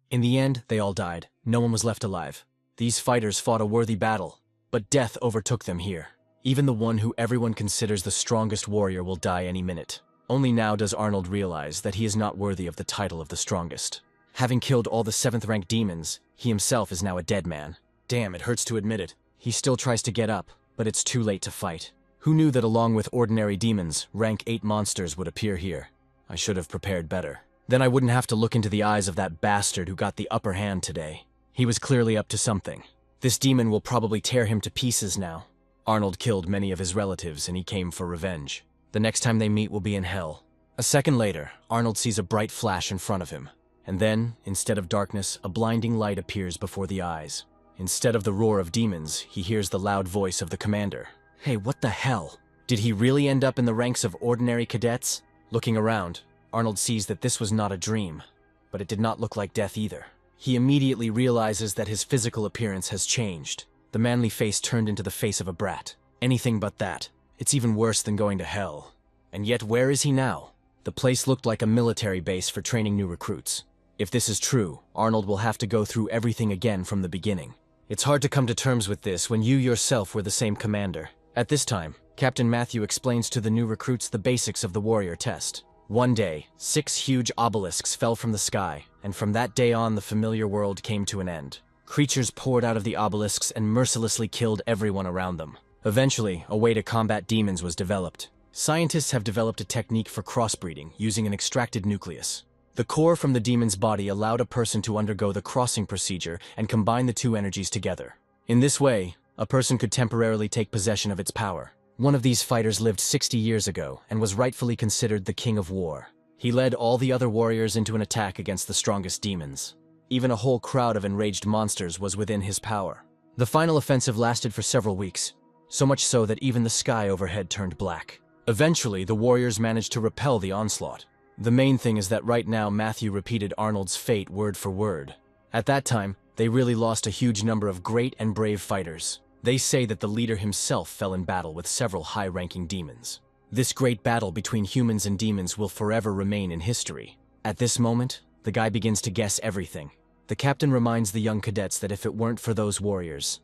In the end, they all died. No one was left alive. These fighters fought a worthy battle, but death overtook them here. Even the one who everyone considers the strongest warrior will die any minute. Only now does Arnold realize that he is not worthy of the title of the strongest. Having killed all the 7th-rank demons, he himself is now a dead man. Damn, it hurts to admit it. He still tries to get up, but it's too late to fight. Who knew that along with ordinary demons, rank 8 monsters would appear here? I should have prepared better. Then I wouldn't have to look into the eyes of that bastard who got the upper hand today. He was clearly up to something. This demon will probably tear him to pieces now. Arnold killed many of his relatives and he came for revenge. The next time they meet will be in hell. A second later, Arnold sees a bright flash in front of him. And then, instead of darkness, a blinding light appears before the eyes. Instead of the roar of demons, he hears the loud voice of the commander. Hey, what the hell? Did he really end up in the ranks of ordinary cadets? Looking around, Arnold sees that this was not a dream, but it did not look like death either. He immediately realizes that his physical appearance has changed. The manly face turned into the face of a brat. Anything but that. It's even worse than going to hell. And yet where is he now? The place looked like a military base for training new recruits. If this is true, Arnold will have to go through everything again from the beginning. It's hard to come to terms with this when you yourself were the same commander. At this time, Captain Matthew explains to the new recruits the basics of the warrior test. One day, 6 huge obelisks fell from the sky, and from that day on the familiar world came to an end. Creatures poured out of the obelisks and mercilessly killed everyone around them. Eventually, a way to combat demons was developed. Scientists have developed a technique for crossbreeding using an extracted nucleus. The core from the demon's body allowed a person to undergo the crossing procedure and combine the two energies together. In this way, a person could temporarily take possession of its power. One of these fighters lived 60 years ago and was rightfully considered the king of war. He led all the other warriors into an attack against the strongest demons. Even a whole crowd of enraged monsters was within his power. The final offensive lasted for several weeks, so much so that even the sky overhead turned black. Eventually, the warriors managed to repel the onslaught. The main thing is that right now Matthew repeated Arnold's fate word for word. At that time, they really lost a huge number of great and brave fighters. They say that the leader himself fell in battle with several high-ranking demons. This great battle between humans and demons will forever remain in history. At this moment, the guy begins to guess everything. The captain reminds the young cadets that if it weren't for those warriors,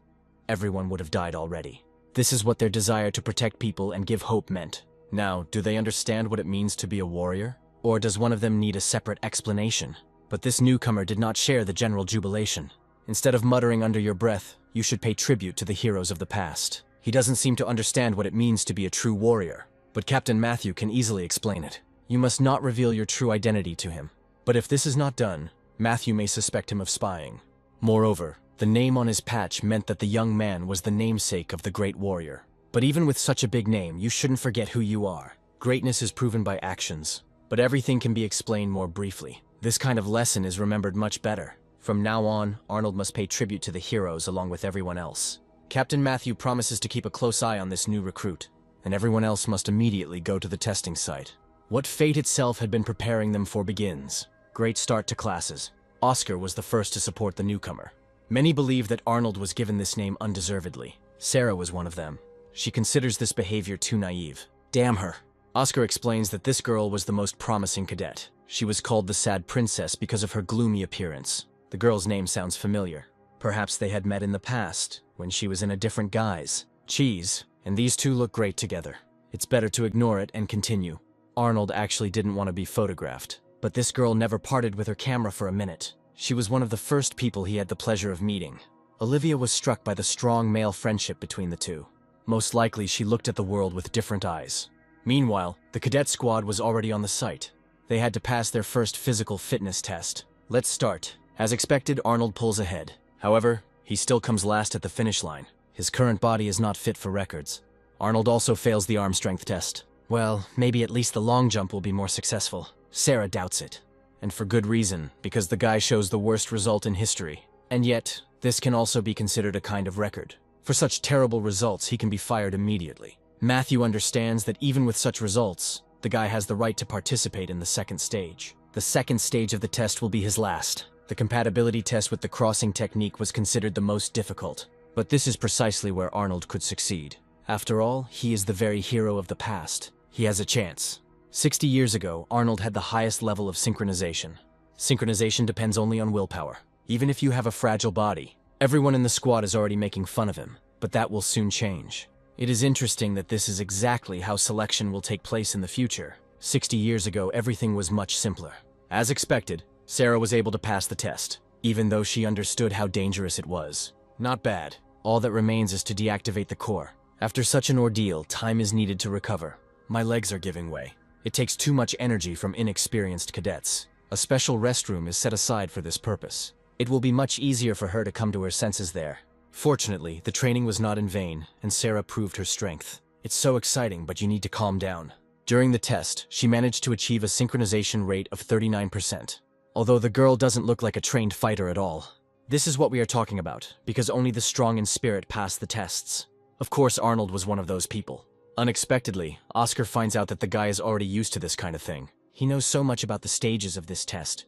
everyone would have died already. This is what their desire to protect people and give hope meant. Now, do they understand what it means to be a warrior? Or does one of them need a separate explanation? But this newcomer did not share the general jubilation. Instead of muttering under your breath, you should pay tribute to the heroes of the past. He doesn't seem to understand what it means to be a true warrior, but Captain Matthew can easily explain it. You must not reveal your true identity to him. But if this is not done, Matthew may suspect him of spying. Moreover, the name on his patch meant that the young man was the namesake of the great warrior. But even with such a big name, you shouldn't forget who you are. Greatness is proven by actions, but everything can be explained more briefly. This kind of lesson is remembered much better. From now on, Arnold must pay tribute to the heroes along with everyone else. Captain Matthew promises to keep a close eye on this new recruit, and everyone else must immediately go to the testing site. What fate itself had been preparing them for begins. Great start to classes. Oscar was the first to support the newcomer. Many believe that Arnold was given this name undeservedly. Sarah was one of them. She considers this behavior too naive. Damn her. Oscar explains that this girl was the most promising cadet. She was called the Sad Princess because of her gloomy appearance. The girl's name sounds familiar. Perhaps they had met in the past, when she was in a different guise. Cheese, and these two look great together. It's better to ignore it and continue. Arnold actually didn't want to be photographed, but this girl never parted with her camera for a minute. She was one of the first people he had the pleasure of meeting. Olivia was struck by the strong male friendship between the two. Most likely she looked at the world with different eyes. Meanwhile, the cadet squad was already on the site. They had to pass their first physical fitness test. Let's start. As expected, Arnold pulls ahead. However, he still comes last at the finish line. His current body is not fit for records. Arnold also fails the arm strength test. Well, maybe at least the long jump will be more successful. Sarah doubts it. And for good reason, because the guy shows the worst result in history. And yet, this can also be considered a kind of record. For such terrible results, he can be fired immediately. Matthew understands that even with such results, the guy has the right to participate in the second stage. The second stage of the test will be his last. The compatibility test with the crossing technique was considered the most difficult. But this is precisely where Arnold could succeed. After all, he is the very hero of the past. He has a chance. 60 years ago, Arnold had the highest level of synchronization. Synchronization depends only on willpower. Even if you have a fragile body, everyone in the squad is already making fun of him, but that will soon change. It is interesting that this is exactly how selection will take place in the future. 60 years ago, everything was much simpler. As expected, Sarah was able to pass the test, even though she understood how dangerous it was. Not bad. All that remains is to deactivate the core. After such an ordeal, time is needed to recover. My legs are giving way. It takes too much energy from inexperienced cadets. A special restroom is set aside for this purpose. It will be much easier for her to come to her senses there. Fortunately, the training was not in vain, and Sarah proved her strength. It's so exciting, but you need to calm down. During the test, she managed to achieve a synchronization rate of 39%. Although the girl doesn't look like a trained fighter at all. This is what we are talking about, because only the strong in spirit pass the tests. Of course, Arnold was one of those people. Unexpectedly, Oscar finds out that the guy is already used to this kind of thing. He knows so much about the stages of this test,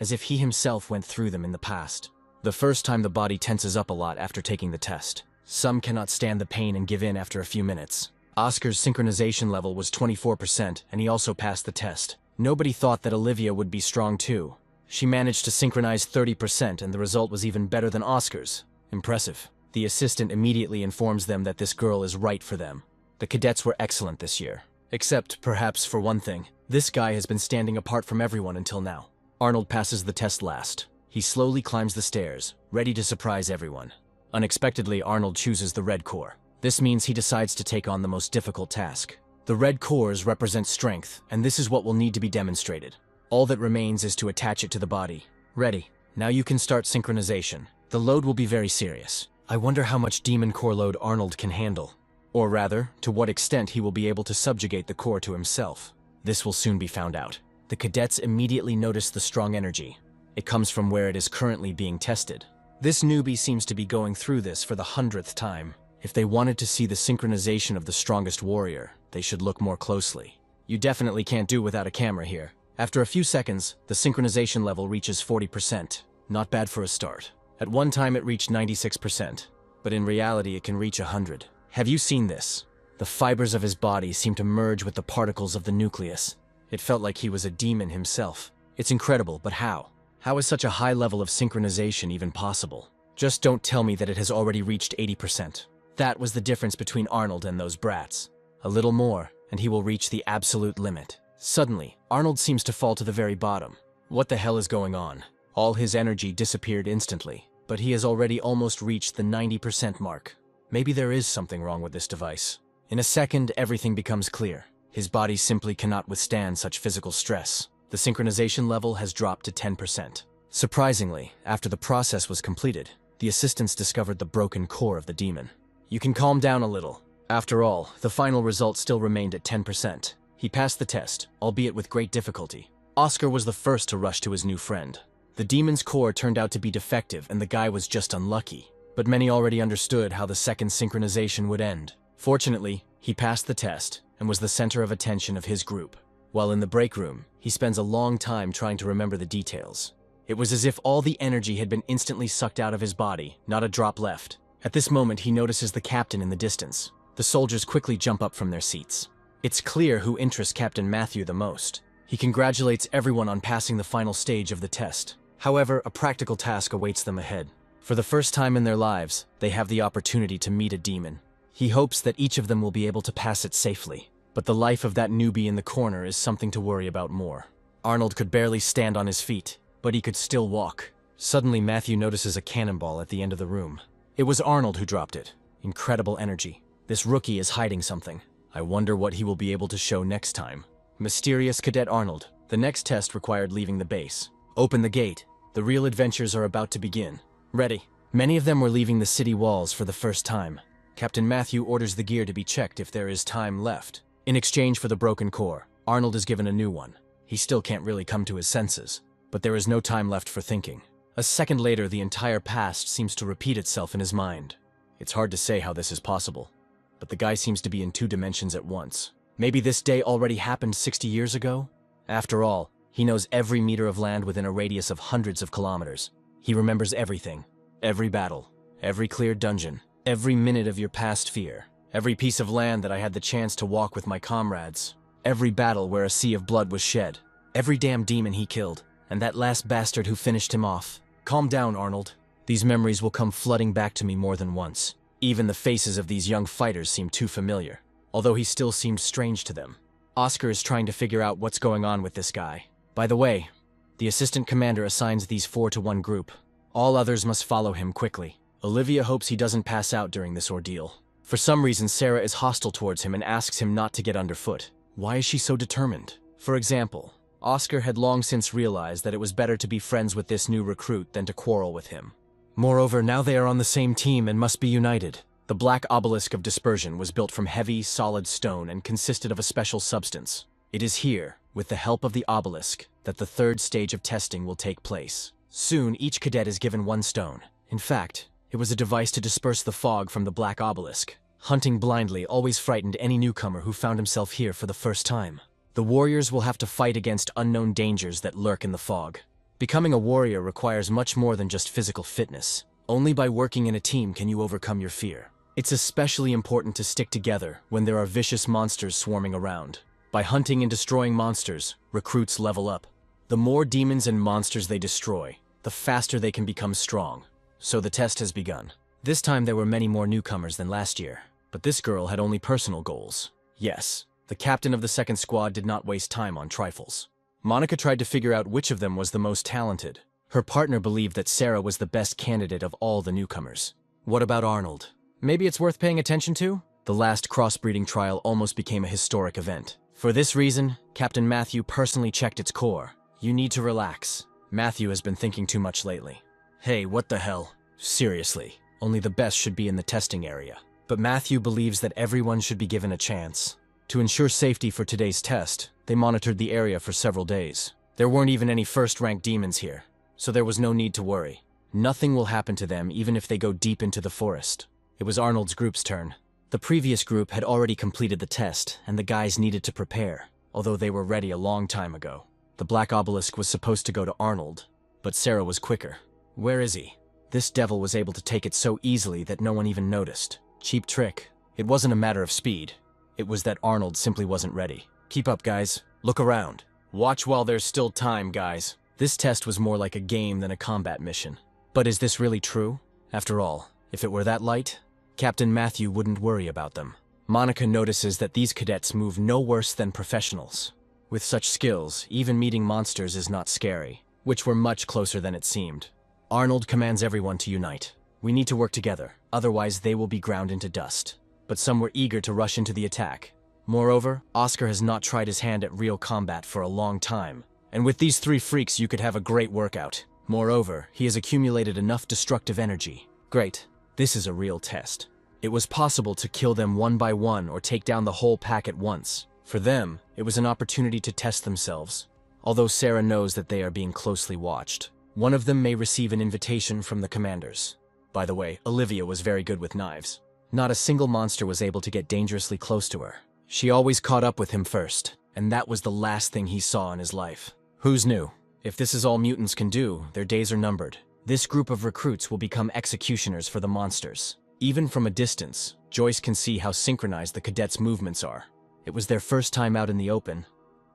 as if he himself went through them in the past. The first time the body tenses up a lot after taking the test. Some cannot stand the pain and give in after a few minutes. Oscar's synchronization level was 24%, and he also passed the test. Nobody thought that Olivia would be strong too. She managed to synchronize 30%, and the result was even better than Oscar's. Impressive. The assistant immediately informs them that this girl is right for them. The cadets were excellent this year. Except, perhaps, for one thing. This guy has been standing apart from everyone until now. Arnold passes the test last. He slowly climbs the stairs, ready to surprise everyone. Unexpectedly, Arnold chooses the red core. This means he decides to take on the most difficult task. The red cores represent strength, and this is what will need to be demonstrated. All that remains is to attach it to the body. Ready. Now you can start synchronization. The load will be very serious. I wonder how much demon core load Arnold can handle. Or rather, to what extent he will be able to subjugate the core to himself. This will soon be found out. The cadets immediately notice the strong energy. It comes from where it is currently being tested. This newbie seems to be going through this for the 100th time. If they wanted to see the synchronization of the strongest warrior, they should look more closely. You definitely can't do without a camera here. After a few seconds, the synchronization level reaches 40%. Not bad for a start. At one time it reached 96%, but in reality it can reach 100. Have you seen this? The fibers of his body seem to merge with the particles of the nucleus. It felt like he was a demon himself. It's incredible, but how? How is such a high level of synchronization even possible? Just don't tell me that it has already reached 80%. That was the difference between Arnold and those brats. A little more, and he will reach the absolute limit. Suddenly, Arnold seems to fall to the very bottom. What the hell is going on? All his energy disappeared instantly, but he has already almost reached the 90% mark. Maybe there is something wrong with this device. In a second, everything becomes clear. His body simply cannot withstand such physical stress. The synchronization level has dropped to 10%. Surprisingly, after the process was completed, the assistants discovered the broken core of the demon. You can calm down a little. After all, the final result still remained at 10%. He passed the test, albeit with great difficulty. Oscar was the first to rush to his new friend. The demon's core turned out to be defective and the guy was just unlucky. But many already understood how the second synchronization would end. Fortunately, he passed the test and was the center of attention of his group. While in the break room, he spends a long time trying to remember the details. It was as if all the energy had been instantly sucked out of his body, not a drop left. At this moment, he notices the captain in the distance. The soldiers quickly jump up from their seats. It's clear who interests Captain Matthew the most. He congratulates everyone on passing the final stage of the test. However, a practical task awaits them ahead. For the first time in their lives, they have the opportunity to meet a demon. He hopes that each of them will be able to pass it safely. But the life of that newbie in the corner is something to worry about more. Arnold could barely stand on his feet, but he could still walk. Suddenly, Matthew notices a cannonball at the end of the room. It was Arnold who dropped it. Incredible energy. This rookie is hiding something. I wonder what he will be able to show next time. Mysterious Cadet Arnold. The next test required leaving the base. Open the gate. The real adventures are about to begin. Ready. Many of them were leaving the city walls for the first time. Captain Matthew orders the gear to be checked if there is time left. In exchange for the broken core, Arnold is given a new one. He still can't really come to his senses, but there is no time left for thinking. A second later, the entire past seems to repeat itself in his mind. It's hard to say how this is possible, but the guy seems to be in 2 dimensions at once. Maybe this day already happened 60 years ago? After all, he knows every meter of land within a radius of hundreds of kilometers. He remembers everything. Every battle, every cleared dungeon, every minute of your past fear. Every piece of land that I had the chance to walk with my comrades. Every battle where a sea of blood was shed. Every damn demon he killed. And that last bastard who finished him off. Calm down, Arnold. These memories will come flooding back to me more than once. Even the faces of these young fighters seem too familiar, although he still seemed strange to them. Oscar is trying to figure out what's going on with this guy. By the way, the assistant commander assigns these 4 to one group. All others must follow him quickly. Olivia hopes he doesn't pass out during this ordeal. For some reason, Sarah is hostile towards him and asks him not to get underfoot. Why is she so determined? For example, Oscar had long since realized that it was better to be friends with this new recruit than to quarrel with him. Moreover, now they are on the same team and must be united. The Black Obelisk of Dispersion was built from heavy, solid stone and consisted of a special substance. It is here, with the help of the obelisk, that the 3rd stage of testing will take place. Soon, each cadet is given 1 stone. In fact, it was a device to disperse the fog from the Black Obelisk. Hunting blindly always frightened any newcomer who found himself here for the first time. The warriors will have to fight against unknown dangers that lurk in the fog. Becoming a warrior requires much more than just physical fitness. Only by working in a team can you overcome your fear. It's especially important to stick together when there are vicious monsters swarming around. By hunting and destroying monsters, recruits level up. The more demons and monsters they destroy, the faster they can become strong. So the test has begun. This time there were many more newcomers than last year, but this girl had only personal goals. Yes, the captain of the 2nd squad did not waste time on trifles. Monica tried to figure out which of them was the most talented. Her partner believed that Sarah was the best candidate of all the newcomers. What about Arnold? Maybe it's worth paying attention to? The last crossbreeding trial almost became a historic event. For this reason, Captain Matthew personally checked its core. You need to relax. Matthew has been thinking too much lately. Hey, what the hell? Seriously, only the best should be in the testing area. But Matthew believes that everyone should be given a chance. To ensure safety for today's test, they monitored the area for several days. There weren't even any first-rank demons here, so there was no need to worry. Nothing will happen to them even if they go deep into the forest. It was Arnold's group's turn. The previous group had already completed the test, and the guys needed to prepare, although they were ready a long time ago. The Black Obelisk was supposed to go to Arnold, but Sarah was quicker. Where is he? This devil was able to take it so easily that no one even noticed. Cheap trick. It wasn't a matter of speed. It was that Arnold simply wasn't ready. Keep up, guys. Look around. Watch while there's still time, guys. This test was more like a game than a combat mission. But is this really true? After all, if it were that light, Captain Matthew wouldn't worry about them. Monica notices that these cadets move no worse than professionals. With such skills, even meeting monsters is not scary, which were much closer than it seemed. Arnold commands everyone to unite. We need to work together, otherwise they will be ground into dust. But some were eager to rush into the attack. Moreover, Oscar has not tried his hand at real combat for a long time. And with these 3 freaks, you could have a great workout. Moreover, he has accumulated enough destructive energy. Great. This is a real test. It was possible to kill them one by one or take down the whole pack at once. For them, it was an opportunity to test themselves. Although Sarah knows that they are being closely watched. One of them may receive an invitation from the commanders. By the way, Olivia was very good with knives. Not a single monster was able to get dangerously close to her. She always caught up with him first, and that was the last thing he saw in his life. Who's knew? If this is all mutants can do, their days are numbered. This group of recruits will become executioners for the monsters. Even from a distance, Joyce can see how synchronized the cadets' movements are. It was their first time out in the open,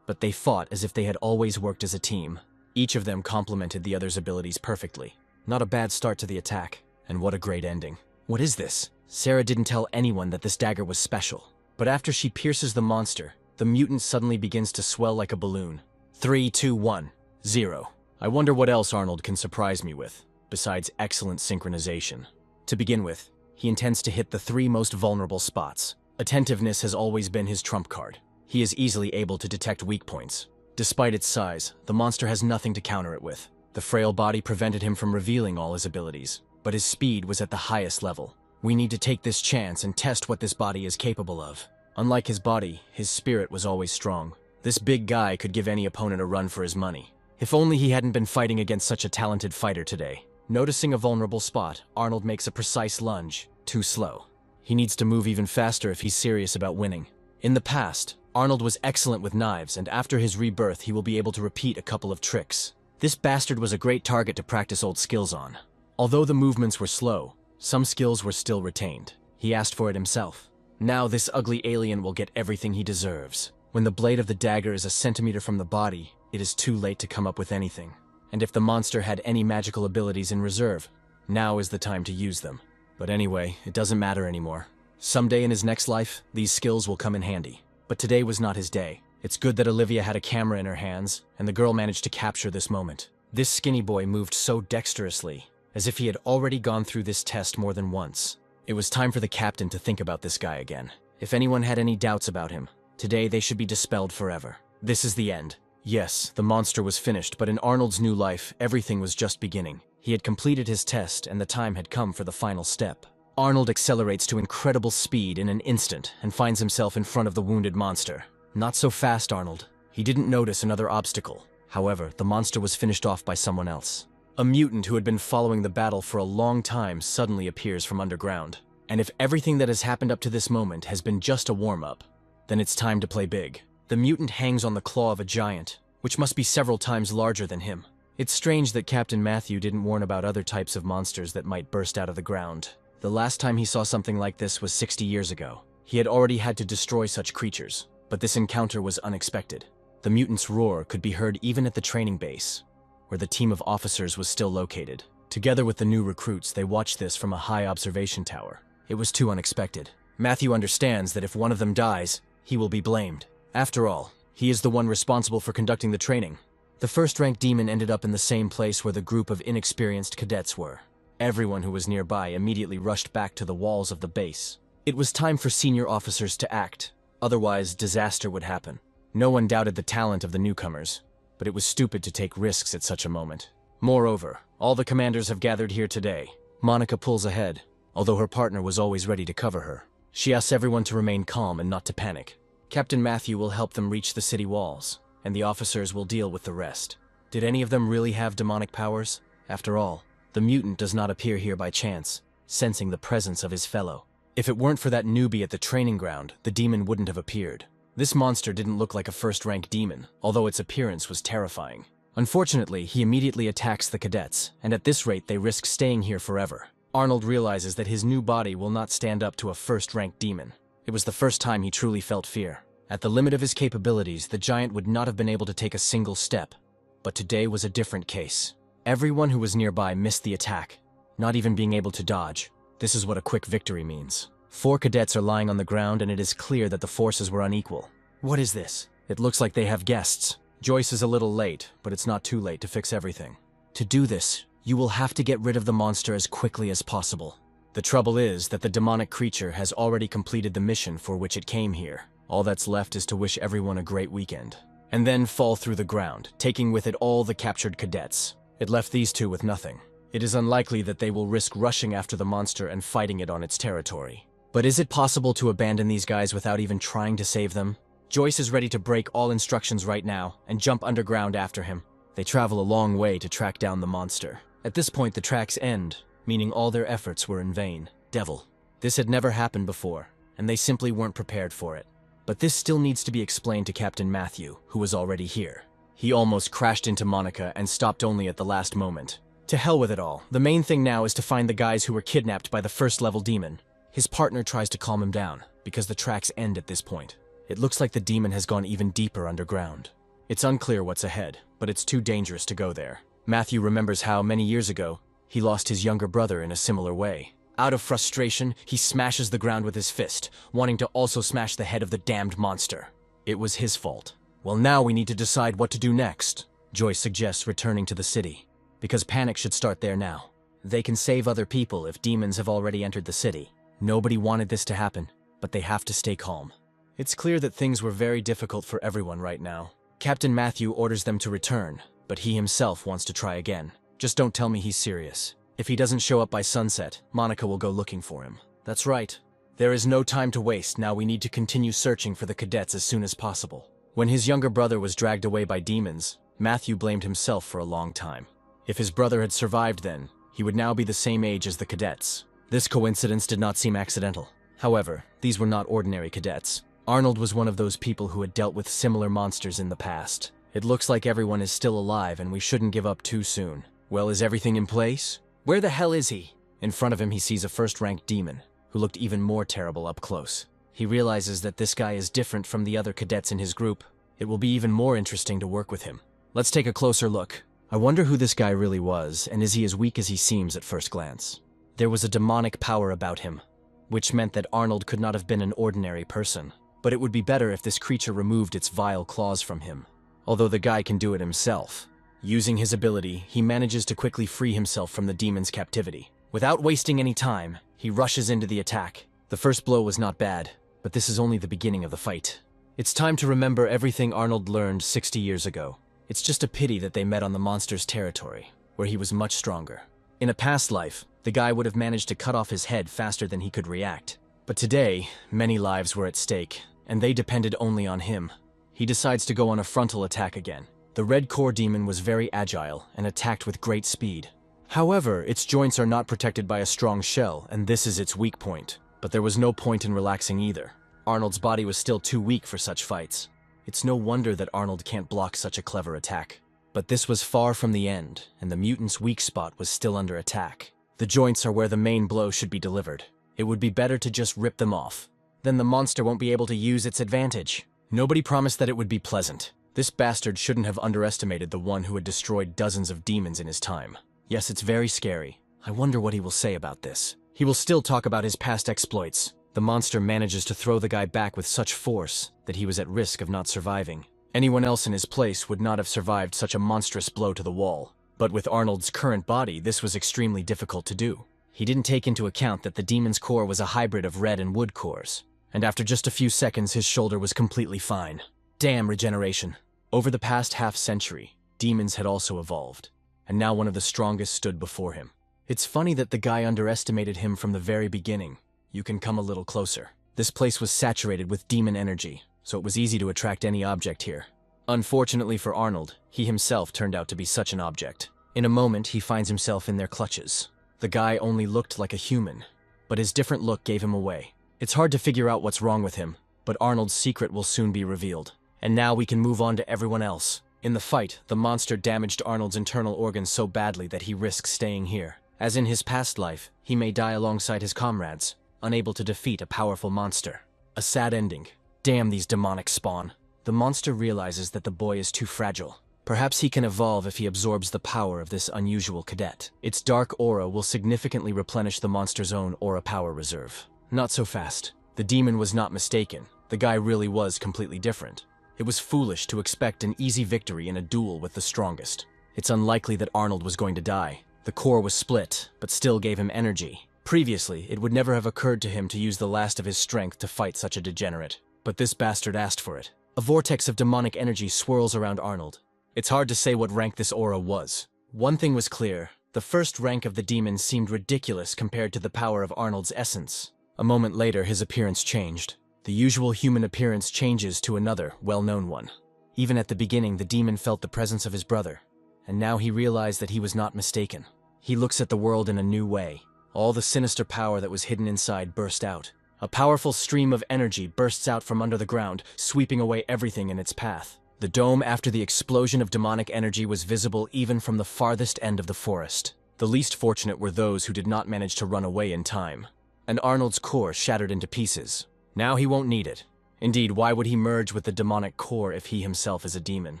but they fought as if they had always worked as a team. Each of them complemented the other's abilities perfectly. Not a bad start to the attack, and what a great ending. What is this? Sarah didn't tell anyone that this dagger was special. But after she pierces the monster, the mutant suddenly begins to swell like a balloon. 3, 2, 1, 0. I wonder what else Arnold can surprise me with, besides excellent synchronization. To begin with, he intends to hit the 3 most vulnerable spots. Attentiveness has always been his trump card. He is easily able to detect weak points. Despite its size, the monster has nothing to counter it with. The frail body prevented him from revealing all his abilities, but his speed was at the highest level. We need to take this chance and test what this body is capable of. Unlike his body, his spirit was always strong. This big guy could give any opponent a run for his money. If only he hadn't been fighting against such a talented fighter today. Noticing a vulnerable spot, Arnold makes a precise lunge. Too slow. He needs to move even faster if he's serious about winning. In the past, Arnold was excellent with knives, and after his rebirth he will be able to repeat a couple of tricks. This bastard was a great target to practice old skills on. Although the movements were slow, some skills were still retained. He asked for it himself. Now this ugly alien will get everything he deserves. When the blade of the dagger is a centimeter from the body, it is too late to come up with anything. And if the monster had any magical abilities in reserve, now is the time to use them. But anyway, it doesn't matter anymore. Someday in his next life, these skills will come in handy. But today was not his day. It's good that Olivia had a camera in her hands, and the girl managed to capture this moment. This skinny boy moved so dexterously, as if he had already gone through this test more than once. It was time for the captain to think about this guy again. If anyone had any doubts about him, today they should be dispelled forever. This is the end. Yes, the monster was finished, but in Arnold's new life, everything was just beginning. He had completed his test, and the time had come for the final step. Arnold accelerates to incredible speed in an instant and finds himself in front of the wounded monster. Not so fast, Arnold. He didn't notice another obstacle. However, the monster was finished off by someone else. A mutant who had been following the battle for a long time suddenly appears from underground. And if everything that has happened up to this moment has been just a warm-up, then it's time to play big. The mutant hangs on the claw of a giant, which must be several times larger than him. It's strange that Captain Matthew didn't warn about other types of monsters that might burst out of the ground. The last time he saw something like this was 60 years ago. He had already had to destroy such creatures, but this encounter was unexpected. The mutant's roar could be heard even at the training base, where the team of officers was still located. Together with the new recruits, they watched this from a high observation tower. It was too unexpected. Matthew understands that if one of them dies, he will be blamed. After all, he is the one responsible for conducting the training. The first-rank demon ended up in the same place where the group of inexperienced cadets were. Everyone who was nearby immediately rushed back to the walls of the base. It was time for senior officers to act, otherwise disaster would happen. No one doubted the talent of the newcomers, but it was stupid to take risks at such a moment. Moreover, all the commanders have gathered here today. Monica pulls ahead, although her partner was always ready to cover her. She asks everyone to remain calm and not to panic. Captain Matthew will help them reach the city walls, and the officers will deal with the rest. Did any of them really have demonic powers? After all, the mutant does not appear here by chance, sensing the presence of his fellow. If it weren't for that newbie at the training ground, the demon wouldn't have appeared. This monster didn't look like a first-rank demon, although its appearance was terrifying. Unfortunately, he immediately attacks the cadets, and at this rate they risk staying here forever. Arnold realizes that his new body will not stand up to a first-rank demon. It was the first time he truly felt fear. At the limit of his capabilities, the giant would not have been able to take a single step. But today was a different case. Everyone who was nearby missed the attack, not even being able to dodge. This is what a quick victory means. 4 cadets are lying on the ground, and it is clear that the forces were unequal. What is this? It looks like they have guests. Joyce is a little late, but it's not too late to fix everything. To do this, you will have to get rid of the monster as quickly as possible. The trouble is that the demonic creature has already completed the mission for which it came here. All that's left is to wish everyone a great weekend, and then fall through the ground, taking with it all the captured cadets. It left these 2 with nothing. It is unlikely that they will risk rushing after the monster and fighting it on its territory. But is it possible to abandon these guys without even trying to save them? Joyce is ready to break all instructions right now and jump underground after him. They travel a long way to track down the monster. At this point, the tracks end, meaning all their efforts were in vain. Devil. This had never happened before, and they simply weren't prepared for it. But this still needs to be explained to Captain Matthew, who was already here. He almost crashed into Monica and stopped only at the last moment. To hell with it all. The main thing now is to find the guys who were kidnapped by the first-level demon. His partner tries to calm him down, because the tracks end at this point. It looks like the demon has gone even deeper underground. It's unclear what's ahead, but it's too dangerous to go there. Matthew remembers how, many years ago, he lost his younger brother in a similar way. Out of frustration, he smashes the ground with his fist, wanting to also smash the head of the damned monster. It was his fault. Well, now we need to decide what to do next. Joyce suggests returning to the city, because panic should start there now. They can save other people if demons have already entered the city. Nobody wanted this to happen, but they have to stay calm. It's clear that things were very difficult for everyone right now. Captain Matthew orders them to return, but he himself wants to try again. Just don't tell me he's serious. If he doesn't show up by sunset, Monica will go looking for him. That's right. There is no time to waste. Now we need to continue searching for the cadets as soon as possible. When his younger brother was dragged away by demons, Matthew blamed himself for a long time. If his brother had survived then, he would now be the same age as the cadets. This coincidence did not seem accidental. However, these were not ordinary cadets. Arnold was one of those people who had dealt with similar monsters in the past. It looks like everyone is still alive and we shouldn't give up too soon. Well, is everything in place? Where the hell is he? In front of him he sees a first-ranked demon, who looked even more terrible up close. He realizes that this guy is different from the other cadets in his group. It will be even more interesting to work with him. Let's take a closer look. I wonder who this guy really was, and is he as weak as he seems at first glance? There was a demonic power about him, which meant that Arnold could not have been an ordinary person. But it would be better if this creature removed its vile claws from him. Although the guy can do it himself. Using his ability, he manages to quickly free himself from the demon's captivity. Without wasting any time, he rushes into the attack. The first blow was not bad, but this is only the beginning of the fight. It's time to remember everything Arnold learned 60 years ago. It's just a pity that they met on the monster's territory, where he was much stronger. In a past life, the guy would have managed to cut off his head faster than he could react. But today, many lives were at stake, and they depended only on him. He decides to go on a frontal attack again. The red core demon was very agile and attacked with great speed. However, its joints are not protected by a strong shell, and this is its weak point. But there was no point in relaxing either. Arnold's body was still too weak for such fights. It's no wonder that Arnold can't block such a clever attack. But this was far from the end, and the mutant's weak spot was still under attack. The joints are where the main blow should be delivered. It would be better to just rip them off. Then the monster won't be able to use its advantage. Nobody promised that it would be pleasant. This bastard shouldn't have underestimated the one who had destroyed dozens of demons in his time. Yes, it's very scary. I wonder what he will say about this. He will still talk about his past exploits. The monster manages to throw the guy back with such force that he was at risk of not surviving. Anyone else in his place would not have survived such a monstrous blow to the wall. But with Arnold's current body, this was extremely difficult to do. He didn't take into account that the demon's core was a hybrid of red and wood cores. And after just a few seconds, his shoulder was completely fine. Damn regeneration. Over the past half-century, demons had also evolved. And now one of the strongest stood before him. It's funny that the guy underestimated him from the very beginning. You can come a little closer. This place was saturated with demon energy, so it was easy to attract any object here. Unfortunately for Arnold, he himself turned out to be such an object. In a moment, he finds himself in their clutches. The guy only looked like a human, but his different look gave him away. It's hard to figure out what's wrong with him, but Arnold's secret will soon be revealed. And now we can move on to everyone else. In the fight, the monster damaged Arnold's internal organs so badly that he risks staying here. As in his past life, he may die alongside his comrades, unable to defeat a powerful monster. A sad ending. Damn these demonic spawn. The monster realizes that the boy is too fragile. Perhaps he can evolve if he absorbs the power of this unusual cadet. Its dark aura will significantly replenish the monster's own aura power reserve. Not so fast. The demon was not mistaken. The guy really was completely different. It was foolish to expect an easy victory in a duel with the strongest. It's unlikely that Arnold was going to die. The core was split, but still gave him energy. Previously, it would never have occurred to him to use the last of his strength to fight such a degenerate. But this bastard asked for it. A vortex of demonic energy swirls around Arnold. It's hard to say what rank this aura was. One thing was clear. The first rank of the demon seemed ridiculous compared to the power of Arnold's essence. A moment later, his appearance changed. The usual human appearance changes to another, well-known one. Even at the beginning, the demon felt the presence of his brother. And now he realized that he was not mistaken. He looks at the world in a new way. All the sinister power that was hidden inside burst out. A powerful stream of energy bursts out from under the ground, sweeping away everything in its path. The dome after the explosion of demonic energy was visible even from the farthest end of the forest. The least fortunate were those who did not manage to run away in time. And Arnold's core shattered into pieces. Now he won't need it. Indeed, why would he merge with the demonic core if he himself is a demon?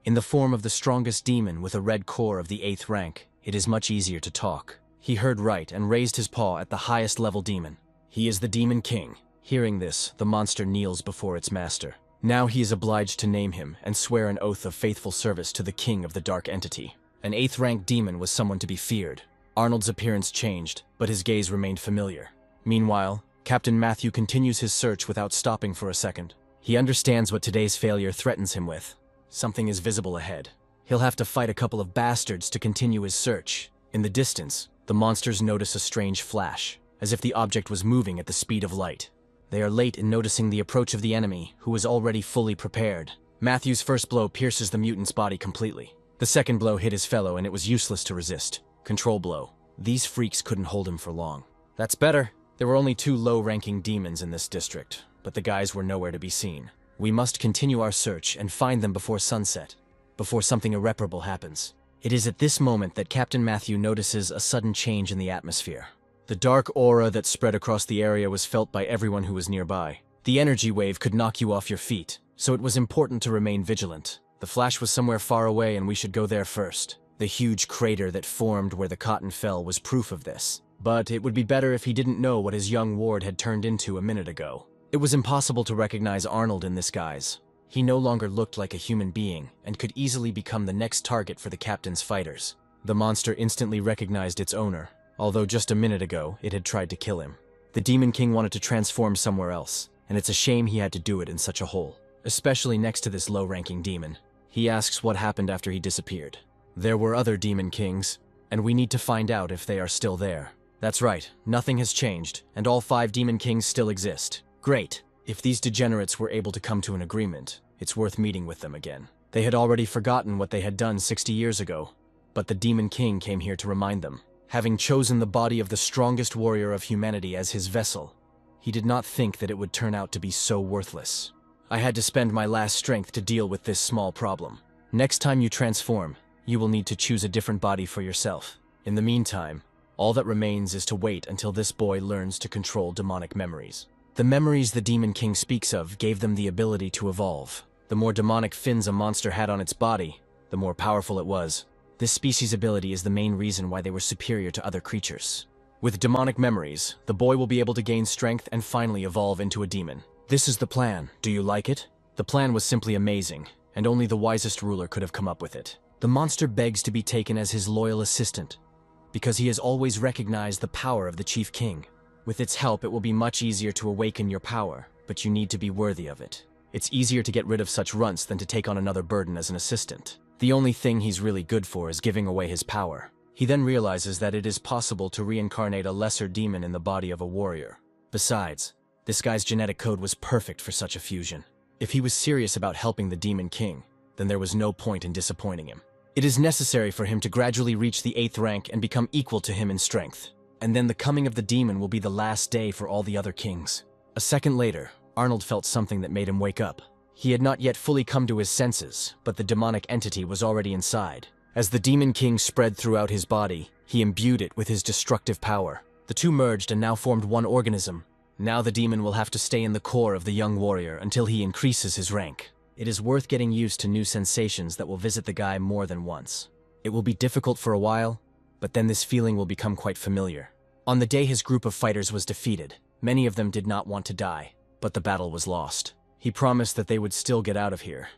In the form of the strongest demon with a red core of the 8th rank, it is much easier to talk. He heard right and raised his paw at the highest level demon. He is the Demon King. Hearing this, the monster kneels before its master. Now he is obliged to name him and swear an oath of faithful service to the king of the dark entity. An 8th rank demon was someone to be feared. Arnold's appearance changed, but his gaze remained familiar. Meanwhile, Captain Matthew continues his search without stopping for a second. He understands what today's failure threatens him with. Something is visible ahead. He'll have to fight a couple of bastards to continue his search. In the distance, the monsters notice a strange flash, as if the object was moving at the speed of light. They are late in noticing the approach of the enemy, who is already fully prepared. Matthew's first blow pierces the mutant's body completely. The second blow hit his fellow, and it was useless to resist. Control blow. These freaks couldn't hold him for long. That's better. There were only 2 low-ranking demons in this district, but the guys were nowhere to be seen. We must continue our search and find them before sunset, before something irreparable happens. It is at this moment that Captain Matthew notices a sudden change in the atmosphere. The dark aura that spread across the area was felt by everyone who was nearby. The energy wave could knock you off your feet, so it was important to remain vigilant. The flash was somewhere far away and we should go there first. The huge crater that formed where the cotton fell was proof of this. But it would be better if he didn't know what his young ward had turned into a minute ago. It was impossible to recognize Arnold in this guise. He no longer looked like a human being and could easily become the next target for the captain's fighters. The monster instantly recognized its owner, although just a minute ago it had tried to kill him. The Demon King wanted to transform somewhere else, and it's a shame he had to do it in such a hole, especially next to this low-ranking demon. He asks what happened after he disappeared. There were other Demon Kings, and we need to find out if they are still there. That's right, nothing has changed, and all 5 Demon Kings still exist. Great. If these degenerates were able to come to an agreement, it's worth meeting with them again. They had already forgotten what they had done 60 years ago, but the Demon King came here to remind them. Having chosen the body of the strongest warrior of humanity as his vessel, he did not think that it would turn out to be so worthless. I had to spend my last strength to deal with this small problem. Next time you transform, you will need to choose a different body for yourself. In the meantime, all that remains is to wait until this boy learns to control demonic memories. The memories the Demon King speaks of gave them the ability to evolve. The more demonic fins a monster had on its body, the more powerful it was. This species' ability is the main reason why they were superior to other creatures. With demonic memories, the boy will be able to gain strength and finally evolve into a demon. This is the plan. Do you like it? The plan was simply amazing, and only the wisest ruler could have come up with it. The monster begs to be taken as his loyal assistant, because he has always recognized the power of the Chief King. With its help, it will be much easier to awaken your power, but you need to be worthy of it. It's easier to get rid of such runts than to take on another burden as an assistant. The only thing he's really good for is giving away his power. He then realizes that it is possible to reincarnate a lesser demon in the body of a warrior. Besides, this guy's genetic code was perfect for such a fusion. If he was serious about helping the Demon King, then there was no point in disappointing him. It is necessary for him to gradually reach the 8th rank and become equal to him in strength. And then the coming of the demon will be the last day for all the other kings. A second later, Arnold felt something that made him wake up. He had not yet fully come to his senses, but the demonic entity was already inside. As the Demon King spread throughout his body, he imbued it with his destructive power. The two merged and now formed one organism. Now the demon will have to stay in the core of the young warrior until he increases his rank. It is worth getting used to new sensations that will visit the guy more than once. It will be difficult for a while, but then this feeling will become quite familiar. On the day his group of fighters was defeated, many of them did not want to die, but the battle was lost. He promised that they would still get out of here,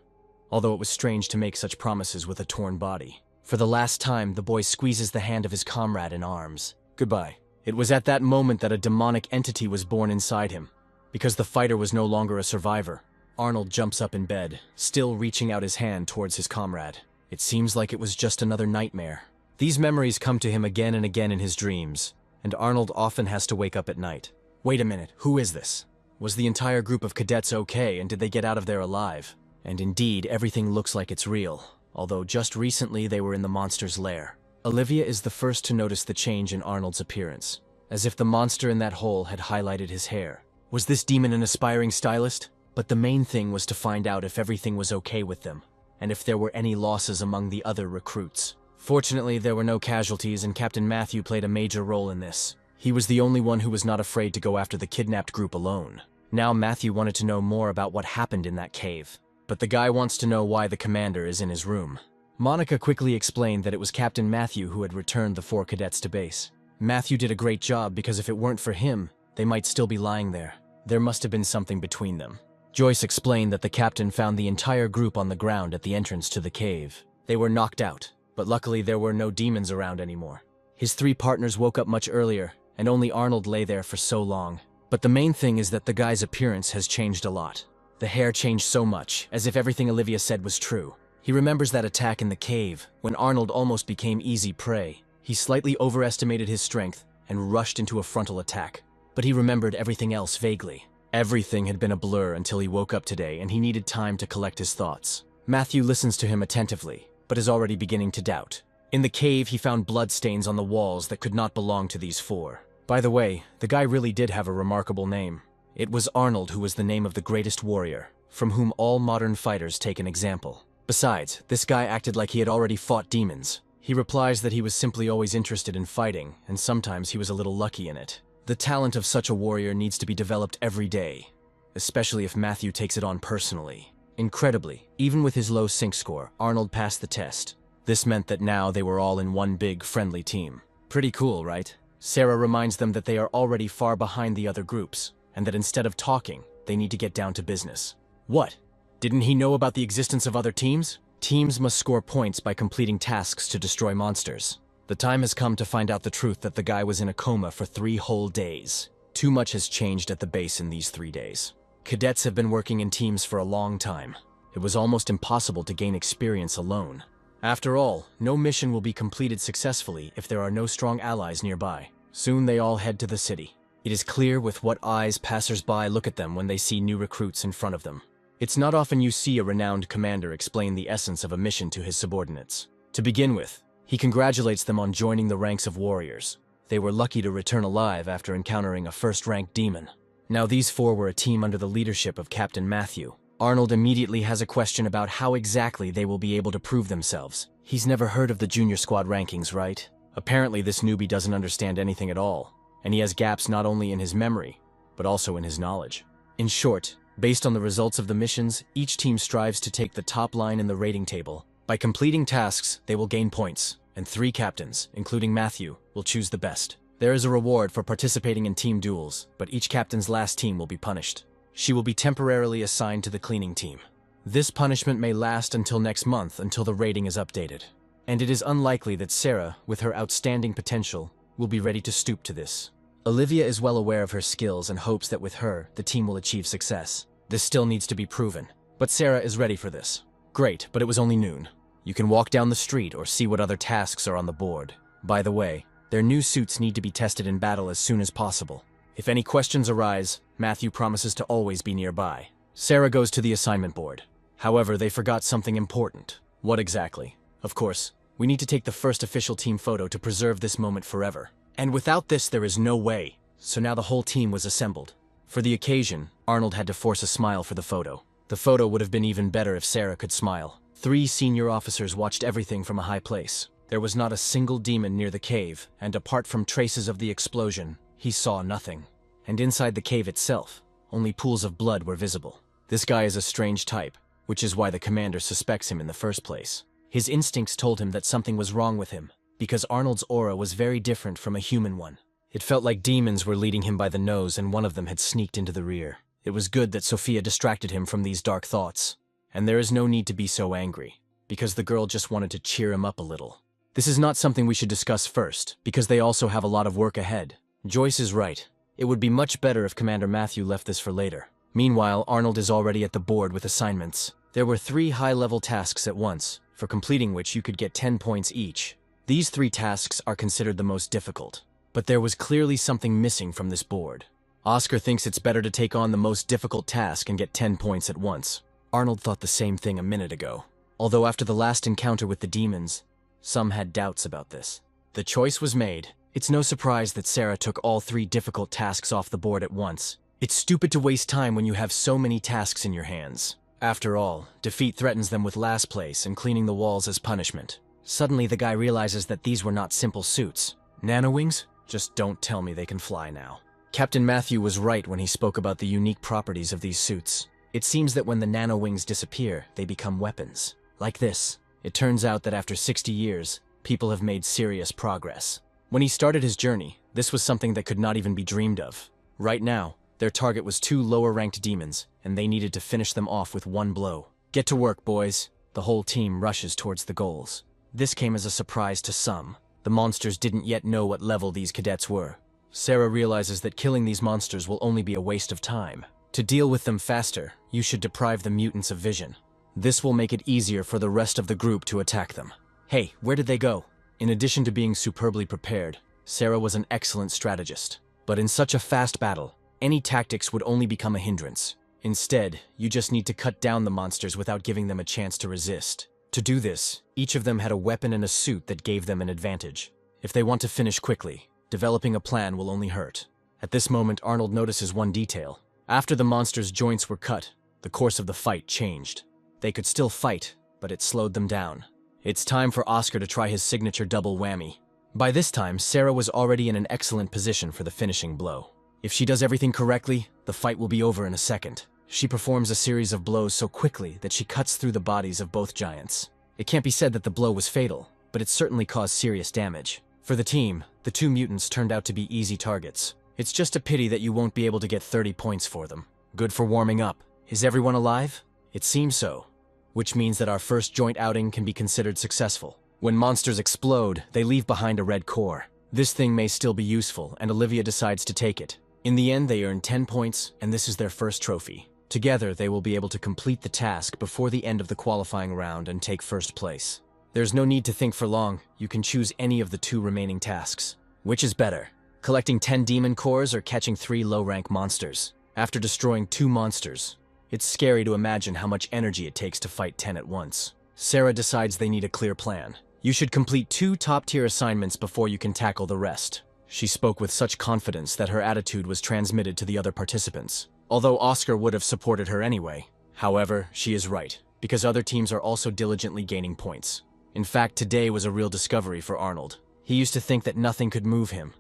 although it was strange to make such promises with a torn body. For the last time, the boy squeezes the hand of his comrade in arms. Goodbye. It was at that moment that a demonic entity was born inside him. Because the fighter was no longer a survivor, Arnold jumps up in bed, still reaching out his hand towards his comrade. It seems like it was just another nightmare. These memories come to him again and again in his dreams, and Arnold often has to wake up at night. Wait a minute, who is this? Was the entire group of cadets okay, and did they get out of there alive? And indeed, everything looks like it's real, although just recently they were in the monster's lair. Olivia is the first to notice the change in Arnold's appearance, as if the monster in that hole had highlighted his hair. Was this demon an aspiring stylist? But the main thing was to find out if everything was okay with them, and if there were any losses among the other recruits. Fortunately, there were no casualties, and Captain Matthew played a major role in this. He was the only one who was not afraid to go after the kidnapped group alone. Now Matthew wanted to know more about what happened in that cave. But the guy wants to know why the commander is in his room. Monica quickly explained that it was Captain Matthew who had returned the 4 cadets to base. Matthew did a great job because if it weren't for him, they might still be lying there. There must have been something between them. Joyce explained that the captain found the entire group on the ground at the entrance to the cave. They were knocked out, but luckily there were no demons around anymore. His 3 partners woke up much earlier, and only Arnold lay there for so long. But the main thing is that the guy's appearance has changed a lot. The hair changed so much, as if everything Olivia said was true. He remembers that attack in the cave, when Arnold almost became easy prey. He slightly overestimated his strength and rushed into a frontal attack. But he remembered everything else vaguely. Everything had been a blur until he woke up today, and he needed time to collect his thoughts. Matthew listens to him attentively, but is already beginning to doubt. In the cave, he found bloodstains on the walls that could not belong to these 4. By the way, the guy really did have a remarkable name. It was Arnold, who was the name of the greatest warrior, from whom all modern fighters take an example. Besides, this guy acted like he had already fought demons. He replies that he was simply always interested in fighting, and sometimes he was a little lucky in it. The talent of such a warrior needs to be developed every day, especially if Matthew takes it on personally. Incredibly, even with his low sync score, Arnold passed the test. This meant that now they were all in one big, friendly team. Pretty cool, right? Sarah reminds them that they are already far behind the other groups, and that instead of talking, they need to get down to business. What? Didn't he know about the existence of other teams? Teams must score points by completing tasks to destroy monsters. The time has come to find out the truth that the guy was in a coma for 3 whole days. Too much has changed at the base in these 3 days. Cadets have been working in teams for a long time. It was almost impossible to gain experience alone. After all, no mission will be completed successfully if there are no strong allies nearby. Soon they all head to the city. It is clear with what eyes passers-by look at them when they see new recruits in front of them. It's not often you see a renowned commander explain the essence of a mission to his subordinates. To begin with, he congratulates them on joining the ranks of warriors. They were lucky to return alive after encountering a first-rank demon. Now these 4 were a team under the leadership of Captain Matthew. Arnold immediately has a question about how exactly they will be able to prove themselves. He's never heard of the junior squad rankings, right? Apparently this newbie doesn't understand anything at all, and he has gaps not only in his memory, but also in his knowledge. In short, based on the results of the missions, each team strives to take the top line in the rating table. By completing tasks, they will gain points, and 3 captains, including Matthew, will choose the best. There is a reward for participating in team duels, but each captain's last team will be punished. She will be temporarily assigned to the cleaning team. This punishment may last until next month until the rating is updated. And it is unlikely that Sarah, with her outstanding potential, will be ready to stoop to this. Olivia is well aware of her skills and hopes that with her, the team will achieve success. This still needs to be proven, but Sarah is ready for this. Great, but it was only noon. You can walk down the street or see what other tasks are on the board. By the way, their new suits need to be tested in battle as soon as possible. If any questions arise, Matthew promises to always be nearby. Sarah goes to the assignment board. However, they forgot something important. What exactly? Of course, we need to take the first official team photo to preserve this moment forever. And without this, there is no way. So now the whole team was assembled. For the occasion, Arnold had to force a smile for the photo. The photo would have been even better if Sarah could smile. 3 senior officers watched everything from a high place. There was not a single demon near the cave, and apart from traces of the explosion, he saw nothing. And inside the cave itself, only pools of blood were visible. This guy is a strange type, which is why the commander suspects him in the first place. His instincts told him that something was wrong with him, because Arnold's aura was very different from a human one. It felt like demons were leading him by the nose and one of them had sneaked into the rear. It was good that Sophia distracted him from these dark thoughts. And there is no need to be so angry, because the girl just wanted to cheer him up a little. This is not something we should discuss first, because they also have a lot of work ahead. Joyce is right. It would be much better if Commander Matthew left this for later. Meanwhile, Arnold is already at the board with assignments. There were 3 high-level tasks at once, for completing which you could get 10 points each. These 3 tasks are considered the most difficult. But there was clearly something missing from this board. Oscar thinks it's better to take on the most difficult task and get 10 points at once. Arnold thought the same thing a minute ago. Although after the last encounter with the demons, some had doubts about this. The choice was made. It's no surprise that Sarah took all 3 difficult tasks off the board at once. It's stupid to waste time when you have so many tasks in your hands. After all, defeat threatens them with last place and cleaning the walls as punishment. Suddenly the guy realizes that these were not simple suits. Nanowings? Just don't tell me they can fly now. Captain Matthew was right when he spoke about the unique properties of these suits. It seems that when the nanowings disappear, they become weapons. Like this. It turns out that after 60 years, people have made serious progress. When he started his journey, this was something that could not even be dreamed of. Right now, their target was 2 lower-ranked demons, and they needed to finish them off with 1 blow. Get to work, boys. The whole team rushes towards the goals. This came as a surprise to some. The monsters didn't yet know what level these cadets were. Sarah realizes that killing these monsters will only be a waste of time. To deal with them faster, you should deprive the mutants of vision. This will make it easier for the rest of the group to attack them. Hey, where did they go? In addition to being superbly prepared, Sarah was an excellent strategist. But in such a fast battle, any tactics would only become a hindrance. Instead, you just need to cut down the monsters without giving them a chance to resist. To do this, each of them had a weapon and a suit that gave them an advantage. If they want to finish quickly, developing a plan will only hurt. At this moment, Arnold notices one detail. After the monsters' joints were cut, the course of the fight changed. They could still fight, but it slowed them down. It's time for Oscar to try his signature double whammy. By this time, Sarah was already in an excellent position for the finishing blow. If she does everything correctly, the fight will be over in a second. She performs a series of blows so quickly that she cuts through the bodies of both giants. It can't be said that the blow was fatal, but it certainly caused serious damage. For the team, the two mutants turned out to be easy targets. It's just a pity that you won't be able to get 30 points for them. Good for warming up. Is everyone alive? It seems so, which means that our first joint outing can be considered successful. When monsters explode, they leave behind a red core. This thing may still be useful, and Olivia decides to take it. In the end, they earn 10 points, and this is their first trophy. Together, they will be able to complete the task before the end of the qualifying round and take first place. There's no need to think for long. You can choose any of the two remaining tasks. Which is better, collecting 10 demon cores or catching 3 low-rank monsters? After destroying 2 monsters, it's scary to imagine how much energy it takes to fight 10 at once. Sarah decides they need a clear plan. You should complete 2 top-tier assignments before you can tackle the rest. She spoke with such confidence that her attitude was transmitted to the other participants, although Oscar would have supported her anyway. However, she is right, because other teams are also diligently gaining points. In fact, today was a real discovery for Arnold. He used to think that nothing could move him,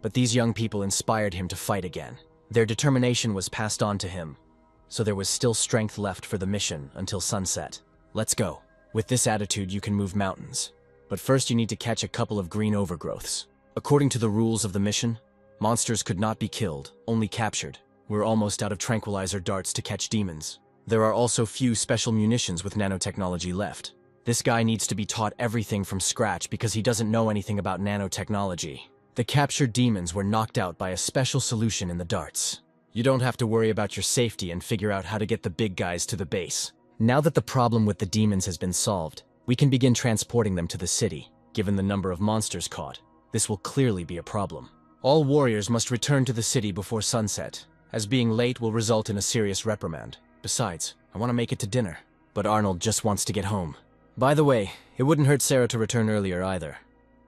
but these young people inspired him to fight again. Their determination was passed on to him, so there was still strength left for the mission until sunset. Let's go. With this attitude, you can move mountains. But first you need to catch a couple of green overgrowths. According to the rules of the mission, monsters could not be killed, only captured. We're almost out of tranquilizer darts to catch demons. There are also few special munitions with nanotechnology left. This guy needs to be taught everything from scratch because he doesn't know anything about nanotechnology. The captured demons were knocked out by a special solution in the darts. You don't have to worry about your safety and figure out how to get the big guys to the base. Now that the problem with the demons has been solved, we can begin transporting them to the city. Given the number of monsters caught, this will clearly be a problem. All warriors must return to the city before sunset, as being late will result in a serious reprimand. Besides, I want to make it to dinner. But Arnold just wants to get home. By the way, it wouldn't hurt Sarah to return earlier either.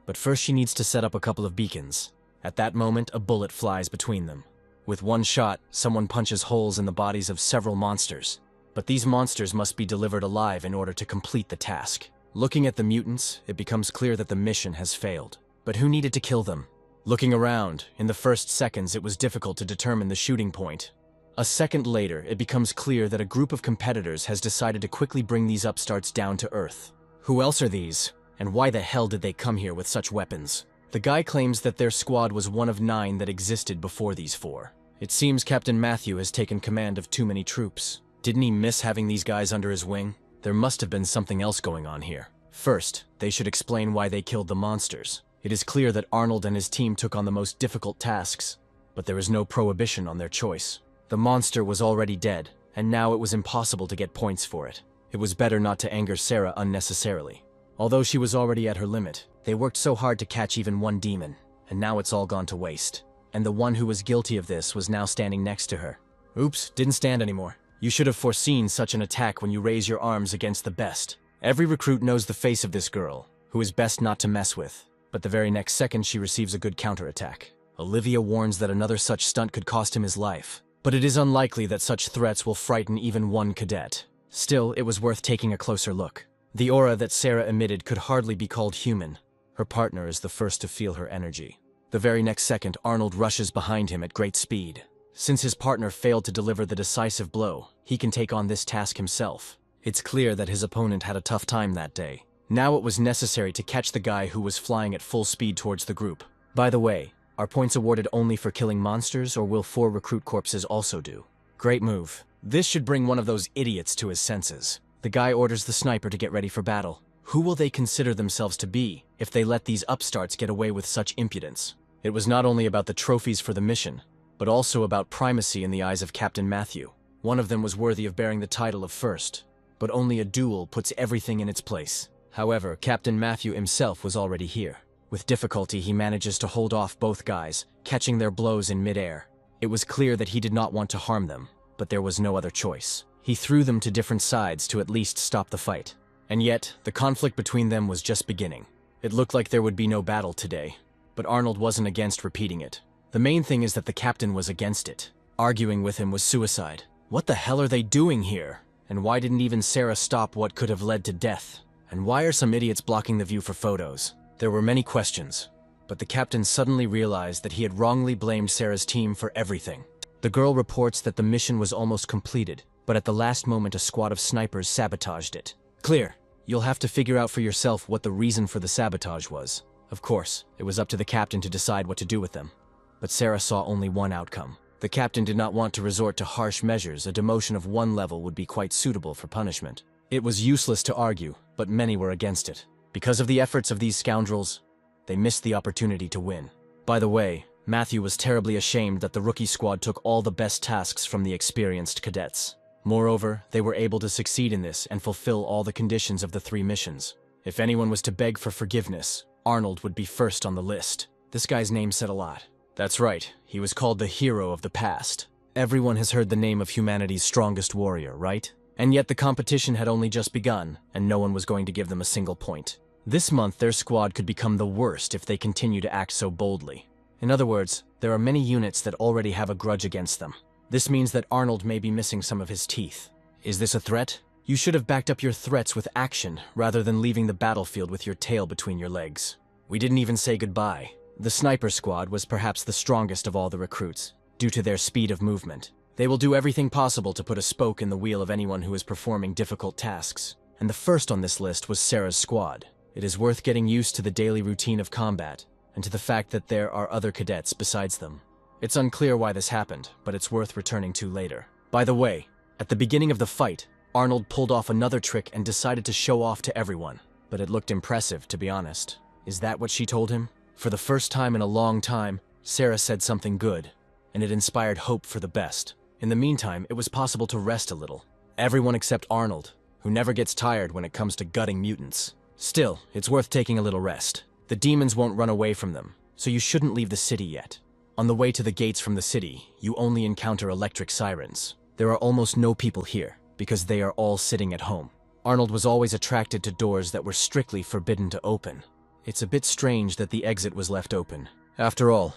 But first she needs to set up a couple of beacons. At that moment, a bullet flies between them. With one shot, someone punches holes in the bodies of several monsters. But these monsters must be delivered alive in order to complete the task. Looking at the mutants, it becomes clear that the mission has failed. But who needed to kill them? Looking around, in the first seconds it was difficult to determine the shooting point. A second later, it becomes clear that a group of competitors has decided to quickly bring these upstarts down to earth. Who else are these? And why the hell did they come here with such weapons? The guy claims that their squad was one of 9 that existed before these 4. It seems Captain Matthew has taken command of too many troops. Didn't he miss having these guys under his wing? There must have been something else going on here. First, they should explain why they killed the monsters. It is clear that Arnold and his team took on the most difficult tasks, but there is no prohibition on their choice. The monster was already dead, and now it was impossible to get points for it. It was better not to anger Sarah unnecessarily. Although she was already at her limit, they worked so hard to catch even one demon, and now it's all gone to waste. And the one who was guilty of this was now standing next to her. Oops, didn't stand anymore. You should have foreseen such an attack when you raise your arms against the best. Every recruit knows the face of this girl, who is best not to mess with. But the very next second she receives a good counterattack. Olivia warns that another such stunt could cost him his life. But it is unlikely that such threats will frighten even one cadet. Still, it was worth taking a closer look. The aura that Sarah emitted could hardly be called human. Her partner is the first to feel her energy. The very next second, Arnold rushes behind him at great speed. Since his partner failed to deliver the decisive blow, he can take on this task himself. It's clear that his opponent had a tough time that day. Now it was necessary to catch the guy who was flying at full speed towards the group. By the way, are points awarded only for killing monsters, or will 4 recruit corpses also do? Great move. This should bring one of those idiots to his senses. The guy orders the sniper to get ready for battle. Who will they consider themselves to be if they let these upstarts get away with such impudence? It was not only about the trophies for the mission, but also about primacy in the eyes of Captain Matthew. One of them was worthy of bearing the title of first, but only a duel puts everything in its place. However, Captain Matthew himself was already here. With difficulty, he manages to hold off both guys, catching their blows in midair. It was clear that he did not want to harm them, but there was no other choice. He threw them to different sides to at least stop the fight. And yet, the conflict between them was just beginning. It looked like there would be no battle today, but Arnold wasn't against repeating it. The main thing is that the captain was against it. Arguing with him was suicide. What the hell are they doing here? And why didn't even Sarah stop what could have led to death? And why are some idiots blocking the view for photos? There were many questions, but the captain suddenly realized that he had wrongly blamed Sarah's team for everything. The girl reports that the mission was almost completed, but at the last moment a squad of snipers sabotaged it. Clear. You'll have to figure out for yourself what the reason for the sabotage was. Of course, it was up to the captain to decide what to do with them. But Sarah saw only one outcome. The captain did not want to resort to harsh measures. A demotion of one level would be quite suitable for punishment. It was useless to argue, but many were against it. Because of the efforts of these scoundrels, they missed the opportunity to win. By the way, Matthew was terribly ashamed that the rookie squad took all the best tasks from the experienced cadets. Moreover, they were able to succeed in this and fulfill all the conditions of the 3 missions. If anyone was to beg for forgiveness, Arnold would be first on the list. This guy's name said a lot. That's right, he was called the hero of the past. Everyone has heard the name of humanity's strongest warrior, right? And yet the competition had only just begun, and no one was going to give them a single point. This month, their squad could become the worst if they continue to act so boldly. In other words, there are many units that already have a grudge against them. This means that Arnold may be missing some of his teeth. Is this a threat? You should have backed up your threats with action, rather than leaving the battlefield with your tail between your legs. We didn't even say goodbye. The sniper squad was perhaps the strongest of all the recruits, due to their speed of movement. They will do everything possible to put a spoke in the wheel of anyone who is performing difficult tasks. And the first on this list was Sarah's squad. It is worth getting used to the daily routine of combat, and to the fact that there are other cadets besides them. It's unclear why this happened, but it's worth returning to later. By the way, at the beginning of the fight, Arnold pulled off another trick and decided to show off to everyone. But it looked impressive, to be honest. Is that what she told him? For the first time in a long time, Sarah said something good, and it inspired hope for the best. In the meantime, it was possible to rest a little. Everyone except Arnold, who never gets tired when it comes to gutting mutants. Still, it's worth taking a little rest. The demons won't run away from them, so you shouldn't leave the city yet. On the way to the gates from the city, you only encounter electric sirens. There are almost no people here, because they are all sitting at home. Arnold was always attracted to doors that were strictly forbidden to open. It's a bit strange that the exit was left open. After all,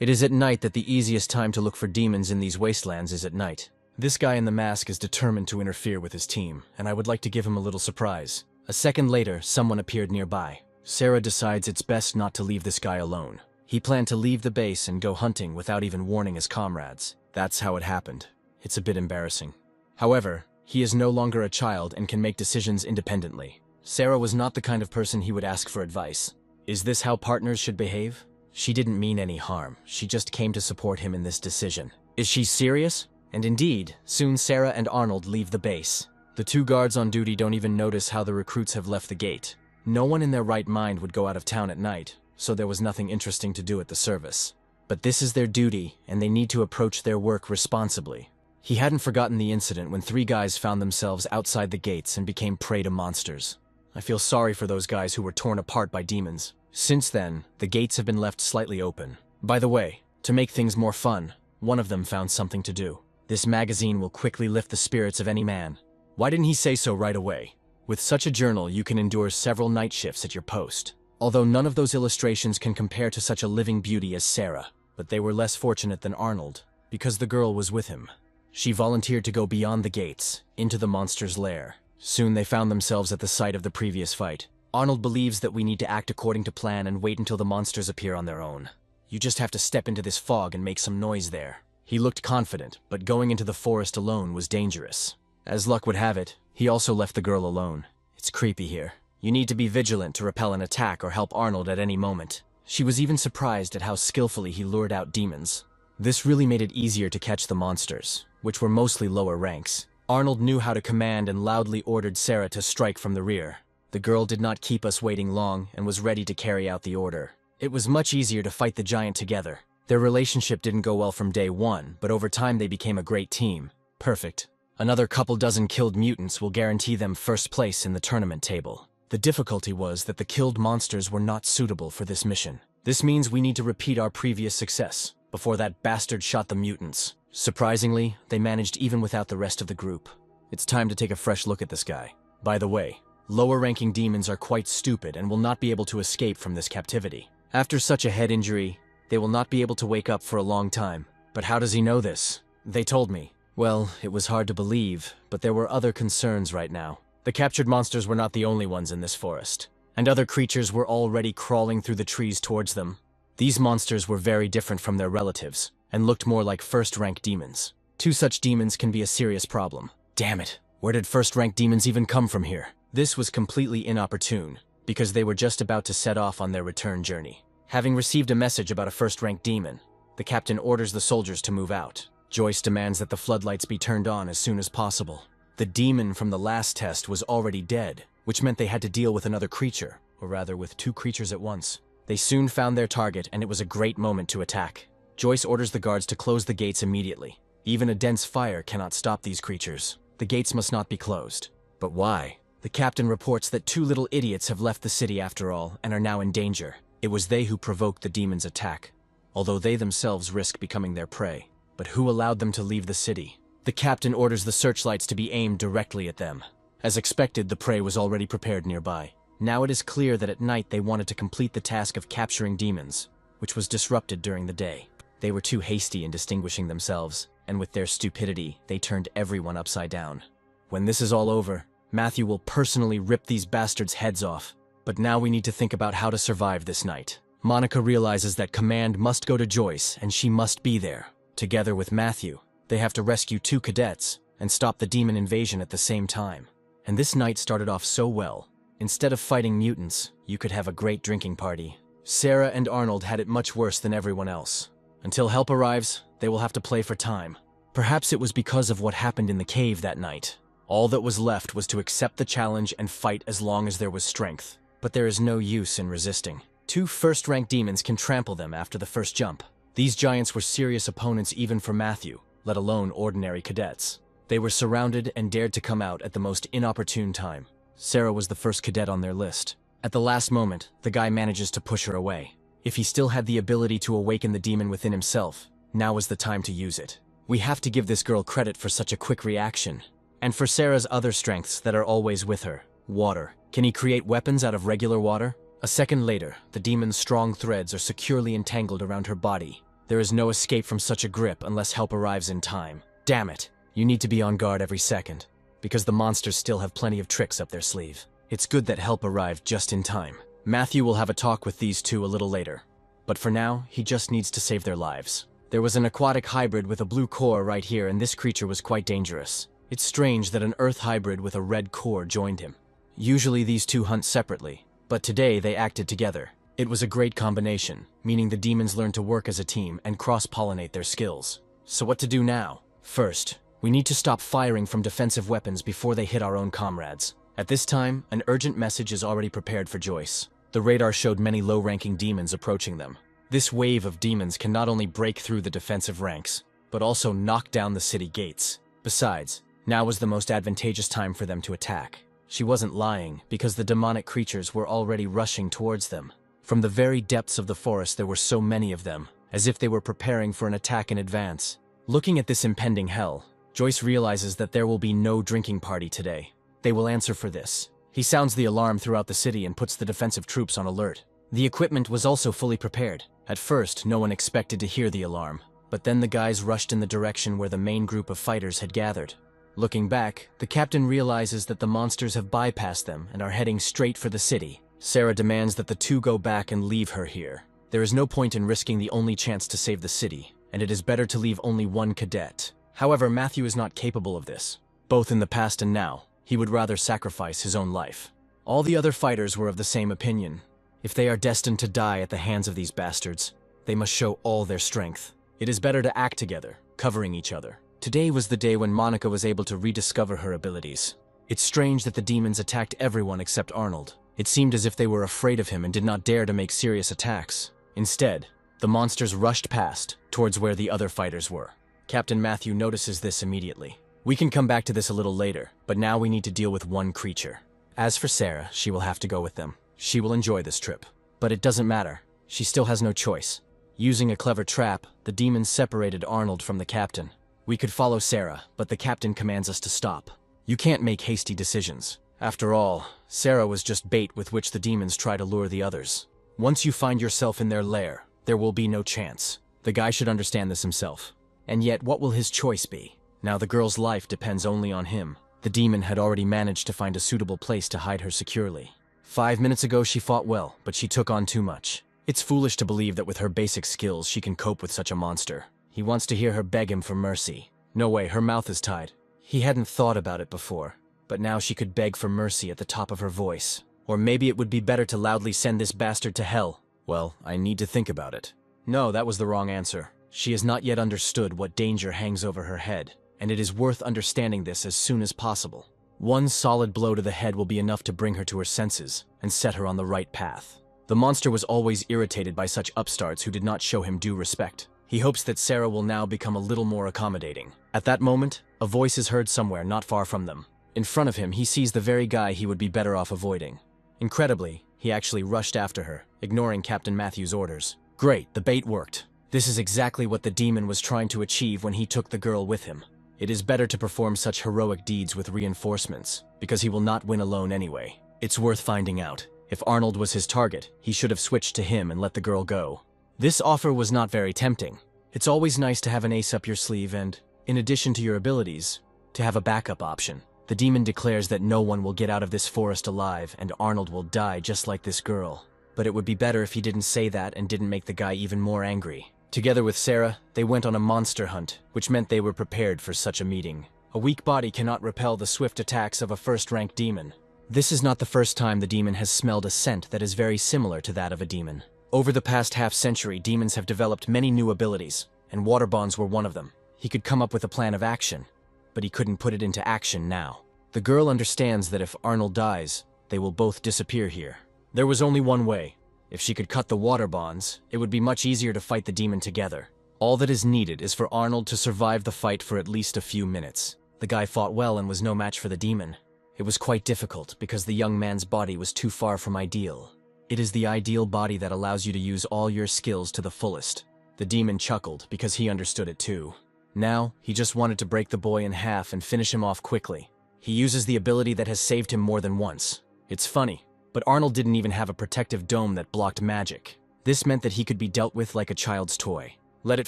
it is at night that the easiest time to look for demons in these wastelands is at night. This guy in the mask is determined to interfere with his team, and I would like to give him a little surprise. A second later, someone appeared nearby. Sarah decides it's best not to leave this guy alone. He planned to leave the base and go hunting without even warning his comrades. That's how it happened. It's a bit embarrassing. However, he is no longer a child and can make decisions independently. Sarah was not the kind of person he would ask for advice. Is this how partners should behave? She didn't mean any harm. She just came to support him in this decision. Is she serious? And indeed, soon Sarah and Arnold leave the base. The 2 guards on duty don't even notice how the recruits have left the gate. No one in their right mind would go out of town at night, so there was nothing interesting to do at the service. But this is their duty, and they need to approach their work responsibly. He hadn't forgotten the incident when 3 guys found themselves outside the gates and became prey to monsters. I feel sorry for those guys who were torn apart by demons. Since then, the gates have been left slightly open. By the way, to make things more fun, one of them found something to do. This magazine will quickly lift the spirits of any man. Why didn't he say so right away? With such a journal, you can endure several night shifts at your post. Although none of those illustrations can compare to such a living beauty as Sarah, but they were less fortunate than Arnold, because the girl was with him. She volunteered to go beyond the gates, into the monster's lair. Soon they found themselves at the site of the previous fight. Arnold believes that we need to act according to plan and wait until the monsters appear on their own. You just have to step into this fog and make some noise there. He looked confident, but going into the forest alone was dangerous. As luck would have it, he also left the girl alone. It's creepy here. You need to be vigilant to repel an attack or help Arnold at any moment. She was even surprised at how skillfully he lured out demons. This really made it easier to catch the monsters, which were mostly lower ranks. Arnold knew how to command and loudly ordered Sarah to strike from the rear. The girl did not keep us waiting long and was ready to carry out the order. It was much easier to fight the giant together. Their relationship didn't go well from day one, but over time they became a great team. Perfect. Another couple dozen killed mutants will guarantee them first place in the tournament table. The difficulty was that the killed monsters were not suitable for this mission. This means we need to repeat our previous success, before that bastard shot the mutants. Surprisingly, they managed even without the rest of the group. It's time to take a fresh look at this guy. By the way, lower-ranking demons are quite stupid and will not be able to escape from this captivity. After such a head injury, they will not be able to wake up for a long time. But how does he know this? They told me. Well, it was hard to believe, but there were other concerns right now. The captured monsters were not the only ones in this forest, and other creatures were already crawling through the trees towards them. These monsters were very different from their relatives, and looked more like first-rank demons. Two such demons can be a serious problem. Damn it, where did first-rank demons even come from here? This was completely inopportune, because they were just about to set off on their return journey. Having received a message about a first-rank demon, the captain orders the soldiers to move out. Joyce demands that the floodlights be turned on as soon as possible. The demon from the last test was already dead, which meant they had to deal with another creature, or rather with two creatures at once. They soon found their target, and it was a great moment to attack. Joyce orders the guards to close the gates immediately. Even a dense fire cannot stop these creatures. The gates must not be closed. But why? The captain reports that two little idiots have left the city after all, and are now in danger. It was they who provoked the demon's attack, although they themselves risk becoming their prey. But who allowed them to leave the city? The captain orders the searchlights to be aimed directly at them. As expected, the prey was already prepared nearby. Now it is clear that at night they wanted to complete the task of capturing demons, which was disrupted during the day. They were too hasty in distinguishing themselves, and with their stupidity, they turned everyone upside down. When this is all over, Matthew will personally rip these bastards' heads off. But now we need to think about how to survive this night. Monica realizes that command must go to Joyce, and she must be there. Together with Matthew, they have to rescue two cadets and stop the demon invasion at the same time. And this night started off so well. Instead of fighting mutants, you could have a great drinking party. Sarah and Arnold had it much worse than everyone else. Until help arrives, they will have to play for time. Perhaps it was because of what happened in the cave that night. All that was left was to accept the challenge and fight as long as there was strength. But there is no use in resisting. Two first-rank demons can trample them after the first jump. These giants were serious opponents even for Matthew, let alone ordinary cadets. They were surrounded and dared to come out at the most inopportune time. Sarah was the first cadet on their list. At the last moment, the guy manages to push her away. If he still had the ability to awaken the demon within himself, now was the time to use it. We have to give this girl credit for such a quick reaction. And for Sarah's other strengths that are always with her. Water. Can he create weapons out of regular water? A second later, the demon's strong threads are securely entangled around her body. There is no escape from such a grip unless help arrives in time. Damn it! You need to be on guard every second, because the monsters still have plenty of tricks up their sleeve. It's good that help arrived just in time. Matthew will have a talk with these two a little later. But for now, he just needs to save their lives. There was an aquatic hybrid with a blue core right here, and this creature was quite dangerous. It's strange that an earth hybrid with a red core joined him. Usually these two hunt separately, but today they acted together. It was a great combination, meaning the demons learned to work as a team and cross-pollinate their skills. So what to do now? First, we need to stop firing from defensive weapons before they hit our own comrades. At this time, an urgent message is already prepared for Joyce. The radar showed many low-ranking demons approaching them. This wave of demons can not only break through the defensive ranks, but also knock down the city gates. Besides, now was the most advantageous time for them to attack. She wasn't lying, because the demonic creatures were already rushing towards them. From the very depths of the forest there were so many of them, as if they were preparing for an attack in advance. Looking at this impending hell, Joyce realizes that there will be no drinking party today. They will answer for this. He sounds the alarm throughout the city and puts the defensive troops on alert. The equipment was also fully prepared. At first, no one expected to hear the alarm, but then the guys rushed in the direction where the main group of fighters had gathered. Looking back, the captain realizes that the monsters have bypassed them and are heading straight for the city. Sarah demands that the two go back and leave her here. There is no point in risking the only chance to save the city, and it is better to leave only one cadet. However, Matthew is not capable of this. Both in the past and now, he would rather sacrifice his own life. All the other fighters were of the same opinion. If they are destined to die at the hands of these bastards, they must show all their strength. It is better to act together, covering each other. Today was the day when Monica was able to rediscover her abilities. It's strange that the demons attacked everyone except Arnold. It seemed as if they were afraid of him and did not dare to make serious attacks. Instead, the monsters rushed past, towards where the other fighters were. Captain Matthew notices this immediately. We can come back to this a little later, but now we need to deal with one creature. As for Sarah, she will have to go with them. She will enjoy this trip. But it doesn't matter. She still has no choice. Using a clever trap, the demons separated Arnold from the captain. We could follow Sarah, but the captain commands us to stop. You can't make hasty decisions. After all, Sarah was just bait with which the demons try to lure the others. Once you find yourself in their lair, there will be no chance. The guy should understand this himself. And yet, what will his choice be? Now the girl's life depends only on him. The demon had already managed to find a suitable place to hide her securely. 5 minutes ago she fought well, but she took on too much. It's foolish to believe that with her basic skills she can cope with such a monster. He wants to hear her beg him for mercy. No way, her mouth is tied. He hadn't thought about it before, but now she could beg for mercy at the top of her voice. Or maybe it would be better to loudly send this bastard to hell. Well, I need to think about it. No, that was the wrong answer. She has not yet understood what danger hangs over her head, and it is worth understanding this as soon as possible. One solid blow to the head will be enough to bring her to her senses and set her on the right path. The monster was always irritated by such upstarts who did not show him due respect. He hopes that Sarah will now become a little more accommodating. At that moment, a voice is heard somewhere not far from them. In front of him, he sees the very guy he would be better off avoiding. Incredibly, he actually rushed after her, ignoring Captain Matthew's orders. Great, the bait worked. This is exactly what the demon was trying to achieve when he took the girl with him. It is better to perform such heroic deeds with reinforcements, because he will not win alone anyway. It's worth finding out. If Arnold was his target, he should have switched to him and let the girl go. This offer was not very tempting. It's always nice to have an ace up your sleeve and, in addition to your abilities, to have a backup option. The demon declares that no one will get out of this forest alive and Arnold will die just like this girl. But it would be better if he didn't say that and didn't make the guy even more angry. Together with Sarah, they went on a monster hunt, which meant they were prepared for such a meeting. A weak body cannot repel the swift attacks of a first-rank demon. This is not the first time the demon has smelled a scent that is very similar to that of a demon. Over the past half-century, demons have developed many new abilities, and water bonds were one of them. He could come up with a plan of action, but he couldn't put it into action now. The girl understands that if Arnold dies, they will both disappear here. There was only one way. If she could cut the water bonds, it would be much easier to fight the demon together. All that is needed is for Arnold to survive the fight for at least a few minutes. The guy fought well and was no match for the demon. It was quite difficult because the young man's body was too far from ideal. It is the ideal body that allows you to use all your skills to the fullest. The demon chuckled because he understood it too. Now, he just wanted to break the boy in half and finish him off quickly. He uses the ability that has saved him more than once. It's funny, but Arnold didn't even have a protective dome that blocked magic. This meant that he could be dealt with like a child's toy. Let it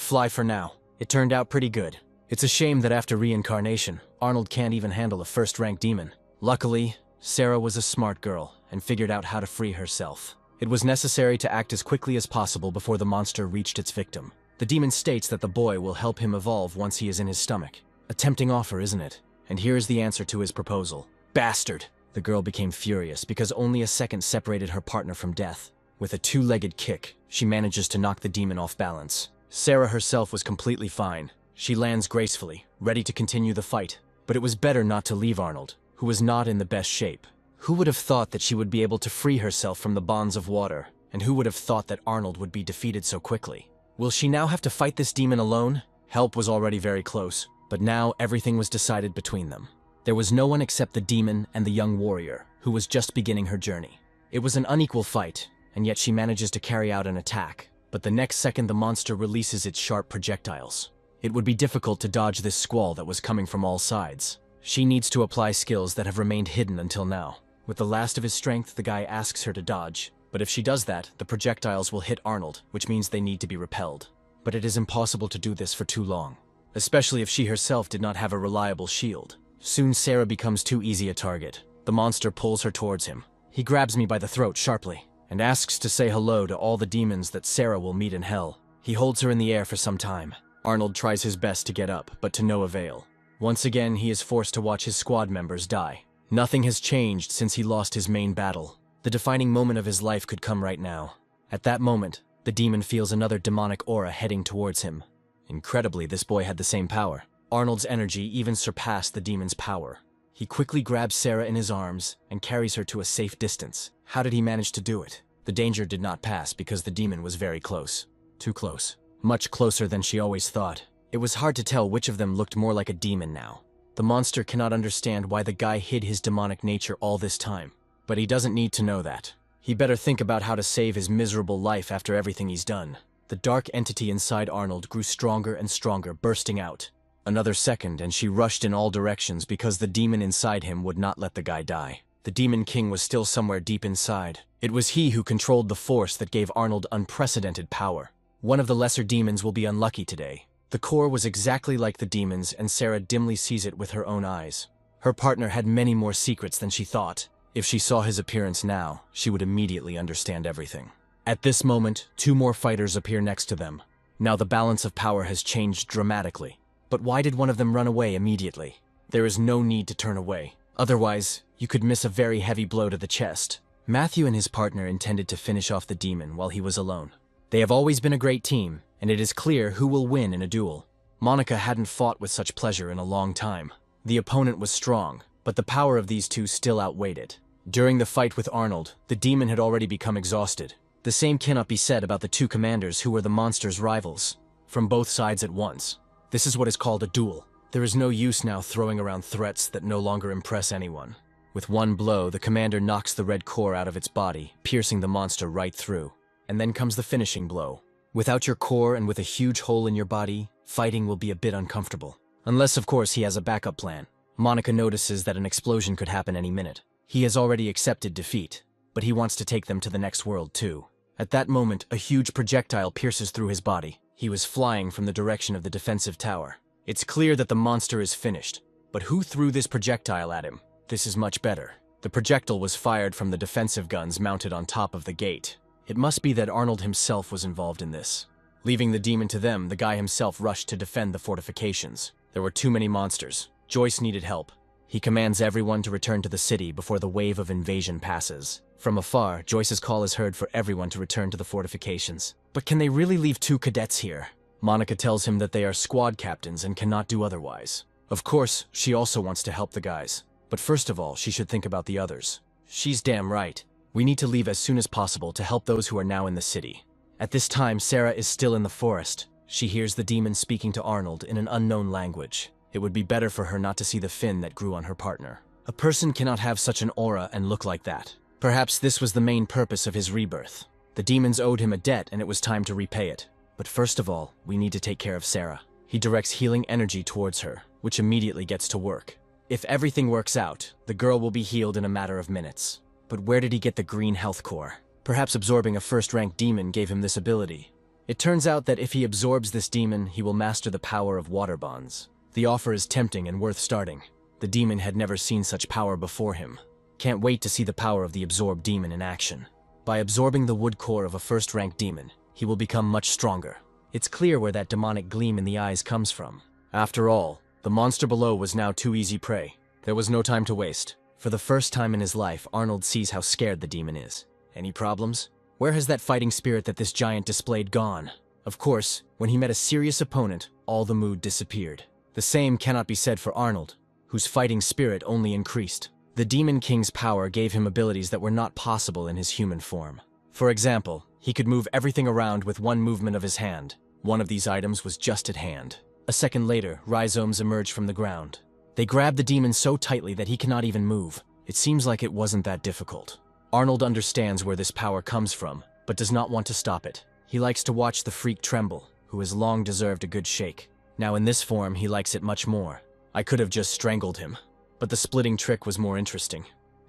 fly for now. It turned out pretty good. It's a shame that after reincarnation, Arnold can't even handle a first-rank demon. Luckily, Sarah was a smart girl and figured out how to free herself. It was necessary to act as quickly as possible before the monster reached its victim. The demon states that the boy will help him evolve once he is in his stomach. A tempting offer, isn't it? And here is the answer to his proposal. Bastard! The girl became furious because only a second separated her partner from death. With a two-legged kick, she manages to knock the demon off balance. Sarah herself was completely fine. She lands gracefully, ready to continue the fight. But it was better not to leave Arnold, who was not in the best shape. Who would have thought that she would be able to free herself from the bonds of water? And who would have thought that Arnold would be defeated so quickly? Will she now have to fight this demon alone? Help was already very close, but now everything was decided between them. There was no one except the demon and the young warrior, who was just beginning her journey. It was an unequal fight, and yet she manages to carry out an attack. But the next second the monster releases its sharp projectiles. It would be difficult to dodge this squall that was coming from all sides. She needs to apply skills that have remained hidden until now. With the last of his strength, the guy asks her to dodge. But if she does that, the projectiles will hit Arnold, which means they need to be repelled. But it is impossible to do this for too long, especially if she herself did not have a reliable shield. Soon Sarah becomes too easy a target. The monster pulls her towards him. He grabs me by the throat sharply and asks to say hello to all the demons that Sarah will meet in hell. He holds her in the air for some time. Arnold tries his best to get up, but to no avail. Once again, he is forced to watch his squad members die. Nothing has changed since he lost his main battle. The defining moment of his life could come right now. At that moment, the demon feels another demonic aura heading towards him. Incredibly, this boy had the same power. Arnold's energy even surpassed the demon's power. He quickly grabs Sarah in his arms and carries her to a safe distance. How did he manage to do it? The danger did not pass because the demon was very close. Too close. Much closer than she always thought. It was hard to tell which of them looked more like a demon now. The monster cannot understand why the guy hid his demonic nature all this time. But he doesn't need to know that. He better think about how to save his miserable life after everything he's done. The dark entity inside Arnold grew stronger and stronger, bursting out. Another second, and she rushed in all directions because the demon inside him would not let the guy die. The Demon King was still somewhere deep inside. It was he who controlled the force that gave Arnold unprecedented power. One of the lesser demons will be unlucky today. The core was exactly like the demons, and Sarah dimly sees it with her own eyes. Her partner had many more secrets than she thought. If she saw his appearance now, she would immediately understand everything. At this moment, two more fighters appear next to them. Now the balance of power has changed dramatically. But why did one of them run away immediately? There is no need to turn away. Otherwise, you could miss a very heavy blow to the chest. Matthew and his partner intended to finish off the demon while he was alone. They have always been a great team, and it is clear who will win in a duel. Monica hadn't fought with such pleasure in a long time. The opponent was strong, but the power of these two still outweighed it. During the fight with Arnold, the demon had already become exhausted. The same cannot be said about the two commanders who were the monster's rivals, from both sides at once. This is what is called a duel. There is no use now throwing around threats that no longer impress anyone. With one blow, the commander knocks the red core out of its body, piercing the monster right through. And then comes the finishing blow. Without your core and with a huge hole in your body, fighting will be a bit uncomfortable. Unless, of course, he has a backup plan. Monica notices that an explosion could happen any minute. He has already accepted defeat, but he wants to take them to the next world too. At that moment, a huge projectile pierces through his body. He was flying from the direction of the defensive tower. It's clear that the monster is finished, but who threw this projectile at him? This is much better. The projectile was fired from the defensive guns mounted on top of the gate. It must be that Arnold himself was involved in this. Leaving the demon to them, the guy himself rushed to defend the fortifications. There were too many monsters. Joyce needed help. He commands everyone to return to the city before the wave of invasion passes. From afar, Joyce's call is heard for everyone to return to the fortifications. But can they really leave two cadets here? Monica tells him that they are squad captains and cannot do otherwise. Of course, she also wants to help the guys. But first of all, she should think about the others. She's damn right. We need to leave as soon as possible to help those who are now in the city. At this time, Sarah is still in the forest. She hears the demon speaking to Arnold in an unknown language. It would be better for her not to see the fin that grew on her partner. A person cannot have such an aura and look like that. Perhaps this was the main purpose of his rebirth. The demons owed him a debt and it was time to repay it. But first of all, we need to take care of Sarah. He directs healing energy towards her, which immediately gets to work. If everything works out, the girl will be healed in a matter of minutes. But where did he get the green health core? Perhaps absorbing a first-rank demon gave him this ability. It turns out that if he absorbs this demon, he will master the power of water bonds. The offer is tempting and worth starting. The demon had never seen such power before him. Can't wait to see the power of the absorbed demon in action. By absorbing the wood core of a first-rank demon, he will become much stronger. It's clear where that demonic gleam in the eyes comes from. After all, the monster below was now too easy prey. There was no time to waste. For the first time in his life, Arnold sees how scared the demon is. Any problems? Where has that fighting spirit that this giant displayed gone? Of course, when he met a serious opponent, all the mood disappeared. The same cannot be said for Arnold, whose fighting spirit only increased. The Demon King's power gave him abilities that were not possible in his human form. For example, he could move everything around with one movement of his hand. One of these items was just at hand. A second later, rhizomes emerged from the ground. They grabbed the demon so tightly that he cannot even move. It seems like it wasn't that difficult. Arnold understands where this power comes from, but does not want to stop it. He likes to watch the freak tremble, who has long deserved a good shake. Now in this form, he likes it much more. I could have just strangled him, but the splitting trick was more interesting.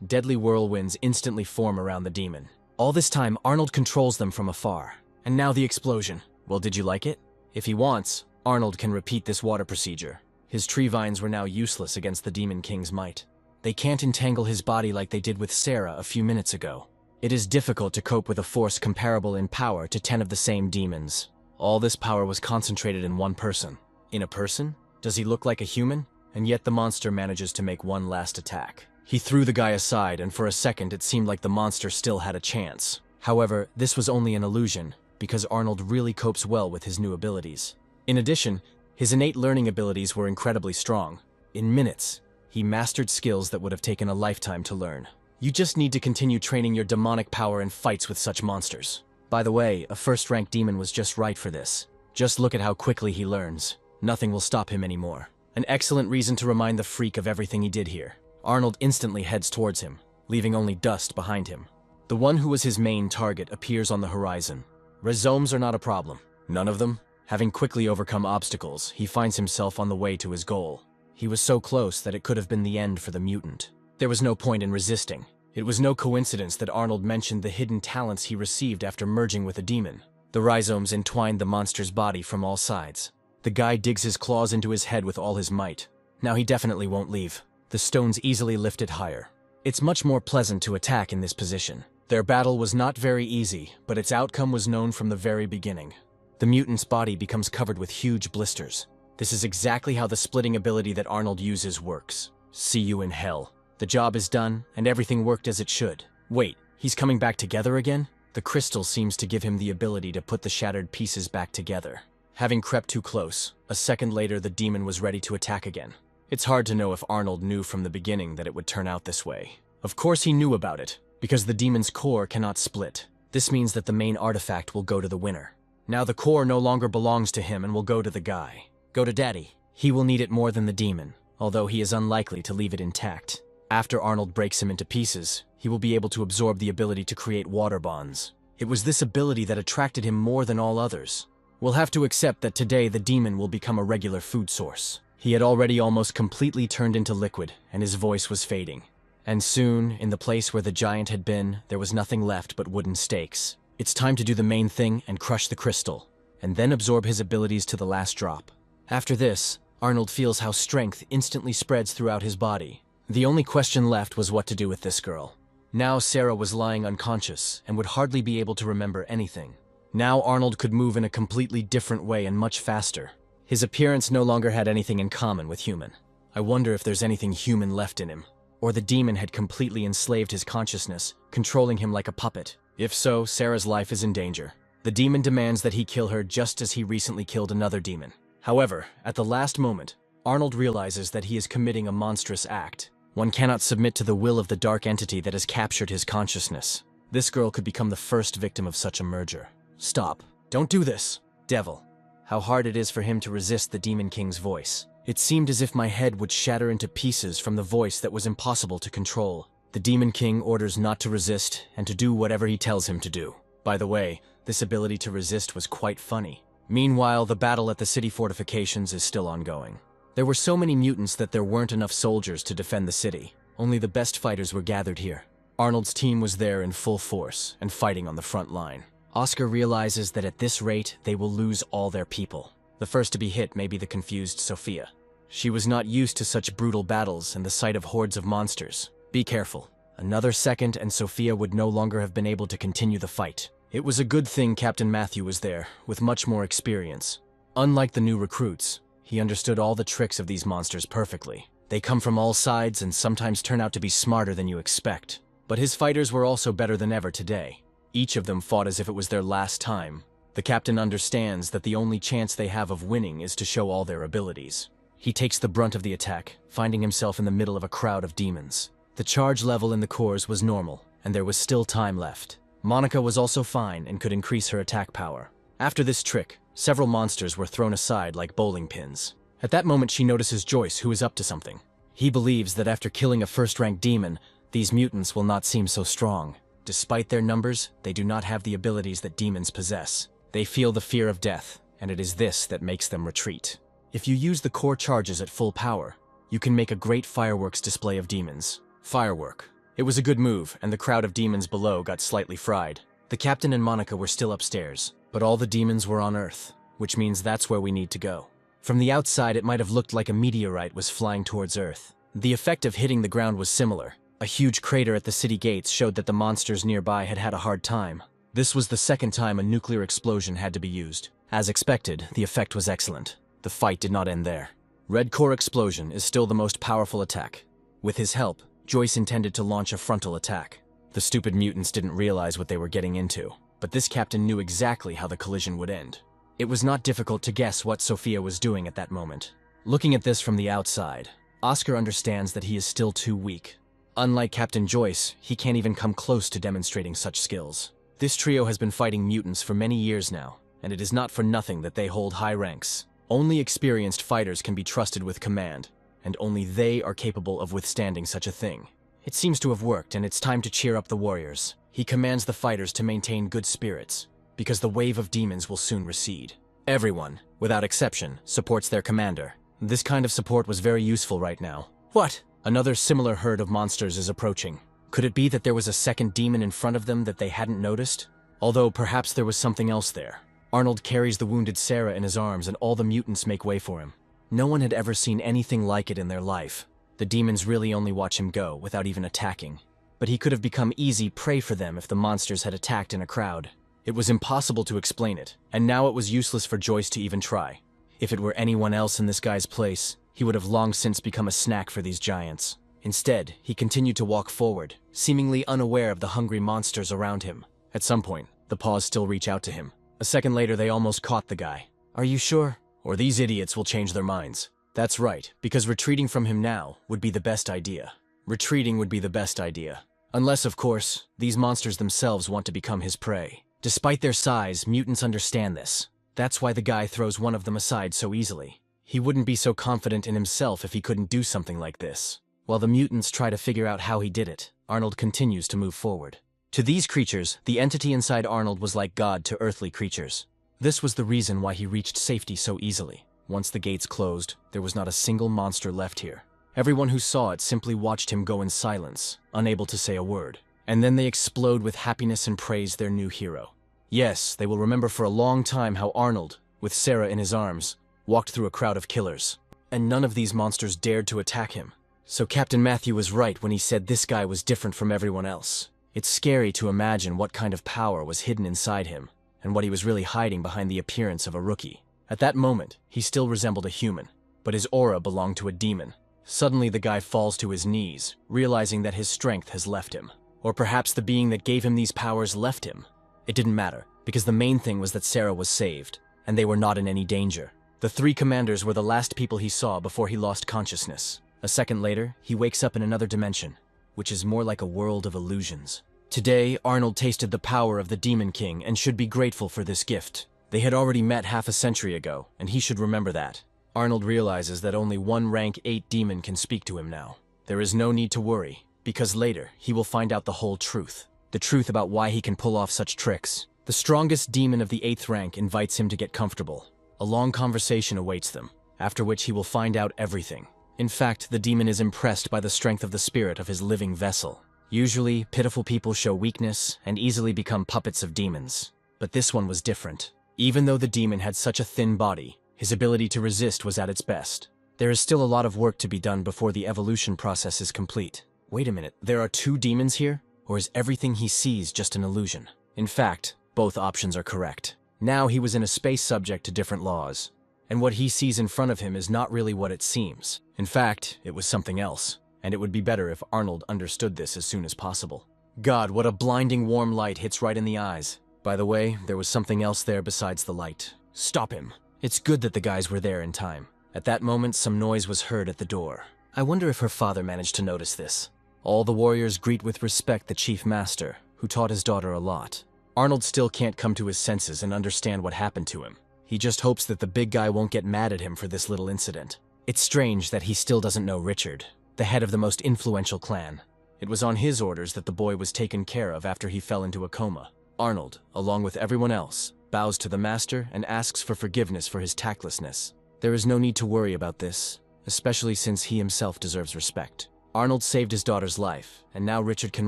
Deadly whirlwinds instantly form around the demon. All this time, Arnold controls them from afar. And now the explosion. Well, did you like it? If he wants, Arnold can repeat this water procedure. His tree vines were now useless against the Demon King's might. They can't entangle his body like they did with Sarah a few minutes ago. It is difficult to cope with a force comparable in power to 10 of the same demons. All this power was concentrated in one person. In a person? Does he look like a human? And yet the monster manages to make one last attack. He threw the guy aside, and for a second it seemed like the monster still had a chance. However, this was only an illusion, because Arnold really copes well with his new abilities. In addition, his innate learning abilities were incredibly strong. In minutes, he mastered skills that would have taken a lifetime to learn. You just need to continue training your demonic power in fights with such monsters. By the way, a first-rank demon was just right for this. Just look at how quickly he learns. Nothing will stop him anymore. An excellent reason to remind the freak of everything he did here. Arnold instantly heads towards him, leaving only dust behind him. The one who was his main target appears on the horizon. Rhizomes are not a problem. None of them. Having quickly overcome obstacles, he finds himself on the way to his goal. He was so close that it could have been the end for the mutant. There was no point in resisting. It was no coincidence that Arnold mentioned the hidden talents he received after merging with a demon. The rhizomes entwined the monster's body from all sides. The guy digs his claws into his head with all his might. Now he definitely won't leave. The stones easily lift it higher. It's much more pleasant to attack in this position. Their battle was not very easy, but its outcome was known from the very beginning. the mutant's body becomes covered with huge blisters. This is exactly how the splitting ability that Arnold uses works. See you in hell. The job is done, and everything worked as it should. Wait, he's coming back together again? The crystal seems to give him the ability to put the shattered pieces back together. Having crept too close, a second later the demon was ready to attack again. It's hard to know if Arnold knew from the beginning that it would turn out this way. Of course he knew about it, because the demon's core cannot split. This means that the main artifact will go to the winner. Now the core no longer belongs to him and will go to the guy. Go to Daddy. He will need it more than the demon, although he is unlikely to leave it intact. After Arnold breaks him into pieces, he will be able to absorb the ability to create water bonds. It was this ability that attracted him more than all others. We'll have to accept that today the demon will become a regular food source. He had already almost completely turned into liquid, and his voice was fading. And soon, in the place where the giant had been, there was nothing left but wooden stakes. It's time to do the main thing and crush the crystal, and then absorb his abilities to the last drop. After this, Arnold feels how strength instantly spreads throughout his body. The only question left was what to do with this girl. Now Sarah was lying unconscious and would hardly be able to remember anything. Now Arnold could move in a completely different way and much faster. His appearance no longer had anything in common with human. I wonder if there's anything human left in him, or the demon had completely enslaved his consciousness, controlling him like a puppet. If so, Sarah's life is in danger. The demon demands that he kill her just as he recently killed another demon. However, at the last moment, Arnold realizes that he is committing a monstrous act. One cannot submit to the will of the dark entity that has captured his consciousness. This girl could become the first victim of such a merger. Stop. Don't do this, devil. How hard it is for him to resist the Demon King's voice. It seemed as if my head would shatter into pieces from the voice that was impossible to control. The Demon King orders not to resist and to do whatever he tells him to do. By the way, this ability to resist was quite funny. Meanwhile, the battle at the city fortifications is still ongoing. There were so many mutants that there weren't enough soldiers to defend the city. Only the best fighters were gathered here. Arnold's team was there in full force and fighting on the front line. Oscar realizes that at this rate, they will lose all their people. The first to be hit may be the confused Sophia. She was not used to such brutal battles and the sight of hordes of monsters. Be careful. Another second and Sophia would no longer have been able to continue the fight. It was a good thing Captain Matthew was there, with much more experience. Unlike the new recruits, he understood all the tricks of these monsters perfectly. They come from all sides and sometimes turn out to be smarter than you expect. But his fighters were also better than ever today. Each of them fought as if it was their last time. The captain understands that the only chance they have of winning is to show all their abilities. He takes the brunt of the attack, finding himself in the middle of a crowd of demons. The charge level in the cores was normal, and there was still time left. Monica was also fine and could increase her attack power. After this trick, several monsters were thrown aside like bowling pins. At that moment she notices Joyce, who is up to something. He believes that after killing a first-rank demon, these mutants will not seem so strong. Despite their numbers, they do not have the abilities that demons possess. They feel the fear of death, and it is this that makes them retreat. If you use the core charges at full power, you can make a great fireworks display of demons. Firework. It was a good move, and the crowd of demons below got slightly fried. The captain and Monica were still upstairs, but all the demons were on Earth, which means that's where we need to go. From the outside, it might have looked like a meteorite was flying towards Earth. The effect of hitting the ground was similar. A huge crater at the city gates showed that the monsters nearby had had a hard time. This was the second time a nuclear explosion had to be used. As expected, the effect was excellent. The fight did not end there. Red Core Explosion is still the most powerful attack. With his help, Joyce intended to launch a frontal attack. The stupid mutants didn't realize what they were getting into, but this captain knew exactly how the collision would end. It was not difficult to guess what Sophia was doing at that moment. Looking at this from the outside, Oscar understands that he is still too weak. Unlike Captain Joyce, he can't even come close to demonstrating such skills. This trio has been fighting mutants for many years now, and it is not for nothing that they hold high ranks. Only experienced fighters can be trusted with command, and only they are capable of withstanding such a thing. It seems to have worked, and it's time to cheer up the warriors. He commands the fighters to maintain good spirits, because the wave of demons will soon recede. Everyone, without exception, supports their commander. This kind of support was very useful right now. What? Another similar herd of monsters is approaching. Could it be that there was a second demon in front of them that they hadn't noticed? Although perhaps there was something else there. Arnold carries the wounded Sarah in his arms and all the mutants make way for him. No one had ever seen anything like it in their life. The demons really only watch him go without even attacking. But he could have become easy prey for them if the monsters had attacked in a crowd. It was impossible to explain it, and now it was useless for Joyce to even try. If it were anyone else in this guy's place, he would have long since become a snack for these giants. Instead, he continued to walk forward, seemingly unaware of the hungry monsters around him. At some point, the paws still reach out to him. A second later, they almost caught the guy. Are you sure? Or these idiots will change their minds. That's right, because retreating from him now would be the best idea. Retreating would be the best idea. Unless, of course, these monsters themselves want to become his prey. Despite their size, mutants understand this. That's why the guy throws one of them aside so easily. He wouldn't be so confident in himself if he couldn't do something like this. While the mutants try to figure out how he did it, Arnold continues to move forward. To these creatures, the entity inside Arnold was like God to earthly creatures. This was the reason why he reached safety so easily. Once the gates closed, there was not a single monster left here. Everyone who saw it simply watched him go in silence, unable to say a word. And then they explode with happiness and praise their new hero. Yes, they will remember for a long time how Arnold, with Sarah in his arms, walked through a crowd of killers. And none of these monsters dared to attack him. So Captain Matthew was right when he said this guy was different from everyone else. It's scary to imagine what kind of power was hidden inside him, and what he was really hiding behind the appearance of a rookie. At that moment, he still resembled a human, but his aura belonged to a demon. Suddenly the guy falls to his knees, realizing that his strength has left him. Or perhaps the being that gave him these powers left him. It didn't matter, because the main thing was that Sarah was saved, and they were not in any danger. The three commanders were the last people he saw before he lost consciousness. A second later, he wakes up in another dimension, which is more like a world of illusions. Today, Arnold tasted the power of the Demon King and should be grateful for this gift. They had already met half a century ago, and he should remember that. Arnold realizes that only one rank 8 demon can speak to him now. There is no need to worry, because later he will find out the whole truth. The truth about why he can pull off such tricks. The strongest demon of the 8th rank invites him to get comfortable. A long conversation awaits them, after which he will find out everything. In fact, the demon is impressed by the strength of the spirit of his living vessel. Usually, pitiful people show weakness and easily become puppets of demons. But this one was different. Even though the demon had such a thin body, his ability to resist was at its best. There is still a lot of work to be done before the evolution process is complete. Wait a minute, there are 2 demons here? Or is everything he sees just an illusion? In fact, both options are correct. Now he was in a space subject to different laws. And what he sees in front of him is not really what it seems. In fact, it was something else. And it would be better if Arnold understood this as soon as possible. God, what a blinding warm light hits right in the eyes. By the way, there was something else there besides the light. Stop him. It's good that the guys were there in time. At that moment, some noise was heard at the door. I wonder if her father managed to notice this. All the warriors greet with respect the chief master, who taught his daughter a lot. Arnold still can't come to his senses and understand what happened to him. He just hopes that the big guy won't get mad at him for this little incident. It's strange that he still doesn't know Richard, the head of the most influential clan. It was on his orders that the boy was taken care of after he fell into a coma. Arnold, along with everyone else, bows to the master and asks for forgiveness for his tactlessness. There is no need to worry about this, especially since he himself deserves respect. Arnold saved his daughter's life, and now Richard can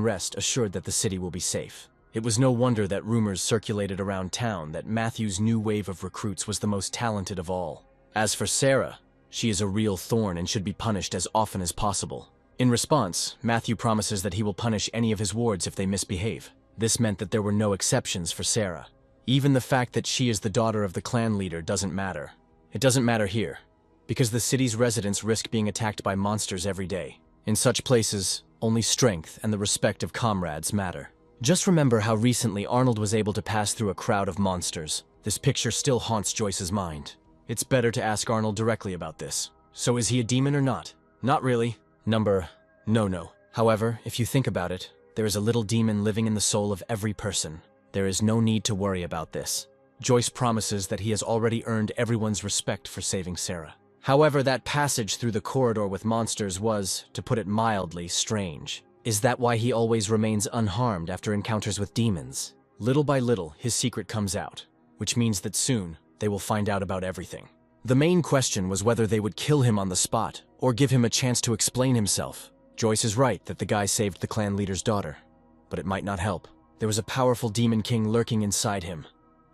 rest assured that the city will be safe. It was no wonder that rumors circulated around town that Matthew's new wave of recruits was the most talented of all. As for Sarah, she is a real thorn and should be punished as often as possible. In response, Matthew promises that he will punish any of his wards if they misbehave. This meant that there were no exceptions for Sarah. Even the fact that she is the daughter of the clan leader doesn't matter. It doesn't matter here, because the city's residents risk being attacked by monsters every day. In such places, only strength and the respect of comrades matter. Just remember how recently Arnold was able to pass through a crowd of monsters. This picture still haunts Joyce's mind. It's better to ask Arnold directly about this. So is he a demon or not? Not really. No. However, if you think about it, there is a little demon living in the soul of every person. There is no need to worry about this. Joyce promises that he has already earned everyone's respect for saving Sarah. However, that passage through the corridor with monsters was, to put it mildly, strange. Is that why he always remains unharmed after encounters with demons? Little by little, his secret comes out, which means that soon, they will find out about everything. The main question was whether they would kill him on the spot, or give him a chance to explain himself. Joyce is right that the guy saved the clan leader's daughter, but it might not help. There was a powerful demon king lurking inside him,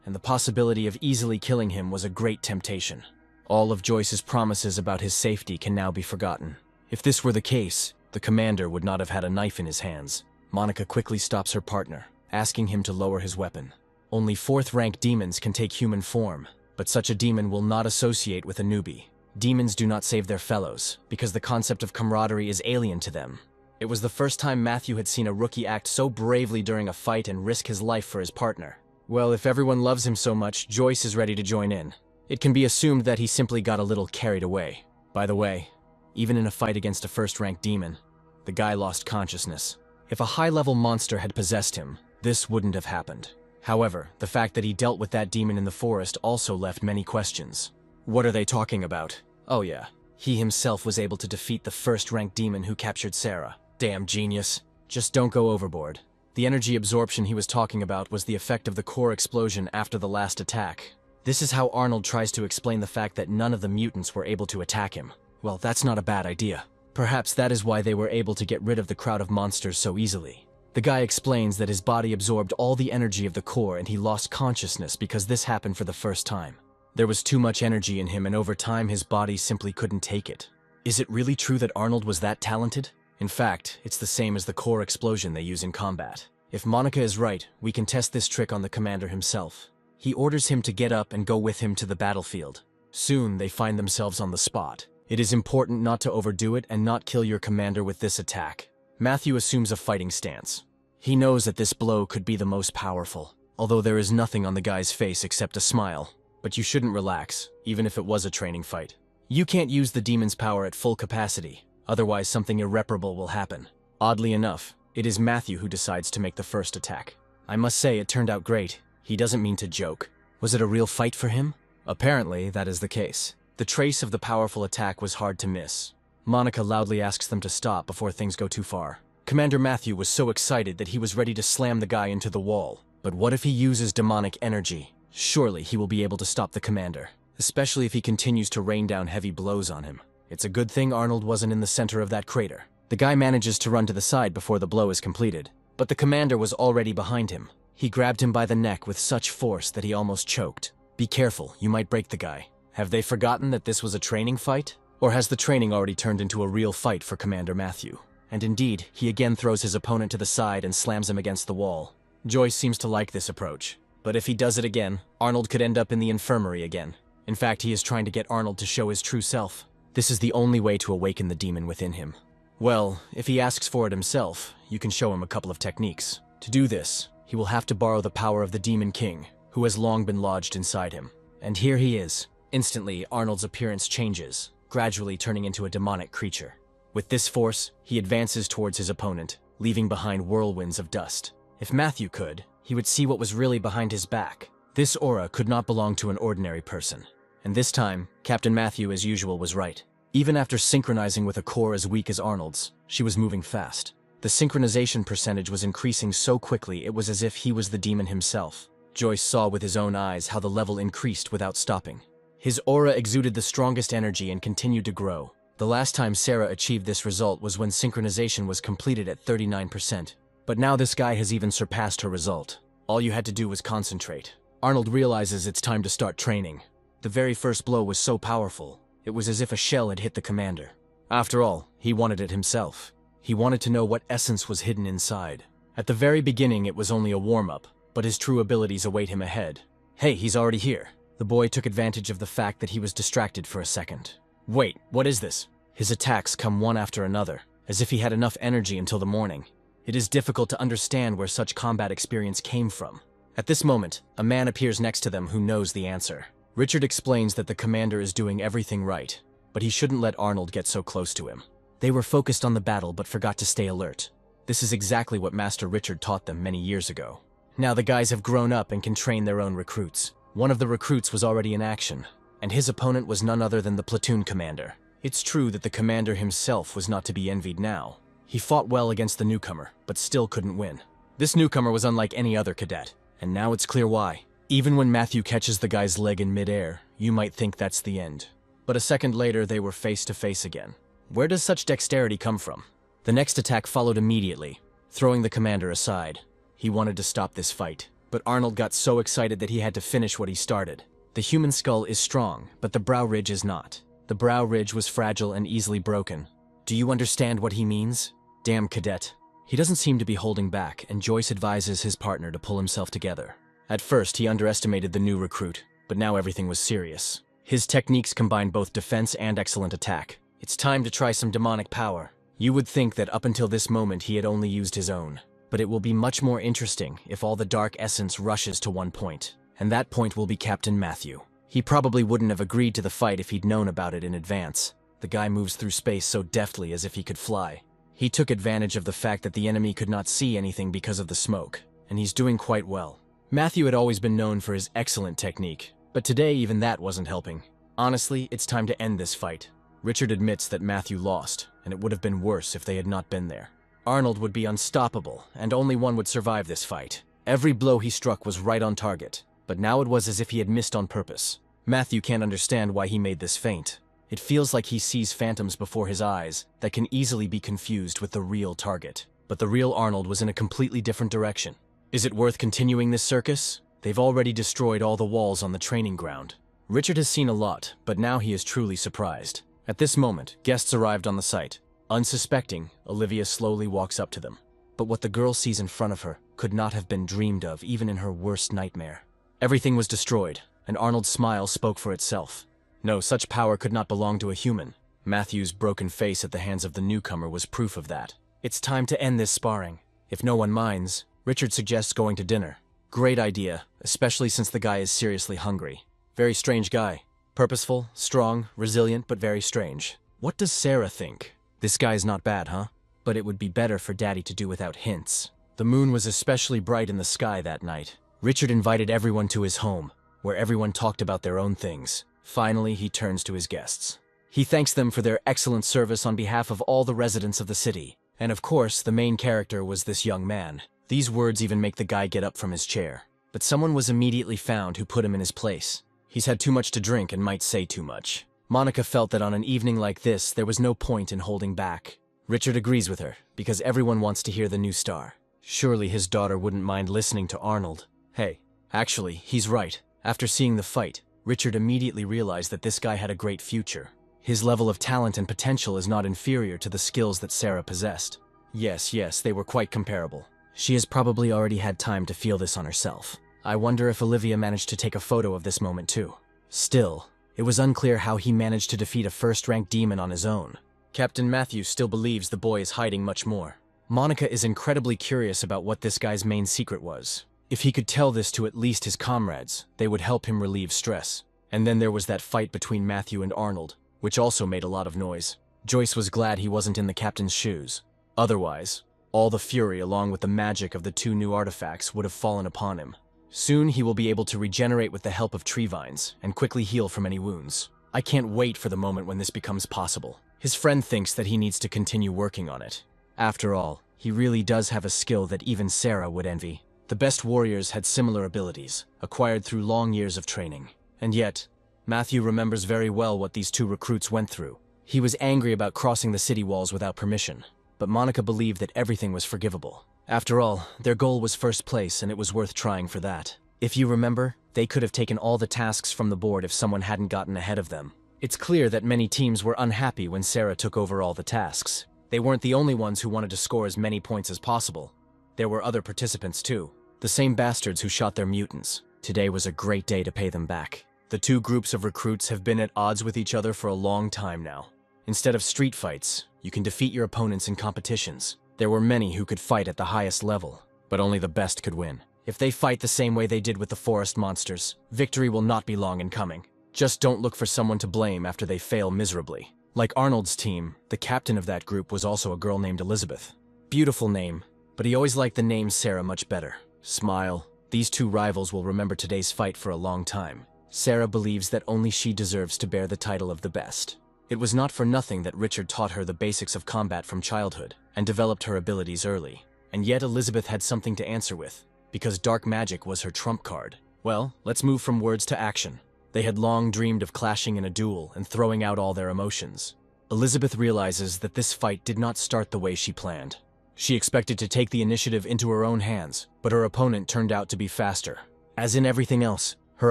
and the possibility of easily killing him was a great temptation. All of Joyce's promises about his safety can now be forgotten. If this were the case, the commander would not have had a knife in his hands. Monica quickly stops her partner, asking him to lower his weapon. Only 4th-rank demons can take human form, but such a demon will not associate with a newbie. Demons do not save their fellows, because the concept of camaraderie is alien to them. It was the first time Matthew had seen a rookie act so bravely during a fight and risk his life for his partner. Well, if everyone loves him so much, Joyce is ready to join in. It can be assumed that he simply got a little carried away. By the way, even in a fight against a 1st-rank demon, the guy lost consciousness. If a high-level monster had possessed him, this wouldn't have happened. However, the fact that he dealt with that demon in the forest also left many questions. What are they talking about? Oh yeah, he himself was able to defeat the 1st-rank demon who captured Sarah. Damn genius. Just don't go overboard. The energy absorption he was talking about was the effect of the core explosion after the last attack. This is how Arnold tries to explain the fact that none of the mutants were able to attack him. Well, that's not a bad idea. Perhaps that is why they were able to get rid of the crowd of monsters so easily. The guy explains that his body absorbed all the energy of the core and he lost consciousness because this happened for the first time. There was too much energy in him and over time his body simply couldn't take it. Is it really true that Arnold was that talented? In fact, it's the same as the core explosion they use in combat. If Monica is right, we can test this trick on the commander himself. He orders him to get up and go with him to the battlefield. Soon they find themselves on the spot. It is important not to overdo it and not kill your commander with this attack. Matthew assumes a fighting stance. He knows that this blow could be the most powerful, although there is nothing on the guy's face except a smile. But you shouldn't relax, even if it was a training fight. You can't use the demon's power at full capacity, otherwise something irreparable will happen. Oddly enough, it is Matthew who decides to make the first attack. I must say it turned out great. He doesn't mean to joke. Was it a real fight for him? Apparently, that is the case. The trace of the powerful attack was hard to miss. Monica loudly asks them to stop before things go too far. Commander Matthew was so excited that he was ready to slam the guy into the wall. But what if he uses demonic energy? Surely he will be able to stop the commander, especially if he continues to rain down heavy blows on him. It's a good thing Arnold wasn't in the center of that crater. The guy manages to run to the side before the blow is completed, but the commander was already behind him. He grabbed him by the neck with such force that he almost choked. Be careful, you might break the guy. Have they forgotten that this was a training fight? Or has the training already turned into a real fight for Commander Matthew? And indeed, he again throws his opponent to the side and slams him against the wall. Joyce seems to like this approach. But if he does it again, Arnold could end up in the infirmary again. In fact, he is trying to get Arnold to show his true self. This is the only way to awaken the demon within him. Well, if he asks for it himself, you can show him a couple of techniques. To do this, he will have to borrow the power of the Demon King, who has long been lodged inside him. And here he is. Instantly, Arnold's appearance changes, gradually turning into a demonic creature. With this force, he advances towards his opponent, leaving behind whirlwinds of dust. If Matthew could, he would see what was really behind his back. This aura could not belong to an ordinary person. And this time, Captain Matthew, as usual, was right. Even after synchronizing with a core as weak as Arnold's, she was moving fast. The synchronization percentage was increasing so quickly it was as if he was the demon himself. Joyce saw with his own eyes how the level increased without stopping. His aura exuded the strongest energy and continued to grow. The last time Sarah achieved this result was when synchronization was completed at 39%. But now this guy has even surpassed her result. All you had to do was concentrate. Arnold realizes it's time to start training. The very first blow was so powerful, it was as if a shell had hit the commander. After all, he wanted it himself. He wanted to know what essence was hidden inside. At the very beginning, it was only a warm-up, but his true abilities await him ahead. Hey, he's already here. The boy took advantage of the fact that he was distracted for a second. Wait, what is this? His attacks come one after another, as if he had enough energy until the morning. It is difficult to understand where such combat experience came from. At this moment, a man appears next to them who knows the answer. Richard explains that the commander is doing everything right, but he shouldn't let Arnold get so close to him. They were focused on the battle but forgot to stay alert. This is exactly what Master Richard taught them many years ago. Now the guys have grown up and can train their own recruits. One of the recruits was already in action, and his opponent was none other than the platoon commander. It's true that the commander himself was not to be envied now. He fought well against the newcomer, but still couldn't win. This newcomer was unlike any other cadet, and now it's clear why. Even when Matthew catches the guy's leg in midair, you might think that's the end. But a second later, they were face to face again. Where does such dexterity come from? The next attack followed immediately, throwing the commander aside. He wanted to stop this fight, but Arnold got so excited that he had to finish what he started. The human skull is strong, but the brow ridge is not. The brow ridge was fragile and easily broken. Do you understand what he means? Damn cadet. He doesn't seem to be holding back, and Joyce advises his partner to pull himself together. At first, he underestimated the new recruit, but now everything was serious. His techniques combine both defense and excellent attack. It's time to try some demonic power. You would think that up until this moment he had only used his own, but it will be much more interesting if all the dark essence rushes to one point, and that point will be Captain Matthew. He probably wouldn't have agreed to the fight if he'd known about it in advance. The guy moves through space so deftly as if he could fly. He took advantage of the fact that the enemy could not see anything because of the smoke, and he's doing quite well. Matthew had always been known for his excellent technique, but today even that wasn't helping. Honestly, it's time to end this fight. Richard admits that Matthew lost, and it would have been worse if they had not been there. Arnold would be unstoppable, and only one would survive this fight. Every blow he struck was right on target, but now it was as if he had missed on purpose. Matthew can't understand why he made this feint. It feels like he sees phantoms before his eyes that can easily be confused with the real target. But the real Arnold was in a completely different direction. Is it worth continuing this circus? They've already destroyed all the walls on the training ground. Richard has seen a lot, but now he is truly surprised. At this moment, guests arrived on the site. Unsuspecting, Olivia slowly walks up to them. But what the girl sees in front of her could not have been dreamed of even in her worst nightmare. Everything was destroyed, and Arnold's smile spoke for itself. No, such power could not belong to a human. Matthew's broken face at the hands of the newcomer was proof of that. It's time to end this sparring. If no one minds, Richard suggests going to dinner. Great idea, especially since the guy is seriously hungry. Very strange guy. Purposeful, strong, resilient, but very strange. What does Sarah think? This guy's not bad, huh? But it would be better for Daddy to do without hints. The moon was especially bright in the sky that night. Richard invited everyone to his home, where everyone talked about their own things. Finally, he turns to his guests. He thanks them for their excellent service on behalf of all the residents of the city. And of course, the main character was this young man. These words even make the guy get up from his chair. But someone was immediately found who put him in his place. He's had too much to drink and might say too much. Monica felt that on an evening like this, there was no point in holding back. Richard agrees with her, because everyone wants to hear the new star. Surely his daughter wouldn't mind listening to Arnold. Hey, actually, he's right. After seeing the fight, Richard immediately realized that this guy had a great future. His level of talent and potential is not inferior to the skills that Sarah possessed. Yes, they were quite comparable. She has probably already had time to feel this on herself. I wonder if Olivia managed to take a photo of this moment too. Still, it was unclear how he managed to defeat a first-ranked demon on his own. Captain Matthew still believes the boy is hiding much more. Monica is incredibly curious about what this guy's main secret was. If he could tell this to at least his comrades, they would help him relieve stress. And then there was that fight between Matthew and Arnold, which also made a lot of noise. Joyce was glad he wasn't in the captain's shoes. Otherwise, all the fury along with the magic of the two new artifacts would have fallen upon him. Soon he will be able to regenerate with the help of tree vines and quickly heal from any wounds. I can't wait for the moment when this becomes possible. His friend thinks that he needs to continue working on it. After all, he really does have a skill that even Sarah would envy. The best warriors had similar abilities, acquired through long years of training. And yet, Matthew remembers very well what these two recruits went through. He was angry about crossing the city walls without permission, but Monica believed that everything was forgivable. After all, their goal was first place, and it was worth trying for that. If you remember, they could have taken all the tasks from the board if someone hadn't gotten ahead of them. It's clear that many teams were unhappy when Sarah took over all the tasks. They weren't the only ones who wanted to score as many points as possible. There were other participants too. The same bastards who shot their mutants. Today was a great day to pay them back. The two groups of recruits have been at odds with each other for a long time now. Instead of street fights, you can defeat your opponents in competitions. There were many who could fight at the highest level, but only the best could win. If they fight the same way they did with the forest monsters, victory will not be long in coming. Just don't look for someone to blame after they fail miserably. Like Arnold's team, the captain of that group was also a girl named Elizabeth. Beautiful name, but he always liked the name Sarah much better. Smile. These two rivals will remember today's fight for a long time. Sarah believes that only she deserves to bear the title of the best. It was not for nothing that Richard taught her the basics of combat from childhood and developed her abilities early. And yet Elizabeth had something to answer with, because dark magic was her trump card. Well, let's move from words to action. They had long dreamed of clashing in a duel and throwing out all their emotions. Elizabeth realizes that this fight did not start the way she planned. She expected to take the initiative into her own hands, but her opponent turned out to be faster. As in everything else, her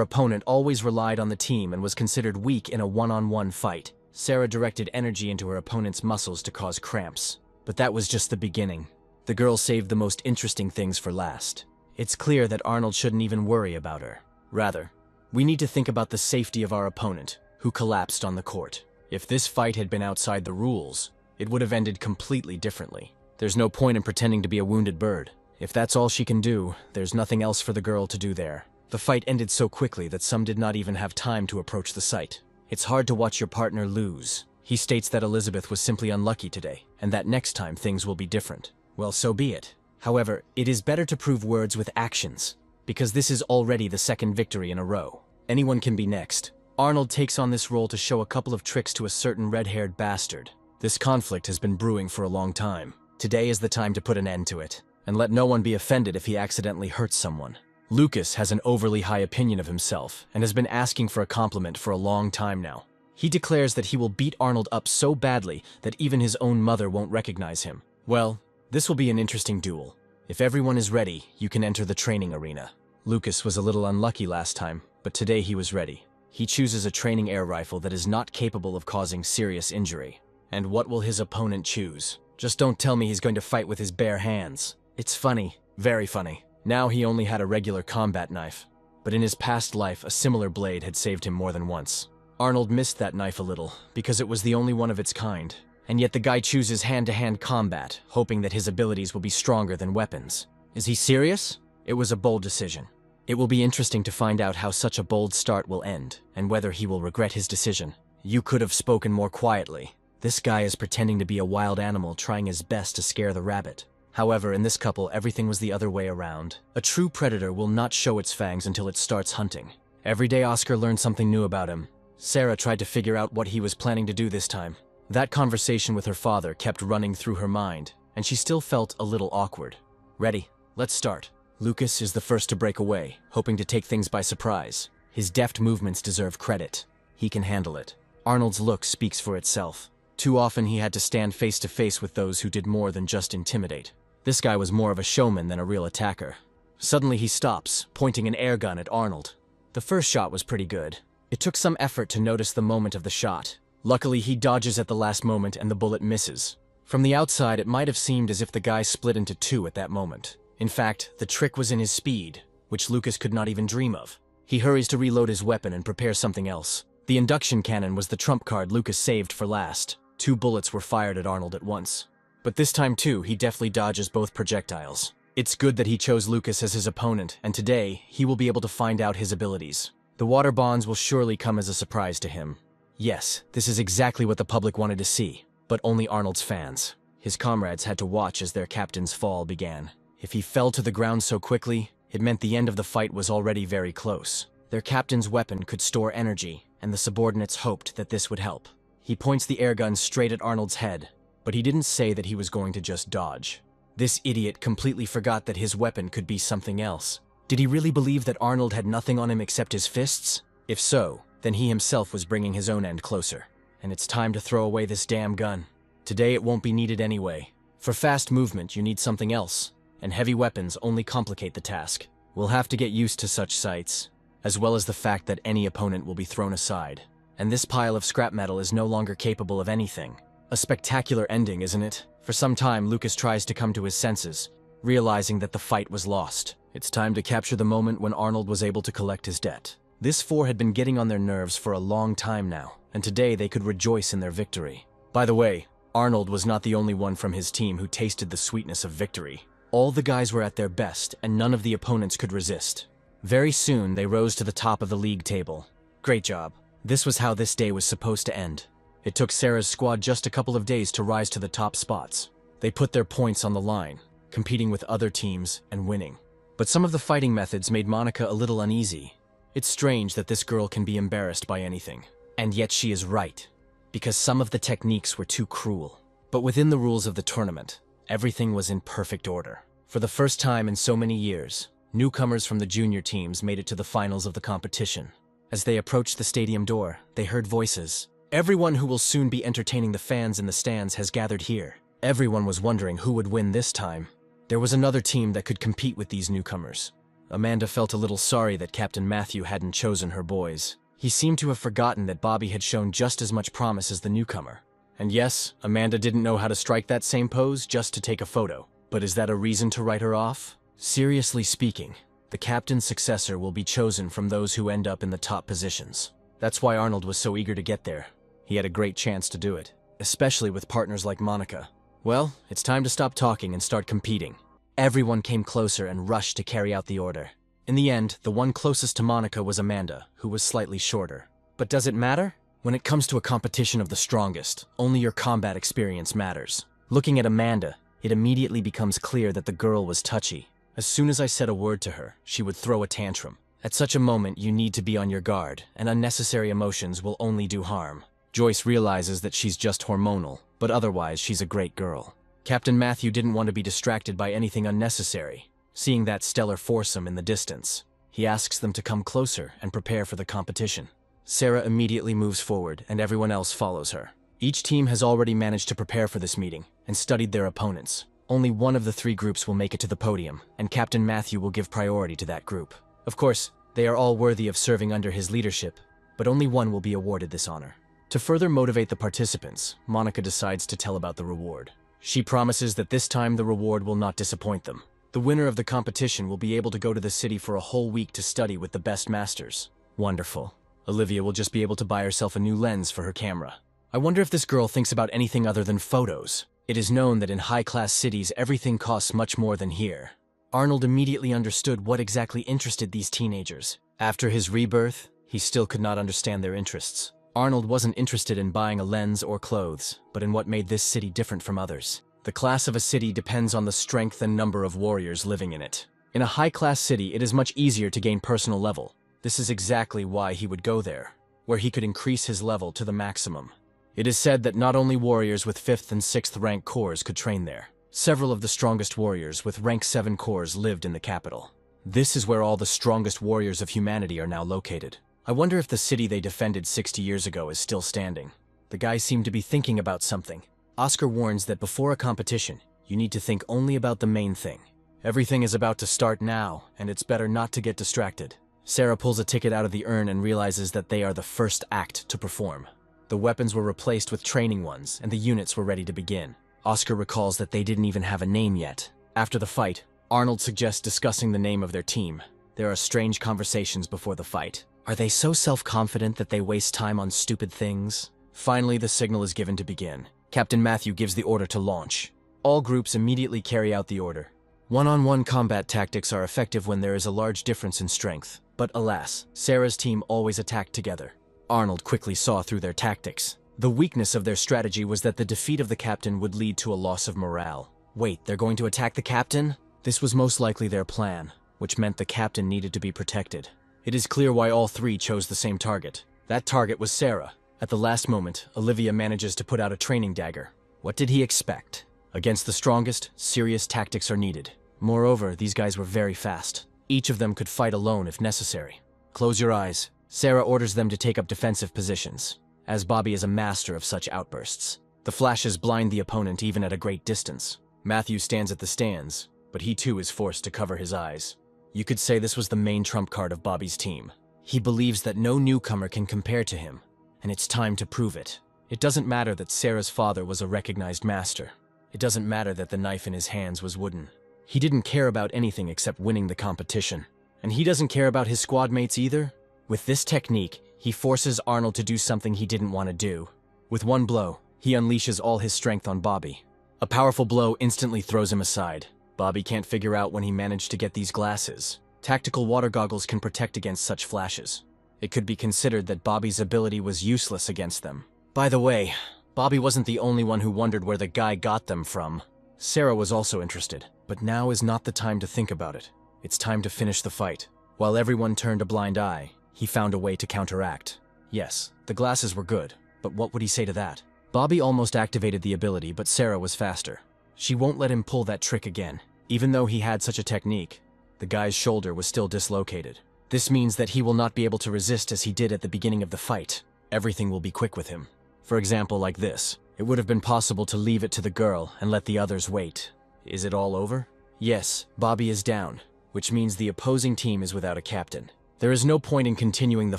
opponent always relied on the team and was considered weak in a one-on-one fight. Sarah directed energy into her opponent's muscles to cause cramps. But that was just the beginning. The girl saved the most interesting things for last. It's clear that Arnold shouldn't even worry about her. Rather, we need to think about the safety of our opponent, who collapsed on the court. If this fight had been outside the rules, it would have ended completely differently. There's no point in pretending to be a wounded bird. If that's all she can do, there's nothing else for the girl to do there. The fight ended so quickly that some did not even have time to approach the site. It's hard to watch your partner lose. He states that Elizabeth was simply unlucky today, and that next time things will be different. Well, so be it. However, it is better to prove words with actions, because this is already the second victory in a row. Anyone can be next. Arnold takes on this role to show a couple of tricks to a certain red-haired bastard. This conflict has been brewing for a long time. Today is the time to put an end to it, and let no one be offended if he accidentally hurts someone. Lucas has an overly high opinion of himself and has been asking for a compliment for a long time now. He declares that he will beat Arnold up so badly that even his own mother won't recognize him. Well, this will be an interesting duel. If everyone is ready, you can enter the training arena. Lucas was a little unlucky last time, but today he was ready. He chooses a training air rifle that is not capable of causing serious injury. And what will his opponent choose? Just don't tell me he's going to fight with his bare hands. It's funny, very funny. Now he only had a regular combat knife, but in his past life a similar blade had saved him more than once. Arnold missed that knife a little, because it was the only one of its kind, and yet the guy chooses hand-to-hand combat, hoping that his abilities will be stronger than weapons. Is he serious? It was a bold decision. It will be interesting to find out how such a bold start will end, and whether he will regret his decision. You could have spoken more quietly. This guy is pretending to be a wild animal trying his best to scare the rabbit. However, in this couple, everything was the other way around. A true predator will not show its fangs until it starts hunting. Every day Oscar learned something new about him. Sarah tried to figure out what he was planning to do this time. That conversation with her father kept running through her mind, and she still felt a little awkward. Ready? Let's start. Lucas is the first to break away, hoping to take things by surprise. His deft movements deserve credit. He can handle it. Arnold's look speaks for itself. Too often he had to stand face to face with those who did more than just intimidate. This guy was more of a showman than a real attacker. Suddenly he stops, pointing an air gun at Arnold. The first shot was pretty good. It took some effort to notice the moment of the shot. Luckily, he dodges at the last moment and the bullet misses. From the outside, it might have seemed as if the guy split into two at that moment. In fact, the trick was in his speed, which Lucas could not even dream of. He hurries to reload his weapon and prepare something else. The induction cannon was the trump card Lucas saved for last. 2 bullets were fired at Arnold at once. But this time too, he deftly dodges both projectiles. It's good that he chose Lucas as his opponent, and today, he will be able to find out his abilities. The water bonds will surely come as a surprise to him. Yes, this is exactly what the public wanted to see, but only Arnold's fans. His comrades had to watch as their captain's fall began. If he fell to the ground so quickly, it meant the end of the fight was already very close. Their captain's weapon could store energy, and the subordinates hoped that this would help. He points the airgun straight at Arnold's head, but he didn't say that he was going to just dodge. This idiot completely forgot that his weapon could be something else. Did he really believe that Arnold had nothing on him except his fists? If so, then he himself was bringing his own end closer. And it's time to throw away this damn gun. Today it won't be needed anyway. For fast movement, you need something else, and heavy weapons only complicate the task. We'll have to get used to such sights, as well as the fact that any opponent will be thrown aside. And this pile of scrap metal is no longer capable of anything. A spectacular ending, isn't it? For some time, Lucas tries to come to his senses, realizing that the fight was lost. It's time to capture the moment when Arnold was able to collect his debt. This 4 had been getting on their nerves for a long time now, and today they could rejoice in their victory. By the way, Arnold was not the only one from his team who tasted the sweetness of victory. All the guys were at their best, and none of the opponents could resist. Very soon, they rose to the top of the league table. Great job. This was how this day was supposed to end. It took Sarah's squad just a couple of days to rise to the top spots. They put their points on the line, competing with other teams and winning. But some of the fighting methods made Monica a little uneasy. It's strange that this girl can be embarrassed by anything. And yet she is right, because some of the techniques were too cruel. But within the rules of the tournament, everything was in perfect order. For the first time in so many years, newcomers from the junior teams made it to the finals of the competition. As they approached the stadium door, they heard voices. Everyone who will soon be entertaining the fans in the stands has gathered here. Everyone was wondering who would win this time. There was another team that could compete with these newcomers. Amanda felt a little sorry that Captain Matthew hadn't chosen her boys. He seemed to have forgotten that Bobby had shown just as much promise as the newcomer. And yes, Amanda didn't know how to strike that same pose just to take a photo. But is that a reason to write her off? Seriously speaking, the captain's successor will be chosen from those who end up in the top positions. That's why Arnold was so eager to get there. He had a great chance to do it, especially with partners like Monica. Well, it's time to stop talking and start competing. Everyone came closer and rushed to carry out the order. In the end, the one closest to Monica was Amanda, who was slightly shorter. But does it matter? When it comes to a competition of the strongest, only your combat experience matters. Looking at Amanda, it immediately becomes clear that the girl was touchy. As soon as I said a word to her, she would throw a tantrum. At such a moment, you need to be on your guard, and unnecessary emotions will only do harm. Joyce realizes that she's just hormonal, but otherwise she's a great girl. Captain Matthew didn't want to be distracted by anything unnecessary, seeing that stellar foursome in the distance. He asks them to come closer and prepare for the competition. Sarah immediately moves forward, and everyone else follows her. Each team has already managed to prepare for this meeting and studied their opponents. Only one of the three groups will make it to the podium, and Captain Matthew will give priority to that group. Of course, they are all worthy of serving under his leadership, but only one will be awarded this honor. To further motivate the participants, Monica decides to tell about the reward. She promises that this time the reward will not disappoint them. The winner of the competition will be able to go to the city for a whole week to study with the best masters. Wonderful. Olivia will just be able to buy herself a new lens for her camera. I wonder if this girl thinks about anything other than photos. It is known that in high-class cities everything costs much more than here. Arnold immediately understood what exactly interested these teenagers. After his rebirth, he still could not understand their interests. Arnold wasn't interested in buying a lens or clothes, but in what made this city different from others. The class of a city depends on the strength and number of warriors living in it. In a high-class city, it is much easier to gain personal level. This is exactly why he would go there, where he could increase his level to the maximum. It is said that not only warriors with 5th and 6th rank corps could train there. Several of the strongest warriors with rank 7 corps lived in the capital. This is where all the strongest warriors of humanity are now located. I wonder if the city they defended 60 years ago is still standing. The guys seem to be thinking about something. Oscar warns that before a competition, you need to think only about the main thing. Everything is about to start now, and it's better not to get distracted. Sarah pulls a ticket out of the urn and realizes that they are the first act to perform. The weapons were replaced with training ones, and the units were ready to begin. Oscar recalls that they didn't even have a name yet. After the fight, Arnold suggests discussing the name of their team. There are strange conversations before the fight. Are they so self-confident that they waste time on stupid things? Finally, the signal is given to begin. Captain Matthew gives the order to launch. All groups immediately carry out the order. One-on-one combat tactics are effective when there is a large difference in strength. But alas, Sarah's team always attacked together. Arnold quickly saw through their tactics. The weakness of their strategy was that the defeat of the captain would lead to a loss of morale. Wait, they're going to attack the captain? This was most likely their plan, which meant the captain needed to be protected. It is clear why all three chose the same target. That target was Sarah. At the last moment, Olivia manages to put out a training dagger. What did he expect? Against the strongest, serious tactics are needed. Moreover, these guys were very fast. Each of them could fight alone if necessary. Close your eyes. Sarah orders them to take up defensive positions, as Bobby is a master of such outbursts. The flashes blind the opponent even at a great distance. Matthew stands at the stands, but he too is forced to cover his eyes. You could say this was the main trump card of Bobby's team. He believes that no newcomer can compare to him, and it's time to prove it. It doesn't matter that Sarah's father was a recognized master. It doesn't matter that the knife in his hands was wooden. He didn't care about anything except winning the competition. And he doesn't care about his squad mates either. With this technique, he forces Arnold to do something he didn't want to do. With one blow, he unleashes all his strength on Bobby. A powerful blow instantly throws him aside. Bobby can't figure out when he managed to get these glasses. Tactical water goggles can protect against such flashes. It could be considered that Bobby's ability was useless against them. By the way, Bobby wasn't the only one who wondered where the guy got them from. Sarah was also interested, but now is not the time to think about it. It's time to finish the fight. While everyone turned a blind eye, he found a way to counteract. Yes, the glasses were good, but what would he say to that? Bobby almost activated the ability, but Sarah was faster. She won't let him pull that trick again. Even though he had such a technique, the guy's shoulder was still dislocated. This means that he will not be able to resist as he did at the beginning of the fight. Everything will be quick with him. For example, like this. It would have been possible to leave it to the girl and let the others wait. Is it all over? Yes, Bobby is down, which means the opposing team is without a captain. There is no point in continuing the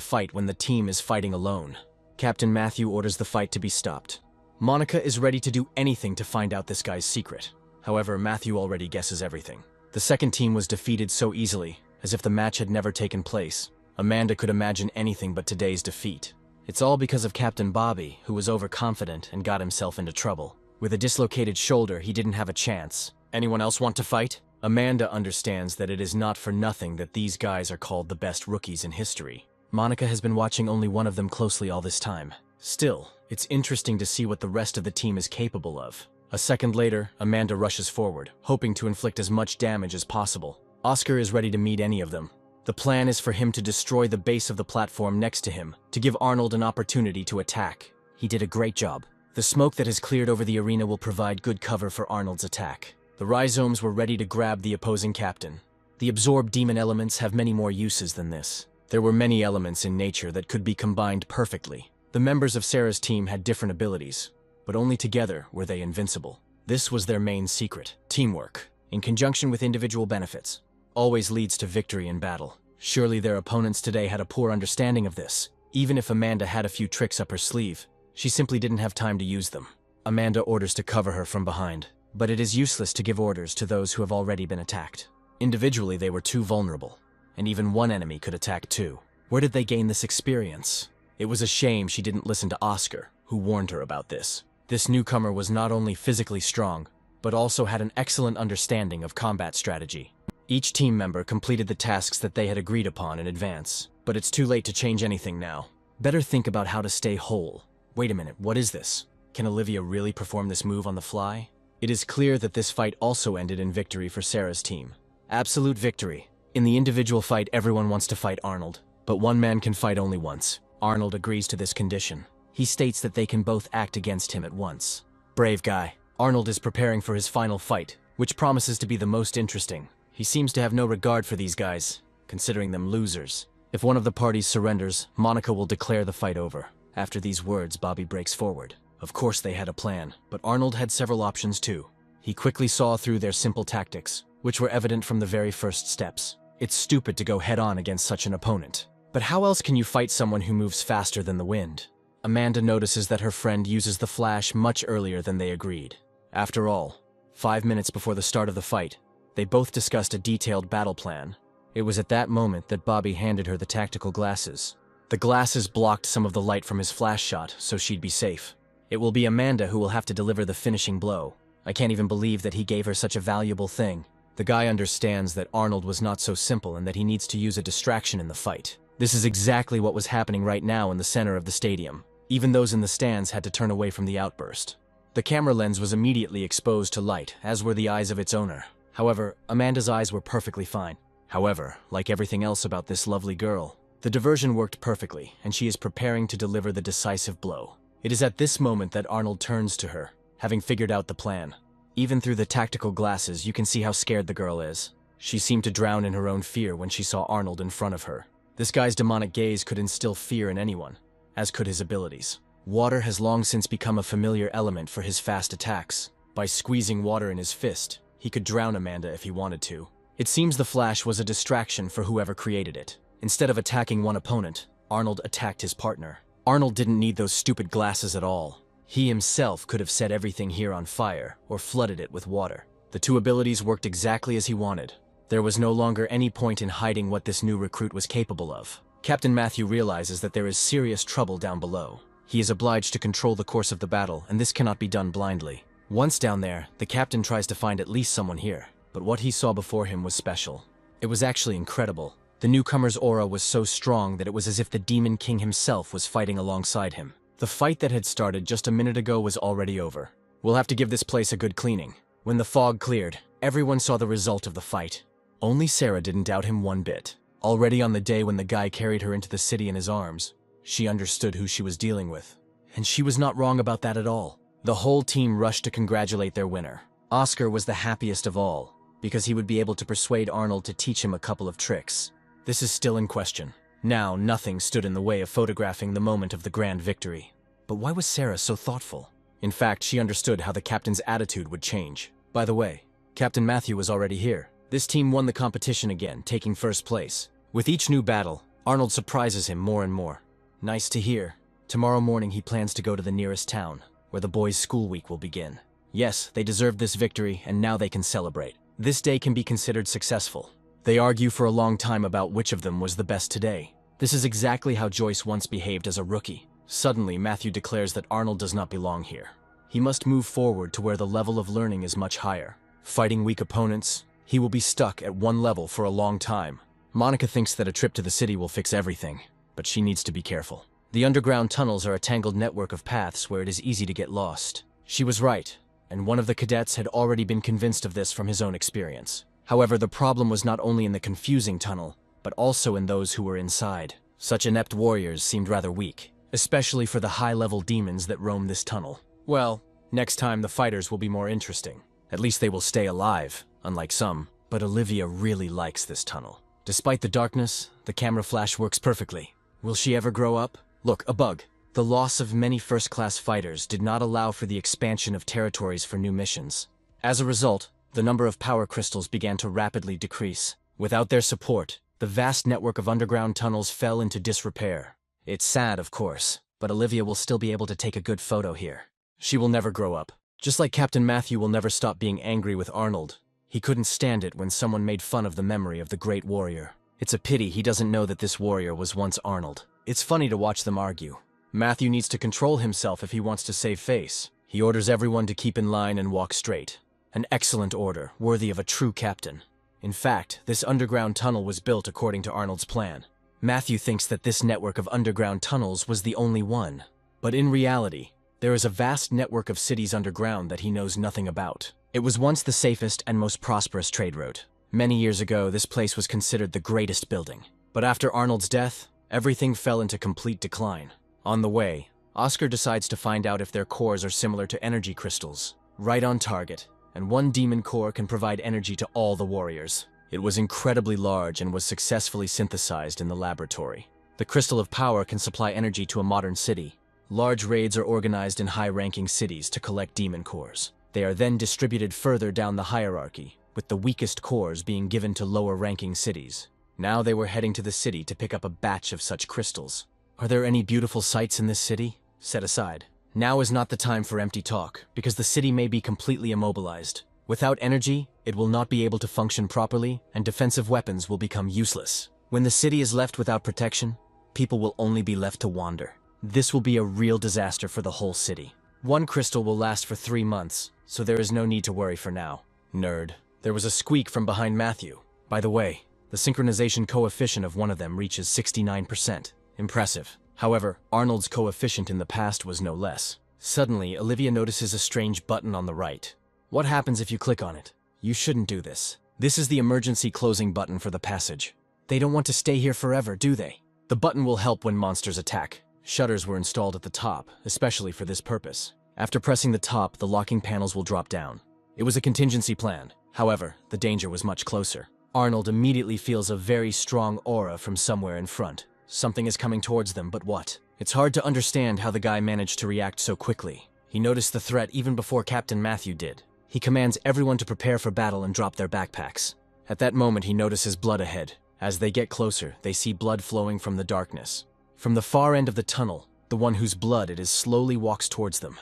fight when the team is fighting alone. Captain Matthew orders the fight to be stopped. Monica is ready to do anything to find out this guy's secret. However, Matthew already guesses everything. The second team was defeated so easily, as if the match had never taken place. Amanda could imagine anything but today's defeat. It's all because of Captain Bobby, who was overconfident and got himself into trouble. With a dislocated shoulder, he didn't have a chance. Anyone else want to fight? Amanda understands that it is not for nothing that these guys are called the best rookies in history. Monica has been watching only one of them closely all this time. Still, it's interesting to see what the rest of the team is capable of. A second later, Amanda rushes forward, hoping to inflict as much damage as possible. Oscar is ready to meet any of them. The plan is for him to destroy the base of the platform next to him, to give Arnold an opportunity to attack. He did a great job. The smoke that has cleared over the arena will provide good cover for Arnold's attack. The rhizomes were ready to grab the opposing captain. The absorbed demon elements have many more uses than this. There were many elements in nature that could be combined perfectly. The members of Sarah's team had different abilities, but only together were they invincible. This was their main secret. Teamwork, in conjunction with individual benefits, always leads to victory in battle. Surely their opponents today had a poor understanding of this. Even if Amanda had a few tricks up her sleeve, she simply didn't have time to use them. Amanda orders to cover her from behind, but it is useless to give orders to those who have already been attacked. Individually, they were too vulnerable, and even one enemy could attack two. Where did they gain this experience? It was a shame she didn't listen to Oscar, who warned her about this. This newcomer was not only physically strong, but also had an excellent understanding of combat strategy. Each team member completed the tasks that they had agreed upon in advance, but it's too late to change anything now. Better think about how to stay whole. Wait a minute, what is this? Can Olivia really perform this move on the fly? It is clear that this fight also ended in victory for Sarah's team. Absolute victory. In the individual fight, everyone wants to fight Arnold, but one man can fight only once. Arnold agrees to this condition. He states that they can both act against him at once. Brave guy. Arnold is preparing for his final fight, which promises to be the most interesting. He seems to have no regard for these guys, considering them losers. If one of the parties surrenders, Monica will declare the fight over. After these words, Bobby breaks forward. Of course they had a plan, but Arnold had several options too. He quickly saw through their simple tactics, which were evident from the very first steps. It's stupid to go head-on against such an opponent. But how else can you fight someone who moves faster than the wind? Amanda notices that her friend uses the flash much earlier than they agreed. After all, 5 minutes before the start of the fight, they both discussed a detailed battle plan. It was at that moment that Bobby handed her the tactical glasses. The glasses blocked some of the light from his flash shot, so she'd be safe. It will be Amanda who will have to deliver the finishing blow. I can't even believe that he gave her such a valuable thing. The guy understands that Arnold was not so simple and that he needs to use a distraction in the fight. This is exactly what was happening right now in the center of the stadium. Even those in the stands had to turn away from the outburst. The camera lens was immediately exposed to light, as were the eyes of its owner. However, Amanda's eyes were perfectly fine. However, like everything else about this lovely girl, the diversion worked perfectly, and she is preparing to deliver the decisive blow. It is at this moment that Arnold turns to her, having figured out the plan. Even through the tactical glasses, you can see how scared the girl is. She seemed to drown in her own fear when she saw Arnold in front of her. This guy's demonic gaze could instill fear in anyone, as could his abilities. Water has long since become a familiar element for his fast attacks. By squeezing water in his fist, he could drown Amanda if he wanted to. It seems the flash was a distraction for whoever created it. Instead of attacking one opponent, Arnold attacked his partner. Arnold didn't need those stupid glasses at all. He himself could have set everything here on fire, or flooded it with water. The two abilities worked exactly as he wanted. There was no longer any point in hiding what this new recruit was capable of. Captain Matthew realizes that there is serious trouble down below. He is obliged to control the course of the battle, and this cannot be done blindly. Once down there, the captain tries to find at least someone here, but what he saw before him was special. It was actually incredible. The newcomer's aura was so strong that it was as if the Demon King himself was fighting alongside him. The fight that had started just a minute ago was already over. We'll have to give this place a good cleaning. When the fog cleared, everyone saw the result of the fight. Only Sarah didn't doubt him one bit. Already on the day when the guy carried her into the city in his arms, she understood who she was dealing with. And she was not wrong about that at all. The whole team rushed to congratulate their winner. Oscar was the happiest of all, because he would be able to persuade Arnold to teach him a couple of tricks. This is still in question. Now, nothing stood in the way of photographing the moment of the grand victory. But why was Sarah so thoughtful? In fact, she understood how the captain's attitude would change. By the way, Captain Matthew was already here. This team won the competition again, taking first place. With each new battle, Arnold surprises him more and more. Nice to hear. Tomorrow morning he plans to go to the nearest town, where the boys' school week will begin. Yes, they deserved this victory, and now they can celebrate. This day can be considered successful. They argue for a long time about which of them was the best today. This is exactly how Joyce once behaved as a rookie. Suddenly, Matthew declares that Arnold does not belong here. He must move forward to where the level of learning is much higher. Fighting weak opponents, he will be stuck at one level for a long time. Monica thinks that a trip to the city will fix everything, but she needs to be careful. The underground tunnels are a tangled network of paths where it is easy to get lost. She was right, and one of the cadets had already been convinced of this from his own experience. However, the problem was not only in the confusing tunnel, but also in those who were inside. Such inept warriors seemed rather weak, especially for the high-level demons that roam this tunnel. Well, next time the fighters will be more interesting. At least they will stay alive, unlike some. But Olivia really likes this tunnel. Despite the darkness, the camera flash works perfectly. Will she ever grow up? Look, a bug. The loss of many first-class fighters did not allow for the expansion of territories for new missions. As a result, the number of power crystals began to rapidly decrease. Without their support, the vast network of underground tunnels fell into disrepair. It's sad, of course, but Olivia will still be able to take a good photo here. She will never grow up. Just like Captain Matthew will never stop being angry with Arnold. He couldn't stand it when someone made fun of the memory of the great warrior. It's a pity he doesn't know that this warrior was once Arnold. It's funny to watch them argue. Matthew needs to control himself if he wants to save face. He orders everyone to keep in line and walk straight. An excellent order, worthy of a true captain. In fact, this underground tunnel was built according to Arnold's plan. Matthew thinks that this network of underground tunnels was the only one. But in reality, there is a vast network of cities underground that he knows nothing about. It was once the safest and most prosperous trade route. Many years ago, this place was considered the greatest building. But after Arnold's death, everything fell into complete decline. On the way, Oscar decides to find out if their cores are similar to energy crystals. Right on target. And one demon core can provide energy to all the warriors. It was incredibly large and was successfully synthesized in the laboratory. The crystal of power can supply energy to a modern city. Large raids are organized in high-ranking cities to collect demon cores. They are then distributed further down the hierarchy, with the weakest cores being given to lower-ranking cities. Now they were heading to the city to pick up a batch of such crystals. Are there any beautiful sights in this city? Set aside. Now is not the time for empty talk, because the city may be completely immobilized. Without energy, it will not be able to function properly, and defensive weapons will become useless. When the city is left without protection, people will only be left to wander. This will be a real disaster for the whole city. One crystal will last for 3 months, so there is no need to worry for now. Nerd. There was a squeak from behind Matthew. By the way, the synchronization coefficient of one of them reaches 69%. Impressive. However, Arnold's coefficient in the past was no less. Suddenly, Olivia notices a strange button on the right. What happens if you click on it? You shouldn't do this. This is the emergency closing button for the passage. They don't want to stay here forever, do they? The button will help when monsters attack. Shutters were installed at the top, especially for this purpose. After pressing the top, the locking panels will drop down. It was a contingency plan. However, the danger was much closer. Arnold immediately feels a very strong aura from somewhere in front. Something is coming towards them, but what? It's hard to understand how the guy managed to react so quickly. He noticed the threat even before Captain Matthew did. He commands everyone to prepare for battle and drop their backpacks. At that moment, he notices blood ahead. As they get closer, they see blood flowing from the darkness. From the far end of the tunnel, the one whose blood it is slowly walks towards them.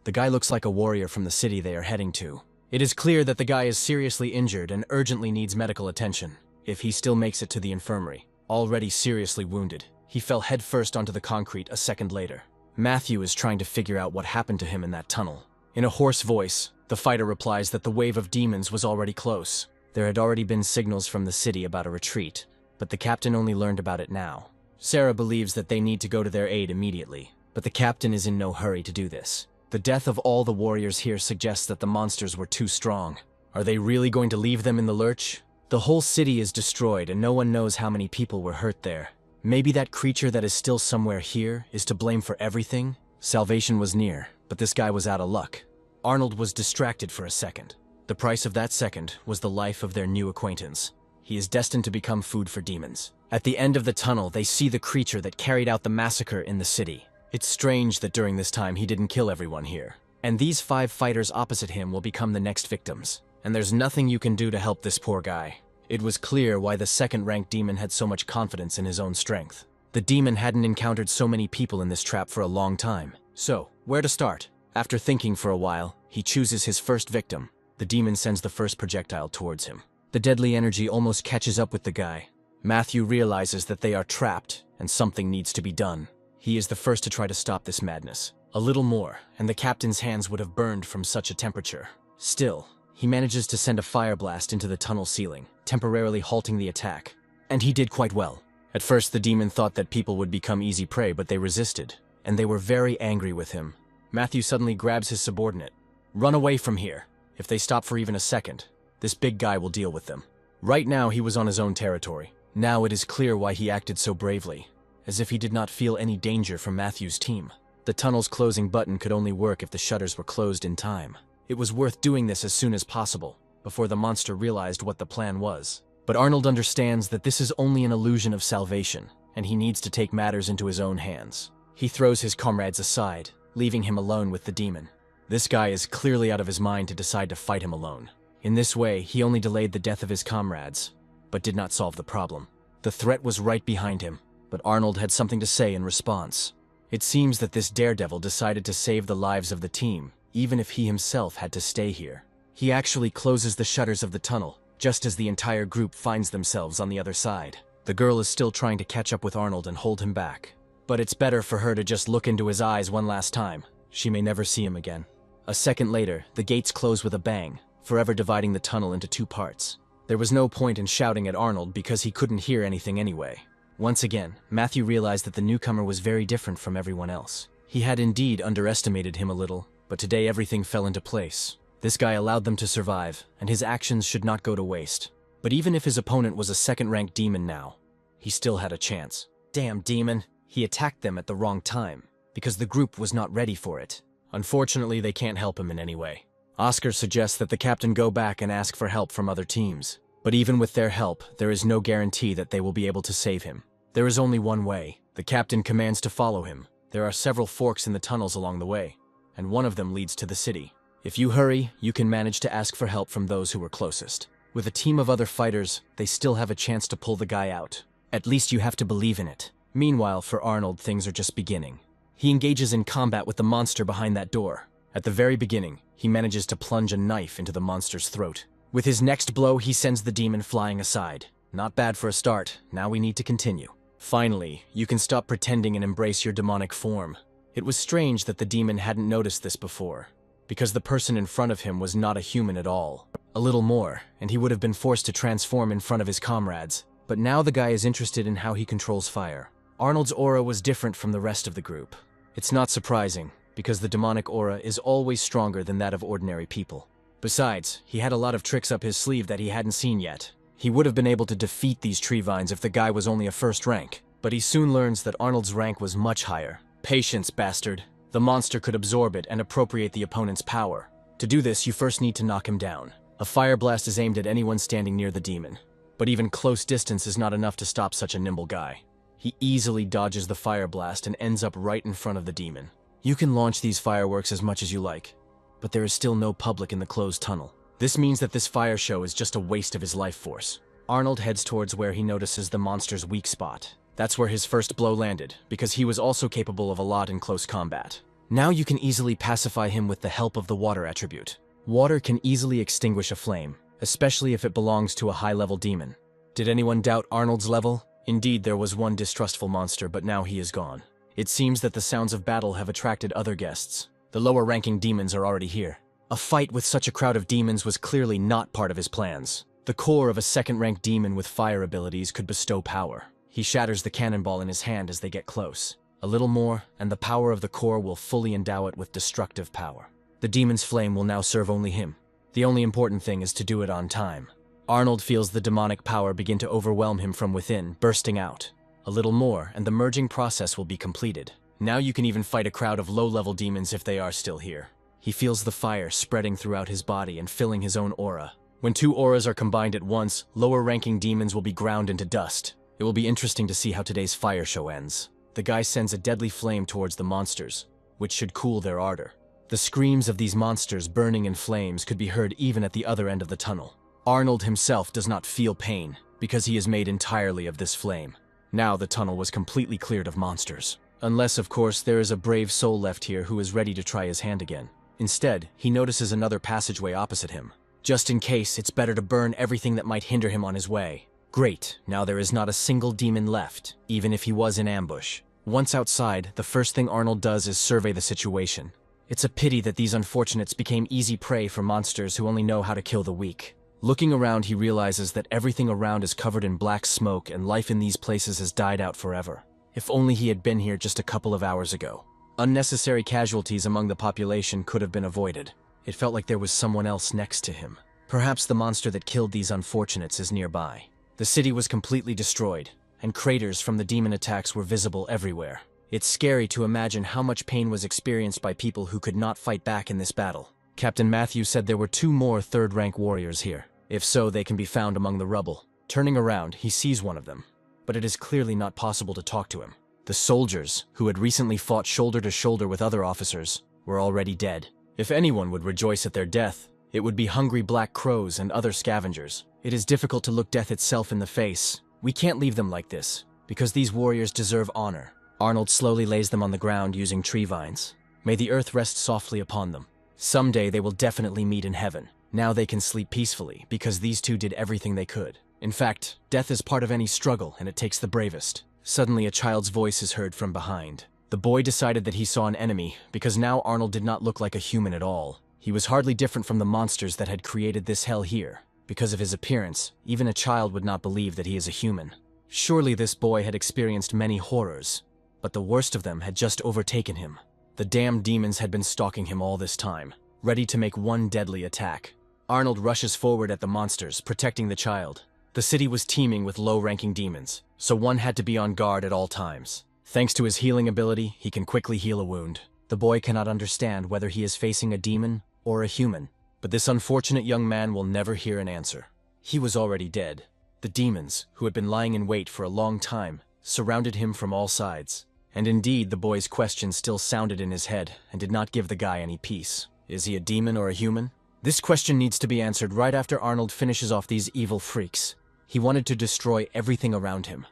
The guy looks like a warrior from the city they are heading to. It is clear that the guy is seriously injured and urgently needs medical attention, if he still makes it to the infirmary. Already seriously wounded, he fell headfirst onto the concrete a second later. Matthew is trying to figure out what happened to him in that tunnel. In a hoarse voice, the fighter replies that the wave of demons was already close. There had already been signals from the city about a retreat, but the captain only learned about it now. Sarah believes that they need to go to their aid immediately, but the captain is in no hurry to do this. The death of all the warriors here suggests that the monsters were too strong. Are they really going to leave them in the lurch? The whole city is destroyed and no one knows how many people were hurt there. Maybe that creature that is still somewhere here is to blame for everything? Salvation was near, but this guy was out of luck. Arnold was distracted for a second. The price of that second was the life of their new acquaintance. He is destined to become food for demons. At the end of the tunnel, they see the creature that carried out the massacre in the city. It's strange that during this time he didn't kill everyone here. And these 5 fighters opposite him will become the next victims. And there's nothing you can do to help this poor guy. It was clear why the second-ranked demon had so much confidence in his own strength. The demon hadn't encountered so many people in this trap for a long time. So, where to start? After thinking for a while, he chooses his first victim. the demon sends the first projectile towards him. The deadly energy almost catches up with the guy. Matthew realizes that they are trapped and something needs to be done. He is the first to try to stop this madness. A little more, and the captain's hands would have burned from such a temperature. Still, he manages to send a fire blast into the tunnel ceiling, temporarily halting the attack. And he did quite well. At first, the demon thought that people would become easy prey, but they resisted, and they were very angry with him. Matthew suddenly grabs his subordinate. "Run away from here. If they stop for even a second, this big guy will deal with them." Right now, he was on his own territory. Now it is clear why he acted so bravely, as if he did not feel any danger from Matthew's team. The tunnel's closing button could only work if the shutters were closed in time. It was worth doing this as soon as possible, before the monster realized what the plan was. But Arnold understands that this is only an illusion of salvation, and he needs to take matters into his own hands. He throws his comrades aside, leaving him alone with the demon. This guy is clearly out of his mind to decide to fight him alone. In this way, he only delayed the death of his comrades, but did not solve the problem. The threat was right behind him, but Arnold had something to say in response. It seems that this daredevil decided to save the lives of the team, even if he himself had to stay here. He actually closes the shutters of the tunnel, just as the entire group finds themselves on the other side. The girl is still trying to catch up with Arnold and hold him back. But it's better for her to just look into his eyes one last time. She may never see him again. A second later, the gates close with a bang, forever dividing the tunnel into two parts. There was no point in shouting at Arnold because he couldn't hear anything anyway. Once again, Matthew realized that the newcomer was very different from everyone else. He had indeed underestimated him a little, but today everything fell into place. This guy allowed them to survive, and his actions should not go to waste. But even if his opponent was a second-ranked demon now, he still had a chance. Damn demon, he attacked them at the wrong time, because the group was not ready for it. Unfortunately, they can't help him in any way. Oscar suggests that the captain go back and ask for help from other teams. But even with their help, there is no guarantee that they will be able to save him. There is only one way. The captain commands to follow him. There are several forks in the tunnels along the way, and one of them leads to the city. If you hurry, you can manage to ask for help from those who were closest. With a team of other fighters, they still have a chance to pull the guy out. At least you have to believe in it. Meanwhile, for Arnold, things are just beginning. He engages in combat with the monster behind that door. At the very beginning, he manages to plunge a knife into the monster's throat. With his next blow, he sends the demon flying aside. Not bad for a start. Now we need to continue. Finally, you can stop pretending and embrace your demonic form. It was strange that the demon hadn't noticed this before, because the person in front of him was not a human at all. A little more, and he would have been forced to transform in front of his comrades. But now the guy is interested in how he controls fire. Arnold's aura was different from the rest of the group. It's not surprising, because the demonic aura is always stronger than that of ordinary people. Besides, he had a lot of tricks up his sleeve that he hadn't seen yet. He would have been able to defeat these tree vines if the guy was only a first rank, but he soon learns that Arnold's rank was much higher. Patience, bastard. The monster could absorb it and appropriate the opponent's power. To do this, you first need to knock him down. A fire blast is aimed at anyone standing near the demon, but even close distance is not enough to stop such a nimble guy. He easily dodges the fire blast and ends up right in front of the demon. You can launch these fireworks as much as you like, but there is still no public in the closed tunnel. This means that this fire show is just a waste of his life force. Arnold heads towards where he notices the monster's weak spot. That's where his first blow landed, because he was also capable of a lot in close combat. Now you can easily pacify him with the help of the water attribute. Water can easily extinguish a flame, especially if it belongs to a high-level demon. Did anyone doubt Arnold's level? Indeed, there was one distrustful monster, but now he is gone. It seems that the sounds of battle have attracted other guests. The lower-ranking demons are already here. A fight with such a crowd of demons was clearly not part of his plans. The core of a second-ranked demon with fire abilities could bestow power. He shatters the cannonball in his hand as they get close. A little more, and the power of the core will fully endow it with destructive power. The demon's flame will now serve only him. The only important thing is to do it on time. Arnold feels the demonic power begin to overwhelm him from within, bursting out. A little more, and the merging process will be completed. Now you can even fight a crowd of low-level demons if they are still here. He feels the fire spreading throughout his body and filling his own aura. When two auras are combined at once, lower-ranking demons will be ground into dust. It will be interesting to see how today's fire show ends. The guy sends a deadly flame towards the monsters, which should cool their ardor. The screams of these monsters burning in flames could be heard even at the other end of the tunnel. Arnold himself does not feel pain, because he is made entirely of this flame. Now the tunnel was completely cleared of monsters. Unless, of course, there is a brave soul left here who is ready to try his hand again. Instead, he notices another passageway opposite him. Just in case, it's better to burn everything that might hinder him on his way. Great, now there is not a single demon left, even if he was in ambush. Once outside, the first thing Arnold does is survey the situation. It's a pity that these unfortunates became easy prey for monsters who only know how to kill the weak. Looking around, he realizes that everything around is covered in black smoke and life in these places has died out forever. If only he had been here just a couple of hours ago. Unnecessary casualties among the population could have been avoided. It felt like there was someone else next to him. Perhaps the monster that killed these unfortunates is nearby. The city was completely destroyed, and craters from the demon attacks were visible everywhere. It's scary to imagine how much pain was experienced by people who could not fight back in this battle. Captain Matthew said there were 2 more third-rank warriors here. If so, they can be found among the rubble. Turning around, he sees one of them, but it is clearly not possible to talk to him. The soldiers, who had recently fought shoulder to shoulder with other officers, were already dead. If anyone would rejoice at their death, it would be hungry black crows and other scavengers. It is difficult to look death itself in the face. We can't leave them like this, because these warriors deserve honor. Arnold slowly lays them on the ground using tree vines. May the earth rest softly upon them. Someday they will definitely meet in heaven. Now they can sleep peacefully, because these two did everything they could. In fact, death is part of any struggle, and it takes the bravest. Suddenly, a child's voice is heard from behind. The boy decided that he saw an enemy, because now Arnold did not look like a human at all. He was hardly different from the monsters that had created this hell here. Because of his appearance, even a child would not believe that he is a human. Surely this boy had experienced many horrors, but the worst of them had just overtaken him. The damned demons had been stalking him all this time, ready to make one deadly attack. Arnold rushes forward at the monsters, protecting the child. The city was teeming with low-ranking demons, so one had to be on guard at all times. Thanks to his healing ability, he can quickly heal a wound. The boy cannot understand whether he is facing a demon or a human, but this unfortunate young man will never hear an answer. He was already dead. The demons, who had been lying in wait for a long time, surrounded him from all sides. And indeed, the boy's question still sounded in his head and did not give the guy any peace. Is he a demon or a human? This question needs to be answered right after Arnold finishes off these evil freaks. He wanted to destroy everything around him,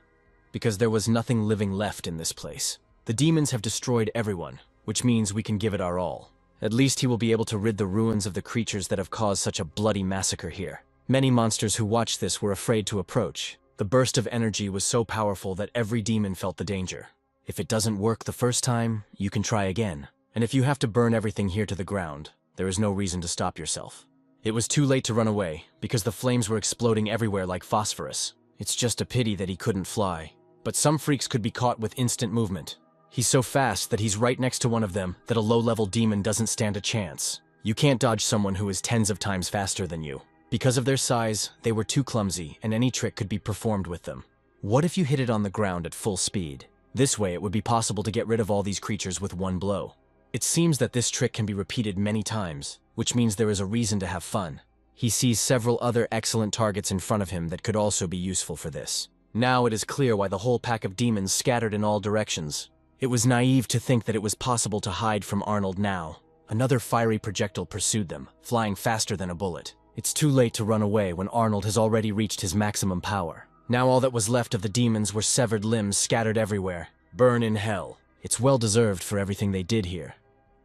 because there was nothing living left in this place. The demons have destroyed everyone, which means we can give it our all. At least he will be able to rid the ruins of the creatures that have caused such a bloody massacre here. Many monsters who watched this were afraid to approach. The burst of energy was so powerful that every demon felt the danger. If it doesn't work the first time, you can try again. And if you have to burn everything here to the ground, there is no reason to stop yourself. It was too late to run away, because the flames were exploding everywhere like phosphorus. It's just a pity that he couldn't fly. But some freaks could be caught with instant movement. He's so fast that he's right next to one of them that a low-level demon doesn't stand a chance. You can't dodge someone who is tens of times faster than you. Because of their size, they were too clumsy, and any trick could be performed with them. What if you hit it on the ground at full speed? This way it would be possible to get rid of all these creatures with one blow. It seems that this trick can be repeated many times, which means there is a reason to have fun. He sees several other excellent targets in front of him that could also be useful for this. Now it is clear why the whole pack of demons scattered in all directions. It was naive to think that it was possible to hide from Arnold now. Another fiery projectile pursued them, flying faster than a bullet. It's too late to run away when Arnold has already reached his maximum power. Now all that was left of the demons were severed limbs scattered everywhere. Burn in hell. It's well deserved for everything they did here.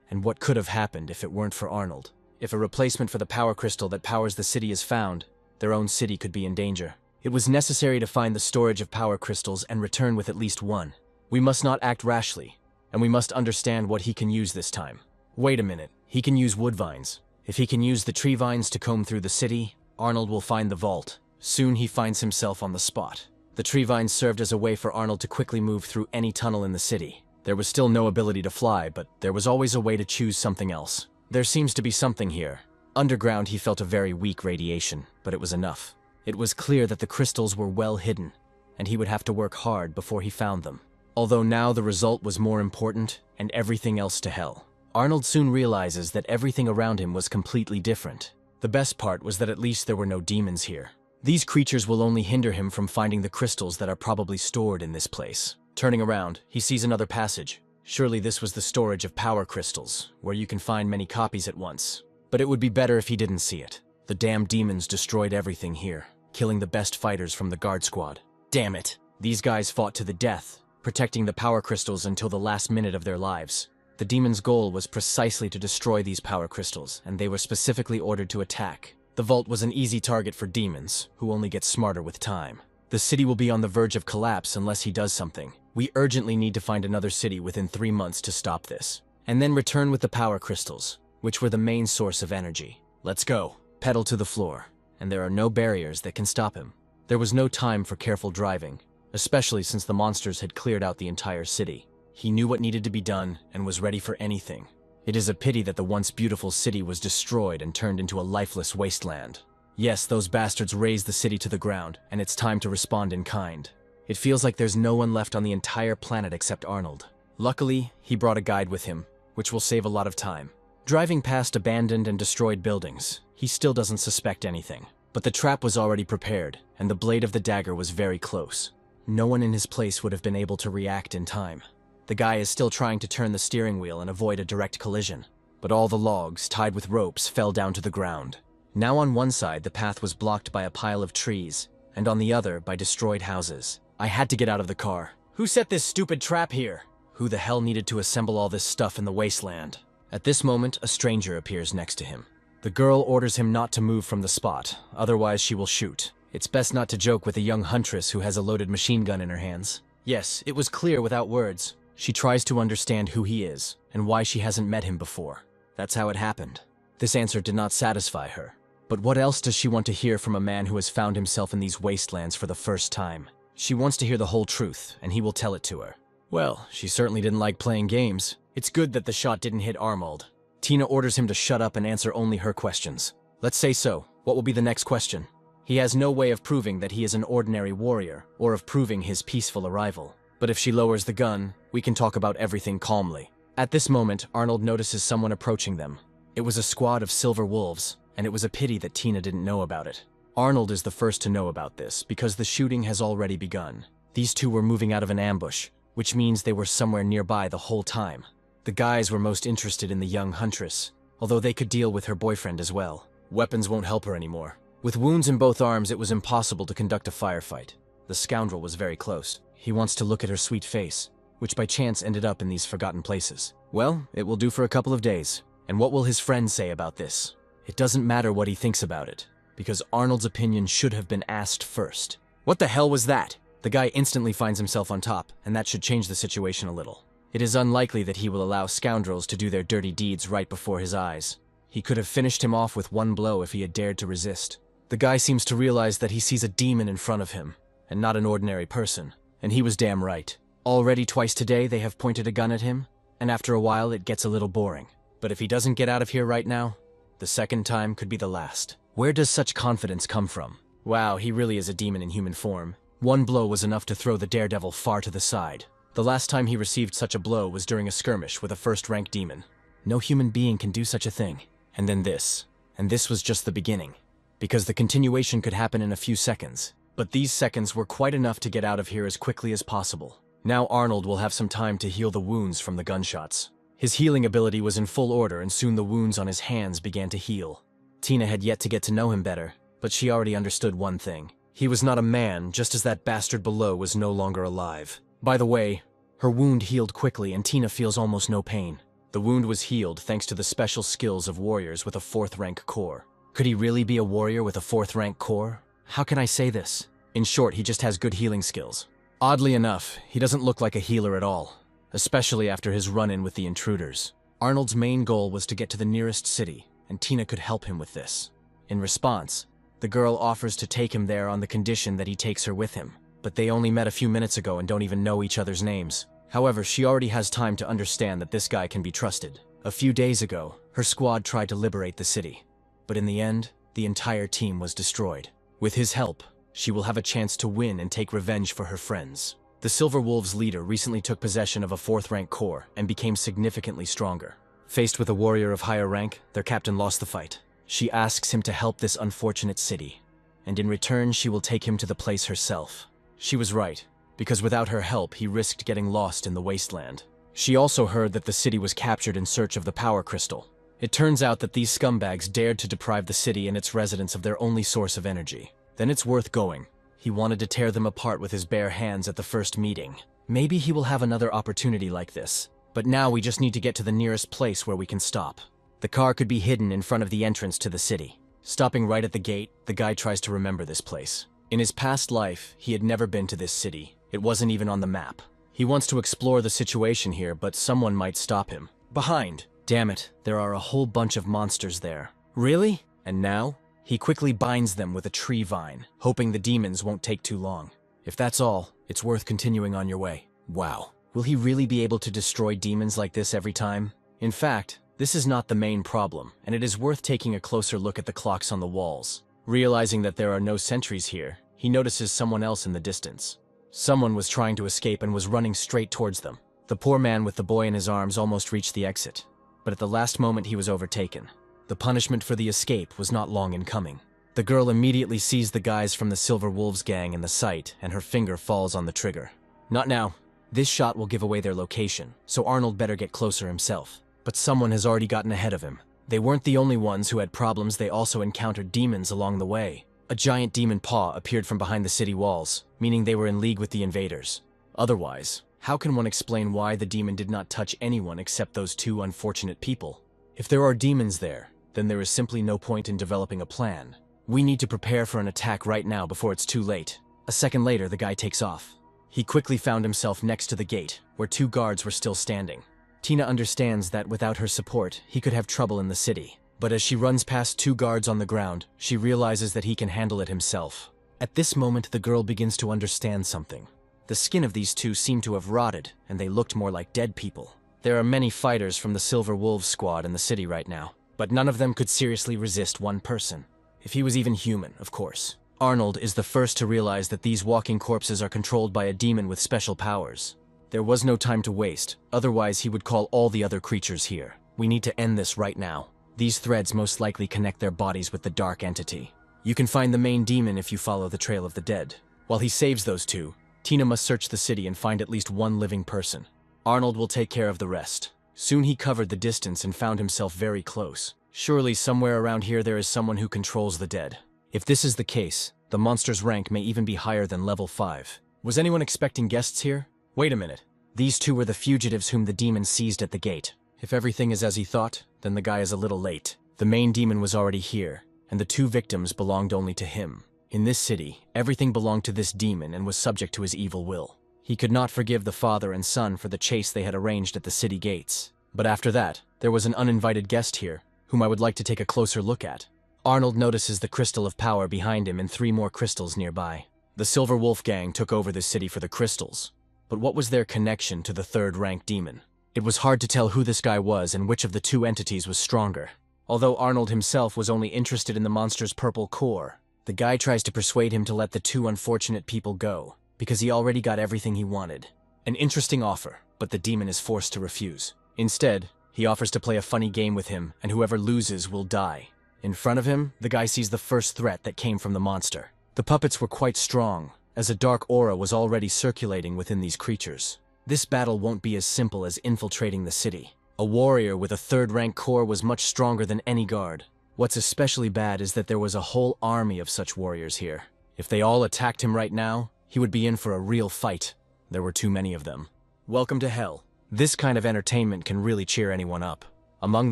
And what could have happened if it weren't for Arnold? If a replacement for the power crystal that powers the city is found, their own city could be in danger. It was necessary to find the storage of power crystals and return with at least one. We must not act rashly, and we must understand what he can use this time. Wait a minute, he can use wood vines. If he can use the tree vines to comb through the city, Arnold will find the vault. Soon he finds himself on the spot. The tree vines served as a way for Arnold to quickly move through any tunnel in the city. There was still no ability to fly, but there was always a way to choose something else. There seems to be something here. Underground he felt a very weak radiation, but it was enough. It was clear that the crystals were well hidden, and he would have to work hard before he found them. Although now the result was more important, and everything else to hell. Arnold soon realizes that everything around him was completely different. The best part was that at least there were no demons here. These creatures will only hinder him from finding the crystals that are probably stored in this place. Turning around, he sees another passage. Surely this was the storage of power crystals, where you can find many copies at once. But it would be better if he didn't see it. The damned demons destroyed everything here, killing the best fighters from the guard squad. Damn it! These guys fought to the death, protecting the power crystals until the last minute of their lives. The demons' goal was precisely to destroy these power crystals, and they were specifically ordered to attack. The vault was an easy target for demons, who only get smarter with time. The city will be on the verge of collapse unless he does something. We urgently need to find another city within 3 months to stop this. And then return with the power crystals, which were the main source of energy. Let's go. Pedal to the floor. And there are no barriers that can stop him. There was no time for careful driving, especially since the monsters had cleared out the entire city. He knew what needed to be done and was ready for anything. It is a pity that the once beautiful city was destroyed and turned into a lifeless wasteland. Yes, those bastards razed the city to the ground, and it's time to respond in kind. It feels like there's no one left on the entire planet except Arnold. Luckily, he brought a guide with him, which will save a lot of time. Driving past abandoned and destroyed buildings, he still doesn't suspect anything. But the trap was already prepared, and the blade of the dagger was very close. No one in his place would have been able to react in time. The guy is still trying to turn the steering wheel and avoid a direct collision, but all the logs, tied with ropes, fell down to the ground. Now on one side, the path was blocked by a pile of trees, and on the other, by destroyed houses. I had to get out of the car. Who set this stupid trap here? Who the hell needed to assemble all this stuff in the wasteland? At this moment, a stranger appears next to him. The girl orders him not to move from the spot, otherwise she will shoot. It's best not to joke with a young huntress who has a loaded machine gun in her hands. Yes, it was clear without words. She tries to understand who he is, and why she hasn't met him before. That's how it happened. This answer did not satisfy her. But what else does she want to hear from a man who has found himself in these wastelands for the first time? She wants to hear the whole truth, and he will tell it to her. Well, she certainly didn't like playing games. It's good that the shot didn't hit Arnold. Tina orders him to shut up and answer only her questions. Let's say so. What will be the next question? He has no way of proving that he is an ordinary warrior, or of proving his peaceful arrival. But if she lowers the gun, we can talk about everything calmly. At this moment, Arnold notices someone approaching them. It was a squad of silver wolves, and it was a pity that Tina didn't know about it. Arnold is the first to know about this, because the shooting has already begun. These two were moving out of an ambush, which means they were somewhere nearby the whole time. The guys were most interested in the young huntress, although they could deal with her boyfriend as well. Weapons won't help her anymore. With wounds in both arms, it was impossible to conduct a firefight. The scoundrel was very close. He wants to look at her sweet face, which by chance ended up in these forgotten places. Well, it will do for a couple of days. And what will his friends say about this? It doesn't matter what he thinks about it, because Arnold's opinion should have been asked first. What the hell was that? The guy instantly finds himself on top, and that should change the situation a little. It is unlikely that he will allow scoundrels to do their dirty deeds right before his eyes. He could have finished him off with one blow if he had dared to resist. The guy seems to realize that he sees a demon in front of him, and not an ordinary person. And he was damn right. Already twice today they have pointed a gun at him, and after a while it gets a little boring. But if he doesn't get out of here right now, the second time could be the last. Where does such confidence come from? Wow, he really is a demon in human form. One blow was enough to throw the daredevil far to the side. The last time he received such a blow was during a skirmish with a first-rank demon. No human being can do such a thing. And then this. And this was just the beginning. Because the continuation could happen in a few seconds. But these seconds were quite enough to get out of here as quickly as possible. Now Arnold will have some time to heal the wounds from the gunshots. His healing ability was in full order, and soon the wounds on his hands began to heal. Tina had yet to get to know him better, but she already understood one thing. He was not a man, just as that bastard below was no longer alive. By the way, her wound healed quickly and Tina feels almost no pain. The wound was healed thanks to the special skills of warriors with a 4th rank core. Could he really be a warrior with a 4th rank core? How can I say this? In short, he just has good healing skills. Oddly enough, he doesn't look like a healer at all, especially after his run-in with the intruders. Arnold's main goal was to get to the nearest city, and Tina could help him with this. In response, the girl offers to take him there on the condition that he takes her with him. But they only met a few minutes ago and don't even know each other's names. However, she already has time to understand that this guy can be trusted. A few days ago, her squad tried to liberate the city. But in the end, the entire team was destroyed. With his help, she will have a chance to win and take revenge for her friends. The Silver Wolves' leader recently took possession of a 4th rank core and became significantly stronger. Faced with a warrior of higher rank, their captain lost the fight. She asks him to help this unfortunate city, and in return she will take him to the place herself. She was right, because without her help he risked getting lost in the wasteland. She also heard that the city was captured in search of the power crystal. It turns out that these scumbags dared to deprive the city and its residents of their only source of energy. Then it's worth going. He wanted to tear them apart with his bare hands at the first meeting. Maybe he will have another opportunity like this. But now we just need to get to the nearest place where we can stop. The car could be hidden in front of the entrance to the city. Stopping right at the gate, the guy tries to remember this place. In his past life, he had never been to this city. It wasn't even on the map. He wants to explore the situation here, but someone might stop him. Behind! Damn it, there are a whole bunch of monsters there. Really? And now? He quickly binds them with a tree vine, hoping the demons won't take too long. If that's all, it's worth continuing on your way. Wow. Will he really be able to destroy demons like this every time? In fact, this is not the main problem, and it is worth taking a closer look at the clocks on the walls. Realizing that there are no sentries here, he notices someone else in the distance. Someone was trying to escape and was running straight towards them. The poor man with the boy in his arms almost reached the exit, but at the last moment he was overtaken. The punishment for the escape was not long in coming. The girl immediately sees the guys from the Silver Wolves gang in the sight, and her finger falls on the trigger. Not now. This shot will give away their location, so Arnold better get closer himself. But someone has already gotten ahead of him. They weren't the only ones who had problems, they also encountered demons along the way. A giant demon paw appeared from behind the city walls, meaning they were in league with the invaders. Otherwise, how can one explain why the demon did not touch anyone except those two unfortunate people? If there are demons there, then there is simply no point in developing a plan. We need to prepare for an attack right now before it's too late. A second later, the guy takes off. He quickly found himself next to the gate, where two guards were still standing. Tina understands that without her support, he could have trouble in the city. But as she runs past two guards on the ground, she realizes that he can handle it himself. At this moment, the girl begins to understand something. The skin of these two seemed to have rotted, and they looked more like dead people. There are many fighters from the Silver Wolves squad in the city right now, but none of them could seriously resist one person. If he was even human, of course. Arnold is the first to realize that these walking corpses are controlled by a demon with special powers. There was no time to waste, otherwise he would call all the other creatures here. We need to end this right now. These threads most likely connect their bodies with the dark entity. You can find the main demon if you follow the trail of the dead. While he saves those two, Tina must search the city and find at least one living person. Arnold will take care of the rest. Soon he covered the distance and found himself very close. Surely somewhere around here there is someone who controls the dead. If this is the case, the monster's rank may even be higher than level 5. Was anyone expecting guests here? Wait a minute. These two were the fugitives whom the demon seized at the gate. If everything is as he thought, then the guy is a little late. The main demon was already here, and the two victims belonged only to him. In this city, everything belonged to this demon and was subject to his evil will. He could not forgive the father and son for the chase they had arranged at the city gates. But after that, there was an uninvited guest here, whom I would like to take a closer look at. Arnold notices the crystal of power behind him and 3 more crystals nearby. The Silver Wolf gang took over this city for the crystals. But what was their connection to the third-rank demon? It was hard to tell who this guy was and which of the two entities was stronger. Although Arnold himself was only interested in the monster's purple core, the guy tries to persuade him to let the two unfortunate people go, because he already got everything he wanted. An interesting offer, but the demon is forced to refuse. Instead, he offers to play a funny game with him, and whoever loses will die. In front of him, the guy sees the first threat that came from the monster. The puppets were quite strong, as a dark aura was already circulating within these creatures. This battle won't be as simple as infiltrating the city. A warrior with a third-rank core was much stronger than any guard. What's especially bad is that there was a whole army of such warriors here. If they all attacked him right now, he would be in for a real fight. There were too many of them. Welcome to hell. This kind of entertainment can really cheer anyone up. Among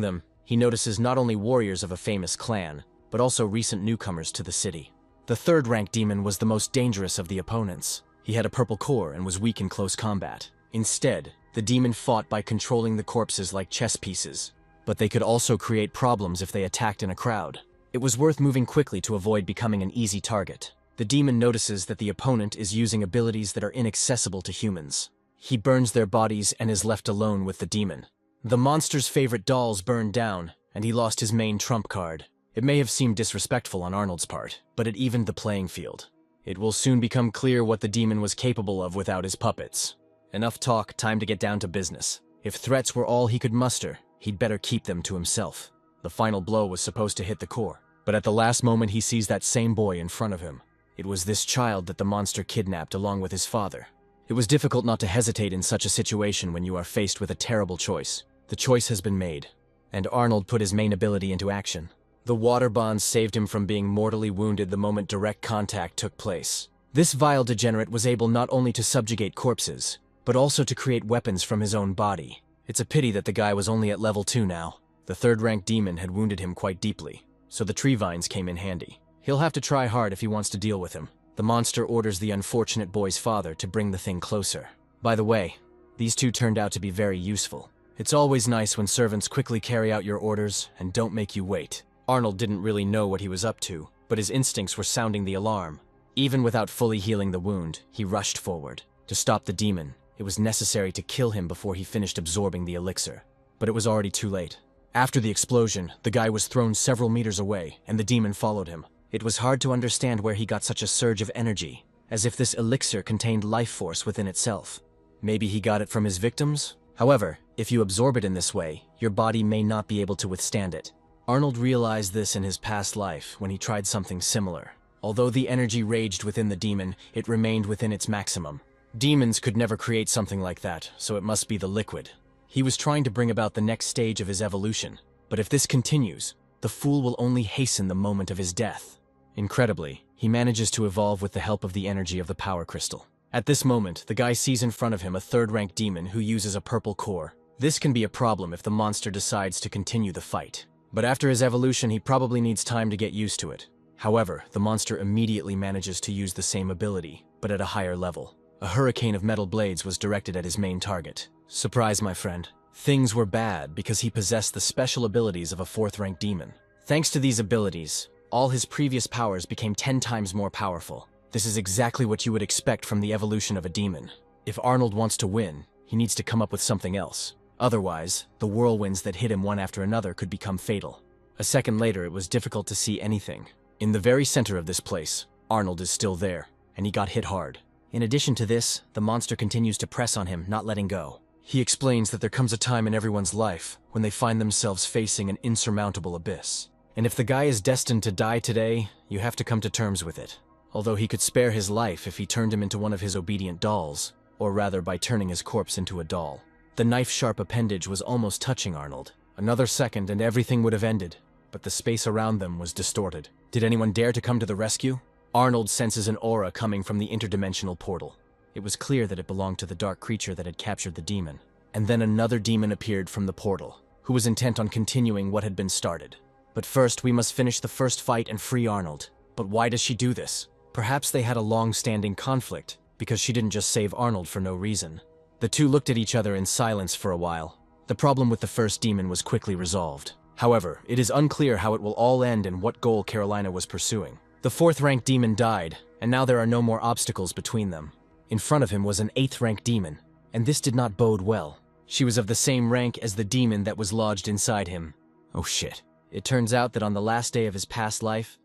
them, he notices not only warriors of a famous clan, but also recent newcomers to the city. The third-rank demon was the most dangerous of the opponents. He had a purple core and was weak in close combat. Instead, the demon fought by controlling the corpses like chess pieces, but they could also create problems if they attacked in a crowd. It was worth moving quickly to avoid becoming an easy target. The demon notices that the opponent is using abilities that are inaccessible to humans. He burns their bodies and is left alone with the demon. The monster's favorite dolls burned down, and he lost his main trump card. It may have seemed disrespectful on Arnold's part, but it evened the playing field. It will soon become clear what the demon was capable of without his puppets. Enough talk, time to get down to business. If threats were all he could muster, he'd better keep them to himself. The final blow was supposed to hit the core, but at the last moment he sees that same boy in front of him. It was this child that the monster kidnapped along with his father. It was difficult not to hesitate in such a situation when you are faced with a terrible choice. The choice has been made, and Arnold put his main ability into action. The water bond saved him from being mortally wounded the moment direct contact took place. This vile degenerate was able not only to subjugate corpses, but also to create weapons from his own body. It's a pity that the guy was only at level 2 now. The third-rank demon had wounded him quite deeply, so the tree vines came in handy. He'll have to try hard if he wants to deal with him. The monster orders the unfortunate boy's father to bring the thing closer. By the way, these two turned out to be very useful. It's always nice when servants quickly carry out your orders and don't make you wait. Arnold didn't really know what he was up to, but his instincts were sounding the alarm. Even without fully healing the wound, he rushed forward. To stop the demon, it was necessary to kill him before he finished absorbing the elixir. But it was already too late. After the explosion, the guy was thrown several meters away, and the demon followed him. It was hard to understand where he got such a surge of energy, as if this elixir contained life force within itself. Maybe he got it from his victims? However, if you absorb it in this way, your body may not be able to withstand it. Arnold realized this in his past life when he tried something similar. Although the energy raged within the demon, it remained within its maximum. Demons could never create something like that, so it must be the liquid. He was trying to bring about the next stage of his evolution, but if this continues, the fool will only hasten the moment of his death. Incredibly, he manages to evolve with the help of the energy of the power crystal. At this moment, the guy sees in front of him a third-rank demon who uses a purple core. This can be a problem if the monster decides to continue the fight. But after his evolution, he probably needs time to get used to it. However, the monster immediately manages to use the same ability, but at a higher level. A hurricane of metal blades was directed at his main target. Surprise, my friend. Things were bad because he possessed the special abilities of a fourth-rank demon. Thanks to these abilities, all his previous powers became 10 times more powerful. This is exactly what you would expect from the evolution of a demon. If Arnold wants to win, he needs to come up with something else. Otherwise, the whirlwinds that hit him one after another could become fatal. A second later, it was difficult to see anything. In the very center of this place, Arnold is still there, and he got hit hard. In addition to this, the monster continues to press on him, not letting go. He explains that there comes a time in everyone's life when they find themselves facing an insurmountable abyss. And if the guy is destined to die today, you have to come to terms with it. Although he could spare his life if he turned him into one of his obedient dolls, or rather by turning his corpse into a doll. The knife-sharp appendage was almost touching Arnold. Another second and everything would have ended, but the space around them was distorted. Did anyone dare to come to the rescue? Arnold senses an aura coming from the interdimensional portal. It was clear that it belonged to the dark creature that had captured the demon. And then another demon appeared from the portal, who was intent on continuing what had been started. But first, we must finish the first fight and free Arnold. But why does she do this? Perhaps they had a long-standing conflict, because she didn't just save Arnold for no reason. The two looked at each other in silence for a while. The problem with the first demon was quickly resolved. However, it is unclear how it will all end and what goal Carolina was pursuing. The fourth-rank demon died, and now there are no more obstacles between them. In front of him was an eighth-rank demon, and this did not bode well. She was of the same rank as the demon that was lodged inside him. Oh shit. It turns out that on the last day of his past life,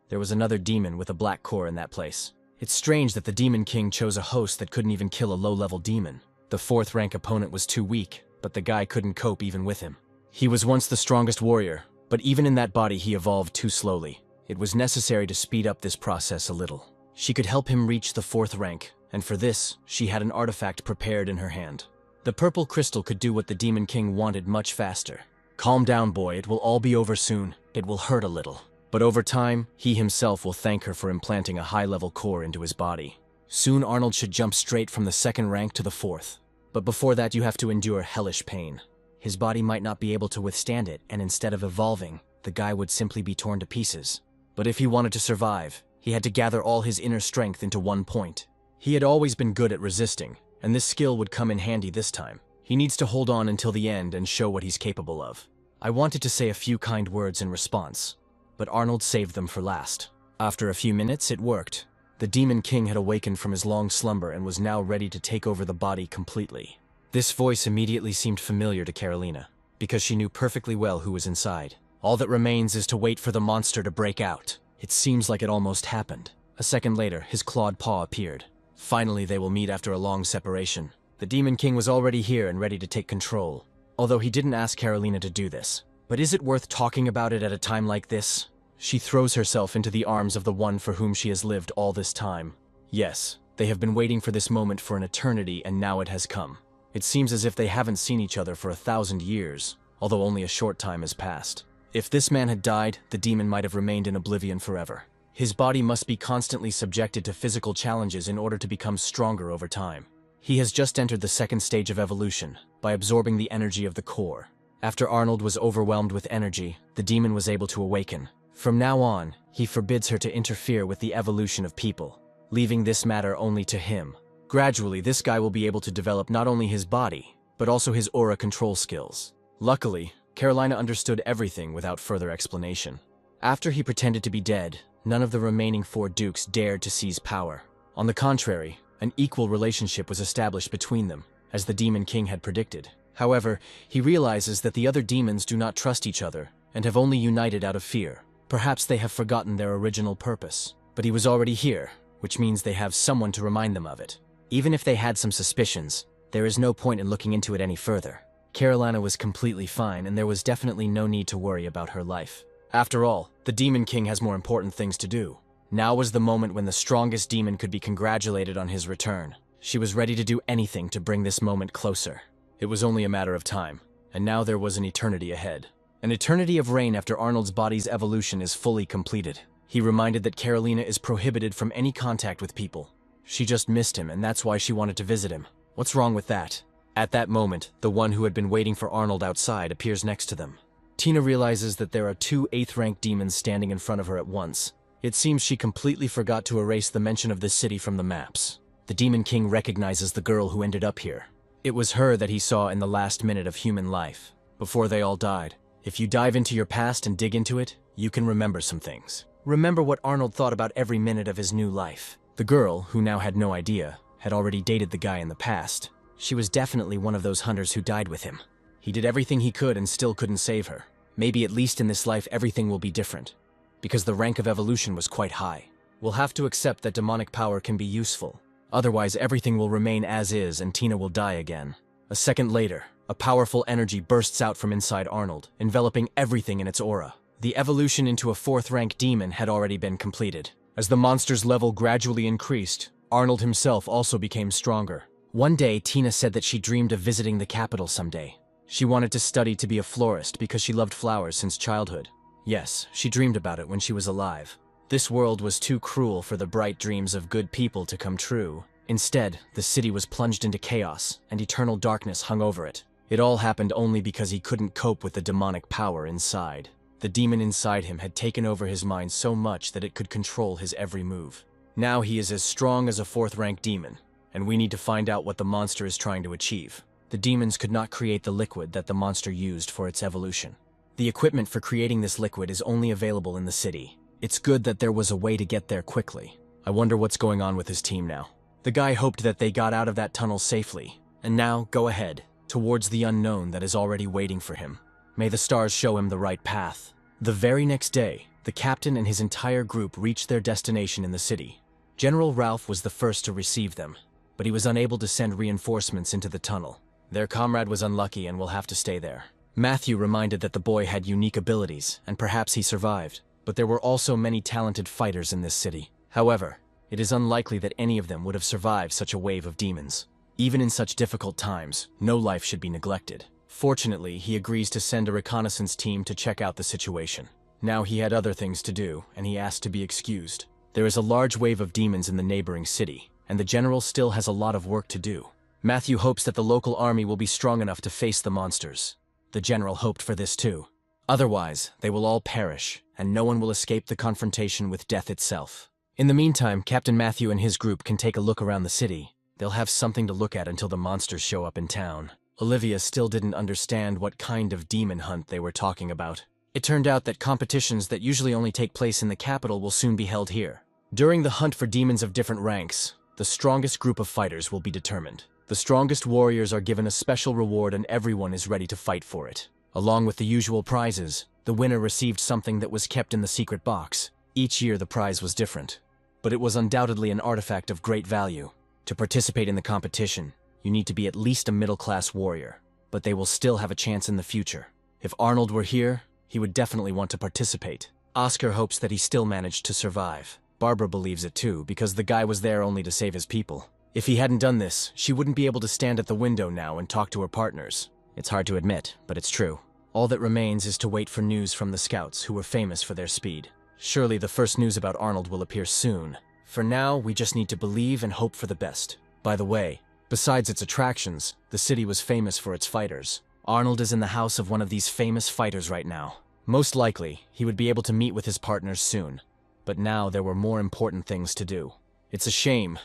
there was another demon with a black core in that place. It's strange that the Demon King chose a host that couldn't even kill a low-level demon. The fourth-rank opponent was too weak, but the guy couldn't cope even with him. He was once the strongest warrior, but even in that body he evolved too slowly. It was necessary to speed up this process a little. She could help him reach the fourth rank, and for this, she had an artifact prepared in her hand. The purple crystal could do what the Demon King wanted much faster. Calm down, boy, it will all be over soon. It will hurt a little. But over time, he himself will thank her for implanting a high-level core into his body. Soon Arnold should jump straight from the second rank to the fourth. But before that, you have to endure hellish pain. His body might not be able to withstand it, and instead of evolving, the guy would simply be torn to pieces. But if he wanted to survive, he had to gather all his inner strength into one point. He had always been good at resisting, and this skill would come in handy this time. He needs to hold on until the end and show what he's capable of. I wanted to say a few kind words in response, but Arnold saved them for last. After a few minutes, it worked. The Demon King had awakened from his long slumber and was now ready to take over the body completely. This voice immediately seemed familiar to Carolina, because she knew perfectly well who was inside. All that remains is to wait for the monster to break out. It seems like it almost happened. A second later, his clawed paw appeared. Finally, they will meet after a long separation. The Demon King was already here and ready to take control, although he didn't ask Carolina to do this. But is it worth talking about it at a time like this? She throws herself into the arms of the one for whom she has lived all this time. Yes, they have been waiting for this moment for an eternity, and now it has come. It seems as if they haven't seen each other for 1,000 years, although only a short time has passed. If this man had died, the demon might have remained in oblivion forever. His body must be constantly subjected to physical challenges in order to become stronger over time. He has just entered the second stage of evolution, by absorbing the energy of the core. After Arnold was overwhelmed with energy, the demon was able to awaken. From now on, he forbids her to interfere with the evolution of people, leaving this matter only to him. Gradually, this guy will be able to develop not only his body, but also his aura control skills. Luckily, Carolina understood everything without further explanation. After he pretended to be dead, none of the remaining 4 dukes dared to seize power. On the contrary, an equal relationship was established between them, as the Demon King had predicted. However, he realizes that the other demons do not trust each other and have only united out of fear. Perhaps they have forgotten their original purpose. But he was already here, which means they have someone to remind them of it. Even if they had some suspicions, there is no point in looking into it any further. Carolina was completely fine, and there was definitely no need to worry about her life. After all, the Demon King has more important things to do. Now was the moment when the strongest demon could be congratulated on his return. She was ready to do anything to bring this moment closer. It was only a matter of time, and now there was an eternity ahead. An eternity of reign after Arnold's body's evolution is fully completed. He reminded that Carolina is prohibited from any contact with people. She just missed him, and that's why she wanted to visit him. What's wrong with that? At that moment, the one who had been waiting for Arnold outside appears next to them. Tina realizes that there are 2 8th-rank demons standing in front of her at once. It seems she completely forgot to erase the mention of this city from the maps. The Demon King recognizes the girl who ended up here. It was her that he saw in the last minute of human life, before they all died. If you dive into your past and dig into it, you can remember some things. Remember what Arnold thought about every minute of his new life. The girl, who now had no idea, had already dated the guy in the past. She was definitely one of those hunters who died with him. He did everything he could and still couldn't save her. Maybe at least in this life everything will be different, because the rank of evolution was quite high. We'll have to accept that demonic power can be useful. Otherwise, everything will remain as is and Tina will die again. A second later, a powerful energy bursts out from inside Arnold, enveloping everything in its aura. The evolution into a 4th-rank demon had already been completed. As the monster's level gradually increased, Arnold himself also became stronger. One day, Tina said that she dreamed of visiting the capital someday. She wanted to study to be a florist because she loved flowers since childhood. Yes, she dreamed about it when she was alive. This world was too cruel for the bright dreams of good people to come true. Instead, the city was plunged into chaos, and eternal darkness hung over it. It all happened only because he couldn't cope with the demonic power inside. The demon inside him had taken over his mind so much that it could control his every move. Now he is as strong as a 4th-rank demon, and we need to find out what the monster is trying to achieve. The demons could not create the liquid that the monster used for its evolution. The equipment for creating this liquid is only available in the city. It's good that there was a way to get there quickly. I wonder what's going on with his team now. The guy hoped that they got out of that tunnel safely, and now go ahead, towards the unknown that is already waiting for him. May the stars show him the right path. The very next day, the captain and his entire group reached their destination in the city. General Ralph was the first to receive them, but he was unable to send reinforcements into the tunnel. Their comrade was unlucky and will have to stay there. Matthew reminded that the boy had unique abilities, and perhaps he survived, but there were also many talented fighters in this city. However, it is unlikely that any of them would have survived such a wave of demons. Even in such difficult times, no life should be neglected. Fortunately, he agrees to send a reconnaissance team to check out the situation. Now he had other things to do, and he asked to be excused. There is a large wave of demons in the neighboring city, and the general still has a lot of work to do. Matthew hopes that the local army will be strong enough to face the monsters. The general hoped for this too. Otherwise, they will all perish, and no one will escape the confrontation with death itself. In the meantime, Captain Matthew and his group can take a look around the city. They'll have something to look at until the monsters show up in town. Olivia still didn't understand what kind of demon hunt they were talking about. It turned out that competitions that usually only take place in the capital will soon be held here. During the hunt for demons of different ranks, the strongest group of fighters will be determined. The strongest warriors are given a special reward and everyone is ready to fight for it. Along with the usual prizes, the winner received something that was kept in the secret box. Each year the prize was different, but it was undoubtedly an artifact of great value. To participate in the competition, you need to be at least a middle-class warrior, but they will still have a chance in the future. If Arnold were here, he would definitely want to participate. Oscar hopes that he still managed to survive. Barbara believes it too, because the guy was there only to save his people. If he hadn't done this, she wouldn't be able to stand at the window now and talk to her partners. It's hard to admit, but it's true. All that remains is to wait for news from the scouts, who were famous for their speed. Surely the first news about Arnold will appear soon. For now, we just need to believe and hope for the best. By the way, besides its attractions, the city was famous for its fighters. Arnold is in the house of one of these famous fighters right now. Most likely, he would be able to meet with his partners soon, but now there were more important things to do. It's a shame,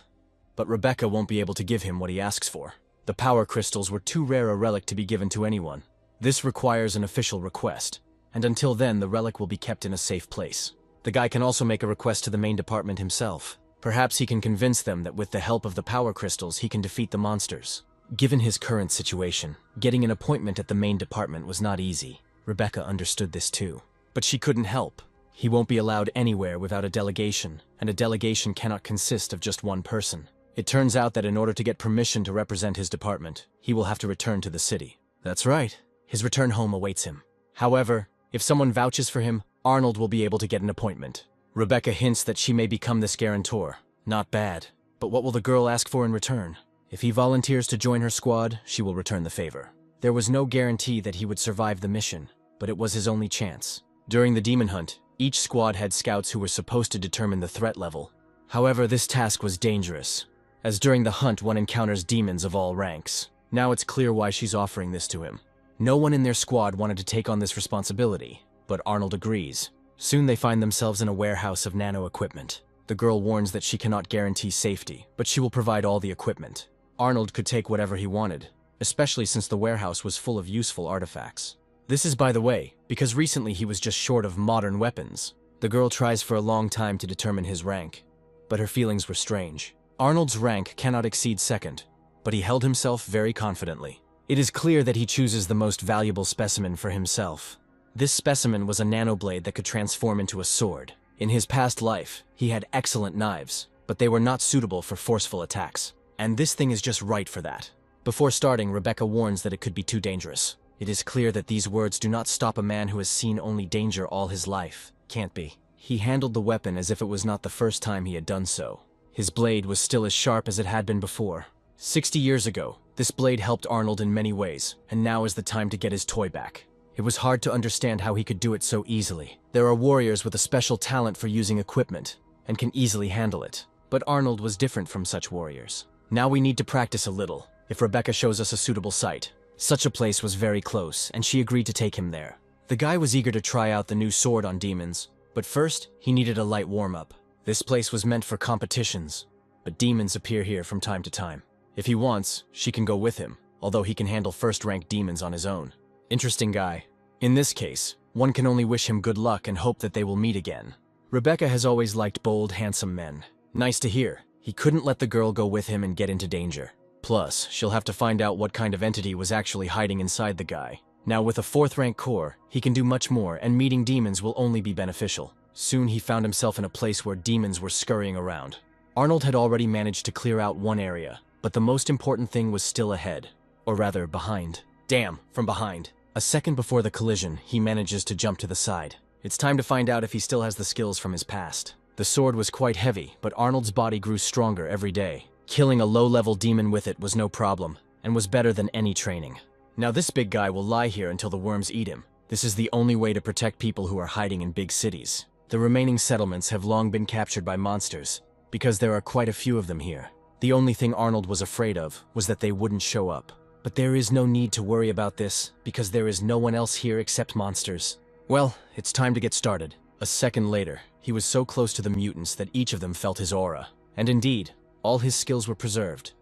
but Rebecca won't be able to give him what he asks for. The power crystals were too rare a relic to be given to anyone. This requires an official request, and until then the relic will be kept in a safe place. The guy can also make a request to the main department himself. Perhaps he can convince them that with the help of the power crystals he can defeat the monsters. Given his current situation, getting an appointment at the main department was not easy. Rebecca understood this too. But she couldn't help. He won't be allowed anywhere without a delegation, and a delegation cannot consist of just one person. It turns out that in order to get permission to represent his department, he will have to return to the city. That's right. His return home awaits him. However, if someone vouches for him, Arnold will be able to get an appointment. Rebecca hints that she may become this guarantor. Not bad. But what will the girl ask for in return? If he volunteers to join her squad, she will return the favor. There was no guarantee that he would survive the mission, but it was his only chance. During the demon hunt, each squad had scouts who were supposed to determine the threat level. However, this task was dangerous, as during the hunt one encounters demons of all ranks. Now it's clear why she's offering this to him. No one in their squad wanted to take on this responsibility, but Arnold agrees. Soon they find themselves in a warehouse of nano equipment. The girl warns that she cannot guarantee safety, but she will provide all the equipment. Arnold could take whatever he wanted, especially since the warehouse was full of useful artifacts. This is, by the way, because recently he was just short of modern weapons. The girl tries for a long time to determine his rank, but her feelings were strange. Arnold's rank cannot exceed second, but he held himself very confidently. It is clear that he chooses the most valuable specimen for himself. This specimen was a nanoblade that could transform into a sword. In his past life, he had excellent knives, but they were not suitable for forceful attacks. And this thing is just right for that. Before starting, Rebecca warns that it could be too dangerous. It is clear that these words do not stop a man who has seen only danger all his life. Can't be. He handled the weapon as if it was not the first time he had done so. His blade was still as sharp as it had been before. 60 years ago, this blade helped Arnold in many ways, and now is the time to get his toy back. It was hard to understand how he could do it so easily. There are warriors with a special talent for using equipment, and can easily handle it. But Arnold was different from such warriors. Now we need to practice a little, if Rebecca shows us a suitable site. Such a place was very close, and she agreed to take him there. The guy was eager to try out the new sword on demons, but first, he needed a light warm-up. This place was meant for competitions, but demons appear here from time to time. If he wants, she can go with him, although he can handle first-rank demons on his own. Interesting guy. In this case, one can only wish him good luck and hope that they will meet again. Rebecca has always liked bold, handsome men. Nice to hear. He couldn't let the girl go with him and get into danger. Plus, she'll have to find out what kind of entity was actually hiding inside the guy. Now with a 4th rank core, he can do much more, and meeting demons will only be beneficial. Soon he found himself in a place where demons were scurrying around. Arnold had already managed to clear out one area, but the most important thing was still ahead. Or rather, behind. Damn, from behind. A second before the collision, he manages to jump to the side. It's time to find out if he still has the skills from his past. The sword was quite heavy, but Arnold's body grew stronger every day. Killing a low-level demon with it was no problem, and was better than any training. Now this big guy will lie here until the worms eat him. This is the only way to protect people who are hiding in big cities. The remaining settlements have long been captured by monsters, because there are quite a few of them here. The only thing Arnold was afraid of was that they wouldn't show up. But there is no need to worry about this, because there is no one else here except monsters. Well, it's time to get started. A second later, he was so close to the mutants that each of them felt his aura. And indeed, all his skills were preserved.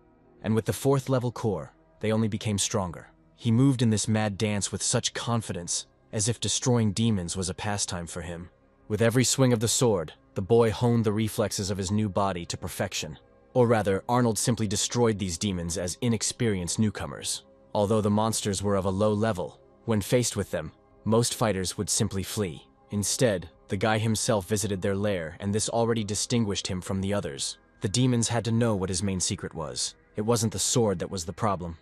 And with the 4th level core, they only became stronger. He moved in this mad dance with such confidence, as if destroying demons was a pastime for him. With every swing of the sword, the boy honed the reflexes of his new body to perfection. Or rather, Arnold simply destroyed these demons as inexperienced newcomers. Although the monsters were of a low level, when faced with them, most fighters would simply flee. Instead, the guy himself visited their lair, and this already distinguished him from the others. The demons had to know what his main secret was. It wasn't the sword that was the problem,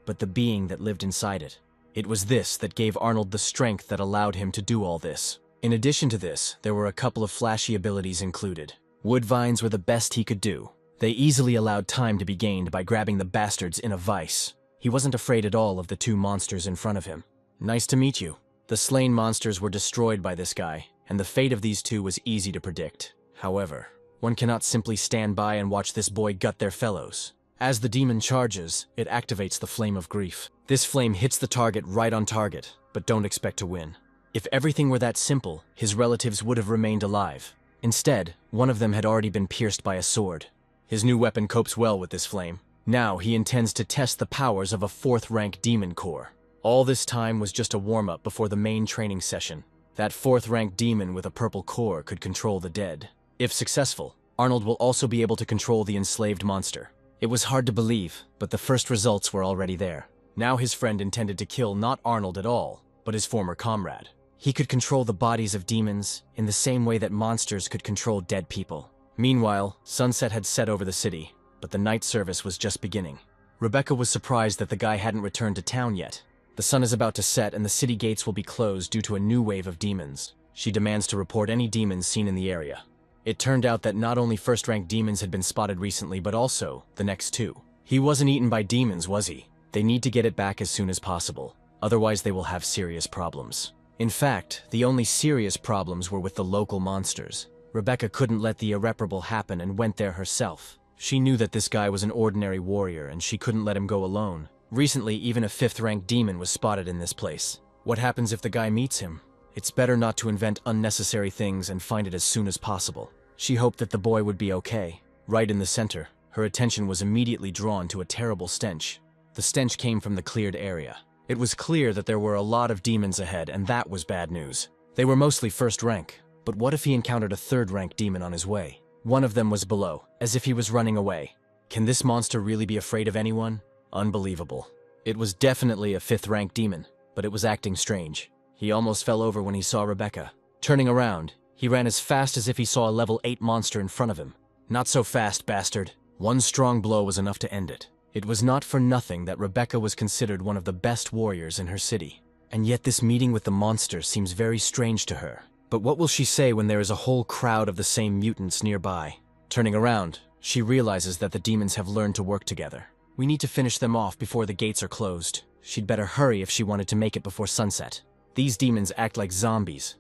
but the being that lived inside it. It was this that gave Arnold the strength that allowed him to do all this. In addition to this, there were a couple of flashy abilities included. Wood vines were the best he could do. They easily allowed time to be gained by grabbing the bastards in a vice. He wasn't afraid at all of the 2 monsters in front of him. Nice to meet you. The slain monsters were destroyed by this guy, and the fate of these 2 was easy to predict. However, one cannot simply stand by and watch this boy gut their fellows. As the demon charges, it activates the Flame of Grief. This flame hits the target right on target, but don't expect to win. If everything were that simple, his relatives would have remained alive. Instead, one of them had already been pierced by a sword. His new weapon copes well with this flame. Now he intends to test the powers of a 4th-rank demon core. All this time was just a warm-up before the main training session. That 4th-rank demon with a purple core could control the dead. If successful, Arnold will also be able to control the enslaved monster. It was hard to believe, but the first results were already there. Now his friend intended to kill not Arnold at all, but his former comrade. He could control the bodies of demons in the same way that monsters could control dead people. Meanwhile, sunset had set over the city, but the night service was just beginning. Rebecca was surprised that the guy hadn't returned to town yet. The sun is about to set and the city gates will be closed due to a new wave of demons. She demands to report any demons seen in the area. It turned out that not only 1st-rank demons had been spotted recently, but also the next 2. He wasn't eaten by demons, was he? They need to get it back as soon as possible. Otherwise they will have serious problems. In fact, the only serious problems were with the local monsters. Rebecca couldn't let the irreparable happen and went there herself. She knew that this guy was an ordinary warrior and she couldn't let him go alone. Recently, even a 5th-rank demon was spotted in this place. What happens if the guy meets him? It's better not to invent unnecessary things and find it as soon as possible. She hoped that the boy would be okay. Right in the center, her attention was immediately drawn to a terrible stench. The stench came from the cleared area. It was clear that there were a lot of demons ahead, and that was bad news. They were mostly 1st rank, but what if he encountered a 3rd-rank demon on his way? One of them was below, as if he was running away. Can this monster really be afraid of anyone? Unbelievable. It was definitely a 5th-rank demon, but it was acting strange. He almost fell over when he saw Rebecca. Turning around, he ran as fast as if he saw a level 8 monster in front of him. Not so fast, bastard. One strong blow was enough to end it. It was not for nothing that Rebecca was considered one of the best warriors in her city. And yet this meeting with the monster seems very strange to her. But what will she say when there is a whole crowd of the same mutants nearby? Turning around, she realizes that the demons have learned to work together. We need to finish them off before the gates are closed. She'd better hurry if she wanted to make it before sunset. These demons act like zombies,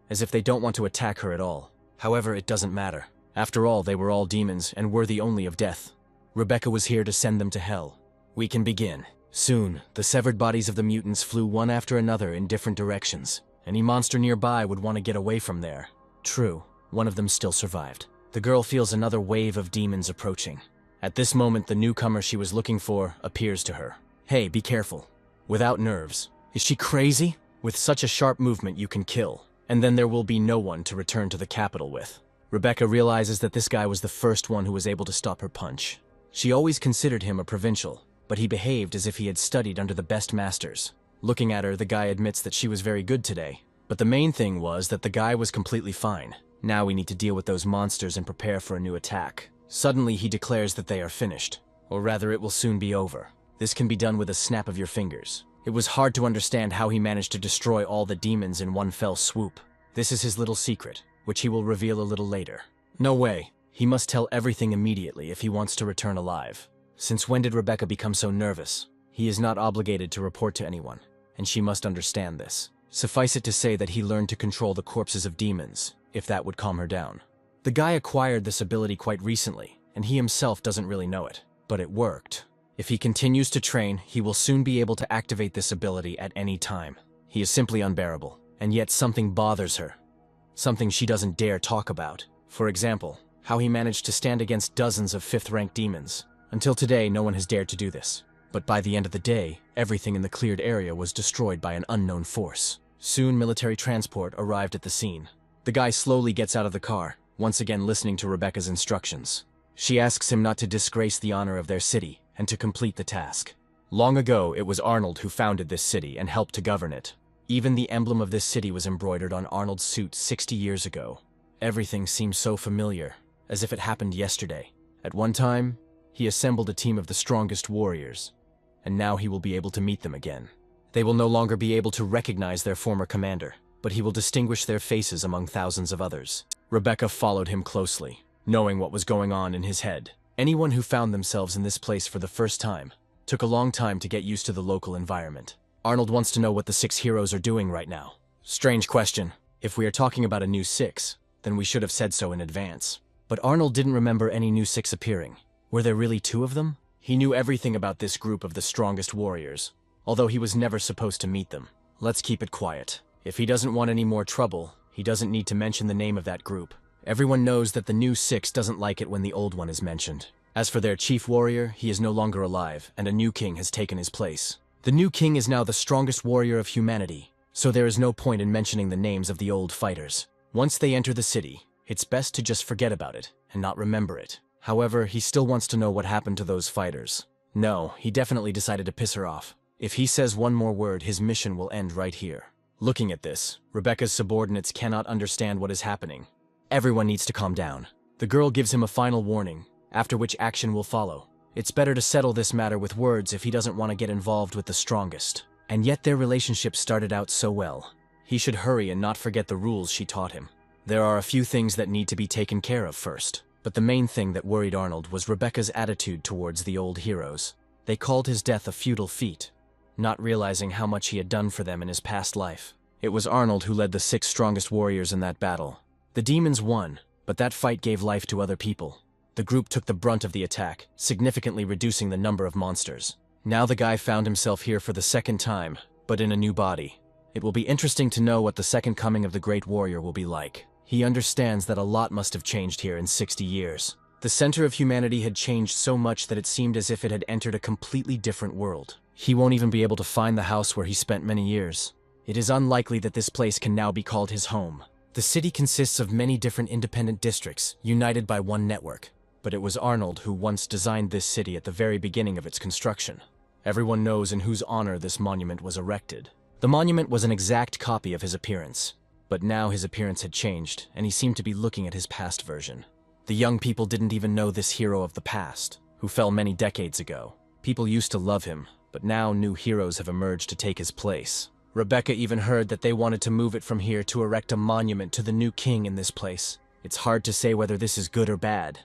as if they don't want to attack her at all. However, it doesn't matter. After all, they were all demons and worthy only of death. Rebecca was here to send them to hell. We can begin. Soon, the severed bodies of the mutants flew one after another in different directions. Any monster nearby would want to get away from there. True, one of them still survived. The girl feels another wave of demons approaching. At this moment, the newcomer she was looking for appears to her. Hey, be careful. Without nerves. Is she crazy? With such a sharp movement, you can kill. And then there will be no one to return to the capital with. Rebecca realizes that this guy was the first one who was able to stop her punch. She always considered him a provincial, but he behaved as if he had studied under the best masters. Looking at her, the guy admits that she was very good today. But the main thing was that the guy was completely fine. Now we need to deal with those monsters and prepare for a new attack. Suddenly he declares that they are finished. Or rather, it will soon be over. This can be done with a snap of your fingers. It was hard to understand how he managed to destroy all the demons in one fell swoop. This is his little secret, which he will reveal a little later. No way. He must tell everything immediately if he wants to return alive. Since when did Rebecca become so nervous? He is not obligated to report to anyone, and she must understand this. Suffice it to say that he learned to control the corpses of demons, if that would calm her down. The guy acquired this ability quite recently, and he himself doesn't really know it. But it worked. If he continues to train, he will soon be able to activate this ability at any time. He is simply unbearable, and yet something bothers her. Something she doesn't dare talk about. For example, how he managed to stand against dozens of 5th-rank demons. Until today, no one has dared to do this. But by the end of the day, everything in the cleared area was destroyed by an unknown force. Soon, military transport arrived at the scene. The guy slowly gets out of the car, once again listening to Rebecca's instructions. She asks him not to disgrace the honor of their city and to complete the task. Long ago, it was Arnold who founded this city and helped to govern it. Even the emblem of this city was embroidered on Arnold's suit 60 years ago. Everything seems so familiar, as if it happened yesterday. At one time, he assembled a team of the strongest warriors, and now he will be able to meet them again. They will no longer be able to recognize their former commander, but he will distinguish their faces among thousands of others. Rebecca followed him closely, knowing what was going on in his head. Anyone who found themselves in this place for the first time took a long time to get used to the local environment. Arnold wants to know what the 6 heroes are doing right now. Strange question. If we are talking about a new 6, then we should have said so in advance. But Arnold didn't remember any new 6 appearing. Were there really 2 of them? He knew everything about this group of the strongest warriors, although he was never supposed to meet them. Let's keep it quiet. If he doesn't want any more trouble, he doesn't need to mention the name of that group. Everyone knows that the new six doesn't like it when the old one is mentioned. As for their chief warrior, he is no longer alive, and a new king has taken his place. The new king is now the strongest warrior of humanity, so there is no point in mentioning the names of the old fighters. Once they enter the city, it's best to just forget about it and not remember it. However, he still wants to know what happened to those fighters. No, he definitely decided to piss her off. If he says one more word, his mission will end right here. Looking at this, Rebecca's subordinates cannot understand what is happening. Everyone needs to calm down. The girl gives him a final warning, after which action will follow. It's better to settle this matter with words if he doesn't want to get involved with the strongest. And yet their relationship started out so well. He should hurry and not forget the rules she taught him. There are a few things that need to be taken care of first. But the main thing that worried Arnold was Rebecca's attitude towards the old heroes. They called his death a futile feat, not realizing how much he had done for them in his past life. It was Arnold who led the 6 strongest warriors in that battle. The demons won, but that fight gave life to other people. The group took the brunt of the attack, significantly reducing the number of monsters. Now the guy found himself here for the second time, but in a new body. It will be interesting to know what the second coming of the great warrior will be like. He understands that a lot must have changed here in 60 years. The center of humanity had changed so much that it seemed as if it had entered a completely different world. He won't even be able to find the house where he spent many years. It is unlikely that this place can now be called his home. The city consists of many different independent districts, united by one network. But it was Arnold who once designed this city at the very beginning of its construction. Everyone knows in whose honor this monument was erected. The monument was an exact copy of his appearance. But now his appearance had changed, and he seemed to be looking at his past version. The young people didn't even know this hero of the past, who fell many decades ago. People used to love him, but now new heroes have emerged to take his place. Rebecca even heard that they wanted to move it from here to erect a monument to the new king in this place. It's hard to say whether this is good or bad,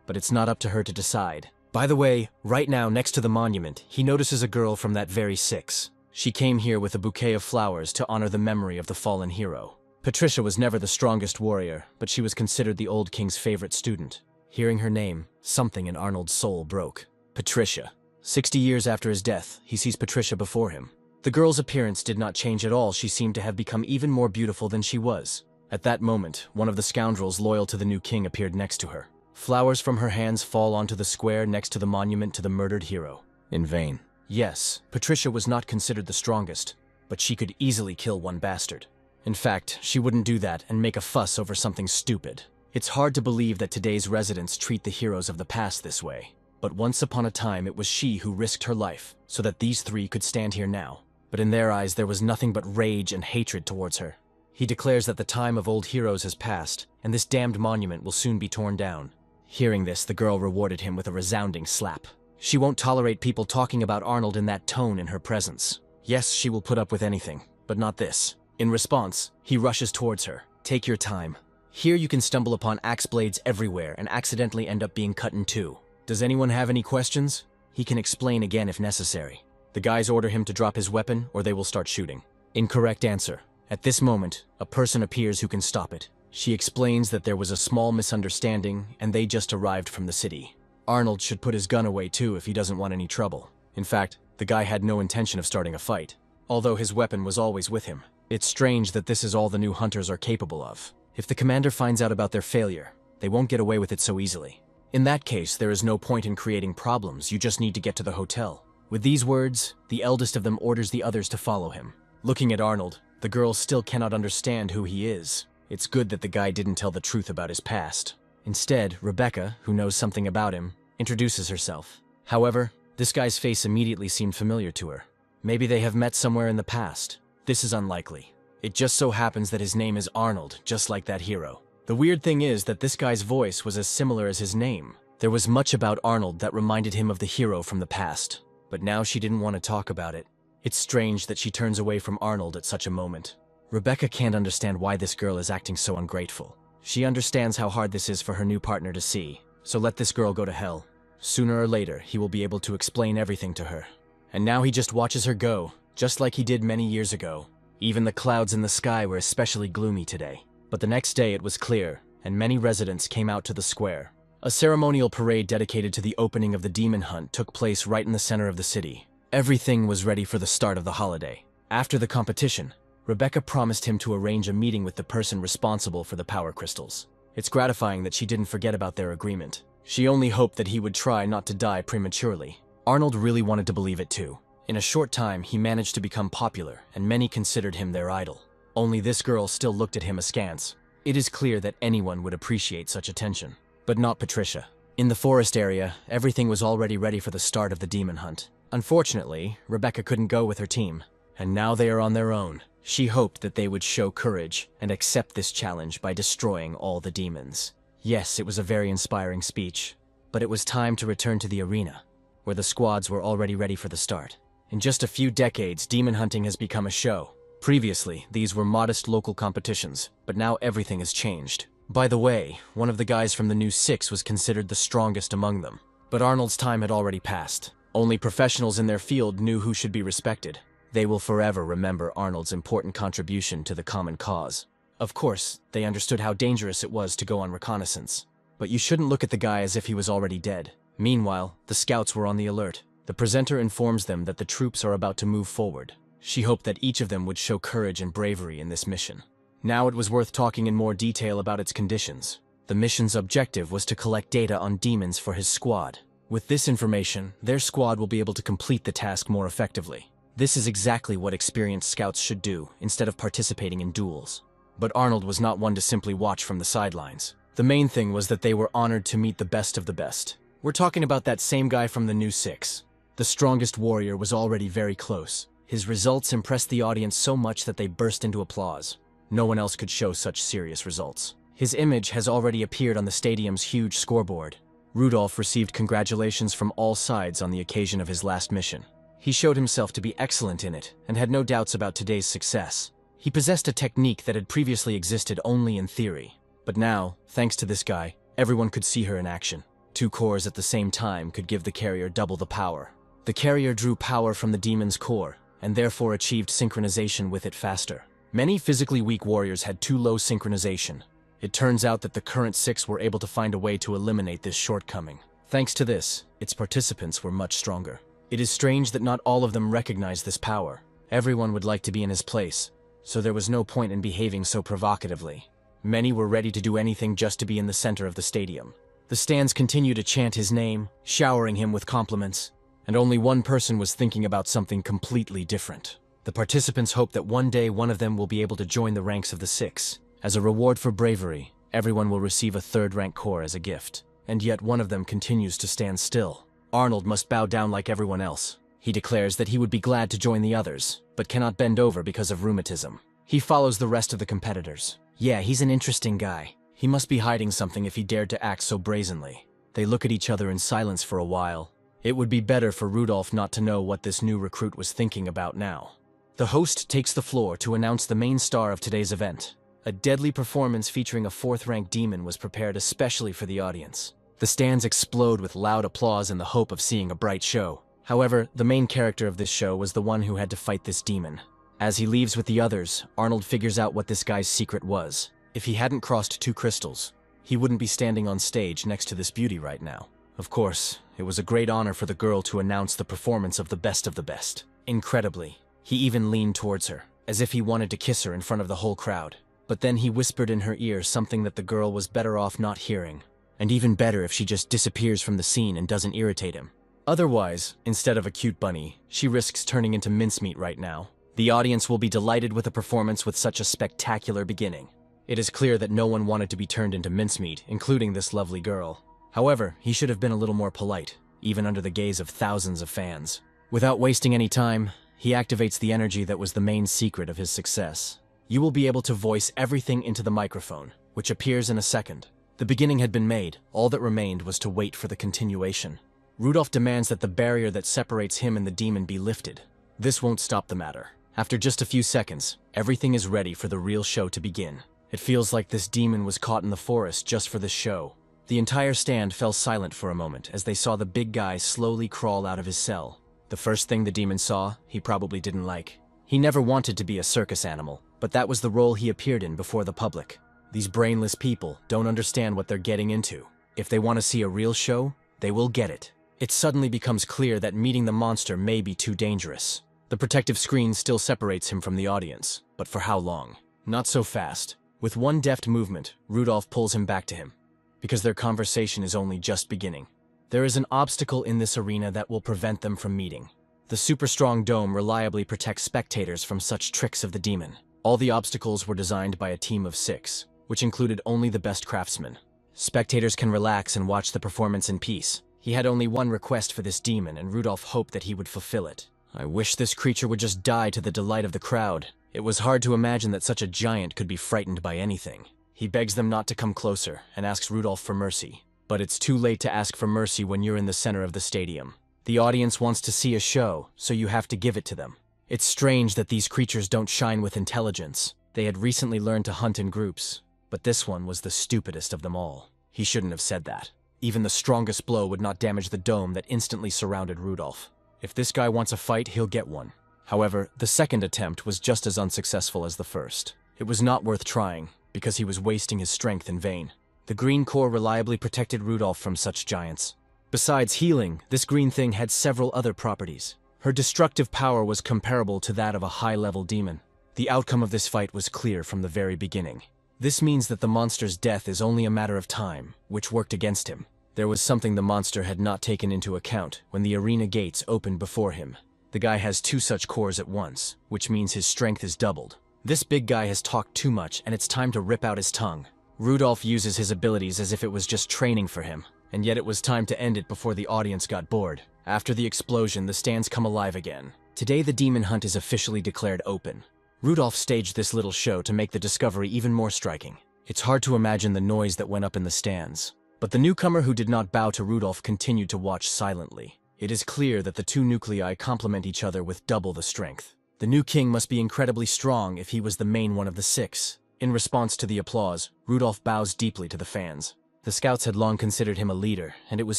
but it's not up to her to decide. By the way, right now next to the monument, he notices a girl from that very 6. She came here with a bouquet of flowers to honor the memory of the fallen hero. Patricia was never the strongest warrior, but she was considered the old king's favorite student. Hearing her name, something in Arnold's soul broke. Patricia. 60 years after his death, he sees Patricia before him. The girl's appearance did not change at all. She seemed to have become even more beautiful than she was. At that moment, one of the scoundrels loyal to the new king appeared next to her. Flowers from her hands fall onto the square next to the monument to the murdered hero. In vain. Yes, Patricia was not considered the strongest, but she could easily kill one bastard. In fact, she wouldn't do that and make a fuss over something stupid. It's hard to believe that today's residents treat the heroes of the past this way. But once upon a time, it was she who risked her life so that these 3 could stand here now. But in their eyes, there was nothing but rage and hatred towards her. He declares that the time of old heroes has passed, and this damned monument will soon be torn down. Hearing this, the girl rewarded him with a resounding slap. She won't tolerate people talking about Arnold in that tone in her presence. Yes, she will put up with anything, but not this. In response, he rushes towards her. Take your time. Here you can stumble upon axe blades everywhere and accidentally end up being cut in 2. Does anyone have any questions? He can explain again if necessary. The guys order him to drop his weapon or they will start shooting. Incorrect answer. At this moment, a person appears who can stop it. She explains that there was a small misunderstanding and they just arrived from the city. Arnold should put his gun away too if he doesn't want any trouble. In fact, the guy had no intention of starting a fight, although his weapon was always with him. It's strange that this is all the new hunters are capable of. If the commander finds out about their failure, they won't get away with it so easily. In that case, there is no point in creating problems, you just need to get to the hotel. With these words, the eldest of them orders the others to follow him. Looking at Arnold, the girl still cannot understand who he is. It's good that the guy didn't tell the truth about his past. Instead, Rebecca, who knows something about him, introduces herself. However, this guy's face immediately seemed familiar to her. Maybe they have met somewhere in the past. This is unlikely. It just so happens that his name is Arnold, just like that hero. The weird thing is that this guy's voice was as similar as his name. There was much about Arnold that reminded him of the hero from the past, but now she didn't want to talk about it. It's strange that she turns away from Arnold at such a moment. Rebecca can't understand why this girl is acting so ungrateful. She understands how hard this is for her new partner to see, so let this girl go to hell. Sooner or later, he will be able to explain everything to her. And now he just watches her go, just like he did many years ago. Even the clouds in the sky were especially gloomy today. But the next day it was clear, and many residents came out to the square. A ceremonial parade dedicated to the opening of the demon hunt took place right in the center of the city. Everything was ready for the start of the holiday. After the competition, Rebecca promised him to arrange a meeting with the person responsible for the power crystals. It's gratifying that she didn't forget about their agreement. She only hoped that he would try not to die prematurely. Arnold really wanted to believe it too. In a short time, he managed to become popular, and many considered him their idol. Only this girl still looked at him askance. It is clear that anyone would appreciate such attention. But not Patricia. In the forest area, everything was already ready for the start of the demon hunt. Unfortunately, Rebecca couldn't go with her team, and now they are on their own. She hoped that they would show courage and accept this challenge by destroying all the demons. Yes, it was a very inspiring speech, but it was time to return to the arena, where the squads were already ready for the start. In just a few decades, demon hunting has become a show. Previously, these were modest local competitions, but now everything has changed. By the way, one of the guys from the new Six was considered the strongest among them. But Arnold's time had already passed. Only professionals in their field knew who should be respected. They will forever remember Arnold's important contribution to the common cause. Of course, they understood how dangerous it was to go on reconnaissance. But you shouldn't look at the guy as if he was already dead. Meanwhile, the scouts were on the alert. The presenter informs them that the troops are about to move forward. She hoped that each of them would show courage and bravery in this mission. Now it was worth talking in more detail about its conditions. The mission's objective was to collect data on demons for his squad. With this information, their squad will be able to complete the task more effectively. This is exactly what experienced scouts should do, instead of participating in duels. But Arnold was not one to simply watch from the sidelines. The main thing was that they were honored to meet the best of the best. We're talking about that same guy from the new Six. The strongest warrior was already very close. His results impressed the audience so much that they burst into applause. No one else could show such serious results. His image has already appeared on the stadium's huge scoreboard. Rudolph received congratulations from all sides on the occasion of his last mission. He showed himself to be excellent in it, and had no doubts about today's success. He possessed a technique that had previously existed only in theory. But now, thanks to this guy, everyone could see her in action. 2 cores at the same time could give the carrier double the power. The carrier drew power from the demon's core, and therefore achieved synchronization with it faster. Many physically weak warriors had too low synchronization. It turns out that the current 6 were able to find a way to eliminate this shortcoming. Thanks to this, its participants were much stronger. It is strange that not all of them recognized this power. Everyone would like to be in his place, so there was no point in behaving so provocatively. Many were ready to do anything just to be in the center of the stadium. The stands continued to chant his name, showering him with compliments, and only one person was thinking about something completely different. The participants hoped that one day one of them will be able to join the ranks of the 6. As a reward for bravery, everyone will receive a 3rd-rank core as a gift. And yet one of them continues to stand still. Arnold must bow down like everyone else. He declares that he would be glad to join the others, but cannot bend over because of rheumatism. He follows the rest of the competitors. Yeah, he's an interesting guy. He must be hiding something if he dared to act so brazenly. They look at each other in silence for a while. It would be better for Rudolph not to know what this new recruit was thinking about now. The host takes the floor to announce the main star of today's event. A deadly performance featuring a 4th-rank demon was prepared especially for the audience. The stands explode with loud applause in the hope of seeing a bright show. However, the main character of this show was the one who had to fight this demon. As he leaves with the others, Arnold figures out what this guy's secret was. If he hadn't crossed 2 crystals, he wouldn't be standing on stage next to this beauty right now. Of course, it was a great honor for the girl to announce the performance of the best of the best. Incredibly, he even leaned towards her, as if he wanted to kiss her in front of the whole crowd. But then he whispered in her ear something that the girl was better off not hearing. And even better if she just disappears from the scene and doesn't irritate him. Otherwise, instead of a cute bunny, she risks turning into mincemeat right now. The audience will be delighted with a performance with such a spectacular beginning. It is clear that no one wanted to be turned into mincemeat, including this lovely girl. However, he should have been a little more polite, even under the gaze of thousands of fans. Without wasting any time, he activates the energy that was the main secret of his success. You will be able to voice everything into the microphone, which appears in a second. The beginning had been made, all that remained was to wait for the continuation. Rudolph demands that the barrier that separates him and the demon be lifted. This won't stop the matter. After just a few seconds, everything is ready for the real show to begin. It feels like this demon was caught in the forest just for this show. The entire stand fell silent for a moment as they saw the big guy slowly crawl out of his cell. The first thing the demon saw, he probably didn't like. He never wanted to be a circus animal, but that was the role he appeared in before the public. These brainless people don't understand what they're getting into. If they want to see a real show, they will get it. It suddenly becomes clear that meeting the monster may be too dangerous. The protective screen still separates him from the audience, but but for how long? Not so fast. With one deft movement, Rudolph pulls him back to him, because their conversation is only just beginning. There is an obstacle in this arena that will prevent them from meeting. The super-strong dome reliably protects spectators from such tricks of the demon. All the obstacles were designed by a team of 6, which included only the best craftsmen. Spectators can relax and watch the performance in peace. He had only one request for this demon, and Rudolph hoped that he would fulfill it. I wish this creature would just die to the delight of the crowd. It was hard to imagine that such a giant could be frightened by anything. He begs them not to come closer and asks Rudolph for mercy. But it's too late to ask for mercy when you're in the center of the stadium. The audience wants to see a show, so you have to give it to them. It's strange that these creatures don't shine with intelligence. They had recently learned to hunt in groups, but this one was the stupidest of them all. He shouldn't have said that. Even the strongest blow would not damage the dome that instantly surrounded Rudolph. If this guy wants a fight, he'll get one. However, the second attempt was just as unsuccessful as the first. It was not worth trying, because he was wasting his strength in vain. The green core reliably protected Rudolph from such giants. Besides healing, this green thing had several other properties. Her destructive power was comparable to that of a high-level demon. The outcome of this fight was clear from the very beginning. This means that the monster's death is only a matter of time, which worked against him. There was something the monster had not taken into account when the arena gates opened before him. The guy has 2 such cores at once, which means his strength is doubled. This big guy has talked too much, and it's time to rip out his tongue. Rudolph uses his abilities as if it was just training for him, and yet it was time to end it before the audience got bored. After the explosion, the stands come alive again. Today, the demon hunt is officially declared open. Rudolph staged this little show to make the discovery even more striking. It's hard to imagine the noise that went up in the stands. But the newcomer who did not bow to Rudolph continued to watch silently. It is clear that the 2 nuclei complement each other with double the strength. The new king must be incredibly strong if he was the main one of the 6. In response to the applause, Rudolph bows deeply to the fans. The scouts had long considered him a leader, and it was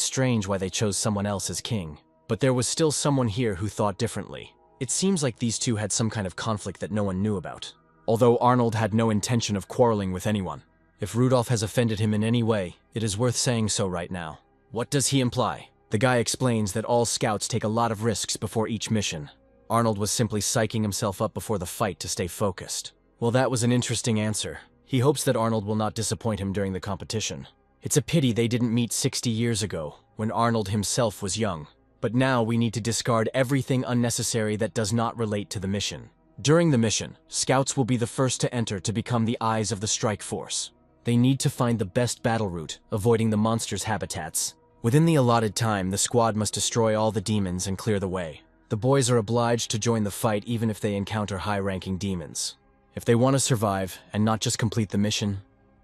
strange why they chose someone else as king. But there was still someone here who thought differently. It seems like these 2 had some kind of conflict that no one knew about. Although Arnold had no intention of quarreling with anyone. If Rudolph has offended him in any way, it is worth saying so right now. What does he imply? The guy explains that all scouts take a lot of risks before each mission. Arnold was simply psyching himself up before the fight to stay focused. Well, that was an interesting answer. He hopes that Arnold will not disappoint him during the competition. It's a pity they didn't meet 60 years ago, when Arnold himself was young. But now we need to discard everything unnecessary that does not relate to the mission. During the mission, scouts will be the first to enter to become the eyes of the strike force. They need to find the best battle route, avoiding the monsters' habitats. Within the allotted time, the squad must destroy all the demons and clear the way. The boys are obliged to join the fight even if they encounter high-ranking demons. If they want to survive, and not just complete the mission,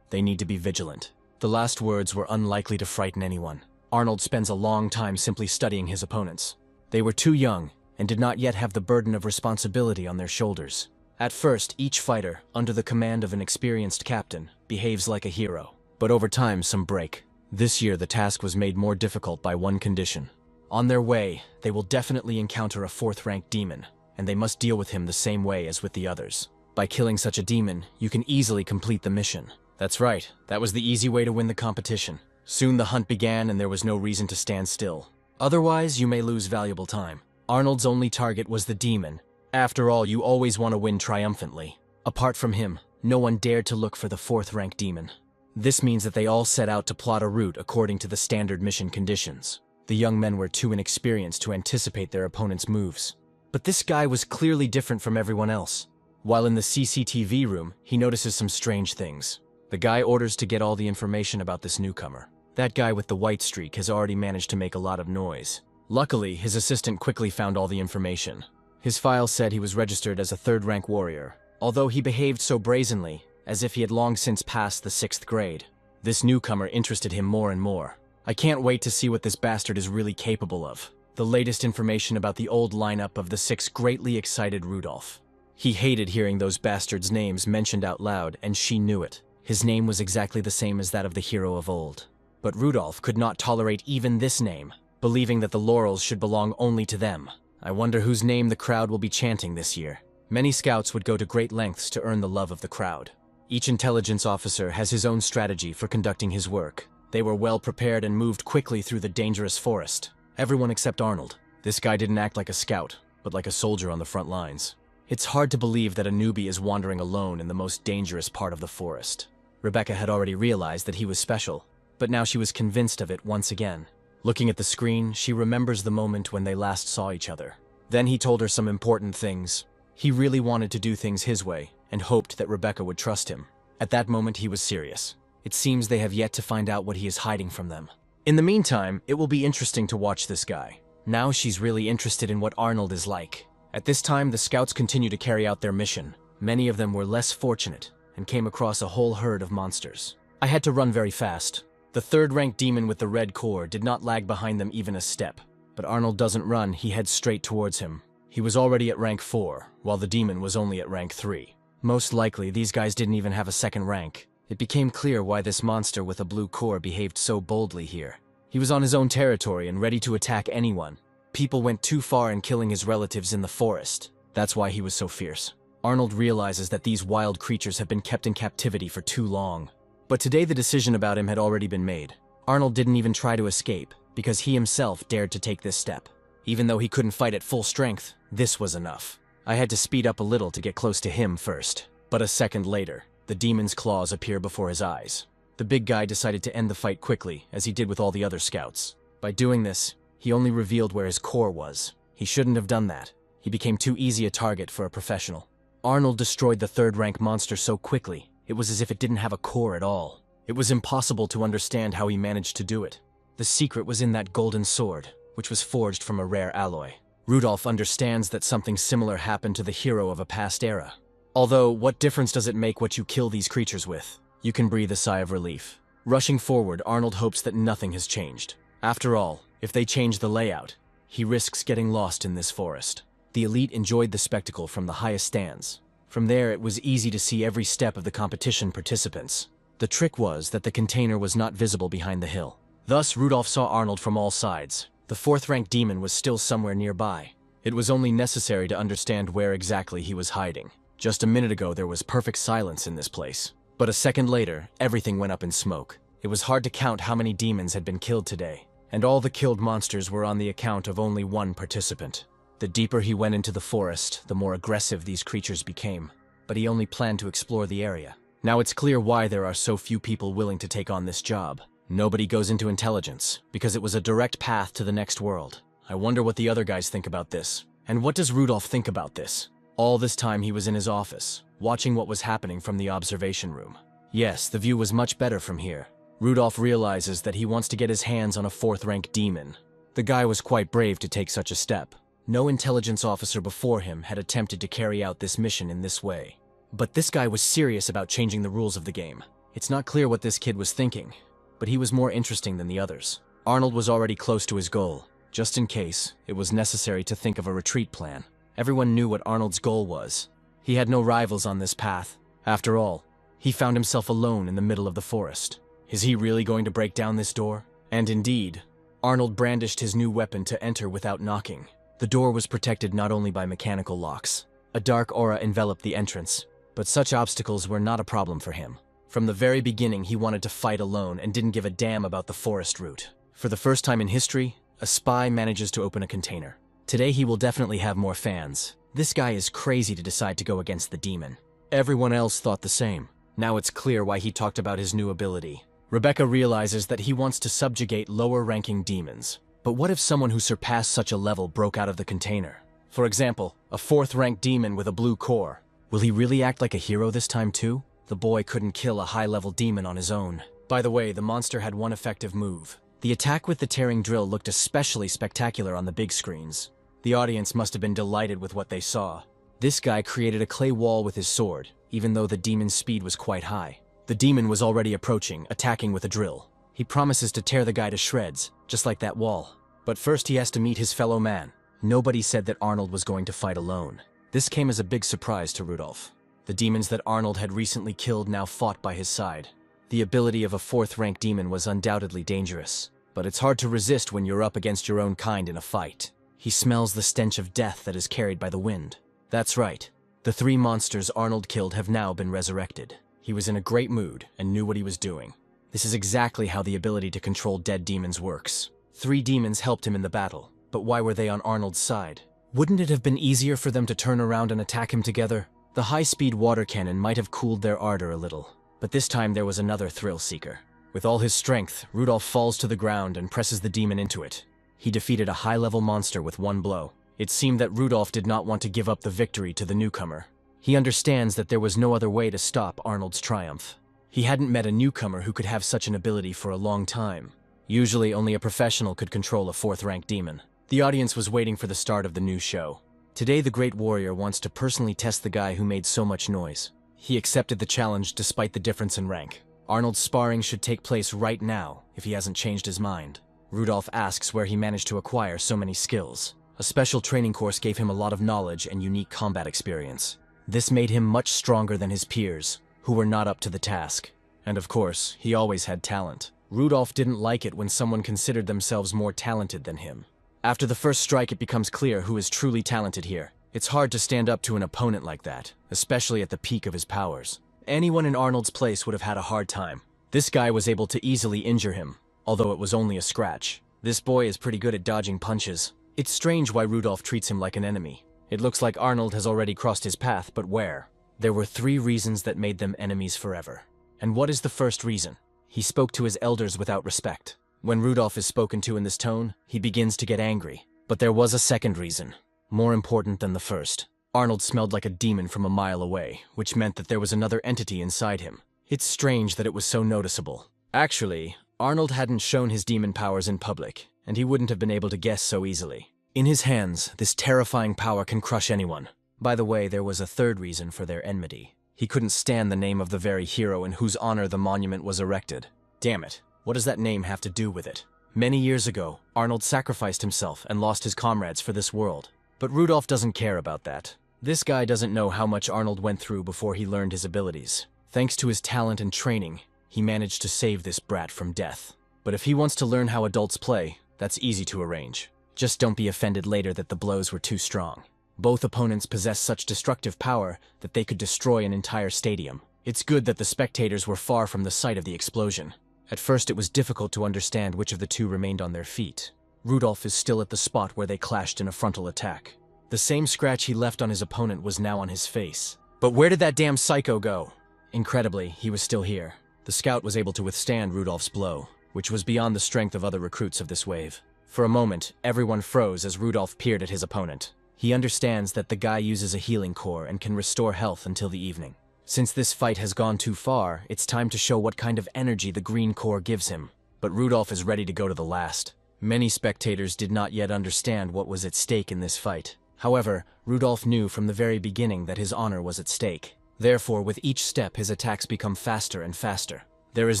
they need to be vigilant. The last words were unlikely to frighten anyone. Arnold spends a long time simply studying his opponents. They were too young, and did not yet have the burden of responsibility on their shoulders. At first, each fighter, under the command of an experienced captain, behaves like a hero. But over time, some break. This year, the task was made more difficult by one condition. On their way, they will definitely encounter a 4th-ranked demon, and they must deal with him the same way as with the others. By killing such a demon, you can easily complete the mission. That's right, that was the easy way to win the competition. Soon the hunt began and there was no reason to stand still. Otherwise, you may lose valuable time. Arnold's only target was the demon. After all, you always want to win triumphantly. Apart from him, no one dared to look for the 4th-ranked demon. This means that they all set out to plot a route according to the standard mission conditions. The young men were too inexperienced to anticipate their opponent's moves. But this guy was clearly different from everyone else. While in the CCTV room, he notices some strange things. The guy orders to get all the information about this newcomer. That guy with the white streak has already managed to make a lot of noise. Luckily, his assistant quickly found all the information. His file said he was registered as a 3rd-rank warrior, although he behaved so brazenly, as if he had long since passed the 6th grade. This newcomer interested him more and more. I can't wait to see what this bastard is really capable of. The latest information about the old lineup of the 6 greatly excited Rudolph. He hated hearing those bastards' names mentioned out loud, and she knew it. His name was exactly the same as that of the hero of old. But Rudolph could not tolerate even this name, believing that the laurels should belong only to them. I wonder whose name the crowd will be chanting this year. Many scouts would go to great lengths to earn the love of the crowd. Each intelligence officer has his own strategy for conducting his work. They were well prepared and moved quickly through the dangerous forest. Everyone except Arnold. This guy didn't act like a scout, but like a soldier on the front lines. It's hard to believe that a newbie is wandering alone in the most dangerous part of the forest. Rebecca had already realized that he was special, but now she was convinced of it once again. Looking at the screen, she remembers the moment when they last saw each other. Then he told her some important things. He really wanted to do things his way, and hoped that Rebecca would trust him. At that moment, he was serious. It seems they have yet to find out what he is hiding from them. In the meantime, it will be interesting to watch this guy. Now she's really interested in what Arnold is like. At this time, the scouts continue to carry out their mission. Many of them were less fortunate and came across a whole herd of monsters. I had to run very fast. The third-ranked demon with the red core did not lag behind them even a step. But Arnold doesn't run, he heads straight towards him. He was already at rank 4, while the demon was only at rank 3. Most likely, these guys didn't even have a second rank. It became clear why this monster with a blue core behaved so boldly here. He was on his own territory and ready to attack anyone. People went too far in killing his relatives in the forest. That's why he was so fierce. Arnold realizes that these wild creatures have been kept in captivity for too long. But today the decision about him had already been made. Arnold didn't even try to escape, because he himself dared to take this step. Even though he couldn't fight at full strength, this was enough. I had to speed up a little to get close to him first. But a second later, the demon's claws appear before his eyes. The big guy decided to end the fight quickly, as he did with all the other scouts. By doing this, he only revealed where his core was. He shouldn't have done that. He became too easy a target for a professional. Arnold destroyed the third-rank monster so quickly, it was as if it didn't have a core at all. It was impossible to understand how he managed to do it. The secret was in that golden sword, which was forged from a rare alloy. Rudolph understands that something similar happened to the hero of a past era. Although, what difference does it make what you kill these creatures with? You can breathe a sigh of relief. Rushing forward, Arnold hopes that nothing has changed. After all, if they change the layout, he risks getting lost in this forest. The elite enjoyed the spectacle from the highest stands. From there, it was easy to see every step of the competition participants. The trick was that the container was not visible behind the hill. Thus, Rudolph saw Arnold from all sides. The fourth-ranked demon was still somewhere nearby. It was only necessary to understand where exactly he was hiding. Just a minute ago, there was perfect silence in this place. But a second later, everything went up in smoke. It was hard to count how many demons had been killed today, and all the killed monsters were on the account of only one participant. The deeper he went into the forest, the more aggressive these creatures became, but he only planned to explore the area. Now it's clear why there are so few people willing to take on this job. Nobody goes into intelligence, because it was a direct path to the next world. I wonder what the other guys think about this. And what does Rudolph think about this? All this time he was in his office, watching what was happening from the observation room. Yes, the view was much better from here. Rudolph realizes that he wants to get his hands on a fourth-rank demon. The guy was quite brave to take such a step. No intelligence officer before him had attempted to carry out this mission in this way. But this guy was serious about changing the rules of the game. It's not clear what this kid was thinking, but he was more interesting than the others. Arnold was already close to his goal. Just in case, it was necessary to think of a retreat plan. Everyone knew what Arnold's goal was. He had no rivals on this path. After all, he found himself alone in the middle of the forest. Is he really going to break down this door? And indeed, Arnold brandished his new weapon to enter without knocking. The door was protected not only by mechanical locks. A dark aura enveloped the entrance, but such obstacles were not a problem for him. From the very beginning, he wanted to fight alone and didn't give a damn about the forest route. For the first time in history, a spy manages to open a container. Today he will definitely have more fans. This guy is crazy to decide to go against the demon. Everyone else thought the same. Now it's clear why he talked about his new ability. Rebecca realizes that he wants to subjugate lower-ranking demons. But what if someone who surpassed such a level broke out of the container? For example, a fourth-ranked demon with a blue core. Will he really act like a hero this time too? The boy couldn't kill a high-level demon on his own. By the way, the monster had one effective move. The attack with the tearing drill looked especially spectacular on the big screens. The audience must have been delighted with what they saw. This guy created a clay wall with his sword, even though the demon's speed was quite high. The demon was already approaching, attacking with a drill. He promises to tear the guy to shreds, just like that wall. But first he has to meet his fellow man. Nobody said that Arnold was going to fight alone. This came as a big surprise to Rudolph. The demons that Arnold had recently killed now fought by his side. The ability of a fourth-rank demon was undoubtedly dangerous, but it's hard to resist when you're up against your own kind in a fight. He smells the stench of death that is carried by the wind. That's right. The 3 monsters Arnold killed have now been resurrected. He was in a great mood and knew what he was doing. This is exactly how the ability to control dead demons works. 3 demons helped him in the battle, but why were they on Arnold's side? Wouldn't it have been easier for them to turn around and attack him together? The high-speed water cannon might have cooled their ardor a little, but this time there was another thrill-seeker. With all his strength, Rudolph falls to the ground and presses the demon into it. He defeated a high-level monster with one blow. It seemed that Rudolph did not want to give up the victory to the newcomer. He understands that there was no other way to stop Arnold's triumph. He hadn't met a newcomer who could have such an ability for a long time. Usually only a professional could control a fourth-rank demon. The audience was waiting for the start of the new show. Today the Great Warrior wants to personally test the guy who made so much noise. He accepted the challenge despite the difference in rank. Arnold's sparring should take place right now, if he hasn't changed his mind. Rudolph asks where he managed to acquire so many skills. A special training course gave him a lot of knowledge and unique combat experience. This made him much stronger than his peers, who were not up to the task. And of course, he always had talent. Rudolph didn't like it when someone considered themselves more talented than him. After the first strike, it becomes clear who is truly talented here. It's hard to stand up to an opponent like that, especially at the peak of his powers. Anyone in Arnold's place would have had a hard time. This guy was able to easily injure him, although it was only a scratch. This boy is pretty good at dodging punches. It's strange why Rudolph treats him like an enemy. It looks like Arnold has already crossed his path, but where? There were 3 reasons that made them enemies forever. And what is the first reason? He spoke to his elders without respect. When Rudolph is spoken to in this tone, he begins to get angry. But there was a second reason, more important than the first. Arnold smelled like a demon from a mile away, which meant that there was another entity inside him. It's strange that it was so noticeable. Actually, Arnold hadn't shown his demon powers in public, and he wouldn't have been able to guess so easily. In his hands, this terrifying power can crush anyone. By the way, there was a third reason for their enmity. He couldn't stand the name of the very hero in whose honor the monument was erected. Damn it, what does that name have to do with it? Many years ago, Arnold sacrificed himself and lost his comrades for this world. But Rudolph doesn't care about that. This guy doesn't know how much Arnold went through before he learned his abilities. Thanks to his talent and training, he managed to save this brat from death. But if he wants to learn how adults play, that's easy to arrange. Just don't be offended later that the blows were too strong. Both opponents possess such destructive power that they could destroy an entire stadium. It's good that the spectators were far from the site of the explosion. At first it was difficult to understand which of the two remained on their feet. Rudolph is still at the spot where they clashed in a frontal attack. The same scratch he left on his opponent was now on his face. But where did that damn psycho go? Incredibly, he was still here. The scout was able to withstand Rudolph's blow, which was beyond the strength of other recruits of this wave. For a moment, everyone froze as Rudolph peered at his opponent. He understands that the guy uses a healing core and can restore health until the evening. Since this fight has gone too far, it's time to show what kind of energy the green core gives him. But Rudolph is ready to go to the last. Many spectators did not yet understand what was at stake in this fight. However, Rudolph knew from the very beginning that his honor was at stake. Therefore, with each step, his attacks become faster and faster. There is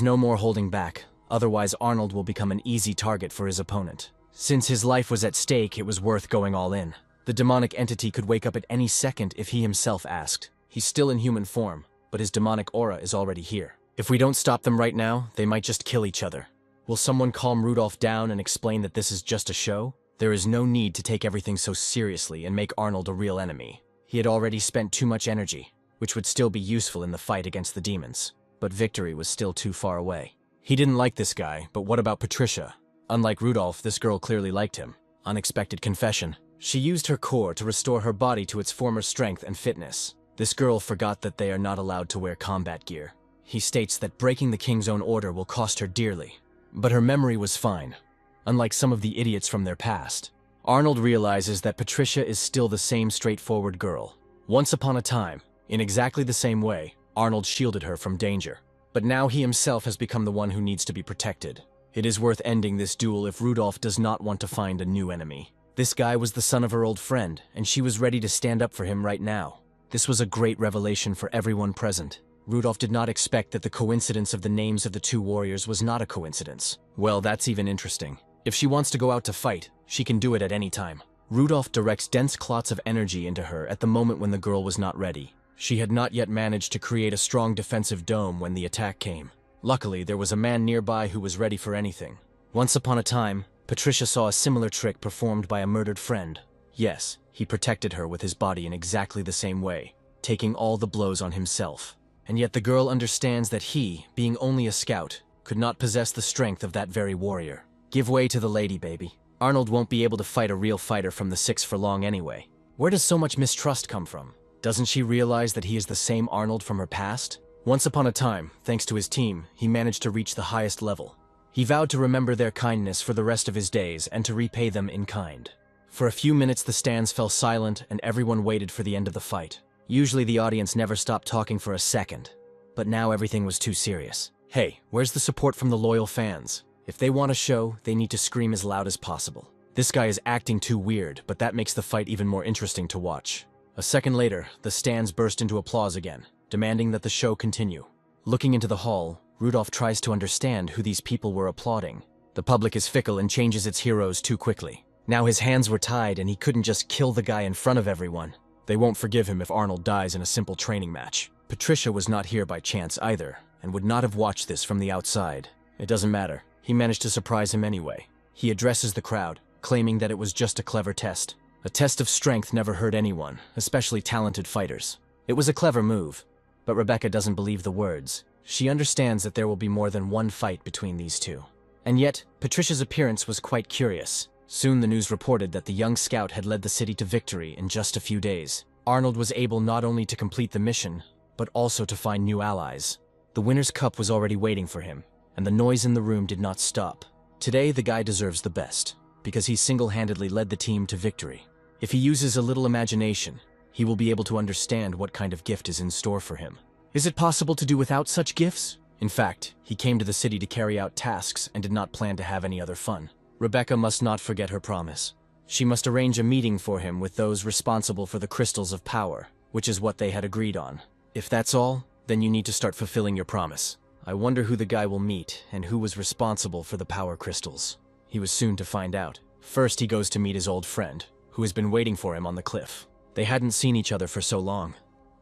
no more holding back, otherwise Arnold will become an easy target for his opponent. Since his life was at stake, it was worth going all in. The demonic entity could wake up at any second if he himself asked. He's still in human form, but his demonic aura is already here. If we don't stop them right now, they might just kill each other. Will someone calm Rudolph down and explain that this is just a show? There is no need to take everything so seriously and make Arnold a real enemy. He had already spent too much energy, which would still be useful in the fight against the demons. But victory was still too far away. He didn't like this guy, but what about Patricia? Unlike Rudolph, this girl clearly liked him. Unexpected confession. She used her core to restore her body to its former strength and fitness. This girl forgot that they are not allowed to wear combat gear. He states that breaking the king's own order will cost her dearly. But her memory was fine, unlike some of the idiots from their past. Arnold realizes that Patricia is still the same straightforward girl. Once upon a time, in exactly the same way, Arnold shielded her from danger. But now he himself has become the one who needs to be protected. It is worth ending this duel if Rudolph does not want to find a new enemy. This guy was the son of her old friend, and she was ready to stand up for him right now. This was a great revelation for everyone present. Rudolph did not expect that the coincidence of the names of the two warriors was not a coincidence. Well, that's even interesting. If she wants to go out to fight, she can do it at any time. Rudolph directs dense clots of energy into her at the moment when the girl was not ready. She had not yet managed to create a strong defensive dome when the attack came. Luckily, there was a man nearby who was ready for anything. Once upon a time, Patricia saw a similar trick performed by a murdered friend. Yes, he protected her with his body in exactly the same way, taking all the blows on himself. And yet the girl understands that he, being only a scout, could not possess the strength of that very warrior. Give way to the lady, baby. Arnold won't be able to fight a real fighter from the six for long anyway. Where does so much mistrust come from? Doesn't she realize that he is the same Arnold from her past? Once upon a time, thanks to his team, he managed to reach the highest level. He vowed to remember their kindness for the rest of his days and to repay them in kind. For a few minutes the stands fell silent and everyone waited for the end of the fight. Usually the audience never stopped talking for a second, but now everything was too serious. Hey, where's the support from the loyal fans? If they want a show, they need to scream as loud as possible. This guy is acting too weird, but that makes the fight even more interesting to watch. A second later, the stands burst into applause again, demanding that the show continue. Looking into the hall, Rudolph tries to understand who these people were applauding. The public is fickle and changes its heroes too quickly. Now his hands were tied and he couldn't just kill the guy in front of everyone. They won't forgive him if Arnold dies in a simple training match. Patricia was not here by chance either, and would not have watched this from the outside. It doesn't matter. He managed to surprise him anyway. He addresses the crowd, claiming that it was just a clever test. A test of strength never hurt anyone, especially talented fighters. It was a clever move, but Rebecca doesn't believe the words. She understands that there will be more than one fight between these two. And yet, Patricia's appearance was quite curious. Soon the news reported that the young scout had led the city to victory in just a few days. Arnold was able not only to complete the mission, but also to find new allies. The winner's cup was already waiting for him, and the noise in the room did not stop. Today, the guy deserves the best, because he single-handedly led the team to victory. If he uses a little imagination, he will be able to understand what kind of gift is in store for him. Is it possible to do without such gifts? In fact, he came to the city to carry out tasks and did not plan to have any other fun. Rebecca must not forget her promise. She must arrange a meeting for him with those responsible for the crystals of power, which is what they had agreed on. If that's all, then you need to start fulfilling your promise. I wonder who the guy will meet and who was responsible for the power crystals. He was soon to find out. First, he goes to meet his old friend, who has been waiting for him on the cliff. They hadn't seen each other for so long.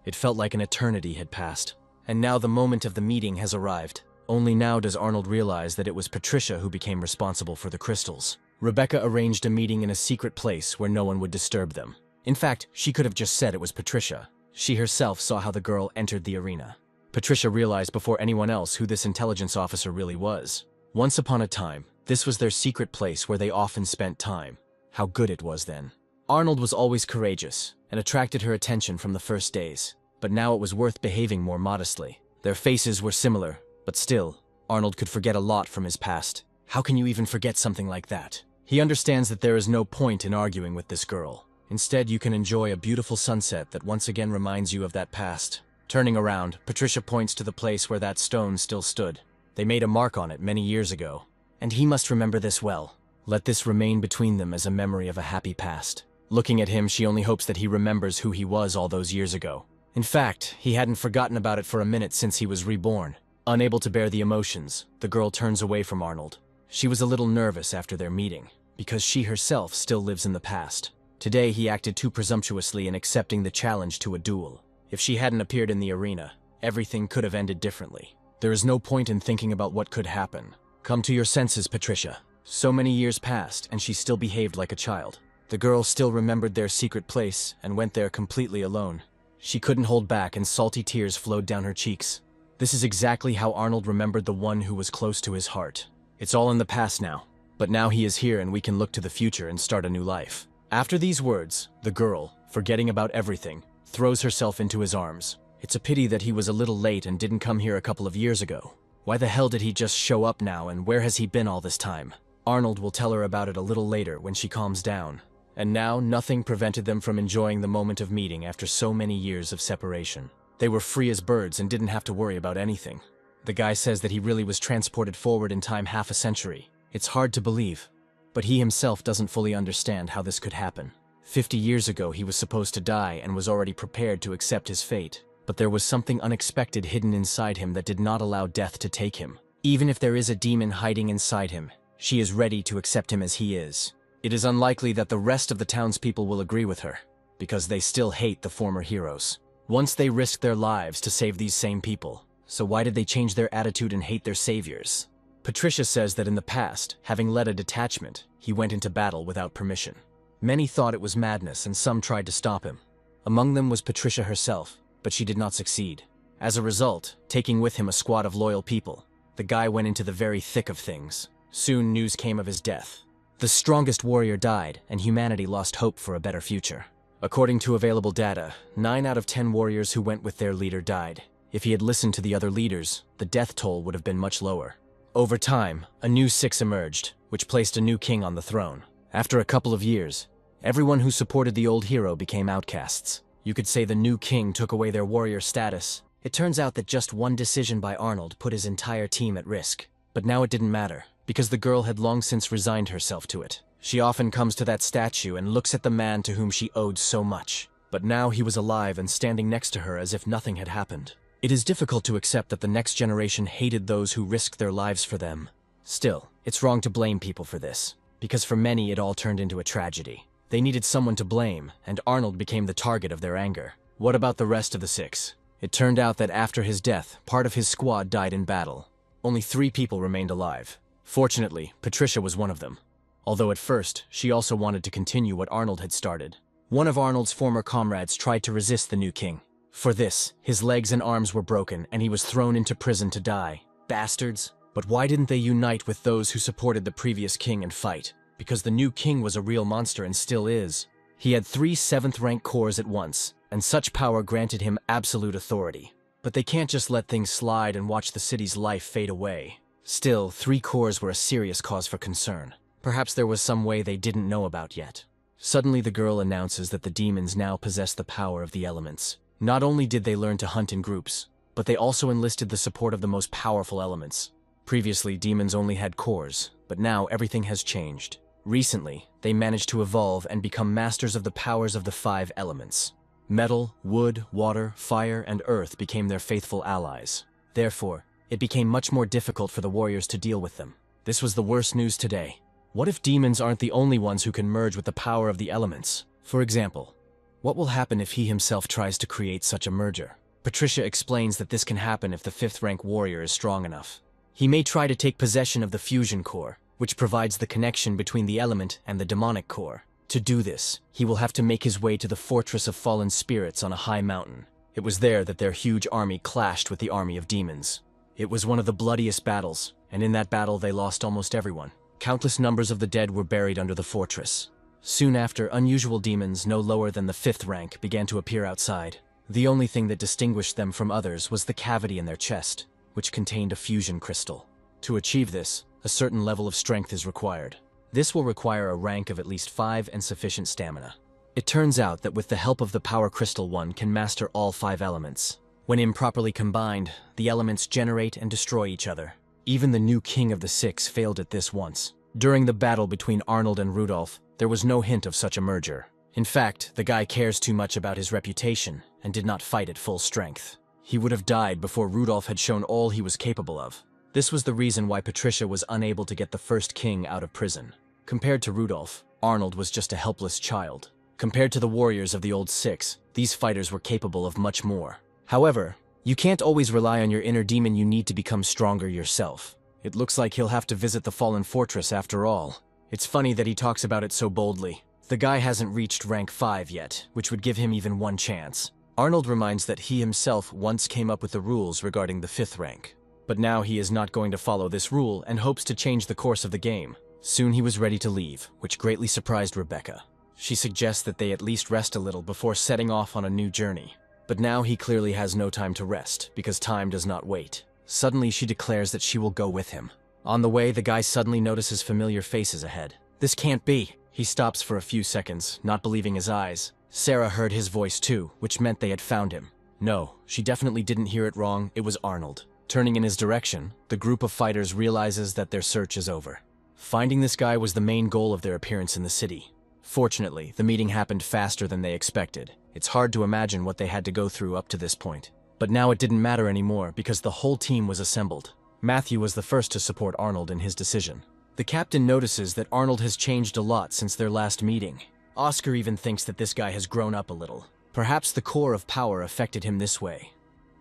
It felt like an eternity had passed. And now the moment of the meeting has arrived. Only now does Arnold realize that it was Patricia who became responsible for the crystals. Rebecca arranged a meeting in a secret place where no one would disturb them. In fact, she could have just said it was Patricia. She herself saw how the girl entered the arena. Patricia realized before anyone else who this intelligence officer really was. Once upon a time, this was their secret place where they often spent time. How good it was then. Arnold was always courageous and attracted her attention from the first days, but now it was worth behaving more modestly. Their faces were similar, but still, Arnold could forget a lot from his past. How can you even forget something like that? He understands that there is no point in arguing with this girl. Instead, you can enjoy a beautiful sunset that once again reminds you of that past. Turning around, Patricia points to the place where that stone still stood. They made a mark on it many years ago, and he must remember this well. Let this remain between them as a memory of a happy past. Looking at him, she only hopes that he remembers who he was all those years ago. In fact, he hadn't forgotten about it for a minute since he was reborn. Unable to bear the emotions, the girl turns away from Arnold. She was a little nervous after their meeting, because she herself still lives in the past. Today, he acted too presumptuously in accepting the challenge to a duel. If she hadn't appeared in the arena, everything could have ended differently. There is no point in thinking about what could happen. Come to your senses, Patricia. So many years passed, and she still behaved like a child. The girl still remembered their secret place and went there completely alone. She couldn't hold back, and salty tears flowed down her cheeks. This is exactly how Arnold remembered the one who was close to his heart. It's all in the past now, but now he is here and we can look to the future and start a new life. After these words, the girl, forgetting about everything, throws herself into his arms. It's a pity that he was a little late and didn't come here a couple of years ago. Why the hell did he just show up now, and where has he been all this time? Arnold will tell her about it a little later when she calms down. And now, nothing prevented them from enjoying the moment of meeting after so many years of separation. They were free as birds and didn't have to worry about anything. The guy says that he really was transported forward in time half a century. It's hard to believe, but he himself doesn't fully understand how this could happen. 50 years ago, he was supposed to die and was already prepared to accept his fate. But there was something unexpected hidden inside him that did not allow death to take him. Even if there is a demon hiding inside him, she is ready to accept him as he is. It is unlikely that the rest of the townspeople will agree with her, because they still hate the former heroes. Once they risked their lives to save these same people, so why did they change their attitude and hate their saviors? Patricia says that in the past, having led a detachment, he went into battle without permission. Many thought it was madness and some tried to stop him. Among them was Patricia herself, but she did not succeed. As a result, taking with him a squad of loyal people, the guy went into the very thick of things. Soon news came of his death. The strongest warrior died, and humanity lost hope for a better future. According to available data, 9 out of 10 warriors who went with their leader died. If he had listened to the other leaders, the death toll would have been much lower. Over time, a new 6 emerged, which placed a new king on the throne. After a couple of years, everyone who supported the old hero became outcasts. You could say the new king took away their warrior status. It turns out that just one decision by Arnold put his entire team at risk. But now it didn't matter, because the girl had long since resigned herself to it. She often comes to that statue and looks at the man to whom she owed so much. But now he was alive and standing next to her as if nothing had happened. It is difficult to accept that the next generation hated those who risked their lives for them. Still, it's wrong to blame people for this, because for many it all turned into a tragedy. They needed someone to blame, and Arnold became the target of their anger. What about the rest of the 6? It turned out that after his death, part of his squad died in battle. Only 3 people remained alive. Fortunately, Patricia was one of them. Although at first, she also wanted to continue what Arnold had started. One of Arnold's former comrades tried to resist the new king. For this, his legs and arms were broken, and he was thrown into prison to die. Bastards. But why didn't they unite with those who supported the previous king and fight? Because the new king was a real monster and still is. He had 3 7th-rank corps at once, and such power granted him absolute authority. But they can't just let things slide and watch the city's life fade away. Still, 3 corps were a serious cause for concern. Perhaps there was some way they didn't know about yet. Suddenly the girl announces that the demons now possess the power of the elements. Not only did they learn to hunt in groups, but they also enlisted the support of the most powerful elements. Previously, demons only had cores, but now everything has changed. Recently, they managed to evolve and become masters of the powers of the 5 elements. Metal, wood, water, fire, and earth became their faithful allies. Therefore, it became much more difficult for the warriors to deal with them. This was the worst news today. What if demons aren't the only ones who can merge with the power of the elements? For example, what will happen if he himself tries to create such a merger? Patricia explains that this can happen if the 5th-rank warrior is strong enough. He may try to take possession of the fusion core, which provides the connection between the element and the demonic core. To do this, he will have to make his way to the Fortress of Fallen Spirits on a high mountain. It was there that their huge army clashed with the army of demons. It was one of the bloodiest battles, and in that battle they lost almost everyone. Countless numbers of the dead were buried under the fortress. Soon after, unusual demons no lower than the 5th rank began to appear outside. The only thing that distinguished them from others was the cavity in their chest, which contained a fusion crystal. To achieve this, a certain level of strength is required. This will require a rank of at least 5 and sufficient stamina. It turns out that with the help of the power crystal, one can master all 5 elements. When improperly combined, the elements generate and destroy each other. Even the new king of the 6 failed at this once. During the battle between Arnold and Rudolph, there was no hint of such a merger. In fact, the guy cares too much about his reputation and did not fight at full strength. He would have died before Rudolph had shown all he was capable of. This was the reason why Patricia was unable to get the first king out of prison. Compared to Rudolph, Arnold was just a helpless child. Compared to the warriors of the old 6, these fighters were capable of much more. However, you can't always rely on your inner demon. You need to become stronger yourself. It looks like he'll have to visit the Fallen Fortress after all. It's funny that he talks about it so boldly. The guy hasn't reached rank 5 yet, which would give him even one chance. Arnold reminds that he himself once came up with the rules regarding the 5th rank. But now he is not going to follow this rule and hopes to change the course of the game. Soon he was ready to leave, which greatly surprised Rebecca. She suggests that they at least rest a little before setting off on a new journey. But now he clearly has no time to rest, because time does not wait. Suddenly she declares that she will go with him. On the way, the guy suddenly notices familiar faces ahead. This can't be. He stops for a few seconds, not believing his eyes. Sarah heard his voice too, which meant they had found him. No, she definitely didn't hear it wrong. It was Arnold. Turning in his direction, the group of fighters realizes that their search is over. Finding this guy was the main goal of their appearance in the city. Fortunately, the meeting happened faster than they expected. It's hard to imagine what they had to go through up to this point. But now it didn't matter anymore because the whole team was assembled. Matthew was the first to support Arnold in his decision. The captain notices that Arnold has changed a lot since their last meeting. Oscar even thinks that this guy has grown up a little. Perhaps the core of power affected him this way.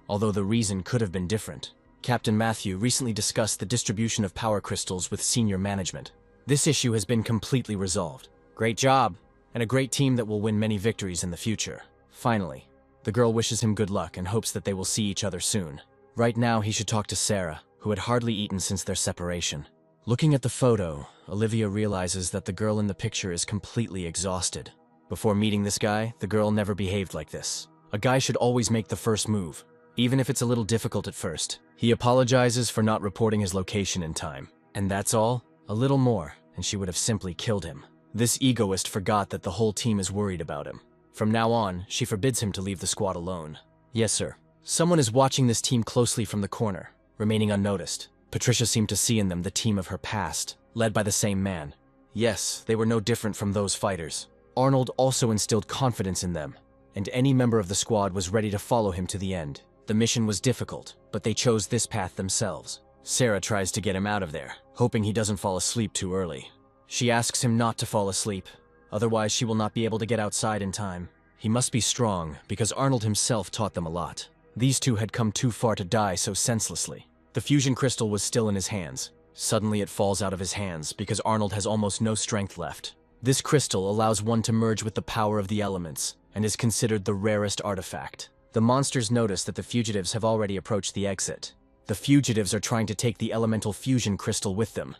Although the reason could have been different. Captain Matthew recently discussed the distribution of power crystals with senior management. This issue has been completely resolved. Great job, and a great team that will win many victories in the future. Finally, the girl wishes him good luck and hopes that they will see each other soon. Right now, he should talk to Sarah, who had hardly eaten since their separation. Looking at the photo, Olivia realizes that the girl in the picture is completely exhausted. Before meeting this guy, the girl never behaved like this. A guy should always make the first move, even if it's a little difficult at first. He apologizes for not reporting his location in time. And that's all? A little more, and she would have simply killed him. This egoist forgot that the whole team is worried about him. From now on, she forbids him to leave the squad alone. Yes, sir. Someone is watching this team closely from the corner, remaining unnoticed. Patricia seemed to see in them the team of her past, led by the same man. Yes, they were no different from those fighters. Arnold also instilled confidence in them, and any member of the squad was ready to follow him to the end. The mission was difficult, but they chose this path themselves. Sarah tries to get him out of there, hoping he doesn't fall asleep too early. She asks him not to fall asleep, otherwise she will not be able to get outside in time. He must be strong, because Arnold himself taught them a lot. These two had come too far to die so senselessly. The fusion crystal was still in his hands. Suddenly it falls out of his hands because Arnold has almost no strength left. This crystal allows one to merge with the power of the elements, and is considered the rarest artifact. The monsters notice that the fugitives have already approached the exit. The fugitives are trying to take the elemental fusion crystal with them,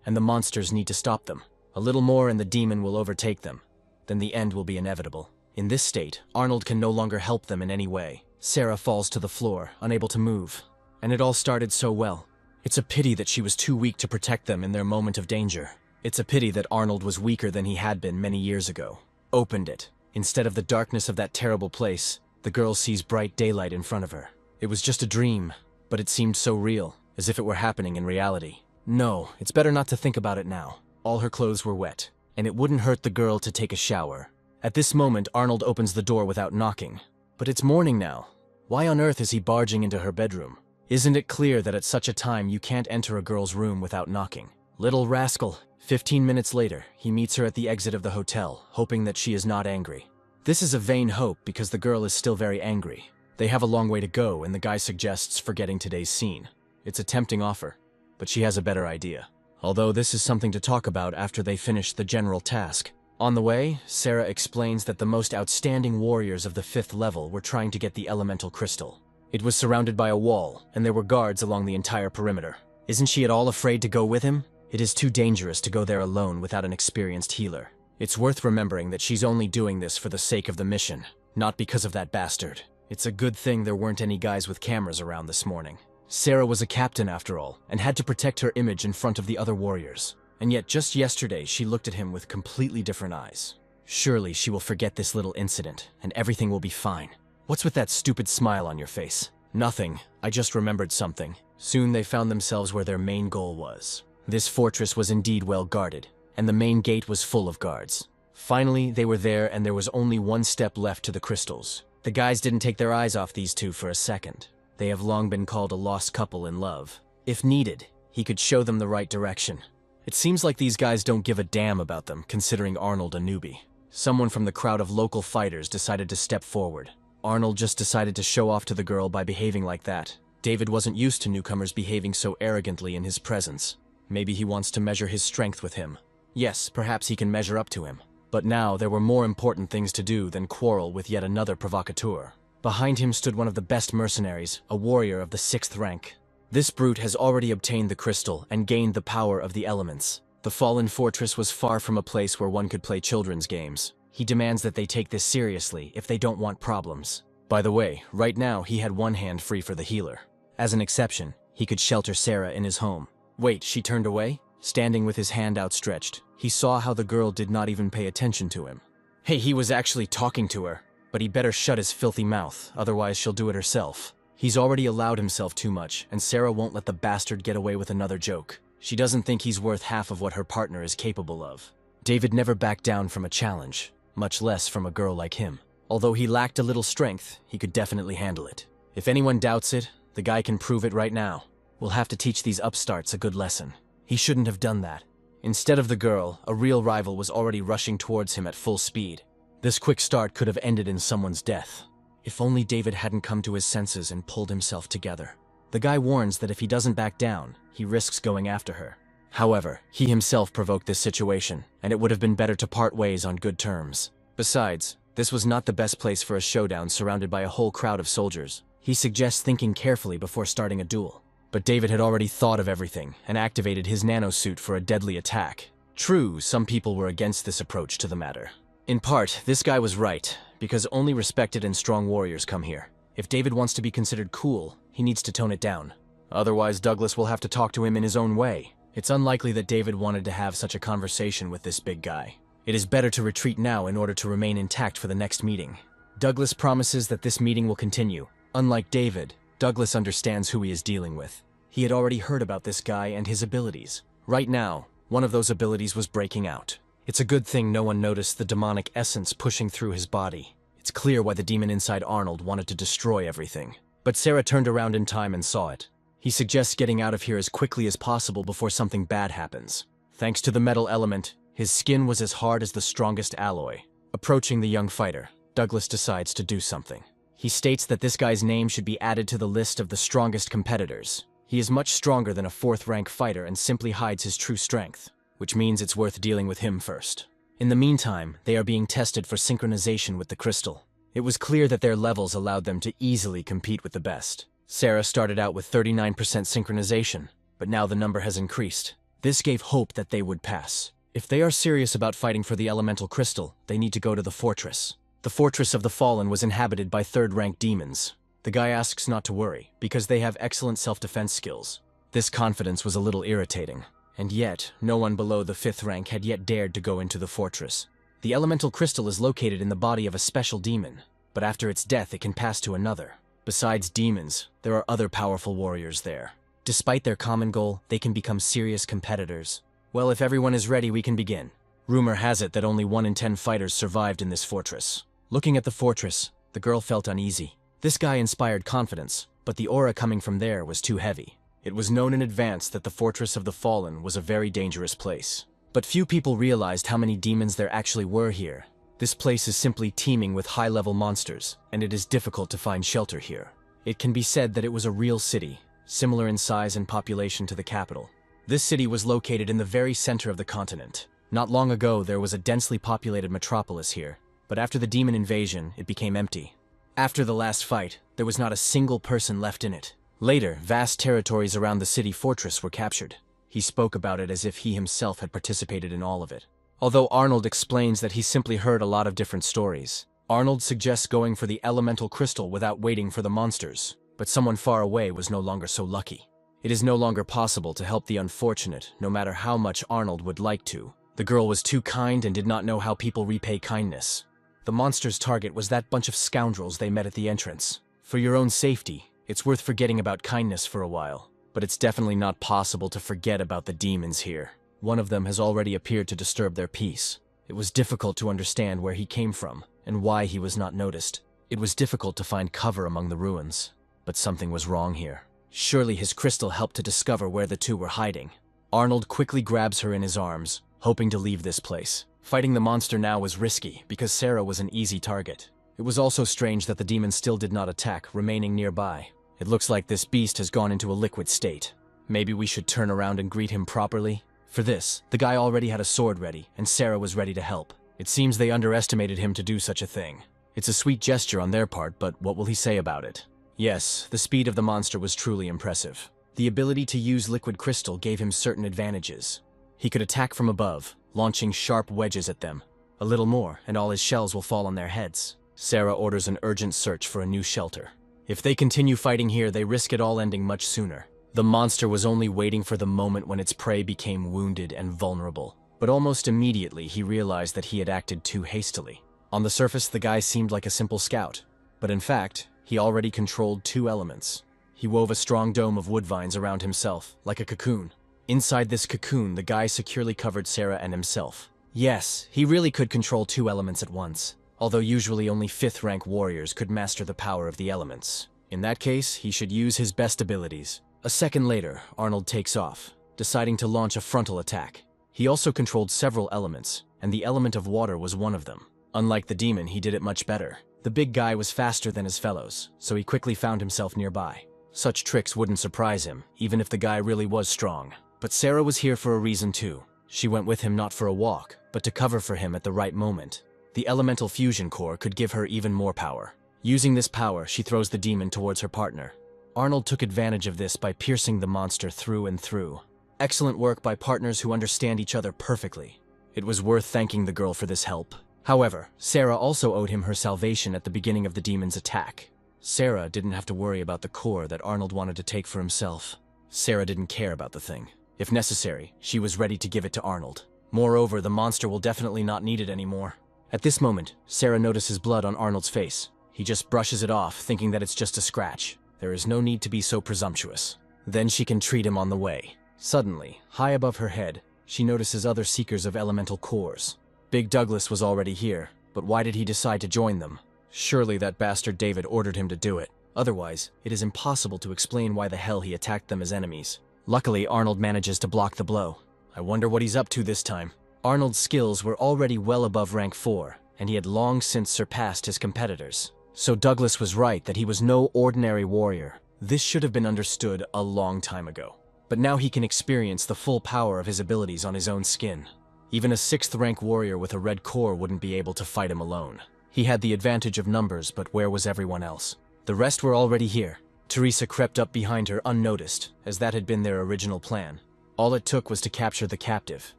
and the monsters need to stop them. A little more and the demon will overtake them. Then the end will be inevitable. In this state, Arnold can no longer help them in any way. Sarah falls to the floor, unable to move. And it all started so well. It's a pity that she was too weak to protect them in their moment of danger. It's a pity that Arnold was weaker than he had been many years ago. Opened it. Instead of the darkness of that terrible place, the girl sees bright daylight in front of her. It was just a dream, but it seemed so real, as if it were happening in reality. No, it's better not to think about it now. All her clothes were wet, and it wouldn't hurt the girl to take a shower. At this moment, Arnold opens the door without knocking. But it's morning now. Why on earth is he barging into her bedroom? Isn't it clear that at such a time you can't enter a girl's room without knocking? Little rascal. 15 minutes later, he meets her at the exit of the hotel, hoping that she is not angry. This is a vain hope because the girl is still very angry. They have a long way to go, and the guy suggests forgetting today's scene. It's a tempting offer, but she has a better idea. Although this is something to talk about after they finish the general task. On the way, Sarah explains that the most outstanding warriors of the 5th level were trying to get the elemental crystal. It was surrounded by a wall, and there were guards along the entire perimeter. Isn't she at all afraid to go with him? It is too dangerous to go there alone without an experienced healer. It's worth remembering that she's only doing this for the sake of the mission, not because of that bastard. It's a good thing there weren't any guys with cameras around this morning. Sarah was a captain after all, and had to protect her image in front of the other warriors. And yet just yesterday she looked at him with completely different eyes. Surely she will forget this little incident, and everything will be fine. What's with that stupid smile on your face? Nothing. I just remembered something. Soon they found themselves where their main goal was. This fortress was indeed well guarded, and the main gate was full of guards. Finally, they were there, and there was only one step left to the crystals. The guys didn't take their eyes off these two for a second. They have long been called a lost couple in love. If needed, he could show them the right direction. It seems like these guys don't give a damn about them, considering Arnold a newbie. Someone from the crowd of local fighters decided to step forward. Arnold just decided to show off to the girl by behaving like that. David wasn't used to newcomers behaving so arrogantly in his presence. Maybe he wants to measure his strength with him. Yes, perhaps he can measure up to him. But now there were more important things to do than quarrel with yet another provocateur. Behind him stood one of the best mercenaries, a warrior of the 6th rank. This brute has already obtained the crystal and gained the power of the elements. The fallen fortress was far from a place where one could play children's games. He demands that they take this seriously if they don't want problems. By the way, right now he had one hand free for the healer. As an exception, he could shelter Sarah in his home. Wait, she turned away? Standing with his hand outstretched, he saw how the girl did not even pay attention to him. Hey, he was actually talking to her. But he better shut his filthy mouth, otherwise she'll do it herself. He's already allowed himself too much, and Sarah won't let the bastard get away with another joke. She doesn't think he's worth half of what her partner is capable of. David never backed down from a challenge, much less from a girl like him. Although he lacked a little strength, he could definitely handle it. If anyone doubts it, the guy can prove it right now. We'll have to teach these upstarts a good lesson. He shouldn't have done that. Instead of the girl, a real rival was already rushing towards him at full speed. This quick start could have ended in someone's death. If only David hadn't come to his senses and pulled himself together. The guy warns that if he doesn't back down, he risks going after her. However, he himself provoked this situation, and it would have been better to part ways on good terms. Besides, this was not the best place for a showdown surrounded by a whole crowd of soldiers. He suggests thinking carefully before starting a duel. But David had already thought of everything and activated his nanosuit for a deadly attack. True, some people were against this approach to the matter. In part, this guy was right, because only respected and strong warriors come here. If David wants to be considered cool, he needs to tone it down. Otherwise, Douglas will have to talk to him in his own way. It's unlikely that David wanted to have such a conversation with this big guy. It is better to retreat now in order to remain intact for the next meeting. Douglas promises that this meeting will continue. Unlike David, Douglas understands who he is dealing with. He had already heard about this guy and his abilities. Right now, one of those abilities was breaking out. It's a good thing no one noticed the demonic essence pushing through his body. It's clear why the demon inside Arnold wanted to destroy everything. But Sarah turned around in time and saw it. He suggests getting out of here as quickly as possible before something bad happens. Thanks to the metal element, his skin was as hard as the strongest alloy. Approaching the young fighter, Douglas decides to do something. He states that this guy's name should be added to the list of the strongest competitors. He is much stronger than a 4th-rank fighter and simply hides his true strength, which means it's worth dealing with him first. In the meantime, they are being tested for synchronization with the crystal. It was clear that their levels allowed them to easily compete with the best. Sarah started out with 39% synchronization, but now the number has increased. This gave hope that they would pass. If they are serious about fighting for the elemental crystal, they need to go to the fortress. The Fortress of the Fallen was inhabited by 3rd-rank demons. The guy asks not to worry, because they have excellent self-defense skills. This confidence was a little irritating. And yet, no one below the 5th rank had yet dared to go into the fortress. The elemental crystal is located in the body of a special demon, but after its death it can pass to another. Besides demons, there are other powerful warriors there. Despite their common goal, they can become serious competitors. Well, if everyone is ready, we can begin. Rumor has it that only 1 in 10 fighters survived in this fortress. Looking at the fortress, the girl felt uneasy. This guy inspired confidence, but the aura coming from there was too heavy. It was known in advance that the Fortress of the Fallen was a very dangerous place. But few people realized how many demons there actually were here. This place is simply teeming with high-level monsters, and it is difficult to find shelter here. It can be said that it was a real city, similar in size and population to the capital. This city was located in the very center of the continent. Not long ago, there was a densely populated metropolis here, but after the demon invasion, it became empty. After the last fight, there was not a single person left in it. Later, vast territories around the city fortress were captured. He spoke about it as if he himself had participated in all of it. Although Arnold explains that he simply heard a lot of different stories. Arnold suggests going for the elemental crystal without waiting for the monsters, but someone far away was no longer so lucky. It is no longer possible to help the unfortunate, no matter how much Arnold would like to. The girl was too kind and did not know how people repay kindness. The monster's target was that bunch of scoundrels they met at the entrance. For your own safety, it's worth forgetting about kindness for a while. But it's definitely not possible to forget about the demons here. One of them has already appeared to disturb their peace. It was difficult to understand where he came from and why he was not noticed. It was difficult to find cover among the ruins. But something was wrong here. Surely his crystal helped to discover where the two were hiding. Arnold quickly grabs her in his arms, hoping to leave this place. Fighting the monster now was risky because Sarah was an easy target. It was also strange that the demon still did not attack, remaining nearby. It looks like this beast has gone into a liquid state. Maybe we should turn around and greet him properly? For this, the guy already had a sword ready, and Sarah was ready to help. It seems they underestimated him to do such a thing. It's a sweet gesture on their part, but what will he say about it? Yes, the speed of the monster was truly impressive. The ability to use liquid crystal gave him certain advantages. He could attack from above, launching sharp wedges at them. A little more, and all his shells will fall on their heads. Sarah orders an urgent search for a new shelter. If they continue fighting here, they risk it all ending much sooner. The monster was only waiting for the moment when its prey became wounded and vulnerable. But almost immediately, he realized that he had acted too hastily. On the surface, the guy seemed like a simple scout. But in fact, he already controlled 2 elements. He wove a strong dome of wood vines around himself, like a cocoon. Inside this cocoon, the guy securely covered Sarah and himself. Yes, he really could control 2 elements at once. Although usually only 5th-rank warriors could master the power of the elements. In that case, he should use his best abilities. A second later, Arnold takes off, deciding to launch a frontal attack. He also controlled several elements, and the element of water was one of them. Unlike the demon, he did it much better. The big guy was faster than his fellows, so he quickly found himself nearby. Such tricks wouldn't surprise him, even if the guy really was strong. But Sarah was here for a reason too. She went with him not for a walk, but to cover for him at the right moment. The elemental fusion core could give her even more power. Using this power, she throws the demon towards her partner. Arnold took advantage of this by piercing the monster through and through. Excellent work by partners who understand each other perfectly. It was worth thanking the girl for this help. However, Sarah also owed him her salvation at the beginning of the demon's attack. Sarah didn't have to worry about the core that Arnold wanted to take for himself. Sarah didn't care about the thing. If necessary, she was ready to give it to Arnold. Moreover, the monster will definitely not need it anymore. At this moment, Sarah notices blood on Arnold's face. He just brushes it off, thinking that it's just a scratch. There is no need to be so presumptuous. Then she can treat him on the way. Suddenly, high above her head, she notices other seekers of elemental cores. Big Douglas was already here, but why did he decide to join them? Surely that bastard David ordered him to do it. Otherwise, it is impossible to explain why the hell he attacked them as enemies. Luckily, Arnold manages to block the blow. I wonder what he's up to this time. Arnold's skills were already well above rank 4, and he had long since surpassed his competitors. So Douglas was right that he was no ordinary warrior. This should have been understood a long time ago. But now he can experience the full power of his abilities on his own skin. Even a 6th rank warrior with a red core wouldn't be able to fight him alone. He had the advantage of numbers, but where was everyone else? The rest were already here. Teresa crept up behind her unnoticed, as that had been their original plan. All it took was to capture the captive,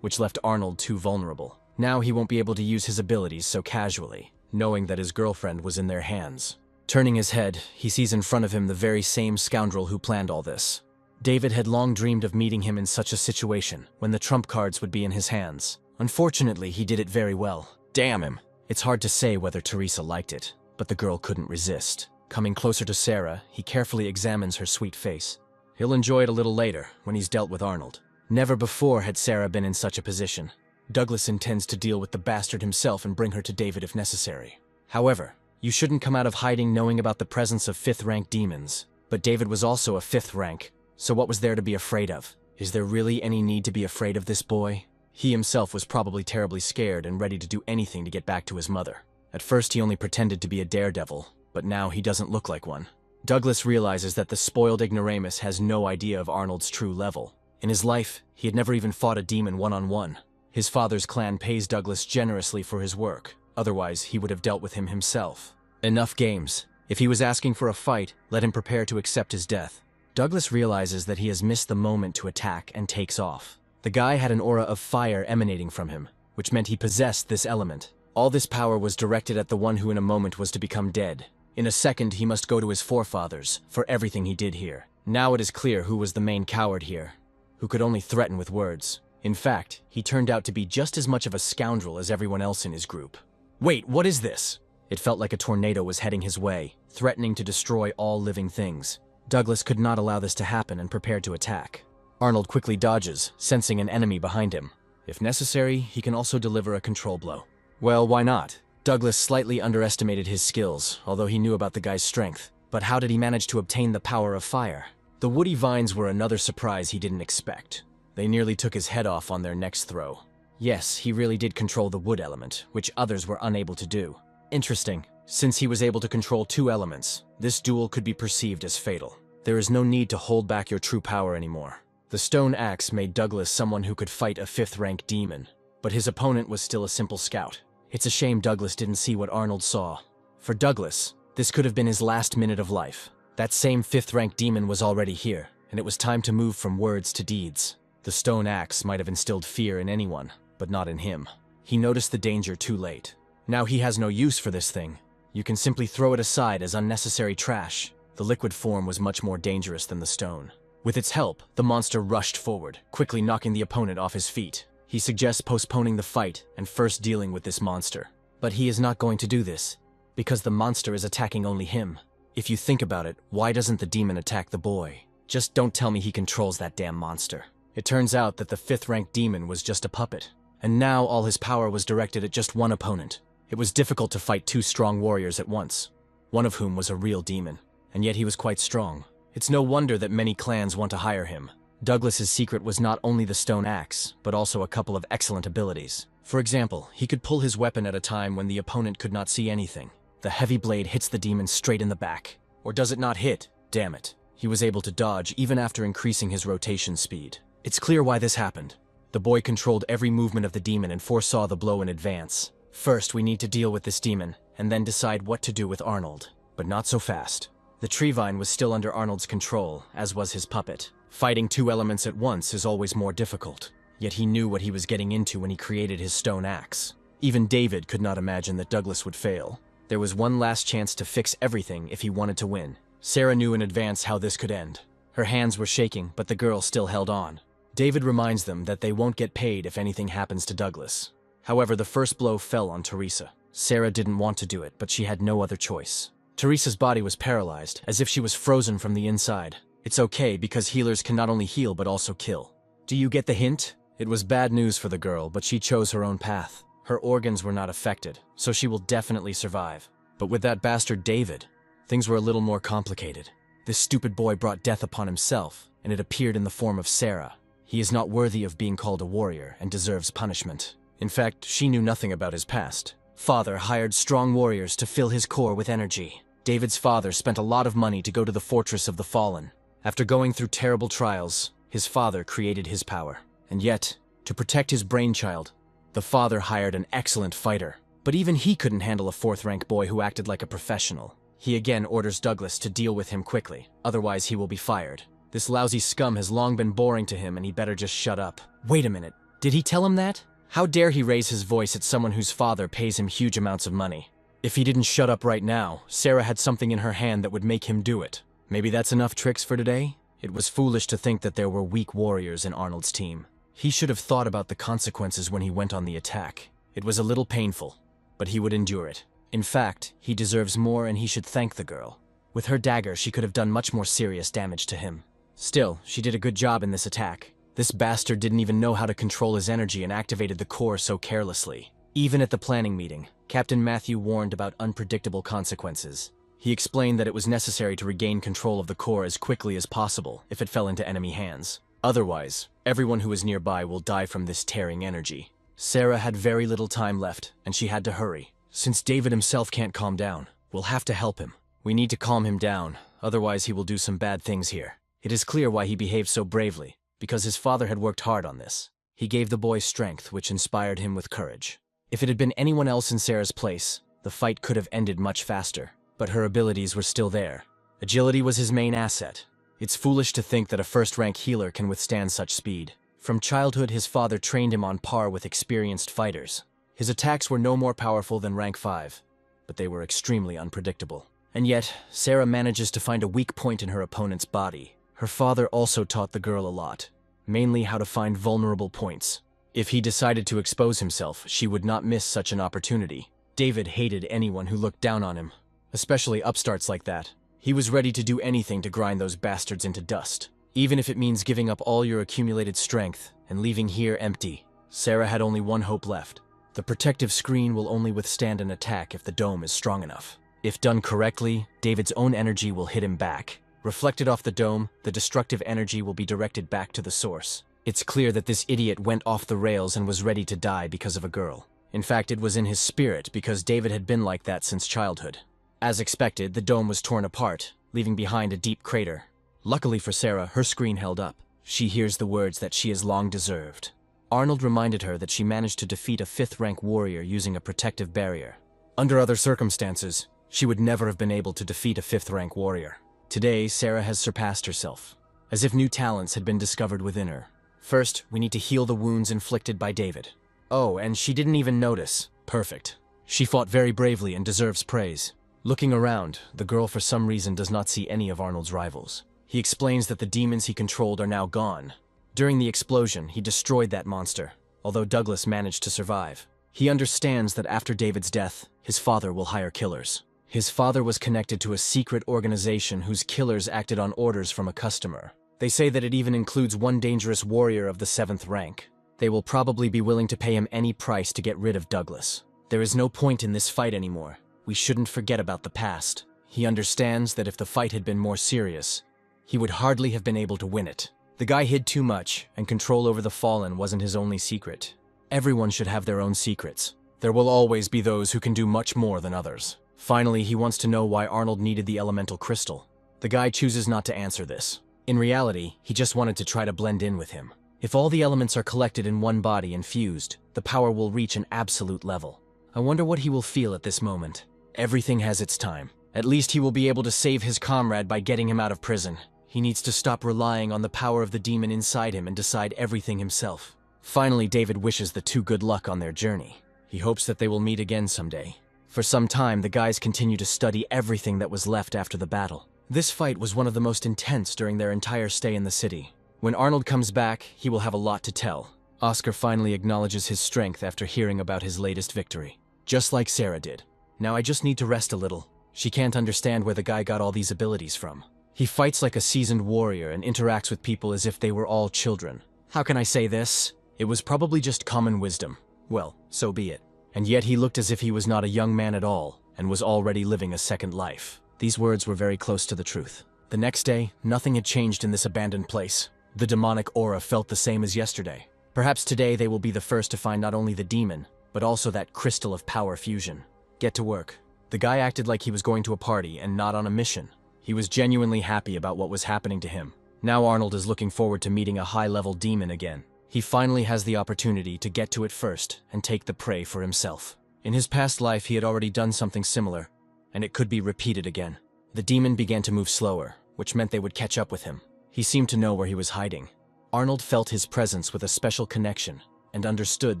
which left Arnold too vulnerable. Now he won't be able to use his abilities so casually, knowing that his girlfriend was in their hands. Turning his head, he sees in front of him the very same scoundrel who planned all this. David had long dreamed of meeting him in such a situation, when the trump cards would be in his hands. Unfortunately, he did it very well. Damn him! It's hard to say whether Teresa liked it, but the girl couldn't resist. Coming closer to Sarah, he carefully examines her sweet face. He'll enjoy it a little later, when he's dealt with Arnold. Never before had Sarah been in such a position. Douglas intends to deal with the bastard himself and bring her to David if necessary. However, you shouldn't come out of hiding knowing about the presence of 5th rank demons. But David was also a 5th rank, so what was there to be afraid of? Is there really any need to be afraid of this boy? He himself was probably terribly scared and ready to do anything to get back to his mother. At first he only pretended to be a daredevil, but now he doesn't look like one. Douglas realizes that the spoiled ignoramus has no idea of Arnold's true level. In his life, he had never even fought a demon one-on-one. His father's clan pays Douglas generously for his work, otherwise he would have dealt with him himself. Enough games. If he was asking for a fight, let him prepare to accept his death. Douglas realizes that he has missed the moment to attack and takes off. The guy had an aura of fire emanating from him, which meant he possessed this element. All this power was directed at the one who in a moment was to become dead. In a second, he must go to his forefathers for everything he did here. Now it is clear who was the main coward here, who could only threaten with words. In fact, he turned out to be just as much of a scoundrel as everyone else in his group. Wait, what is this? It felt like a tornado was heading his way, threatening to destroy all living things. Douglas could not allow this to happen and prepared to attack. Arnold quickly dodges, sensing an enemy behind him. If necessary, he can also deliver a control blow. Well, why not? Douglas slightly underestimated his skills, although he knew about the guy's strength. But how did he manage to obtain the power of fire? The woody vines were another surprise he didn't expect. They nearly took his head off on their next throw. Yes, he really did control the wood element, which others were unable to do. Interesting. Since he was able to control 2 elements, this duel could be perceived as fatal. There is no need to hold back your true power anymore. The stone axe made Douglas someone who could fight a 5th rank demon, but his opponent was still a simple scout. It's a shame Douglas didn't see what Arnold saw. For Douglas, this could have been his last minute of life. That same 5th rank demon was already here, and it was time to move from words to deeds. The stone axe might have instilled fear in anyone, but not in him. He noticed the danger too late. Now he has no use for this thing. You can simply throw it aside as unnecessary trash. The liquid form was much more dangerous than the stone. With its help, the monster rushed forward, quickly knocking the opponent off his feet. He suggests postponing the fight and first dealing with this monster. But he is not going to do this, because the monster is attacking only him. If you think about it, why doesn't the demon attack the boy? Just don't tell me he controls that damn monster. It turns out that the 5th rank demon was just a puppet, and now all his power was directed at just one opponent. It was difficult to fight 2 strong warriors at once, one of whom was a real demon, and yet he was quite strong. It's no wonder that many clans want to hire him. Douglas's secret was not only the stone axe, but also a couple of excellent abilities. For example, he could pull his weapon at a time when the opponent could not see anything. The heavy blade hits the demon straight in the back. Or does it not hit? Damn it. He was able to dodge even after increasing his rotation speed. It's clear why this happened. The boy controlled every movement of the demon and foresaw the blow in advance. First, we need to deal with this demon, and then decide what to do with Arnold. But not so fast. The tree vine was still under Arnold's control, as was his puppet. Fighting two elements at once is always more difficult, yet he knew what he was getting into when he created his stone axe. Even David could not imagine that Douglas would fail. There was one last chance to fix everything if he wanted to win. Sarah knew in advance how this could end. Her hands were shaking, but the girl still held on. David reminds them that they won't get paid if anything happens to Douglas. However, the first blow fell on Teresa. Sarah didn't want to do it, but she had no other choice. Teresa's body was paralyzed, as if she was frozen from the inside. It's okay, because healers can not only heal but also kill. Do you get the hint? It was bad news for the girl, but she chose her own path. Her organs were not affected, so she will definitely survive. But with that bastard David, things were a little more complicated. This stupid boy brought death upon himself, and it appeared in the form of Sarah. He is not worthy of being called a warrior and deserves punishment. In fact, she knew nothing about his past. Father hired strong warriors to fill his core with energy. David's father spent a lot of money to go to the Fortress of the Fallen. After going through terrible trials, his father created his power. And yet, to protect his brainchild, the father hired an excellent fighter. But even he couldn't handle a fourth-rank boy who acted like a professional. He again orders Douglas to deal with him quickly, otherwise he will be fired. This lousy scum has long been boring to him and he better just shut up. Wait a minute, did he tell him that? How dare he raise his voice at someone whose father pays him huge amounts of money? If he didn't shut up right now, Sarah had something in her hand that would make him do it. Maybe that's enough tricks for today? It was foolish to think that there were weak warriors in Arnold's team. He should have thought about the consequences when he went on the attack. It was a little painful, but he would endure it. In fact, he deserves more and he should thank the girl. With her dagger, she could have done much more serious damage to him. Still, she did a good job in this attack. This bastard didn't even know how to control his energy and activated the core so carelessly. Even at the planning meeting, Captain Matthew warned about unpredictable consequences. He explained that it was necessary to regain control of the core as quickly as possible if it fell into enemy hands. Otherwise, everyone who is nearby will die from this tearing energy. Sarah had very little time left, and she had to hurry. Since David himself can't calm down, we'll have to help him. We need to calm him down, otherwise he will do some bad things here. It is clear why he behaved so bravely, because his father had worked hard on this. He gave the boy strength, which inspired him with courage. If it had been anyone else in Sarah's place, the fight could have ended much faster, but her abilities were still there. Agility was his main asset. It's foolish to think that a first-rank healer can withstand such speed. From childhood, his father trained him on par with experienced fighters. His attacks were no more powerful than rank 5, but they were extremely unpredictable. And yet, Sarah manages to find a weak point in her opponent's body. Her father also taught the girl a lot, mainly how to find vulnerable points. If he decided to expose himself, she would not miss such an opportunity. David hated anyone who looked down on him, especially upstarts like that. He was ready to do anything to grind those bastards into dust, even if it means giving up all your accumulated strength and leaving here empty. Sarah had only one hope left. The protective screen will only withstand an attack if the dome is strong enough. If done correctly, David's own energy will hit him back. Reflected off the dome, the destructive energy will be directed back to the source. It's clear that this idiot went off the rails and was ready to die because of a girl. In fact, it was in his spirit because David had been like that since childhood. As expected, the dome was torn apart, leaving behind a deep crater. Luckily for Sarah, her screen held up. She hears the words that she has long deserved. Arnold reminded her that she managed to defeat a 5th-rank warrior using a protective barrier. Under other circumstances, she would never have been able to defeat a 5th-rank warrior. Today, Sarah has surpassed herself, as if new talents had been discovered within her. First, we need to heal the wounds inflicted by David. Oh, and she didn't even notice. Perfect. She fought very bravely and deserves praise. Looking around, the girl for some reason does not see any of Arnold's rivals. He explains that the demons he controlled are now gone. During the explosion, he destroyed that monster, although Douglas managed to survive. He understands that after David's death, his father will hire killers. His father was connected to a secret organization whose killers acted on orders from a customer. They say that it even includes one dangerous warrior of the 7th rank. They will probably be willing to pay him any price to get rid of Douglas. There is no point in this fight anymore. We shouldn't forget about the past. He understands that if the fight had been more serious, he would hardly have been able to win it. The guy hid too much, and control over the Fallen wasn't his only secret. Everyone should have their own secrets. There will always be those who can do much more than others. Finally, he wants to know why Arnold needed the elemental crystal. The guy chooses not to answer this. In reality, he just wanted to try to blend in with him. If all the elements are collected in one body and fused, the power will reach an absolute level. I wonder what he will feel at this moment. Everything has its time, At least he will be able to save his comrade by getting him out of prison. He needs to stop relying on the power of the demon inside him and decide everything himself. Finally, David wishes the two good luck on their journey. He hopes that they will meet again someday. For some time, the guys continue to study everything that was left after the battle. This fight was one of the most intense during their entire stay in the city. When Arnold comes back, he will have a lot to tell. Oscar finally acknowledges his strength after hearing about his latest victory. Just like Sarah did. Now I just need to rest a little. She can't understand where the guy got all these abilities from. He fights like a seasoned warrior and interacts with people as if they were all children. How can I say this? It was probably just common wisdom. Well, so be it. And yet he looked as if he was not a young man at all, and was already living a second life. These words were very close to the truth. The next day, nothing had changed in this abandoned place. The demonic aura felt the same as yesterday. Perhaps today they will be the first to find not only the demon, but also that crystal of power fusion. Get to work. The guy acted like he was going to a party and not on a mission. He was genuinely happy about what was happening to him. Now Arnold is looking forward to meeting a high-level demon again. He finally has the opportunity to get to it first and take the prey for himself. In his past life, he had already done something similar, and it could be repeated again. The demon began to move slower, which meant they would catch up with him. He seemed to know where he was hiding. Arnold felt his presence with a special connection and understood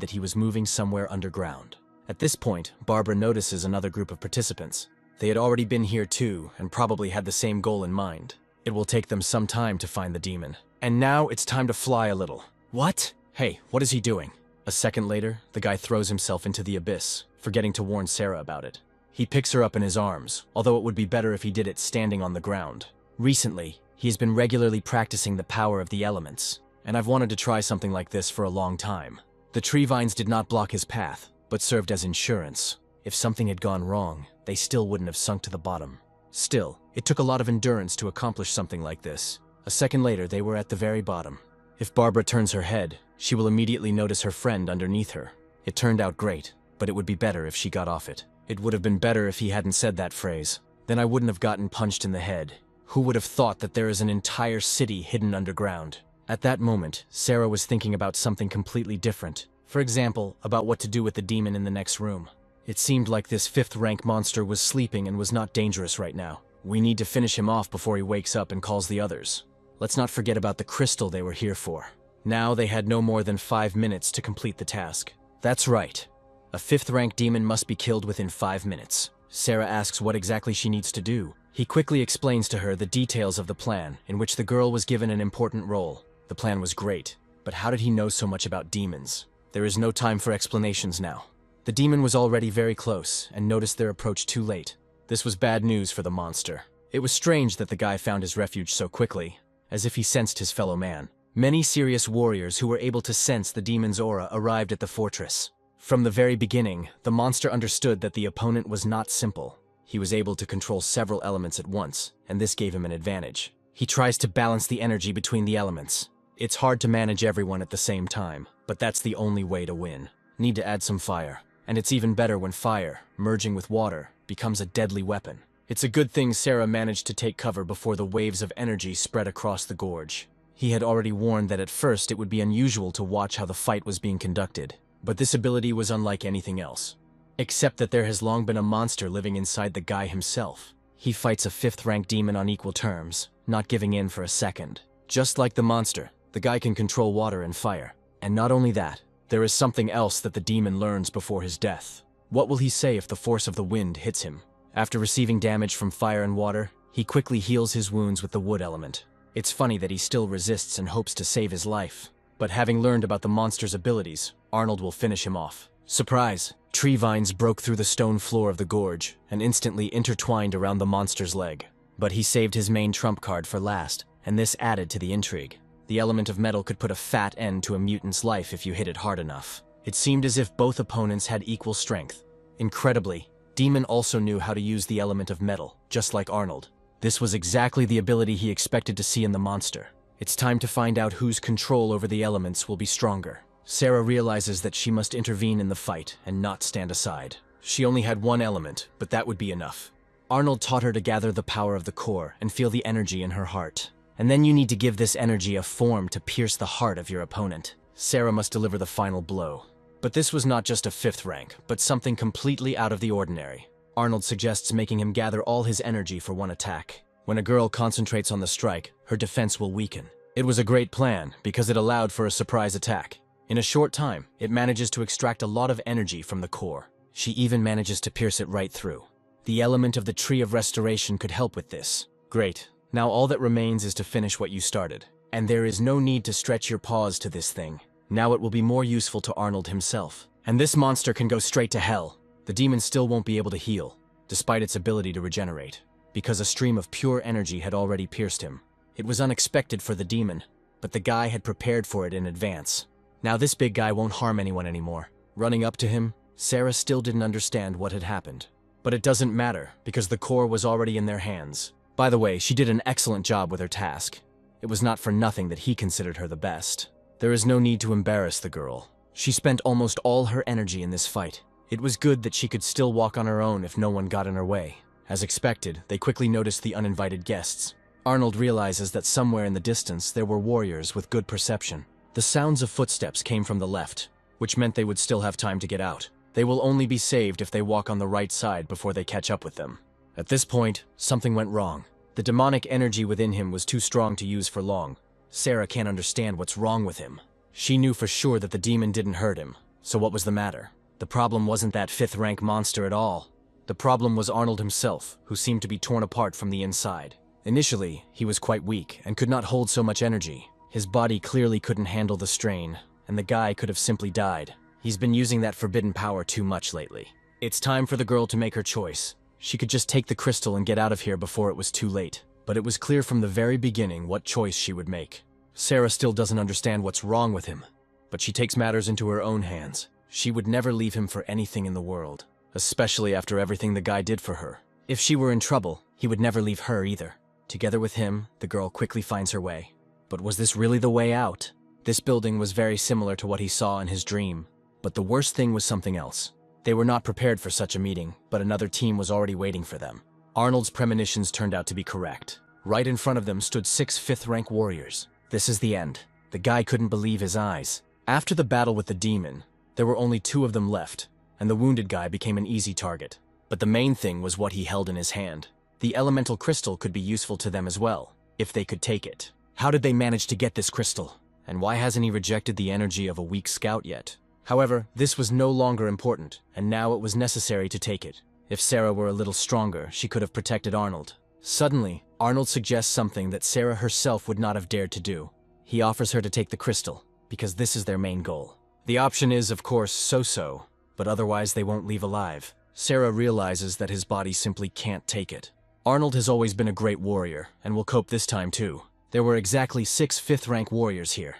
that he was moving somewhere underground. At this point, Barbara notices another group of participants. They had already been here too, and probably had the same goal in mind. It will take them some time to find the demon. And now it's time to fly a little. What? Hey, what is he doing? A second later, the guy throws himself into the abyss, forgetting to warn Sarah about it. He picks her up in his arms, although it would be better if he did it standing on the ground. Recently, he has been regularly practicing the power of the elements, and I've wanted to try something like this for a long time. The tree vines did not block his path, but served as insurance. If something had gone wrong, they still wouldn't have sunk to the bottom. Still, it took a lot of endurance to accomplish something like this. A second later, they were at the very bottom. If Barbara turns her head, she will immediately notice her friend underneath her. It turned out great, but it would be better if she got off it. It would have been better if he hadn't said that phrase. Then I wouldn't have gotten punched in the head. Who would have thought that there is an entire city hidden underground? At that moment, Sarah was thinking about something completely different. For example, about what to do with the demon in the next room. It seemed like this 5th-rank monster was sleeping and was not dangerous right now. We need to finish him off before he wakes up and calls the others. Let's not forget about the crystal they were here for. Now they had no more than 5 minutes to complete the task. That's right. A 5th-rank demon must be killed within 5 minutes. Sarah asks what exactly she needs to do. He quickly explains to her the details of the plan, in which the girl was given an important role. The plan was great, but how did he know so much about demons? There is no time for explanations now. The demon was already very close, and noticed their approach too late. This was bad news for the monster. It was strange that the guy found his refuge so quickly, as if he sensed his fellow man. Many serious warriors who were able to sense the demon's aura arrived at the fortress. From the very beginning, the monster understood that the opponent was not simple. He was able to control several elements at once, and this gave him an advantage. He tries to balance the energy between the elements. It's hard to manage everyone at the same time, but that's the only way to win. Need to add some fire. And it's even better when fire, merging with water, becomes a deadly weapon. It's a good thing Sarah managed to take cover before the waves of energy spread across the gorge. He had already warned that at first it would be unusual to watch how the fight was being conducted, but this ability was unlike anything else. Except that there has long been a monster living inside the guy himself. He fights a 5th-rank demon on equal terms, not giving in for a second. Just like the monster, the guy can control water and fire. And not only that, there is something else that the demon learns before his death. What will he say if the force of the wind hits him? After receiving damage from fire and water, he quickly heals his wounds with the wood element. It's funny that he still resists and hopes to save his life. But having learned about the monster's abilities, Arnold will finish him off. Surprise! Tree vines broke through the stone floor of the gorge and instantly intertwined around the monster's leg. But he saved his main trump card for last, and this added to the intrigue. The element of metal could put a fat end to a mutant's life if you hit it hard enough. It seemed as if both opponents had equal strength. Incredibly, Demon also knew how to use the element of metal, just like Arnold. This was exactly the ability he expected to see in the monster. It's time to find out whose control over the elements will be stronger. Sarah realizes that she must intervene in the fight and not stand aside. She only had one element, but that would be enough. Arnold taught her to gather the power of the core and feel the energy in her heart. And then you need to give this energy a form to pierce the heart of your opponent. Sarah must deliver the final blow. But this was not just a 5th rank, but something completely out of the ordinary. Arnold suggests making him gather all his energy for one attack. When a girl concentrates on the strike, her defense will weaken. It was a great plan because it allowed for a surprise attack. In a short time, it manages to extract a lot of energy from the core. She even manages to pierce it right through. The element of the Tree of Restoration could help with this. Great. Now all that remains is to finish what you started. And there is no need to stretch your paws to this thing. Now it will be more useful to Arnold himself. And this monster can go straight to hell. The demon still won't be able to heal, despite its ability to regenerate, because a stream of pure energy had already pierced him. It was unexpected for the demon, but the guy had prepared for it in advance. Now this big guy won't harm anyone anymore. Running up to him, Sarah still didn't understand what had happened. But it doesn't matter, because the core was already in their hands. By the way, she did an excellent job with her task. It was not for nothing that he considered her the best. There is no need to embarrass the girl. She spent almost all her energy in this fight. It was good that she could still walk on her own if no one got in her way. As expected, they quickly noticed the uninvited guests. Arnold realizes that somewhere in the distance there were warriors with good perception. The sounds of footsteps came from the left, which meant they would still have time to get out. They will only be saved if they walk on the right side before they catch up with them. At this point, something went wrong. The demonic energy within him was too strong to use for long. Sarah can't understand what's wrong with him. She knew for sure that the demon didn't hurt him, so what was the matter? The problem wasn't that 5th rank monster at all. The problem was Arnold himself, who seemed to be torn apart from the inside. Initially, he was quite weak and could not hold so much energy. His body clearly couldn't handle the strain, and the guy could have simply died. He's been using that forbidden power too much lately. It's time for the girl to make her choice. She could just take the crystal and get out of here before it was too late. But it was clear from the very beginning what choice she would make. Sarah still doesn't understand what's wrong with him, but she takes matters into her own hands. She would never leave him for anything in the world, especially after everything the guy did for her. If she were in trouble, he would never leave her either. Together with him, the girl quickly finds her way. But was this really the way out? This building was very similar to what he saw in his dream. But the worst thing was something else. They were not prepared for such a meeting, but another team was already waiting for them. Arnold's premonitions turned out to be correct. Right in front of them stood 6 5th rank warriors. This is the end. The guy couldn't believe his eyes. After the battle with the demon, there were only 2 of them left, and the wounded guy became an easy target. But the main thing was what he held in his hand. The elemental crystal could be useful to them as well, if they could take it. How did they manage to get this crystal? And why hasn't he rejected the energy of a weak scout yet? However, this was no longer important, and now it was necessary to take it. If Sarah were a little stronger, she could have protected Arnold. Suddenly, Arnold suggests something that Sarah herself would not have dared to do. He offers her to take the crystal, because this is their main goal. The option is, of course, so-so, but otherwise they won't leave alive. Sarah realizes that his body simply can't take it. Arnold has always been a great warrior, and will cope this time too. There were exactly 6 5th rank warriors here,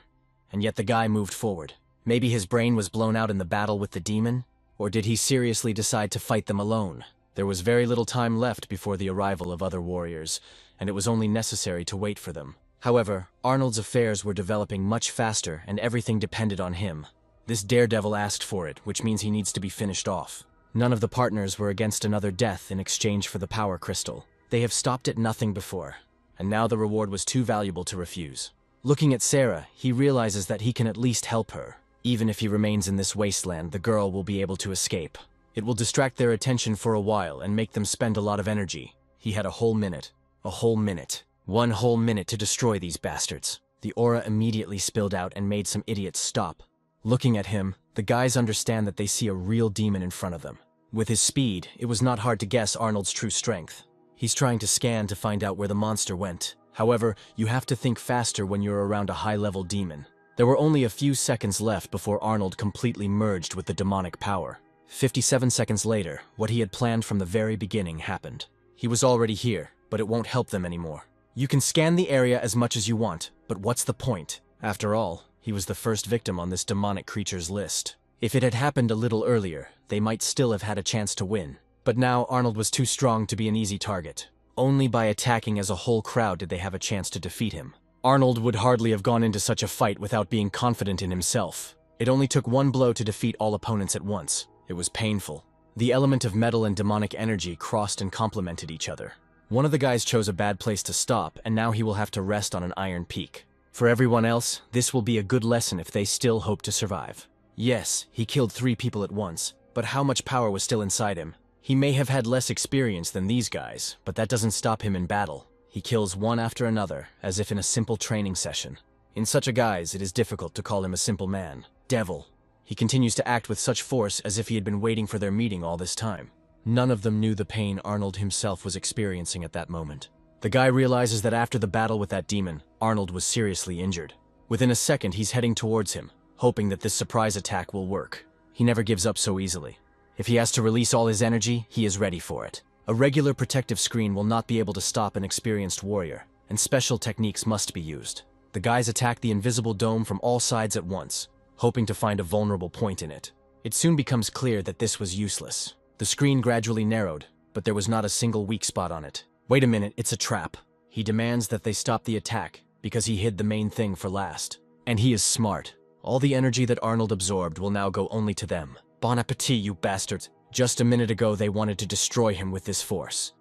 and yet the guy moved forward. Maybe his brain was blown out in the battle with the demon? Or did he seriously decide to fight them alone? There was very little time left before the arrival of other warriors, and it was only necessary to wait for them. However, Arnold's affairs were developing much faster, and everything depended on him. This daredevil asked for it, which means he needs to be finished off. None of the partners were against another death in exchange for the power crystal. They have stopped at nothing before, and now the reward was too valuable to refuse. Looking at Sarah, he realizes that he can at least help her. Even if he remains in this wasteland, the girl will be able to escape. It will distract their attention for a while and make them spend a lot of energy. He had a whole minute. A whole minute. 1 whole minute to destroy these bastards. The aura immediately spilled out and made some idiots stop. Looking at him, the guys understand that they see a real demon in front of them. With his speed, it was not hard to guess Arnold's true strength. He's trying to scan to find out where the monster went. However, you have to think faster when you're around a high-level demon. There were only a few seconds left before Arnold completely merged with the demonic power. 57 seconds later, what he had planned from the very beginning happened. He was already here, but it won't help them anymore. You can scan the area as much as you want, but what's the point? After all, he was the first victim on this demonic creature's list. If it had happened a little earlier, they might still have had a chance to win. But now Arnold was too strong to be an easy target. Only by attacking as a whole crowd did they have a chance to defeat him. Arnold would hardly have gone into such a fight without being confident in himself. It only took 1 blow to defeat all opponents at once. It was painful. The element of metal and demonic energy crossed and complemented each other. One of the guys chose a bad place to stop, and now he will have to rest on an iron peak. For everyone else, this will be a good lesson if they still hope to survive. Yes, he killed 3 people at once, but how much power was still inside him? He may have had less experience than these guys, but that doesn't stop him in battle. He kills one after another, as if in a simple training session. In such a guise, it is difficult to call him a simple man. Devil. He continues to act with such force as if he had been waiting for their meeting all this time. None of them knew the pain Arnold himself was experiencing at that moment. The guy realizes that after the battle with that demon, Arnold was seriously injured. Within a second, he's heading towards him, hoping that this surprise attack will work. He never gives up so easily. If he has to release all his energy, he is ready for it. A regular protective screen will not be able to stop an experienced warrior, and special techniques must be used. The guys attack the invisible dome from all sides at once, hoping to find a vulnerable point in it. It soon becomes clear that this was useless. The screen gradually narrowed, but there was not a single weak spot on it. Wait a minute, it's a trap. He demands that they stop the attack, because he hid the main thing for last. And he is smart. All the energy that Arnold absorbed will now go only to them. Bon appetit, you bastards. Just a minute ago they wanted to destroy him with this force.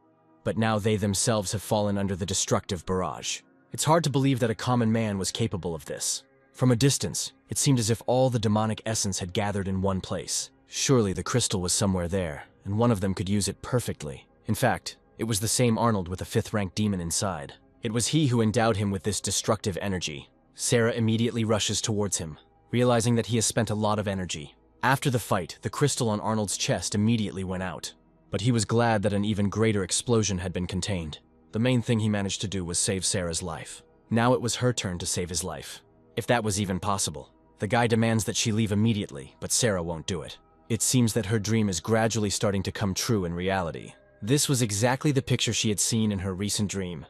But now they themselves have fallen under the destructive barrage. It's hard to believe that a common man was capable of this. From a distance, it seemed as if all the demonic essence had gathered in one place. Surely the crystal was somewhere there, and one of them could use it perfectly. In fact, it was the same Arnold with a 5th-ranked demon inside. It was he who endowed him with this destructive energy. Sarah immediately rushes towards him, realizing that he has spent a lot of energy. After the fight, the crystal on Arnold's chest immediately went out. But he was glad that an even greater explosion had been contained. The main thing he managed to do was save Sarah's life. Now it was her turn to save his life. If that was even possible. The guy demands that she leave immediately, but Sarah won't do it. It seems that her dream is gradually starting to come true in reality. This was exactly the picture she had seen in her recent dream.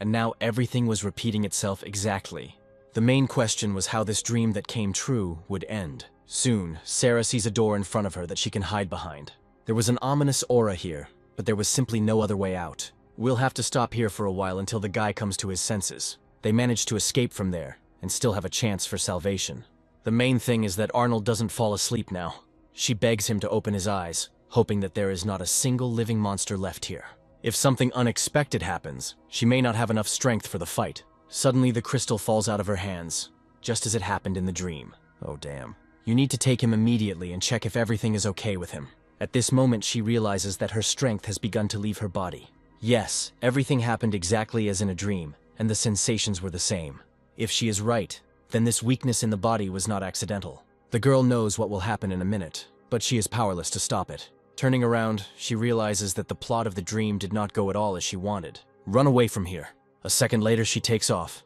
And now everything was repeating itself exactly. The main question was how this dream that came true would end. Soon, Sarah sees a door in front of her that she can hide behind. There was an ominous aura here, but there was simply no other way out. We'll have to stop here for a while until the guy comes to his senses. They manage to escape from there, and still have a chance for salvation. The main thing is that Arnold doesn't fall asleep now. She begs him to open his eyes, hoping that there is not a single living monster left here. If something unexpected happens, she may not have enough strength for the fight. Suddenly the crystal falls out of her hands, just as it happened in the dream. Oh damn. You need to take him immediately and check if everything is okay with him. At this moment she realizes that her strength has begun to leave her body. Yes, everything happened exactly as in a dream, and the sensations were the same. If she is right, then this weakness in the body was not accidental. The girl knows what will happen in a minute, but she is powerless to stop it. Turning around, she realizes that the plot of the dream did not go at all as she wanted. Run away from here. A second later she takes off,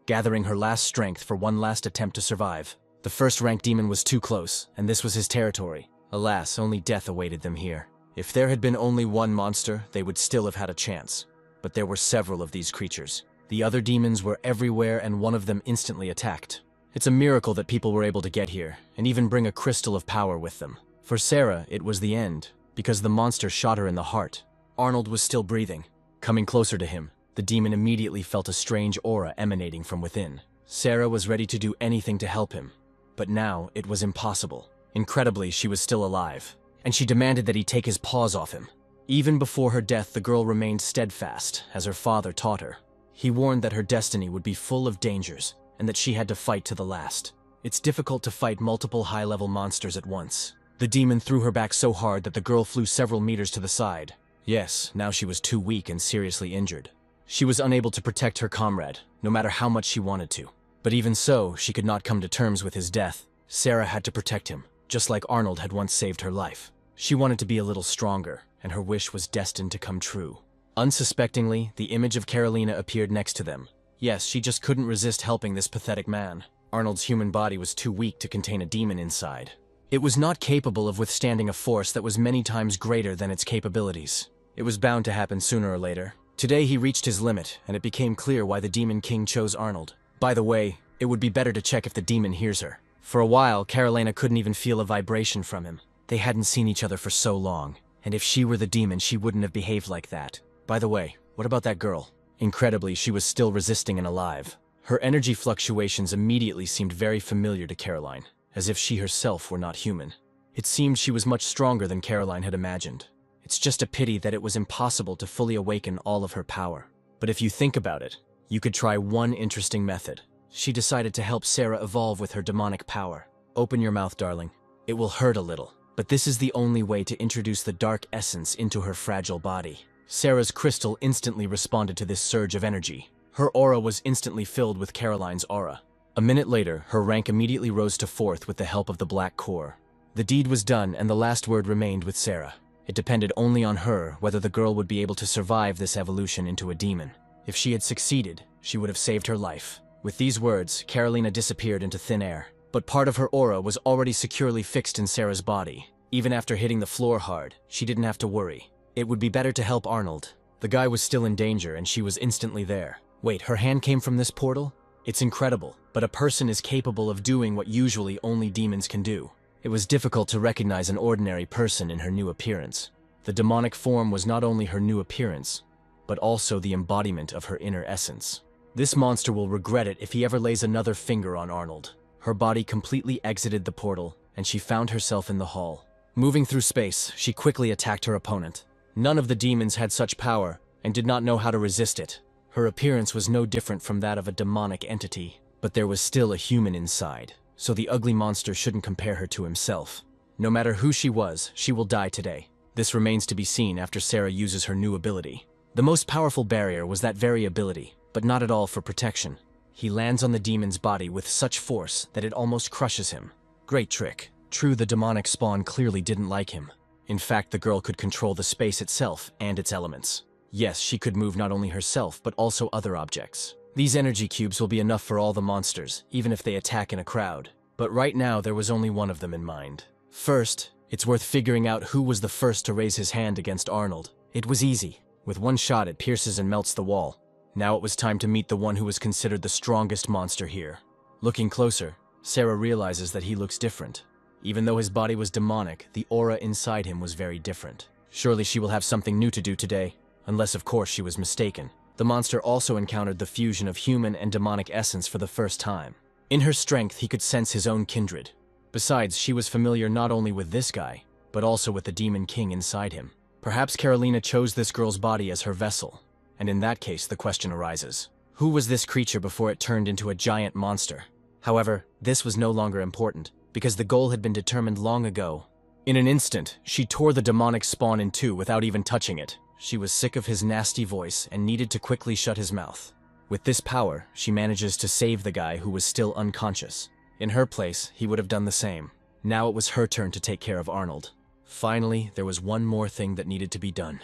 gathering her last strength for one last attempt to survive. The 1st-ranked demon was too close, and this was his territory. Alas, only death awaited them here. If there had been only one monster, they would still have had a chance. But there were several of these creatures. The other demons were everywhere, and one of them instantly attacked. It's a miracle that people were able to get here, and even bring a crystal of power with them. For Sarah, it was the end, because the monster shot her in the heart. Arnold was still breathing. Coming closer to him, the demon immediately felt a strange aura emanating from within. Sarah was ready to do anything to help him. But now, it was impossible. Incredibly, she was still alive, and she demanded that he take his paws off him. Even before her death, the girl remained steadfast, as her father taught her. He warned that her destiny would be full of dangers, and that she had to fight to the last. It's difficult to fight multiple high-level monsters at once. The demon threw her back so hard that the girl flew several meters to the side. Yes, now she was too weak and seriously injured. She was unable to protect her comrade, no matter how much she wanted to. But even so, she could not come to terms with his death. Sarah had to protect him, just like Arnold had once saved her life. She wanted to be a little stronger, and her wish was destined to come true. Unsuspectingly, the image of Carolina appeared next to them. Yes, she just couldn't resist helping this pathetic man. Arnold's human body was too weak to contain a demon inside. It was not capable of withstanding a force that was many times greater than its capabilities. It was bound to happen sooner or later. Today he reached his limit, and it became clear why the Demon King chose Arnold. By the way, it would be better to check if the demon hears her. For a while, Carolina couldn't even feel a vibration from him. They hadn't seen each other for so long, and if she were the demon, she wouldn't have behaved like that. By the way, what about that girl? Incredibly, she was still resisting and alive. Her energy fluctuations immediately seemed very familiar to Caroline, as if she herself were not human. It seemed she was much stronger than Caroline had imagined. It's just a pity that it was impossible to fully awaken all of her power. But if you think about it, you could try one interesting method. She decided to help Sarah evolve with her demonic power. Open your mouth, darling. It will hurt a little, but this is the only way to introduce the dark essence into her fragile body. Sarah's crystal instantly responded to this surge of energy. Her aura was instantly filled with Caroline's aura. A minute later, her rank immediately rose to 4th with the help of the Black Core. The deed was done and the last word remained with Sarah. It depended only on her whether the girl would be able to survive this evolution into a demon. If she had succeeded, she would have saved her life. With these words, Carolina disappeared into thin air. But part of her aura was already securely fixed in Sarah's body. Even after hitting the floor hard, she didn't have to worry. It would be better to help Arnold. The guy was still in danger and she was instantly there. Wait, her hand came from this portal? It's incredible, but a person is capable of doing what usually only demons can do. It was difficult to recognize an ordinary person in her new appearance. The demonic form was not only her new appearance, but also the embodiment of her inner essence. This monster will regret it if he ever lays another finger on Arnold. Her body completely exited the portal, and she found herself in the hall. Moving through space, she quickly attacked her opponent. None of the demons had such power, and did not know how to resist it. Her appearance was no different from that of a demonic entity, but there was still a human inside, so the ugly monster shouldn't compare her to himself. No matter who she was, she will die today. This remains to be seen after Sarah uses her new ability. The most powerful barrier was that very ability, but not at all for protection. He lands on the demon's body with such force that it almost crushes him. Great trick. True, the demonic spawn clearly didn't like him. In fact, the girl could control the space itself and its elements. Yes, she could move not only herself, but also other objects. These energy cubes will be enough for all the monsters, even if they attack in a crowd. But right now, there was only one of them in mind. First, it's worth figuring out who was the first to raise his hand against Arnold. It was easy. With one shot, it pierces and melts the wall. Now it was time to meet the one who was considered the strongest monster here. Looking closer, Sarah realizes that he looks different. Even though his body was demonic, the aura inside him was very different. Surely she will have something new to do today, unless of course she was mistaken. The monster also encountered the fusion of human and demonic essence for the first time. In her strength, he could sense his own kindred. Besides, she was familiar not only with this guy, but also with the demon king inside him. Perhaps Carolina chose this girl's body as her vessel, and in that case the question arises. Who was this creature before it turned into a giant monster? However, this was no longer important, because the goal had been determined long ago. In an instant, she tore the demonic spawn in two without even touching it. She was sick of his nasty voice and needed to quickly shut his mouth. With this power, she manages to save the guy who was still unconscious. In her place, he would have done the same. Now it was her turn to take care of Arnold. Finally, there was one more thing that needed to be done.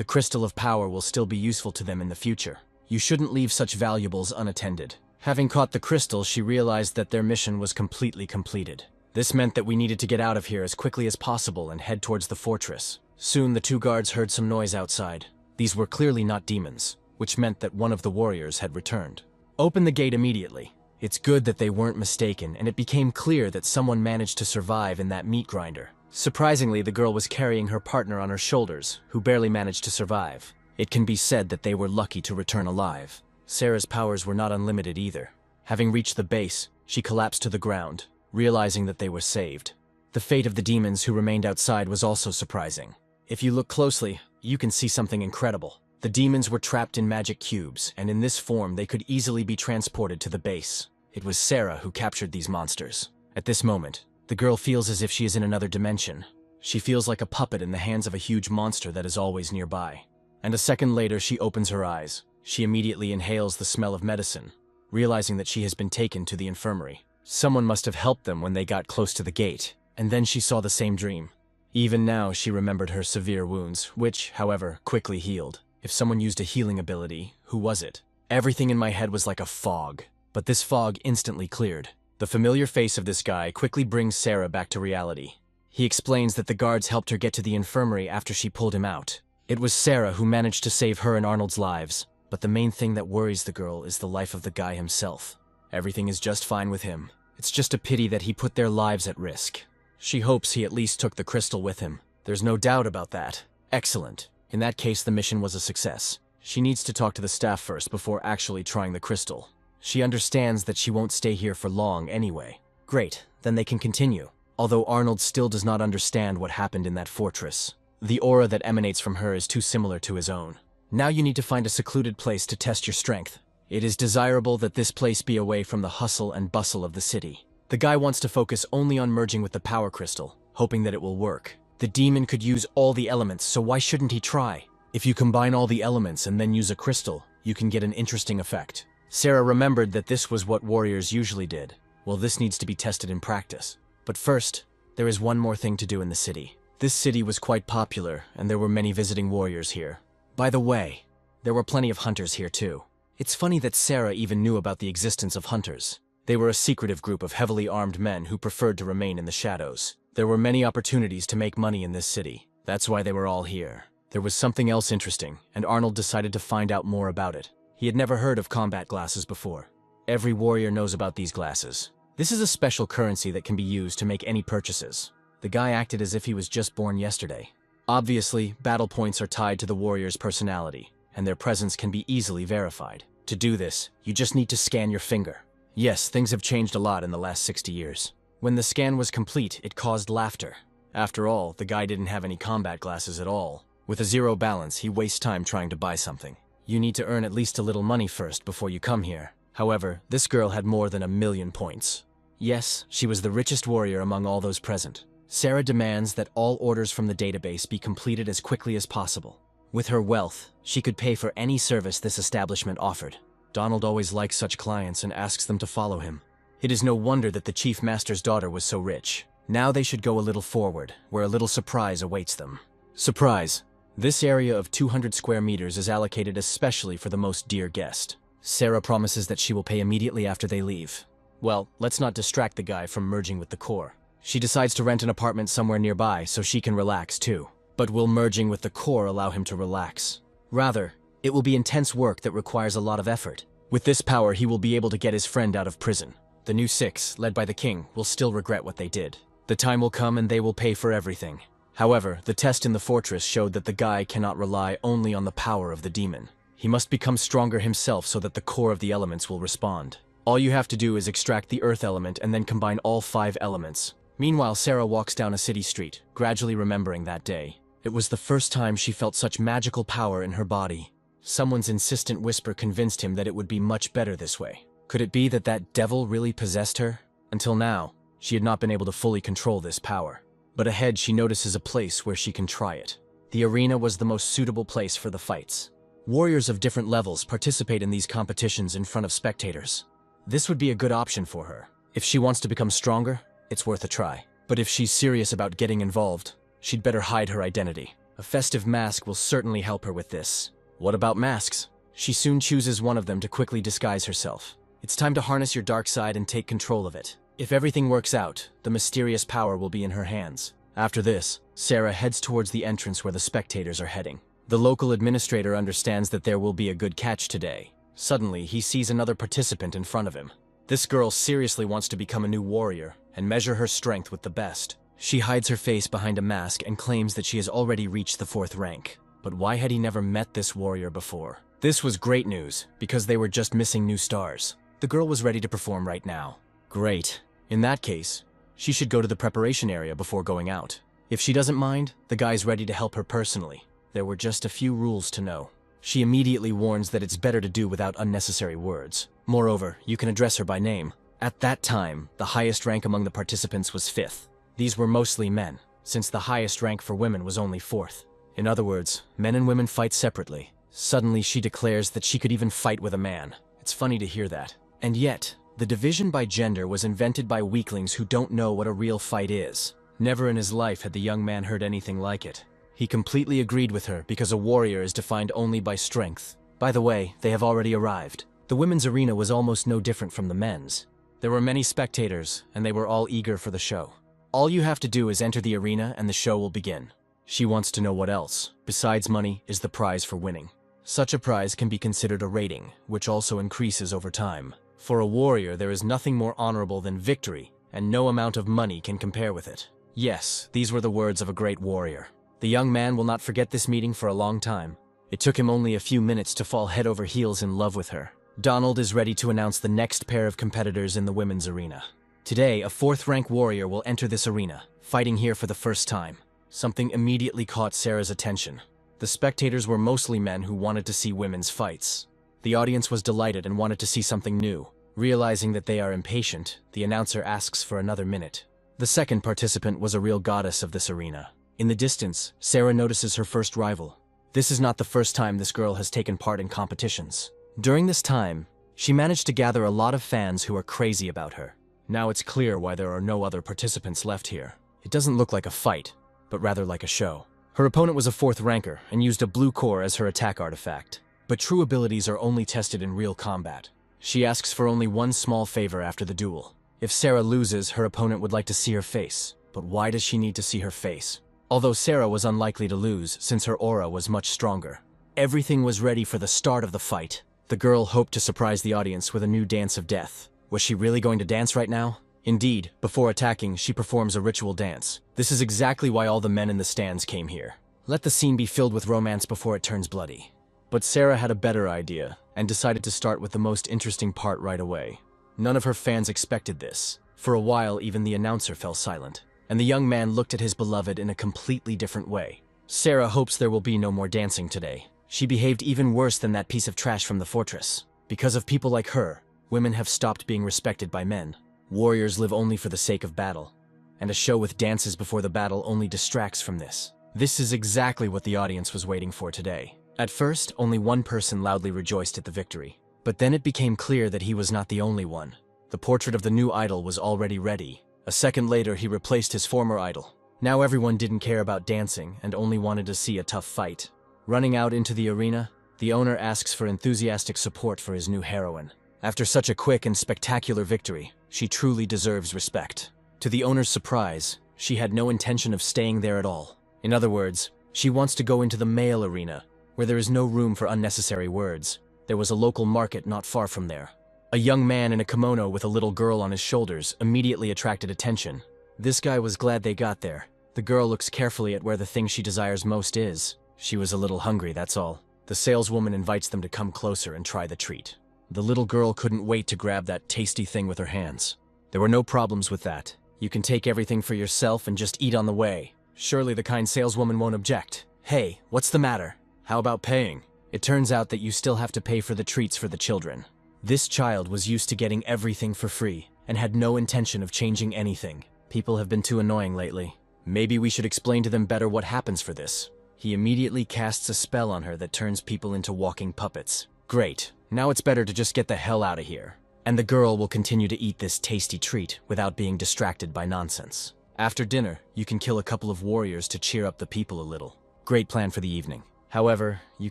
The crystal of power will still be useful to them in the future. You shouldn't leave such valuables unattended. Having caught the crystal, she realized that their mission was completely completed. This meant that we needed to get out of here as quickly as possible and head towards the fortress. Soon the two guards heard some noise outside. These were clearly not demons, which meant that one of the warriors had returned. Open the gate immediately. It's good that they weren't mistaken, and it became clear that someone managed to survive in that meat grinder. Surprisingly, the girl was carrying her partner on her shoulders, who barely managed to survive. It can be said that they were lucky to return alive. Sarah's powers were not unlimited either. Having reached the base, she collapsed to the ground, realizing that they were saved. The fate of the demons who remained outside was also surprising. If you look closely, you can see something incredible. The demons were trapped in magic cubes, and in this form they could easily be transported to the base. It was Sarah who captured these monsters. At this moment, the girl feels as if she is in another dimension. She feels like a puppet in the hands of a huge monster that is always nearby. And a second later, she opens her eyes. She immediately inhales the smell of medicine, realizing that she has been taken to the infirmary. Someone must have helped them when they got close to the gate, and then she saw the same dream. Even now, she remembered her severe wounds, which, however, quickly healed. If someone used a healing ability, who was it? Everything in my head was like a fog, but this fog instantly cleared. The familiar face of this guy quickly brings Sarah back to reality. He explains that the guards helped her get to the infirmary after she pulled him out. It was Sarah who managed to save her and Arnold's lives, but the main thing that worries the girl is the life of the guy himself. Everything is just fine with him. It's just a pity that he put their lives at risk. She hopes he at least took the crystal with him. There's no doubt about that. Excellent. In that case, the mission was a success. She needs to talk to the staff first before actually trying the crystal. She understands that she won't stay here for long anyway. Great, then they can continue. Although Arnold still does not understand what happened in that fortress. The aura that emanates from her is too similar to his own. Now you need to find a secluded place to test your strength. It is desirable that this place be away from the hustle and bustle of the city. The guy wants to focus only on merging with the power crystal, hoping that it will work. The demon could use all the elements, so why shouldn't he try? If you combine all the elements and then use a crystal, you can get an interesting effect. Sarah remembered that this was what warriors usually did. Well, this needs to be tested in practice. But first, there is one more thing to do in the city. This city was quite popular, and there were many visiting warriors here. By the way, there were plenty of hunters here too. It's funny that Sarah even knew about the existence of hunters. They were a secretive group of heavily armed men who preferred to remain in the shadows. There were many opportunities to make money in this city. That's why they were all here. There was something else interesting, and Arnold decided to find out more about it. He had never heard of combat glasses before. Every warrior knows about these glasses. This is a special currency that can be used to make any purchases. The guy acted as if he was just born yesterday. Obviously, battle points are tied to the warrior's personality, and their presence can be easily verified. To do this, you just need to scan your finger. Yes, things have changed a lot in the last 60 years. When the scan was complete, it caused laughter. After all, the guy didn't have any combat glasses at all. With a zero balance, he wastes time trying to buy something. You need to earn at least a little money first before you come here. However, this girl had more than 1,000,000 points. Yes, she was the richest warrior among all those present. Sarah demands that all orders from the database be completed as quickly as possible. With her wealth, she could pay for any service this establishment offered. Donald always likes such clients and asks them to follow him. It is no wonder that the chief master's daughter was so rich. Now they should go a little forward, where a little surprise awaits them. Surprise! This area of 200 square meters is allocated especially for the most dear guest. Sarah promises that she will pay immediately after they leave. Well, let's not distract the guy from merging with the core. She decides to rent an apartment somewhere nearby so she can relax too. But will merging with the core allow him to relax? Rather, it will be intense work that requires a lot of effort. With this power, he will be able to get his friend out of prison. The new six, led by the king, will still regret what they did. The time will come and they will pay for everything. However, the test in the fortress showed that the guy cannot rely only on the power of the demon. He must become stronger himself so that the core of the elements will respond. All you have to do is extract the earth element and then combine all 5 elements. Meanwhile, Sarah walks down a city street, gradually remembering that day. It was the first time she felt such magical power in her body. Someone's insistent whisper convinced him that it would be much better this way. Could it be that that devil really possessed her? Until now, she had not been able to fully control this power. But ahead she notices a place where she can try it. The arena was the most suitable place for the fights. Warriors of different levels participate in these competitions in front of spectators. This would be a good option for her. If she wants to become stronger, it's worth a try. But if she's serious about getting involved, she'd better hide her identity. A festive mask will certainly help her with this. What about masks? She soon chooses one of them to quickly disguise herself. It's time to harness your dark side and take control of it. If everything works out, the mysterious power will be in her hands. After this, Sarah heads towards the entrance where the spectators are heading. The local administrator understands that there will be a good catch today. Suddenly, he sees another participant in front of him. This girl seriously wants to become a new warrior and measure her strength with the best. She hides her face behind a mask and claims that she has already reached the 4th rank. But why had he never met this warrior before? This was great news, because they were just missing new stars. The girl was ready to perform right now. Great. In that case, she should go to the preparation area before going out. If she doesn't mind, the guy's ready to help her personally. There were just a few rules to know. She immediately warns that it's better to do without unnecessary words. Moreover, you can address her by name. At that time, the highest rank among the participants was 5th. These were mostly men, since the highest rank for women was only 4th. In other words, men and women fight separately. Suddenly, she declares that she could even fight with a man. It's funny to hear that. And yet, the division by gender was invented by weaklings who don't know what a real fight is. Never in his life had the young man heard anything like it. He completely agreed with her because a warrior is defined only by strength. By the way, they have already arrived. The women's arena was almost no different from the men's. There were many spectators, and they were all eager for the show. All you have to do is enter the arena and the show will begin. She wants to know what else, besides money, is the prize for winning. Such a prize can be considered a rating, which also increases over time. For a warrior, there is nothing more honorable than victory, and no amount of money can compare with it. Yes, these were the words of a great warrior. The young man will not forget this meeting for a long time. It took him only a few minutes to fall head over heels in love with her. Donald is ready to announce the next pair of competitors in the women's arena. Today, a 4th rank warrior will enter this arena, fighting here for the first time. Something immediately caught Sarah's attention. The spectators were mostly men who wanted to see women's fights. The audience was delighted and wanted to see something new. Realizing that they are impatient, the announcer asks for another minute. The second participant was a real goddess of this arena. In the distance, Sarah notices her first rival. This is not the first time this girl has taken part in competitions. During this time, she managed to gather a lot of fans who are crazy about her. Now it's clear why there are no other participants left here. It doesn't look like a fight, but rather like a show. Her opponent was a 4th ranker and used a blue core as her attack artifact. But true abilities are only tested in real combat. She asks for only one small favor after the duel. If Sarah loses, her opponent would like to see her face. But why does she need to see her face? Although Sarah was unlikely to lose since her aura was much stronger. Everything was ready for the start of the fight. The girl hoped to surprise the audience with a new dance of death. Was she really going to dance right now? Indeed, before attacking, she performs a ritual dance. This is exactly why all the men in the stands came here. Let the scene be filled with romance before it turns bloody. But Sarah had a better idea, and decided to start with the most interesting part right away. None of her fans expected this. For a while, even the announcer fell silent, and the young man looked at his beloved in a completely different way. Sarah hopes there will be no more dancing today. She behaved even worse than that piece of trash from the fortress. Because of people like her, women have stopped being respected by men. Warriors live only for the sake of battle, and a show with dances before the battle only distracts from this. This is exactly what the audience was waiting for today. At first, only one person loudly rejoiced at the victory. But then it became clear that he was not the only one. The portrait of the new idol was already ready. A second later, he replaced his former idol. Now everyone didn't care about dancing and only wanted to see a tough fight. Running out into the arena, the owner asks for enthusiastic support for his new heroine. After such a quick and spectacular victory, she truly deserves respect. To the owner's surprise, she had no intention of staying there at all. In other words, she wants to go into the male arena, where there is no room for unnecessary words. There was a local market not far from there. A young man in a kimono with a little girl on his shoulders immediately attracted attention. This guy was glad they got there. The girl looks carefully at where the thing she desires most is. She was a little hungry, that's all. The saleswoman invites them to come closer and try the treat. The little girl couldn't wait to grab that tasty thing with her hands. There were no problems with that. You can take everything for yourself and just eat on the way. Surely the kind saleswoman won't object. Hey, what's the matter? How about paying? It turns out that you still have to pay for the treats for the children. This child was used to getting everything for free and had no intention of changing anything. People have been too annoying lately. Maybe we should explain to them better what happens for this. He immediately casts a spell on her that turns people into walking puppets. Great. Now it's better to just get the hell out of here. And the girl will continue to eat this tasty treat without being distracted by nonsense. After dinner, you can kill a couple of warriors to cheer up the people a little. Great plan for the evening. However, you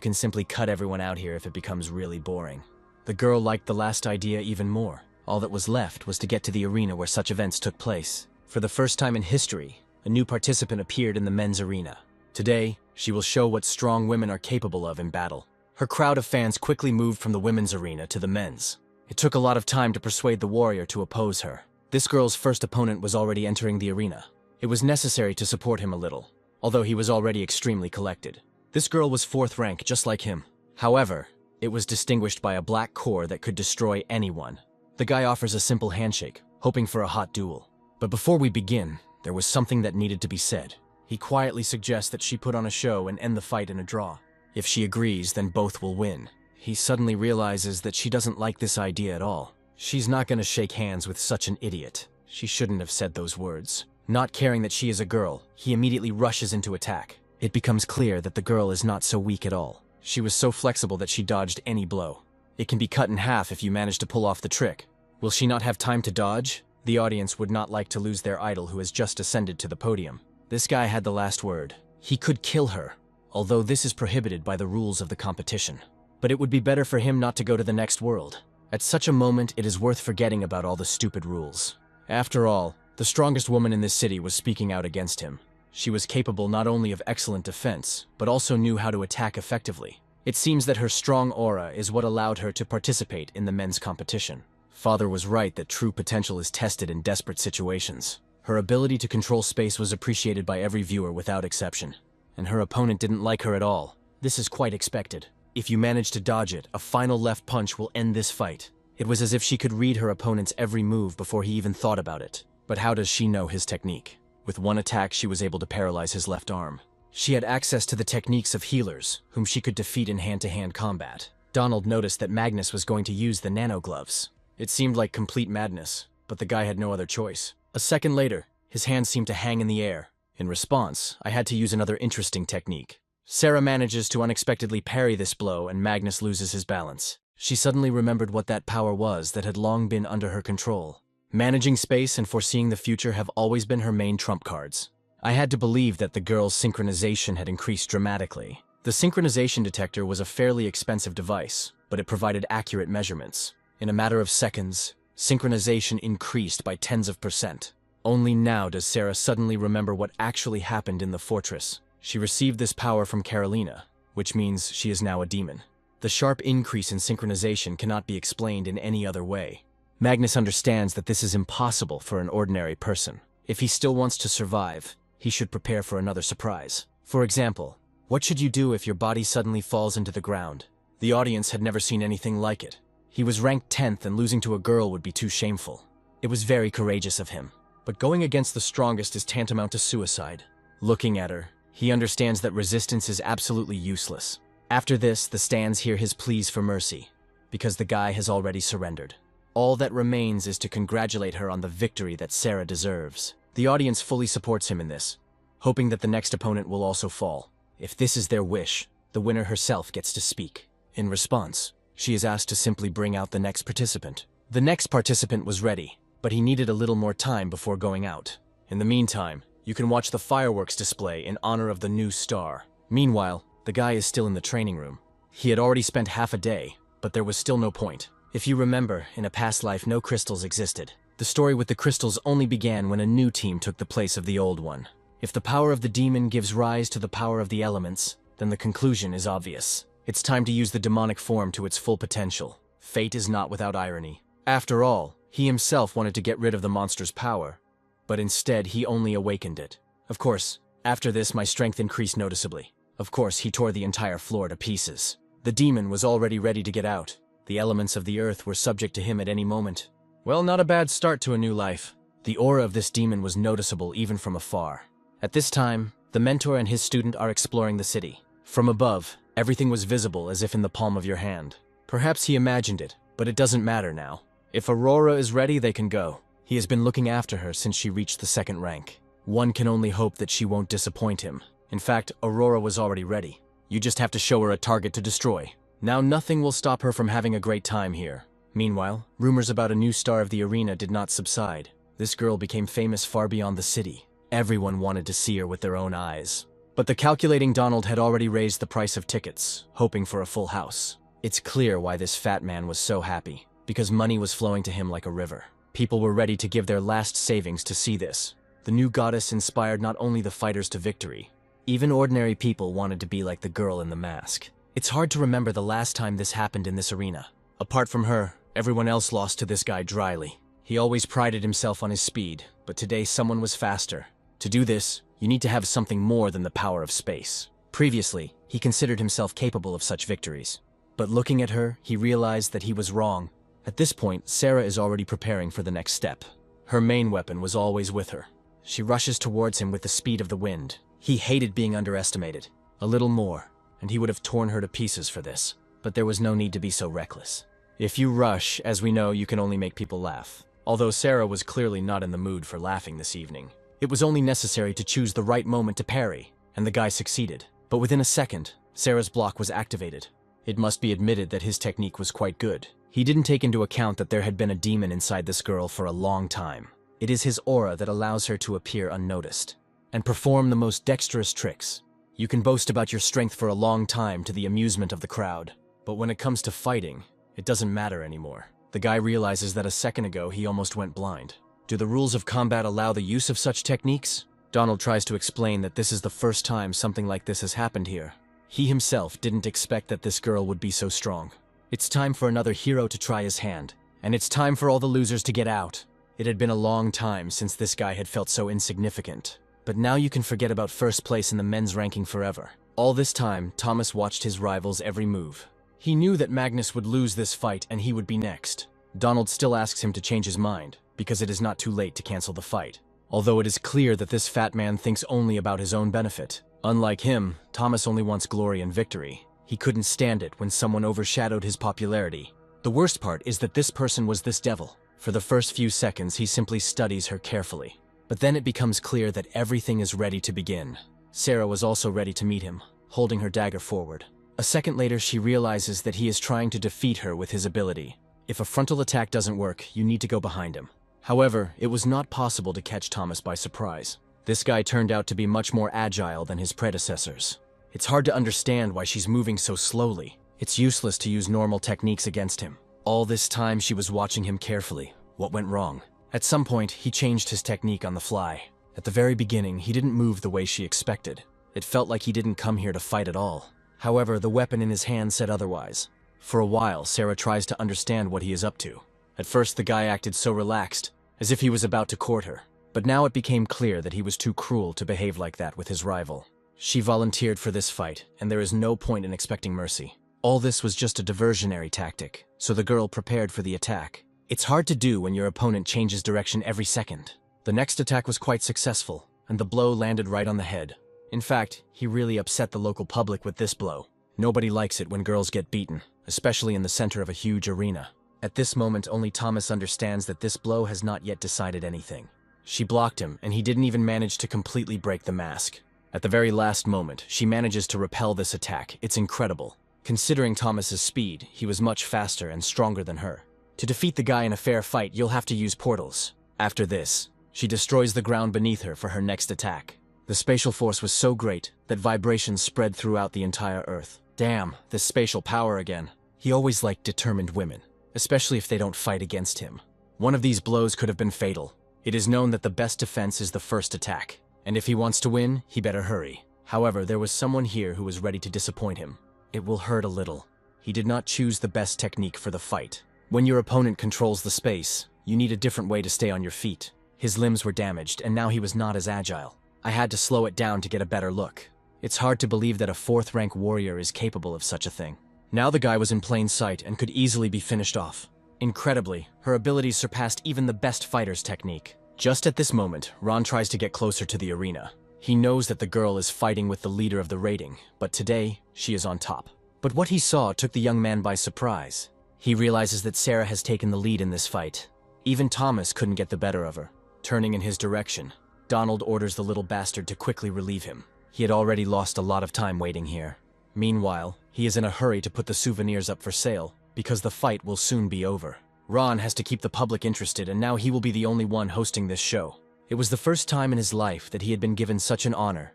can simply cut everyone out here if it becomes really boring. The girl liked the last idea even more. All that was left was to get to the arena where such events took place. For the first time in history, a new participant appeared in the men's arena. Today, she will show what strong women are capable of in battle. Her crowd of fans quickly moved from the women's arena to the men's. It took a lot of time to persuade the warrior to oppose her. This girl's first opponent was already entering the arena. It was necessary to support him a little, although he was already extremely collected. This girl was 4th rank, just like him. However, it was distinguished by a black core that could destroy anyone. The guy offers a simple handshake, hoping for a hot duel. But before we begin, there was something that needed to be said. He quietly suggests that she put on a show and end the fight in a draw. If she agrees, then both will win. He suddenly realizes that she doesn't like this idea at all. She's not going to shake hands with such an idiot. She shouldn't have said those words. Not caring that she is a girl, he immediately rushes into attack. It becomes clear that the girl is not so weak at all. She was so flexible that she dodged any blow. It can be cut in half if you manage to pull off the trick. Will she not have time to dodge? The audience would not like to lose their idol who has just ascended to the podium. This guy had the last word. He could kill her, although this is prohibited by the rules of the competition. But it would be better for him not to go to the next world. At such a moment, it is worth forgetting about all the stupid rules. After all, the strongest woman in this city was speaking out against him. She was capable not only of excellent defense, but also knew how to attack effectively. It seems that her strong aura is what allowed her to participate in the men's competition. Father was right that true potential is tested in desperate situations. Her ability to control space was appreciated by every viewer without exception. And her opponent didn't like her at all. This is quite expected. If you manage to dodge it, a final left punch will end this fight. It was as if she could read her opponent's every move before he even thought about it. But how does she know his technique? With one attack, she was able to paralyze his left arm. She had access to the techniques of healers, whom she could defeat in hand-to-hand combat. Donald noticed that Magnus was going to use the nano gloves. It seemed like complete madness, but the guy had no other choice. A second later, His hands seemed to hang in the air. In response, I had to use another interesting technique. Sarah manages to unexpectedly parry this blow and Magnus loses his balance. She suddenly remembered what that power was that had long been under her control. Managing space and foreseeing the future have always been her main trump cards. I had to believe that the girl's synchronization had increased dramatically. The synchronization detector was a fairly expensive device, but it provided accurate measurements. In a matter of seconds, synchronization increased by tens of %. Only now does Sarah suddenly remember what actually happened in the fortress. She received this power from Carolina, which means she is now a demon. The sharp increase in synchronization cannot be explained in any other way. Magnus understands that this is impossible for an ordinary person. If he still wants to survive, he should prepare for another surprise. For example, what should you do if your body suddenly falls into the ground? The audience had never seen anything like it. He was ranked 10th and losing to a girl would be too shameful. It was very courageous of him. But going against the strongest is tantamount to suicide. Looking at her, he understands that resistance is absolutely useless. After this, the stands hear his pleas for mercy, because the guy has already surrendered. All that remains is to congratulate her on the victory that Sarah deserves. The audience fully supports him in this, hoping that the next opponent will also fall. If this is their wish, the winner herself gets to speak. In response, she is asked to simply bring out the next participant. The next participant was ready, but he needed a little more time before going out. In the meantime, you can watch the fireworks display in honor of the new star. Meanwhile, the guy is still in the training room. He had already spent half a day, but there was still no point. If you remember, in a past life no crystals existed. The story with the crystals only began when a new team took the place of the old one. If the power of the demon gives rise to the power of the elements, then the conclusion is obvious. It's time to use the demonic form to its full potential. Fate is not without irony. After all, he himself wanted to get rid of the monster's power, but instead he only awakened it. Of course, after this my strength increased noticeably. Of course, he tore the entire floor to pieces. The demon was already ready to get out. The elements of the earth were subject to him at any moment. Well, not a bad start to a new life. The aura of this demon was noticeable even from afar. At this time, the mentor and his student are exploring the city. From above, everything was visible as if in the palm of your hand. Perhaps he imagined it, but it doesn't matter now. If Aurora is ready, they can go. He has been looking after her since she reached the 2nd rank. One can only hope that she won't disappoint him. In fact, Aurora was already ready. You just have to show her a target to destroy. Now nothing will stop her from having a great time here. Meanwhile, rumors about a new star of the arena did not subside. This girl became famous far beyond the city. Everyone wanted to see her with their own eyes. But the calculating Donald had already raised the price of tickets, hoping for a full house. It's clear why this fat man was so happy, because money was flowing to him like a river. People were ready to give their last savings to see this. The new goddess inspired not only the fighters to victory, even ordinary people wanted to be like the girl in the mask. It's hard to remember the last time this happened in this arena. Apart from her, everyone else lost to this guy dryly. He always prided himself on his speed, but today someone was faster. To do this, you need to have something more than the power of space. Previously, he considered himself capable of such victories. But looking at her, he realized that he was wrong. At this point, Sarah is already preparing for the next step. Her main weapon was always with her. She rushes towards him with the speed of the wind. He hated being underestimated. A little more, and he would have torn her to pieces for this. But there was no need to be so reckless. If you rush, as we know, you can only make people laugh. Although Sarah was clearly not in the mood for laughing this evening. It was only necessary to choose the right moment to parry, and the guy succeeded. But within a second, Sarah's block was activated. It must be admitted that his technique was quite good. He didn't take into account that there had been a demon inside this girl for a long time. It is his aura that allows her to appear unnoticed and perform the most dexterous tricks. You can boast about your strength for a long time to the amusement of the crowd, but when it comes to fighting, it doesn't matter anymore. The guy realizes that a second ago he almost went blind. Do the rules of combat allow the use of such techniques? Donald tries to explain that this is the first time something like this has happened here. He himself didn't expect that this girl would be so strong. It's time for another hero to try his hand, and it's time for all the losers to get out. It had been a long time since this guy had felt so insignificant. But now you can forget about first place in the men's ranking forever. All this time, Thomas watched his rival's every move. He knew that Magnus would lose this fight and he would be next. Donald still asks him to change his mind, because it is not too late to cancel the fight. Although it is clear that this fat man thinks only about his own benefit. Unlike him, Thomas only wants glory and victory. He couldn't stand it when someone overshadowed his popularity. The worst part is that this person was this devil. For the first few seconds, he simply studies her carefully. But then it becomes clear that everything is ready to begin. Sarah was also ready to meet him, holding her dagger forward. A second later, she realizes that he is trying to defeat her with his ability. If a frontal attack doesn't work, you need to go behind him. However, it was not possible to catch Thomas by surprise. This guy turned out to be much more agile than his predecessors. It's hard to understand why she's moving so slowly. It's useless to use normal techniques against him. All this time she was watching him carefully. What went wrong? At some point, he changed his technique on the fly. At the very beginning, he didn't move the way she expected. It felt like he didn't come here to fight at all. However, the weapon in his hand said otherwise. For a while, Sarah tries to understand what he is up to. At first, the guy acted so relaxed, as if he was about to court her. But now it became clear that he was too cruel to behave like that with his rival. She volunteered for this fight, and there is no point in expecting mercy. All this was just a diversionary tactic, so the girl prepared for the attack. It's hard to do when your opponent changes direction every second. The next attack was quite successful, and the blow landed right on the head. In fact, he really upset the local public with this blow. Nobody likes it when girls get beaten, especially in the center of a huge arena. At this moment, only Thomas understands that this blow has not yet decided anything. She blocked him, and he didn't even manage to completely break the mask. At the very last moment, she manages to repel this attack. It's incredible. Considering Thomas's speed, he was much faster and stronger than her. To defeat the guy in a fair fight, you'll have to use portals. After this, she destroys the ground beneath her for her next attack. The spatial force was so great that vibrations spread throughout the entire Earth. Damn, this spatial power again. He always liked determined women, especially if they don't fight against him. One of these blows could have been fatal. It is known that the best defense is the first attack, and if he wants to win, he better hurry. However, there was someone here who was ready to disappoint him. It will hurt a little. He did not choose the best technique for the fight. When your opponent controls the space, you need a different way to stay on your feet. His limbs were damaged, and now he was not as agile. I had to slow it down to get a better look. It's hard to believe that a 4th rank warrior is capable of such a thing. Now the guy was in plain sight and could easily be finished off. Incredibly, her abilities surpassed even the best fighter's technique. Just at this moment, Ron tries to get closer to the arena. He knows that the girl is fighting with the leader of the rating, but today, she is on top. But what he saw took the young man by surprise. He realizes that Sarah has taken the lead in this fight. Even Thomas couldn't get the better of her. Turning in his direction, Donald orders the little bastard to quickly relieve him. He had already lost a lot of time waiting here. Meanwhile, he is in a hurry to put the souvenirs up for sale, because the fight will soon be over. Ron has to keep the public interested, and now he will be the only one hosting this show. It was the first time in his life that he had been given such an honor,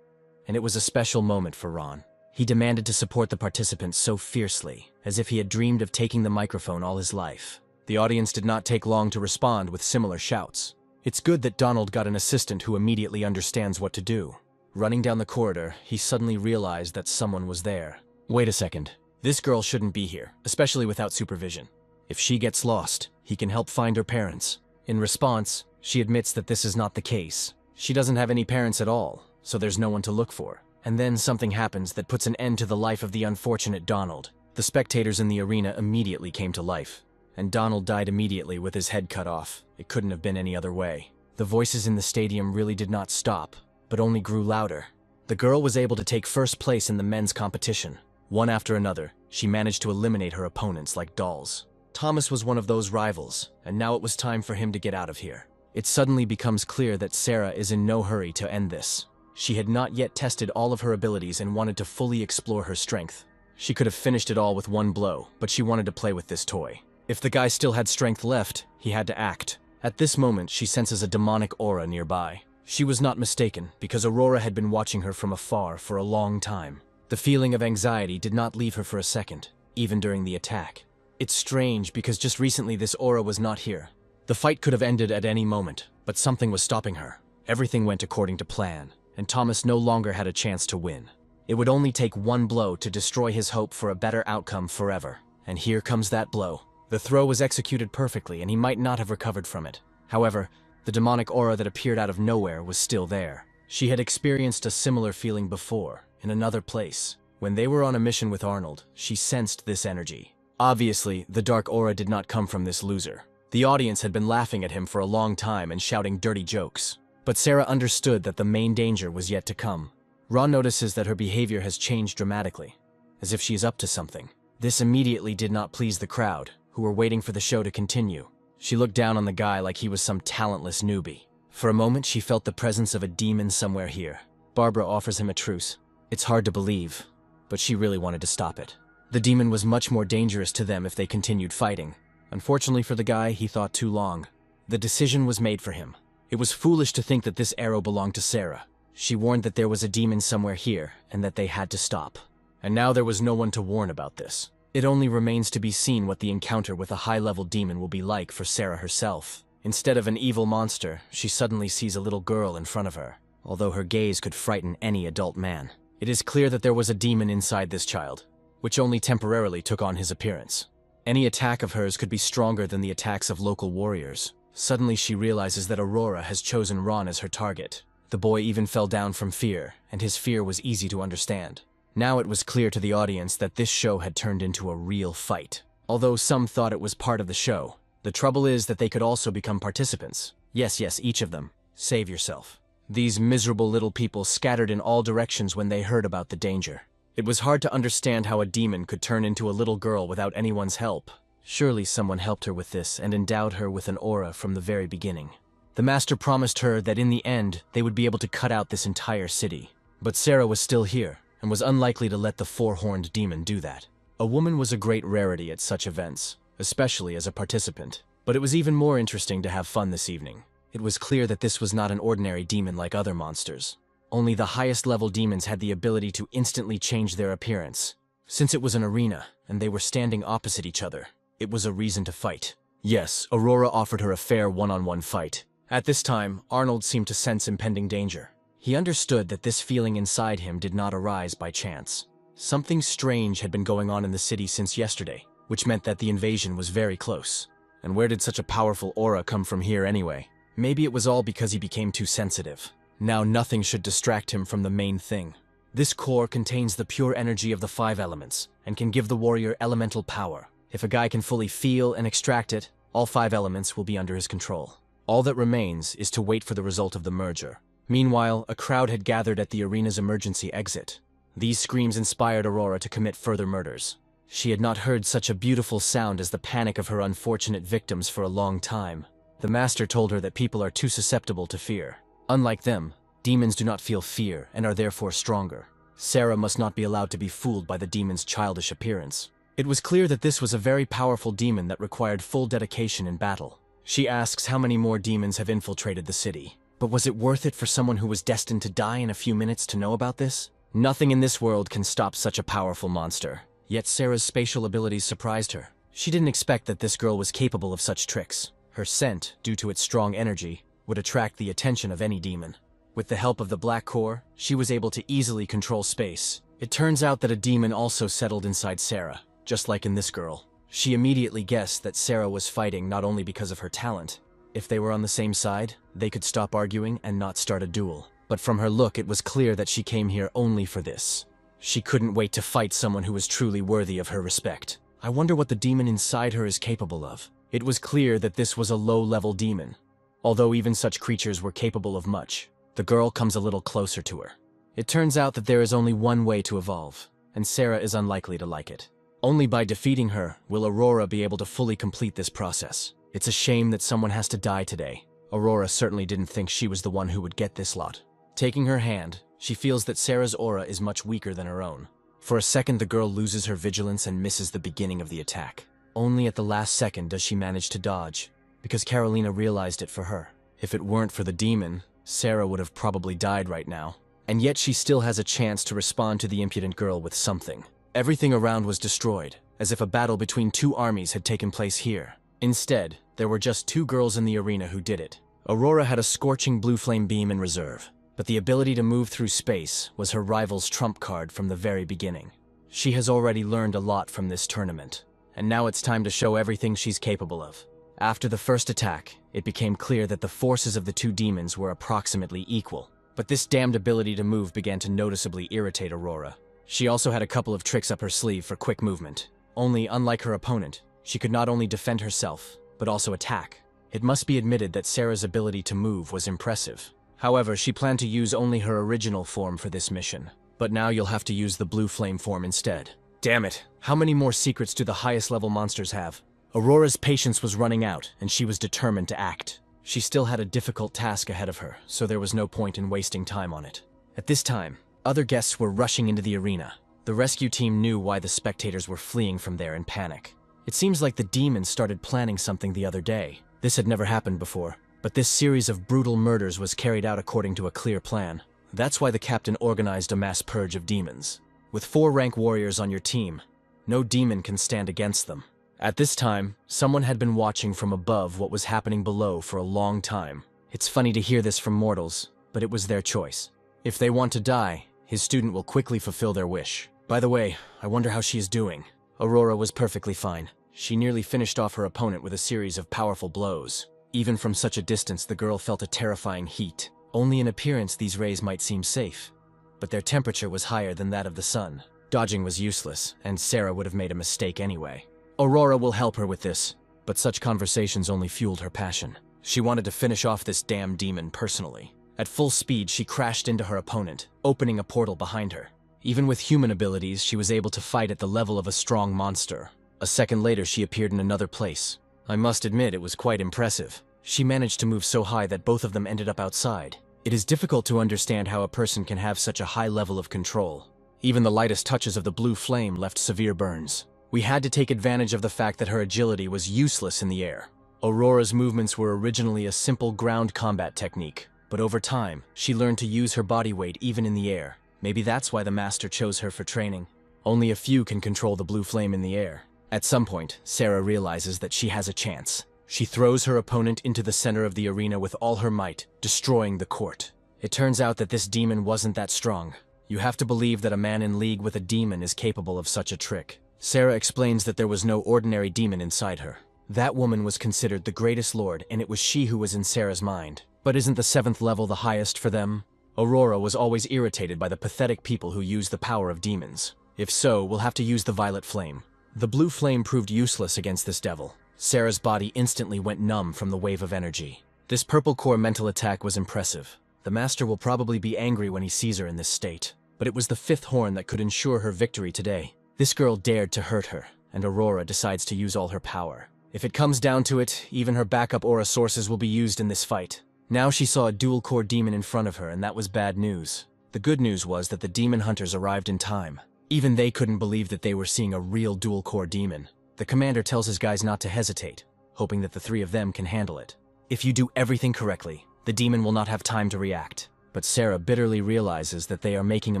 and it was a special moment for Ron. He demanded to support the participants so fiercely, as if he had dreamed of taking the microphone all his life. The audience did not take long to respond with similar shouts. It's good that Donald got an assistant who immediately understands what to do. Running down the corridor, he suddenly realized that someone was there. Wait a second. This girl shouldn't be here, especially without supervision. If she gets lost, he can help find her parents. In response, she admits that this is not the case. She doesn't have any parents at all, so there's no one to look for. And then something happens that puts an end to the life of the unfortunate Donald. The spectators in the arena immediately came to life, and Donald died immediately with his head cut off. It couldn't have been any other way. The voices in the stadium really did not stop, but only grew louder. The girl was able to take first place in the men's competition. One after another, she managed to eliminate her opponents like dolls. Thomas was one of those rivals, and now it was time for him to get out of here. It suddenly becomes clear that Sarah is in no hurry to end this. She had not yet tested all of her abilities and wanted to fully explore her strength. She could have finished it all with one blow, but she wanted to play with this toy. If the guy still had strength left, he had to act. At this moment, she senses a demonic aura nearby. She was not mistaken, because Aurora had been watching her from afar for a long time. The feeling of anxiety did not leave her for a second, even during the attack. It's strange because just recently this aura was not here. The fight could have ended at any moment, but something was stopping her. Everything went according to plan, and Thomas no longer had a chance to win. It would only take one blow to destroy his hope for a better outcome forever. And here comes that blow. The throw was executed perfectly, and he might not have recovered from it. However, the demonic aura that appeared out of nowhere was still there. She had experienced a similar feeling before, in another place. When they were on a mission with Arnold, she sensed this energy. Obviously, the dark aura did not come from this loser. The audience had been laughing at him for a long time and shouting dirty jokes. But Sarah understood that the main danger was yet to come. Ron notices that her behavior has changed dramatically, as if she is up to something. This immediately did not please the crowd, who were waiting for the show to continue. She looked down on the guy like he was some talentless newbie. For a moment, she felt the presence of a demon somewhere here. Barbara offers him a truce. It's hard to believe, but she really wanted to stop it. The demon was much more dangerous to them if they continued fighting. Unfortunately for the guy, he thought too long. The decision was made for him. It was foolish to think that this arrow belonged to Sarah. She warned that there was a demon somewhere here, and that they had to stop. And now there was no one to warn about this. It only remains to be seen what the encounter with a high-level demon will be like for Sarah herself. Instead of an evil monster, she suddenly sees a little girl in front of her, although her gaze could frighten any adult man. It is clear that there was a demon inside this child, which only temporarily took on his appearance. Any attack of hers could be stronger than the attacks of local warriors. Suddenly she realizes that Aurora has chosen Ron as her target. The boy even fell down from fear, and his fear was easy to understand. Now it was clear to the audience that this show had turned into a real fight. Although some thought it was part of the show, the trouble is that they could also become participants. Yes, each of them. Save yourself. These miserable little people scattered in all directions when they heard about the danger. It was hard to understand how a demon could turn into a little girl without anyone's help. Surely someone helped her with this and endowed her with an aura from the very beginning. The master promised her that in the end, they would be able to cut out this entire city. But Sarah was still here, and was unlikely to let the four-horned demon do that. A woman was a great rarity at such events, especially as a participant. But it was even more interesting to have fun this evening. It was clear that this was not an ordinary demon like other monsters. Only the highest level demons had the ability to instantly change their appearance. Since it was an arena, and they were standing opposite each other, it was a reason to fight. Yes, Aurora offered her a fair one-on-one fight. At this time, Arnold seemed to sense impending danger. He understood that this feeling inside him did not arise by chance. Something strange had been going on in the city since yesterday, which meant that the invasion was very close. And where did such a powerful aura come from here anyway? Maybe it was all because he became too sensitive. Now nothing should distract him from the main thing. This core contains the pure energy of the 5 elements, and can give the warrior elemental power. If a guy can fully feel and extract it, all 5 elements will be under his control. All that remains is to wait for the result of the merger. Meanwhile, a crowd had gathered at the arena's emergency exit. These screams inspired Aurora to commit further murders. She had not heard such a beautiful sound as the panic of her unfortunate victims for a long time. The master told her that people are too susceptible to fear. Unlike them, demons do not feel fear and are therefore stronger. Sarah must not be allowed to be fooled by the demon's childish appearance. It was clear that this was a very powerful demon that required full dedication in battle. She asks how many more demons have infiltrated the city. But was it worth it for someone who was destined to die in a few minutes to know about this? Nothing in this world can stop such a powerful monster. Yet Sarah's spatial abilities surprised her. She didn't expect that this girl was capable of such tricks. Her scent, due to its strong energy, would attract the attention of any demon. With the help of the black core, she was able to easily control space. It turns out that a demon also settled inside Sarah, just like in this girl. She immediately guessed that Sarah was fighting not only because of her talent. If they were on the same side, they could stop arguing and not start a duel. But from her look, it was clear that she came here only for this. She couldn't wait to fight someone who was truly worthy of her respect. I wonder what the demon inside her is capable of. It was clear that this was a low-level demon. Although even such creatures were capable of much, the girl comes a little closer to her. It turns out that there is only one way to evolve, and Sarah is unlikely to like it. Only by defeating her will Aurora be able to fully complete this process. It's a shame that someone has to die today. Aurora certainly didn't think she was the one who would get this lot. Taking her hand, she feels that Sarah's aura is much weaker than her own. For a second, the girl loses her vigilance and misses the beginning of the attack. Only at the last second does she manage to dodge, because Carolina realized it for her. If it weren't for the demon, Sarah would have probably died right now. And yet she still has a chance to respond to the impudent girl with something. Everything around was destroyed, as if a battle between 2 armies had taken place here. Instead, there were just 2 girls in the arena who did it. Aurora had a scorching blue flame beam in reserve, but the ability to move through space was her rival's trump card from the very beginning. She has already learned a lot from this tournament, and now it's time to show everything she's capable of. After the first attack, it became clear that the forces of the 2 demons were approximately equal, but this damned ability to move began to noticeably irritate Aurora. She also had a couple of tricks up her sleeve for quick movement. Only, unlike her opponent, she could not only defend herself, but also attack. It must be admitted that Sarah's ability to move was impressive. However, she planned to use only her original form for this mission. But now you'll have to use the blue flame form instead. Damn it, how many more secrets do the highest level monsters have? Aurora's patience was running out, and she was determined to act. She still had a difficult task ahead of her, so there was no point in wasting time on it. At this time, other guests were rushing into the arena. The rescue team knew why the spectators were fleeing from there in panic. It seems like the demons started planning something the other day. This had never happened before, but this series of brutal murders was carried out according to a clear plan. That's why the captain organized a mass purge of demons. With 4 rank warriors on your team, no demon can stand against them. At this time, someone had been watching from above what was happening below for a long time. It's funny to hear this from mortals, but it was their choice. If they want to die, his student will quickly fulfill their wish. By the way, I wonder how she is doing. Aurora was perfectly fine. She nearly finished off her opponent with a series of powerful blows. Even from such a distance, the girl felt a terrifying heat. Only in appearance these rays might seem safe, but their temperature was higher than that of the sun. Dodging was useless, and Sarah would have made a mistake anyway. Aurora will help her with this, but such conversations only fueled her passion. She wanted to finish off this damn demon personally. At full speed, she crashed into her opponent, opening a portal behind her. Even with human abilities, she was able to fight at the level of a strong monster. A second later, she appeared in another place. I must admit, it was quite impressive. She managed to move so high that both of them ended up outside. It is difficult to understand how a person can have such a high level of control. Even the lightest touches of the blue flame left severe burns. We had to take advantage of the fact that her agility was useless in the air. Aurora's movements were originally a simple ground combat technique, but over time, she learned to use her body weight even in the air. Maybe that's why the master chose her for training. Only a few can control the blue flame in the air. At some point, Sarah realizes that she has a chance. She throws her opponent into the center of the arena with all her might, destroying the court. It turns out that this demon wasn't that strong. You have to believe that a man in league with a demon is capable of such a trick. Sarah explains that there was no ordinary demon inside her. That woman was considered the greatest lord, and it was she who was in Sarah's mind. But isn't the 7th level the highest for them? Aurora was always irritated by the pathetic people who use the power of demons. If so, we'll have to use the violet flame. The blue flame proved useless against this devil. Sarah's body instantly went numb from the wave of energy. This purple core mental attack was impressive. The master will probably be angry when he sees her in this state. But it was the 5th horn that could ensure her victory today. This girl dared to hurt her, and Aurora decides to use all her power. If it comes down to it, even her backup aura sources will be used in this fight. Now she saw a dual-core demon in front of her, and that was bad news. The good news was that the demon hunters arrived in time. Even they couldn't believe that they were seeing a real dual-core demon. The commander tells his guys not to hesitate, hoping that the 3 of them can handle it. If you do everything correctly, the demon will not have time to react. But Sarah bitterly realizes that they are making a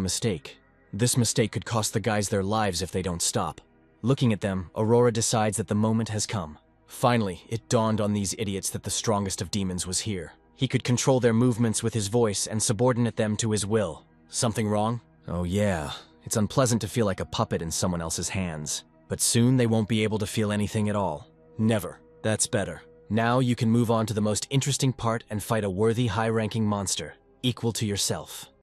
mistake. This mistake could cost the guys their lives if they don't stop. Looking at them, Aurora decides that the moment has come. Finally, it dawned on these idiots that the strongest of demons was here. He could control their movements with his voice and subordinate them to his will. Something wrong? Oh yeah, it's unpleasant to feel like a puppet in someone else's hands. But soon they won't be able to feel anything at all. Never. That's better. Now you can move on to the most interesting part and fight a worthy high-ranking monster, equal to yourself.